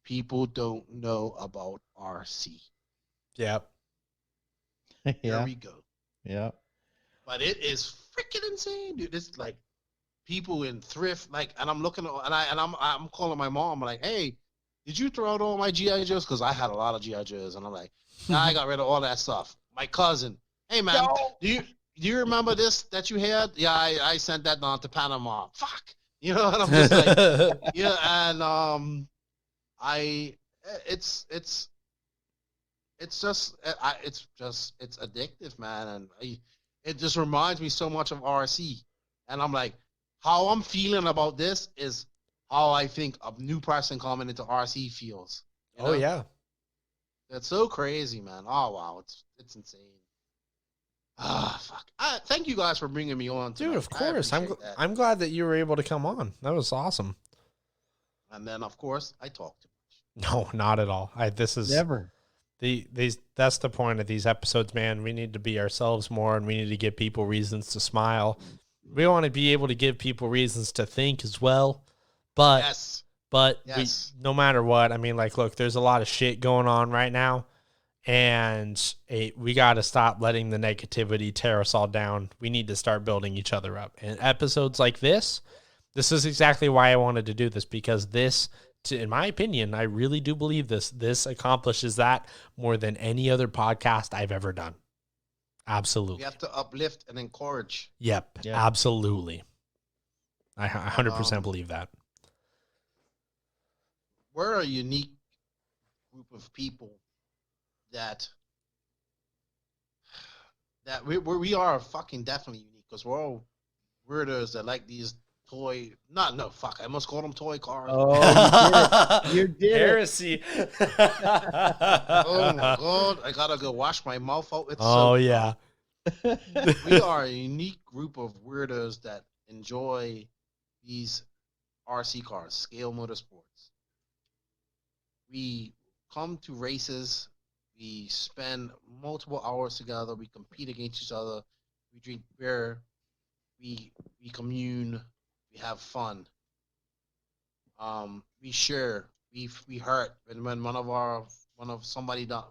People don't know about RC. Yeah. There Yeah. we go. Yeah. But it is freaking insane, dude. It's like people in thrift, like, and I'm looking, and I'm calling my mom, like, hey, did you throw out all my GI Joes? Because I had a lot of GI Joes, and I'm like, nah, I got rid of all that stuff. My cousin, hey man, do you remember this that you had? Yeah, I sent that down to Panama. Fuck, you know, and I'm just like, yeah, and it's addictive, man, and it just reminds me so much of RC, and I'm like, how I'm feeling about this is how I think a new person coming into RC feels. You know? Oh yeah. It's so crazy, man. Oh wow, it's insane. Ah, fuck. Thank you guys for bringing me on tonight. Dude, of I course. appreciate that. I'm glad that you were able to come on. That was awesome. And then of course I talk too much. No, not at all. This is Never. that's the point of these episodes, man. We need to be ourselves more, and we need to give people reasons to smile. We want to be able to give people reasons to think as well. But Yes. Yes. No matter what, I mean, like, look, there's a lot of shit going on right now, and we got to stop letting the negativity tear us all down. We need to start building each other up. And episodes like this is exactly why I wanted to do this, because this, in my opinion, I really do believe this accomplishes that more than any other podcast I've ever done. Absolutely. We have to uplift and encourage. Yep. Yeah. Absolutely. I 100% believe that. We're a unique group of people that we are fucking definitely unique, because we're all weirdos that like these toy. I almost called them toy cars. Oh, you did it. Heresy. Oh my god, I gotta go wash my mouth out. It's Oh so yeah. we are a unique group of weirdos that enjoy these RC cars, scale motorsports. We come to races, we spend multiple hours together, we compete against each other, we drink beer, we commune, we have fun. We share, we hurt when somebody that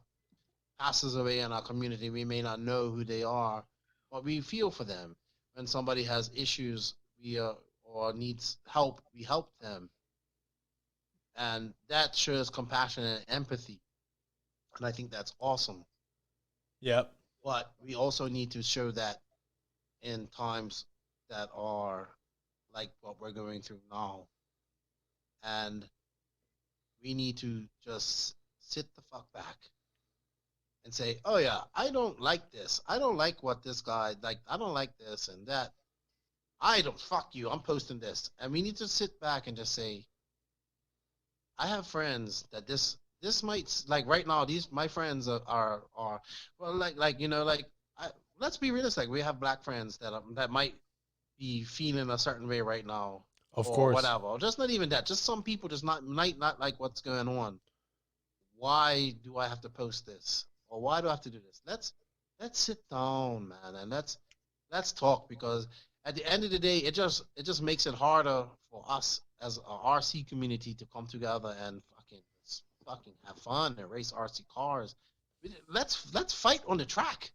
passes away in our community, we may not know who they are, but we feel for them. When somebody has issues, or needs help, we help them. And that shows compassion and empathy. And I think that's awesome. Yep. But we also need to show that in times that are like what we're going through now. And we need to just sit the fuck back and say, oh yeah, I don't like this. I don't like what this guy, like, I don't like this and that. Fuck you, I'm posting this. And we need to sit back and just say, I have friends that this might, like, right now, my friends are well, like you know, like, let's be realistic. We have black friends that might be feeling a certain way right now, Of or course. whatever. Just not even that. Just some people just might not like what's going on. Why do I have to post this, or why do I have to do this? Let's sit down, man, and let's talk, because at the end of the day, it just makes it harder for us as a RC community to come together and fucking have fun and race RC cars. Let's fight on the track.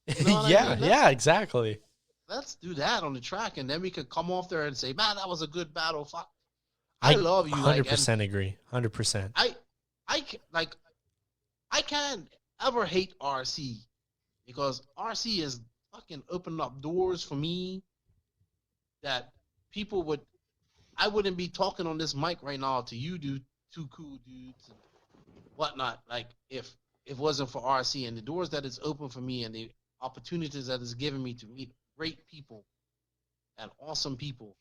You know what I mean? Yeah, exactly. Let's do that on the track, and then we could come off there and say, "Man, that was a good battle." Fuck, I love you. 100% agree. 100%. I can't ever hate RC, because RC is fucking opened up doors for me that people would. I wouldn't be talking on this mic right now to you, dude, two cool dudes and whatnot. Like if it wasn't for RC and the doors that it's open for me and the opportunities that it's given me to meet great people and awesome people,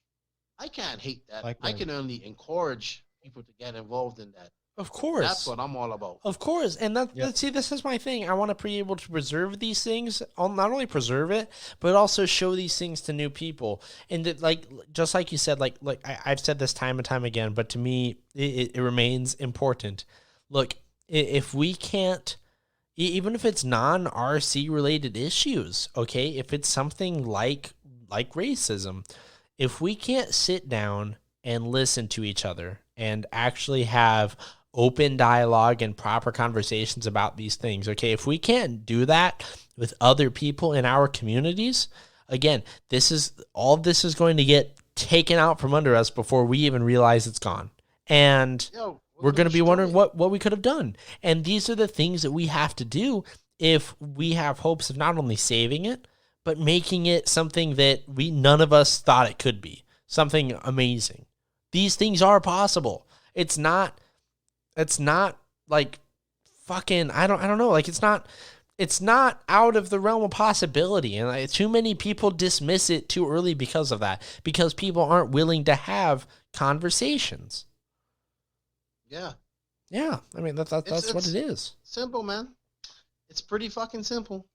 I can't hate that. Likewise. I can only encourage people to get involved in that. Of course. That's what I'm all about. Of course, and Yep. see, this is my thing. I want to be able to preserve these things. I'll not only preserve it, but also show these things to new people. And that, like, just like you said, like I've said this time and time again, but to me, it remains important. Look, if we can't, even if it's non-RC related issues, okay, if it's something like racism, if we can't sit down and listen to each other and actually have open dialogue and proper conversations about these things, okay, if we can't do that with other people in our communities, again, this is going to get taken out from under us before we even realize it's gone. And Yo, we're going to be destroy wondering it. what we could have done. And these are the things that we have to do if we have hopes of not only saving it, but making it something that none of us thought it could be. Something amazing. These things are possible. It's not like fucking, I don't know. Like it's not out of the realm of possibility. And like, too many people dismiss it too early because of that, because people aren't willing to have conversations. Yeah. Yeah. I mean, that's what it's- it is. Simple, man. It's pretty fucking simple.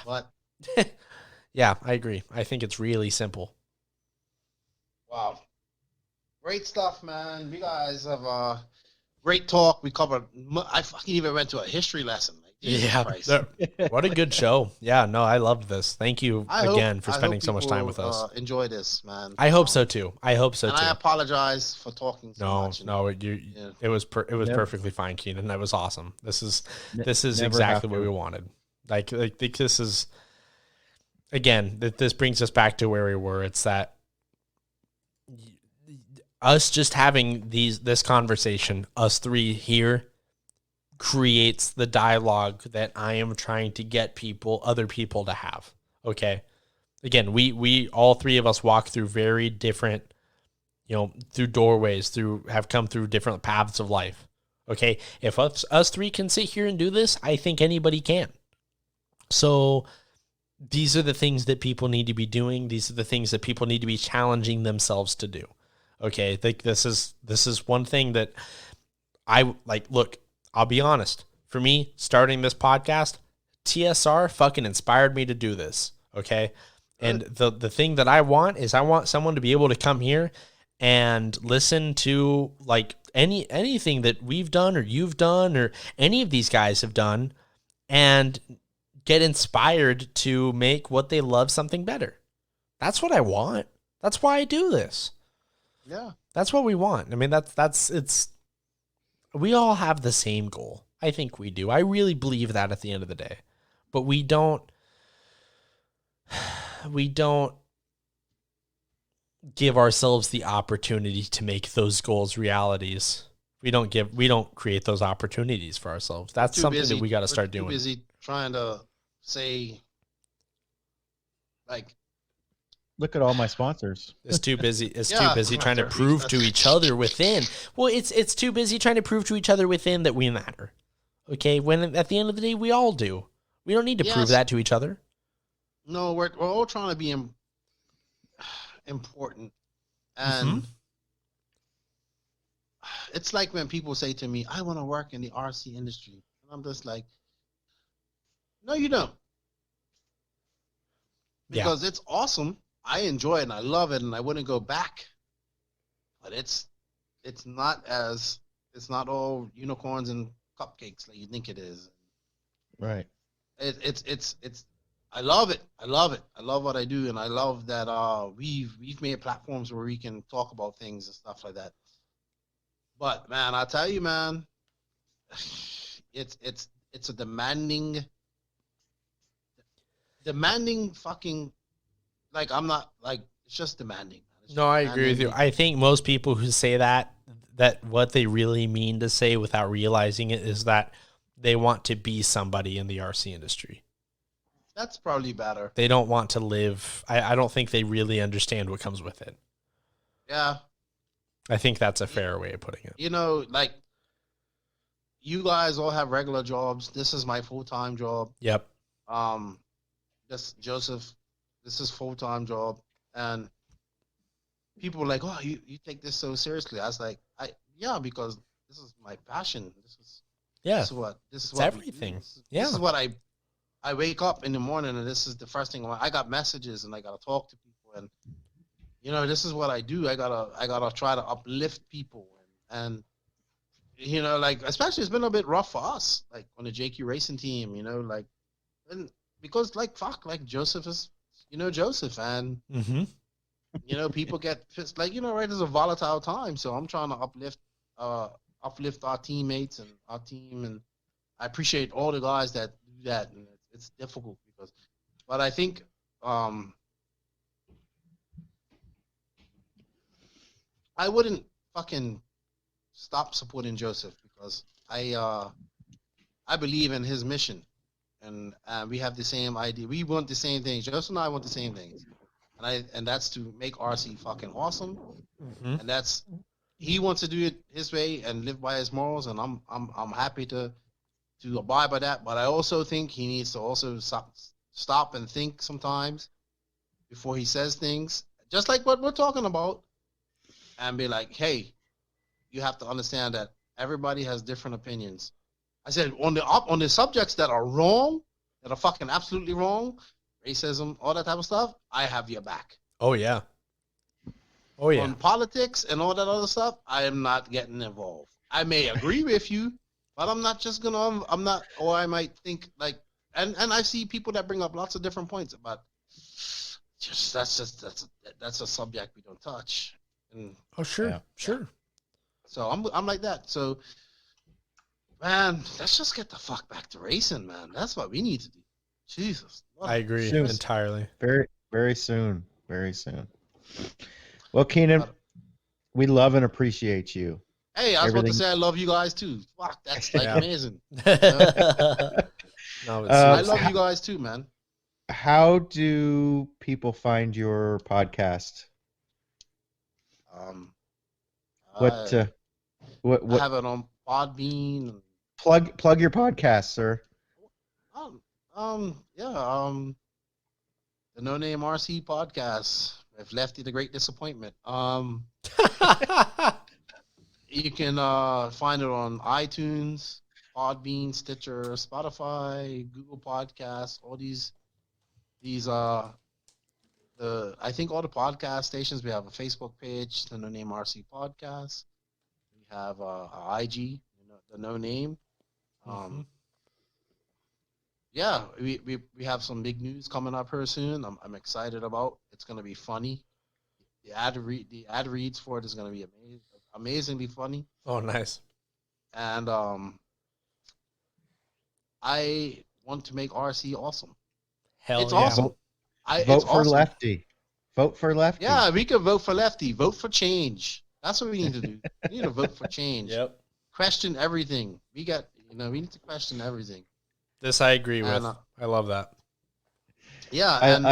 But Yeah, I agree. I think it's really simple. wow. Great stuff, man. You guys have great talk. We covered. I fucking even went to a history lesson. Like, Jesus Christ. What a good show. Yeah, no, I loved this. Thank you I hope- again for I spending hope so much time people, with us. Enjoy this, man. I hope so too. I hope so And too. I apologize for talking so No, much. no, Yeah. it was Never- perfectly fine, Keenan. That was awesome. This is never exactly have what to. we wanted. Like this is, again, this brings us back to where we were. It's that us just having this conversation, us three here, creates the dialogue that I am trying to get other people to have. Okay. Again, we all three of us walk through very different, through doorways, have come through different paths of life. Okay. If us three can sit here and do this, I think anybody can. So these are the things that people need to be doing. These are the things that people need to be challenging themselves to do. Okay. I think this is one thing that I like. Look, I'll be honest. For me, starting this podcast, TSR fucking inspired me to do this. Okay. And the thing that I want is I want someone to be able to come here and listen to like anything that we've done or you've done or any of these guys have done and get inspired to make what they love something better. That's what I want. That's why I do this. Yeah. That's what we want. I mean, we all have the same goal. I think we do. I really believe that at the end of the day. But we don't give ourselves the opportunity to make those goals realities. We don't create those opportunities for ourselves. That's Too something busy- that we got to we're start too doing. busy trying to say, like, Look at all my sponsors. It's too busy. It's Yeah, too busy trying to right. prove to each other within. Well, it's too busy trying to prove to each other within that we matter. Okay, when at the end of the day, we all do. We don't need to prove Yes. that to each other. no, we're all trying to be important. And it's like when people say to me, I want to work in the RC industry. And I'm just like, no, you don't. Yeah. Because it's awesome. I enjoy it and I love it and I wouldn't go back. But it's not all unicorns and cupcakes like you think it is. Right. It's I love it. I love it. I love what I do, and I love that we've made platforms where we can talk about things and stuff like that. But man, I tell you, man, it's a demanding fucking, like, I'm not like, it's just demanding. It's No, just I agree with you. demanding. I think most people who say that what they really mean to say without realizing it is that they want to be somebody in the RC industry. That's probably better. They don't want to live. I don't think they really understand what comes with it. Yeah. I think that's a fair way of putting it. You know, like, you guys all have regular jobs. This is my full-time job. Yep. Joseph, this is full-time job. And people were like, oh, you take this so seriously. I was like, yeah, because this is my passion. This is It's everything. This is what I wake up in the morning, and this is the first thing. I got messages, and I gotta talk to people, and you know, this is what I do. I gotta try to uplift people, and you know, like, especially it's been a bit rough for us, like on the JQ racing team, you know, like, and because like Joseph is, you know, Joseph, and Mm-hmm. you know, people get pissed, like, you know, right? It's a volatile time, so I'm trying to uplift our teammates and our team, and I appreciate all the guys that do that, and it's difficult but I think I wouldn't fucking stop supporting Joseph because I believe in his mission, and we have the same idea. We want the same things. Joseph and I want the same things, and that's to make RC fucking awesome, Mm-hmm. and that's he wants to do it his way and live by his morals, and I'm happy to abide by that. But I also think he needs to also stop and think sometimes before he says things, just like what we're talking about, and be like, hey, you have to understand that everybody has different opinions. I said on the subjects that are wrong, that are fucking absolutely wrong, racism, all that type of stuff, I have your back. Oh yeah. Oh yeah. On politics and all that other stuff, I am not getting involved. I may agree with you, but I'm not just gonna. I'm not, or I might think like, and I see people that bring up lots of different points about. That's a subject we don't touch. And Oh sure. Yeah. Sure. so I'm like that. So, man, let's just get the fuck back to racing, man. That's what we need to do. Jesus. I agree Soon. entirely. Very, very soon. Very soon. Well, Keenan, we love and appreciate you. Hey, I was about to Everything- say I love you guys too. Fuck, that's like Yeah. amazing. No, it's I Uh, love you guys too, man. How do people find your podcast? What I what have it on Podbean. plug your podcast, sir? The No Name RC podcast with Lefty the Great Disappointment. You can find it on iTunes, Podbean, Stitcher, Spotify, Google Podcasts, all these I think all the podcast stations. We have a Facebook page, the No Name RC Podcast. We have a IG, the No Name. Yeah, we have some big news coming up here soon. I'm excited about. It's gonna be funny. The ad reads for it is gonna be amazingly funny. Oh nice. And I want to make RC awesome. Hell It's yeah. awesome. Vote It's for awesome. Lefty. Vote for Lefty. Yeah, we can vote for Lefty. Vote for change. That's what we need to do. We need to vote for change. Yep. Question everything. We need to question everything. This I agree with. And, I love that. Yeah, I and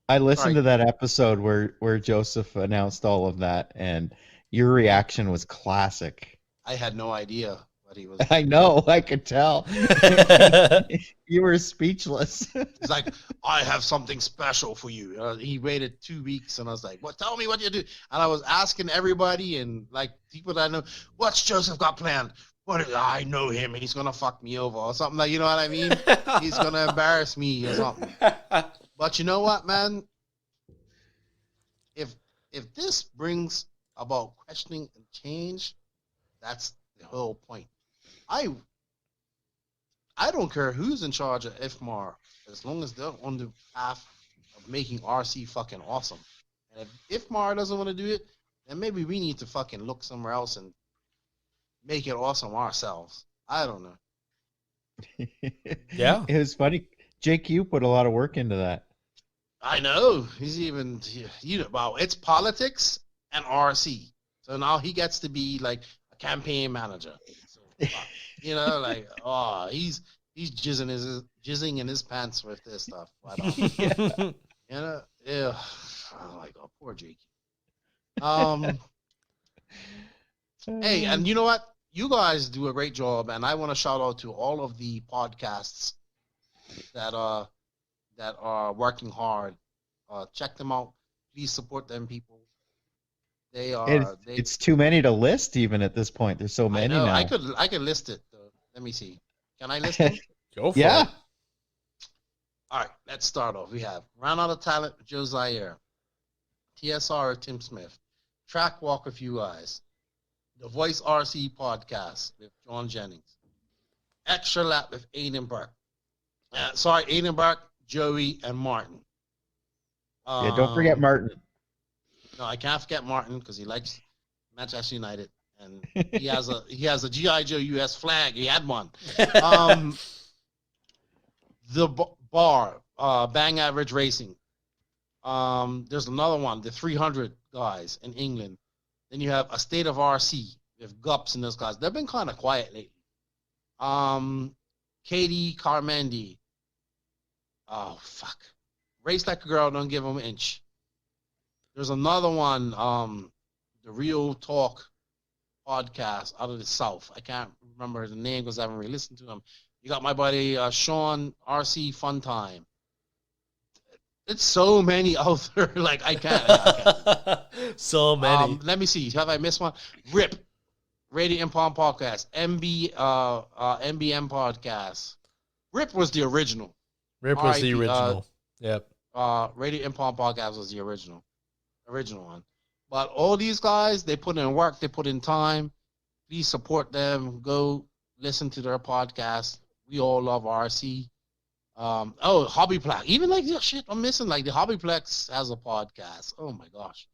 I listened Sorry. to that episode where Joseph announced all of that, and your reaction was classic. I had no idea what he was. I know, I could tell. You were speechless. He's like, I have something special for you. He waited 2 weeks, and I was like, "What? Tell me what you do." And I was asking everybody, and like people that I know, what's Joseph got planned? I know him, and he's gonna fuck me over or something, like, you know what I mean? He's gonna embarrass me or something. But you know what, man? If this brings about questioning and change, that's the whole point. I don't care who's in charge of IFMAR, as long as they're on the path of making RC fucking awesome. And if IFMAR doesn't want to do it, then maybe we need to fucking look somewhere else and make it awesome ourselves. I don't know. Yeah. It was funny. JQ put a lot of work into that. I know. He's even, well, it's politics and RC. So now he gets to be like a campaign manager. So, like, he's He's jizzing in his pants with this stuff. But, Yeah. you know, yeah. Oh my God, poor Jakey. Hey, and you know what? You guys do a great job, and I want to shout out to all of the podcasts that are working hard. Check them out. Please support them, people. They are. It's too many to list even at this point. There's so many I know. now. I could list it. Though. Let me see. Can I list them? Go for Yeah. it. All right. Let's start off. We have Run Out of Talent with Joe Zaire, TSR with Tim Smith, Track Walk with you guys, The Voice RC Podcast with John Jennings, Extra Lap with Aiden Burke. Aiden Burke, Joey, and Martin. Yeah, don't forget Martin. No, I can't forget Martin because he likes Manchester United, and he has a GI Joe US flag. He had one. The bar, Bang Average Racing. There's another one, the 300 guys in England. Then you have A State of RC with Gups and those guys. They've been kind of quiet lately. Katie Carmendi. Oh, fuck. Race Like a Girl, Don't Give Them an Inch. There's another one, the Real Talk podcast out of the South. I can't remember the name because I haven't really listened to them. You got my buddy Sean RC Fun Time. It's so many out there. Like, I can't. So many. Let me see. Have I missed one? RIP. Radio Impalm Podcast. MBM Podcast. RIP was the original. Rip was the RIP, original. Yep. Radio Impalm Podcast was the original one. But all these guys, they put in work, they put in time. Please support them. Go listen to their podcast. We all love RC. Hobbyplex. Even like this shit I'm missing. Like the Hobbyplex has a podcast. Oh my gosh.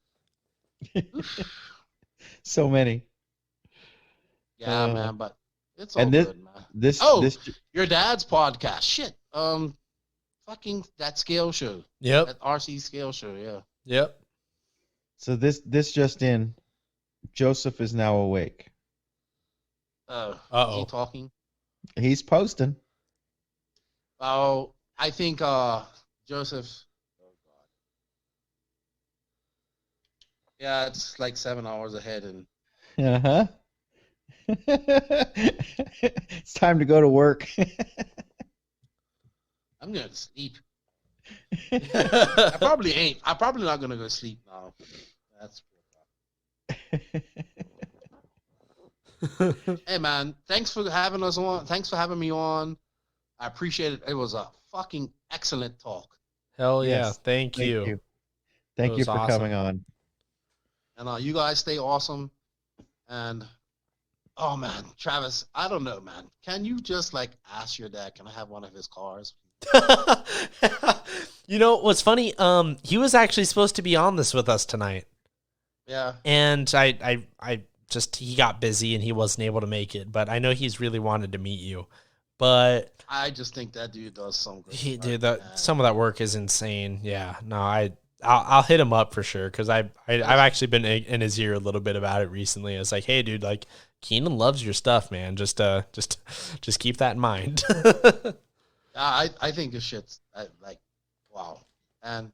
So many. Yeah, man. But it's all And this, good, man. this, Oh, this, your dad's podcast. Shit. Fucking that scale show. Yep. That RC scale show. Yeah. Yep. so this just in. Joseph is now awake. Is Uh-oh. he talking? He's posting. Oh, I think Joseph. Oh God. Yeah, it's like 7 hours ahead, and Uh-huh. It's time to go to work. I'm gonna sleep. I probably ain't. I'm probably not gonna go sleep now. That's. Hey man, thanks for having us on. Thanks for having me on. I appreciate it. It was a fucking excellent talk. Hell yeah. Yes. Thank you. Thank That you was for awesome. coming on. And you guys stay awesome. And oh man, Travis, I don't know, man. Can you just like ask your dad, can I have one of his cars? You know what's funny? He was actually supposed to be on this with us tonight, Yeah. and I just he got busy and he wasn't able to make it. But I know he's really wanted to meet you. But I just think that dude does some good he work, did man. that. Some of that work is insane. Yeah. No, I'll hit him up for sure because I've actually been in his ear a little bit about it recently. It's like, hey, dude, like Keenan loves your stuff, man. Just keep that in mind. I think this shit's like, wow. And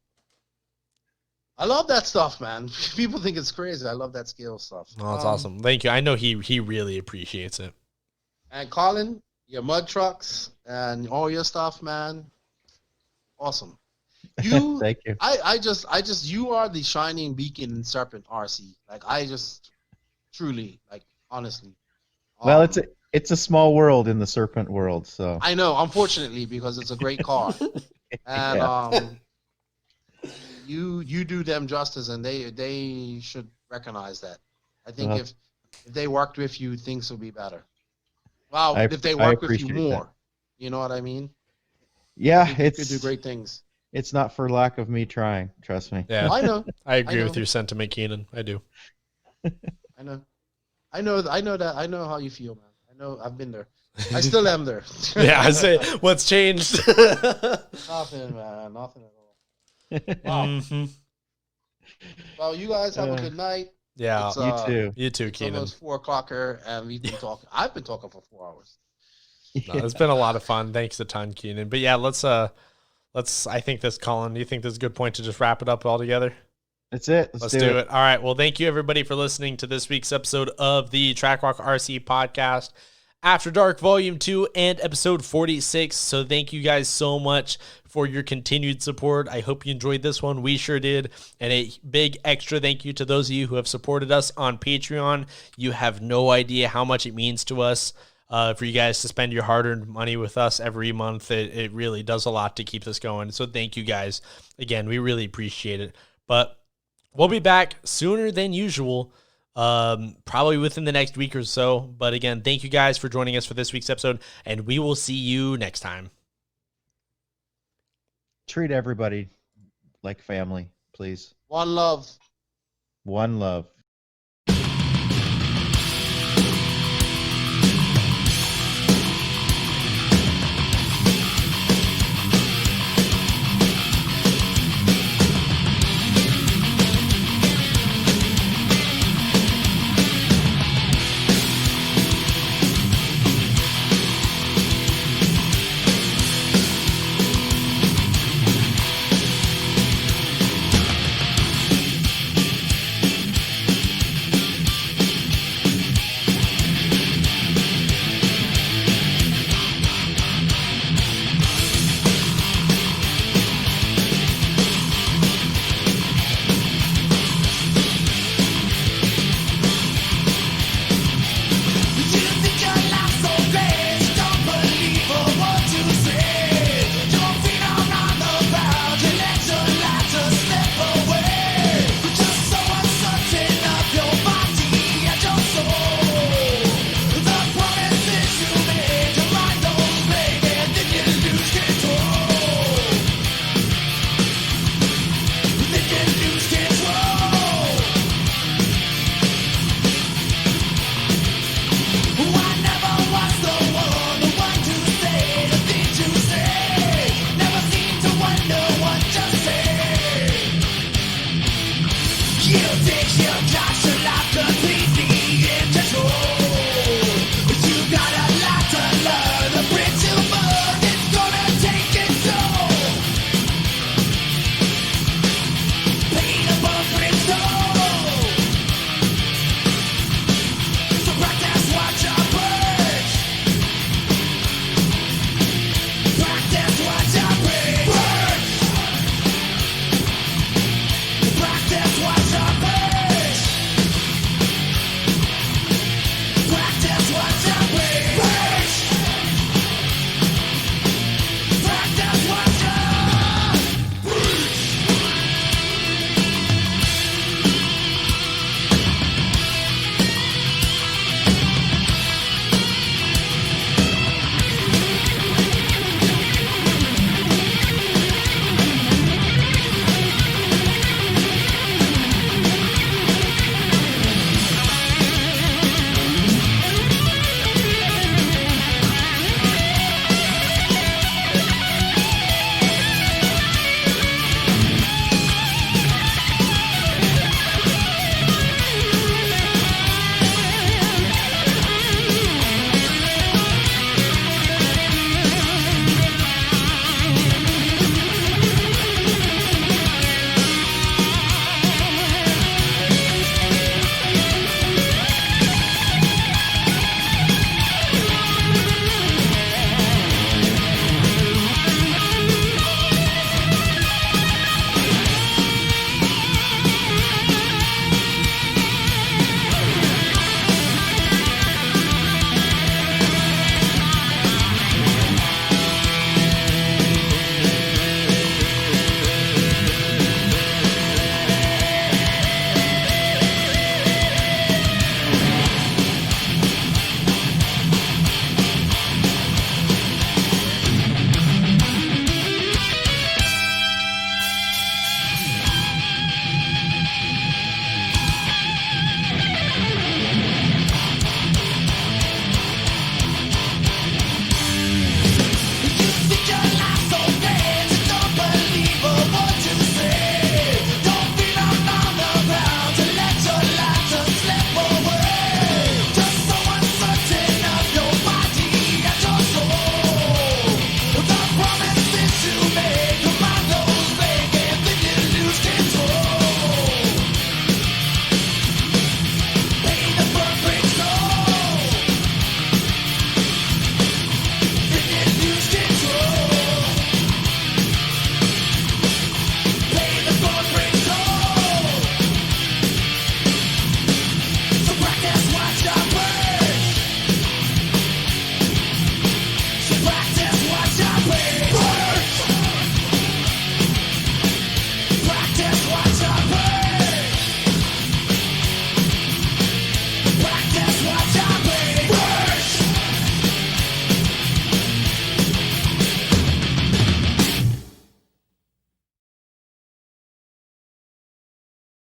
I love that stuff, man. People think it's crazy. I love that scale stuff. Oh, that's awesome. Thank you. I know he really appreciates it. And Colin, your mud trucks and all your stuff, man. Awesome. You, Thank you. I just, you are the shining beacon in Serpent RC. Like, I just, truly, like, honestly. Well, it's a small world in the Serpent world, so I know, unfortunately, because it's a great car. And Yeah. you do them justice, and they should recognize that. I think Uh-huh. if they worked with you, things would be better. Well, I- if they I work with you appreciate more, that. you know what I mean? yeah, You could do it's great things. it's not for lack of me trying. Trust me. Yeah, I know, I agree with know. your sentiment, Keenan. I do. I know that. I know how you feel, man. I know. I've been there. I still am there. Yeah, I say what's changed. Nothing, man. Nothing at all. Wow. Mhm. Well, you guys have a good night. Yeah, It's, You too. you too, It's Keenan. almost 4 o'clock here, and we've been talking. I've been talking for 4 hours. No, it's been a lot of fun. Thanks a ton, Keenan. But yeah, let's I think this, Colin, do you think this is a good point to just wrap it up all together? That's it. Let's do it. All right. Well, thank you everybody for listening to this week's episode of the Trackwalk RC podcast, After Dark Volume 2 and episode 46. So thank you guys so much for your continued support. I hope you enjoyed this one. We sure did. And a big extra thank you to those of you who have supported us on Patreon. You have no idea how much it means to us for you guys to spend your hard-earned money with us every month. It really does a lot to keep this going. So thank you guys. Again, we really appreciate it. But we'll be back sooner than usual, probably within the next week or so. But again, thank you guys for joining us for this week's episode, and we will see you next time. Treat everybody like family, please. One love. One love.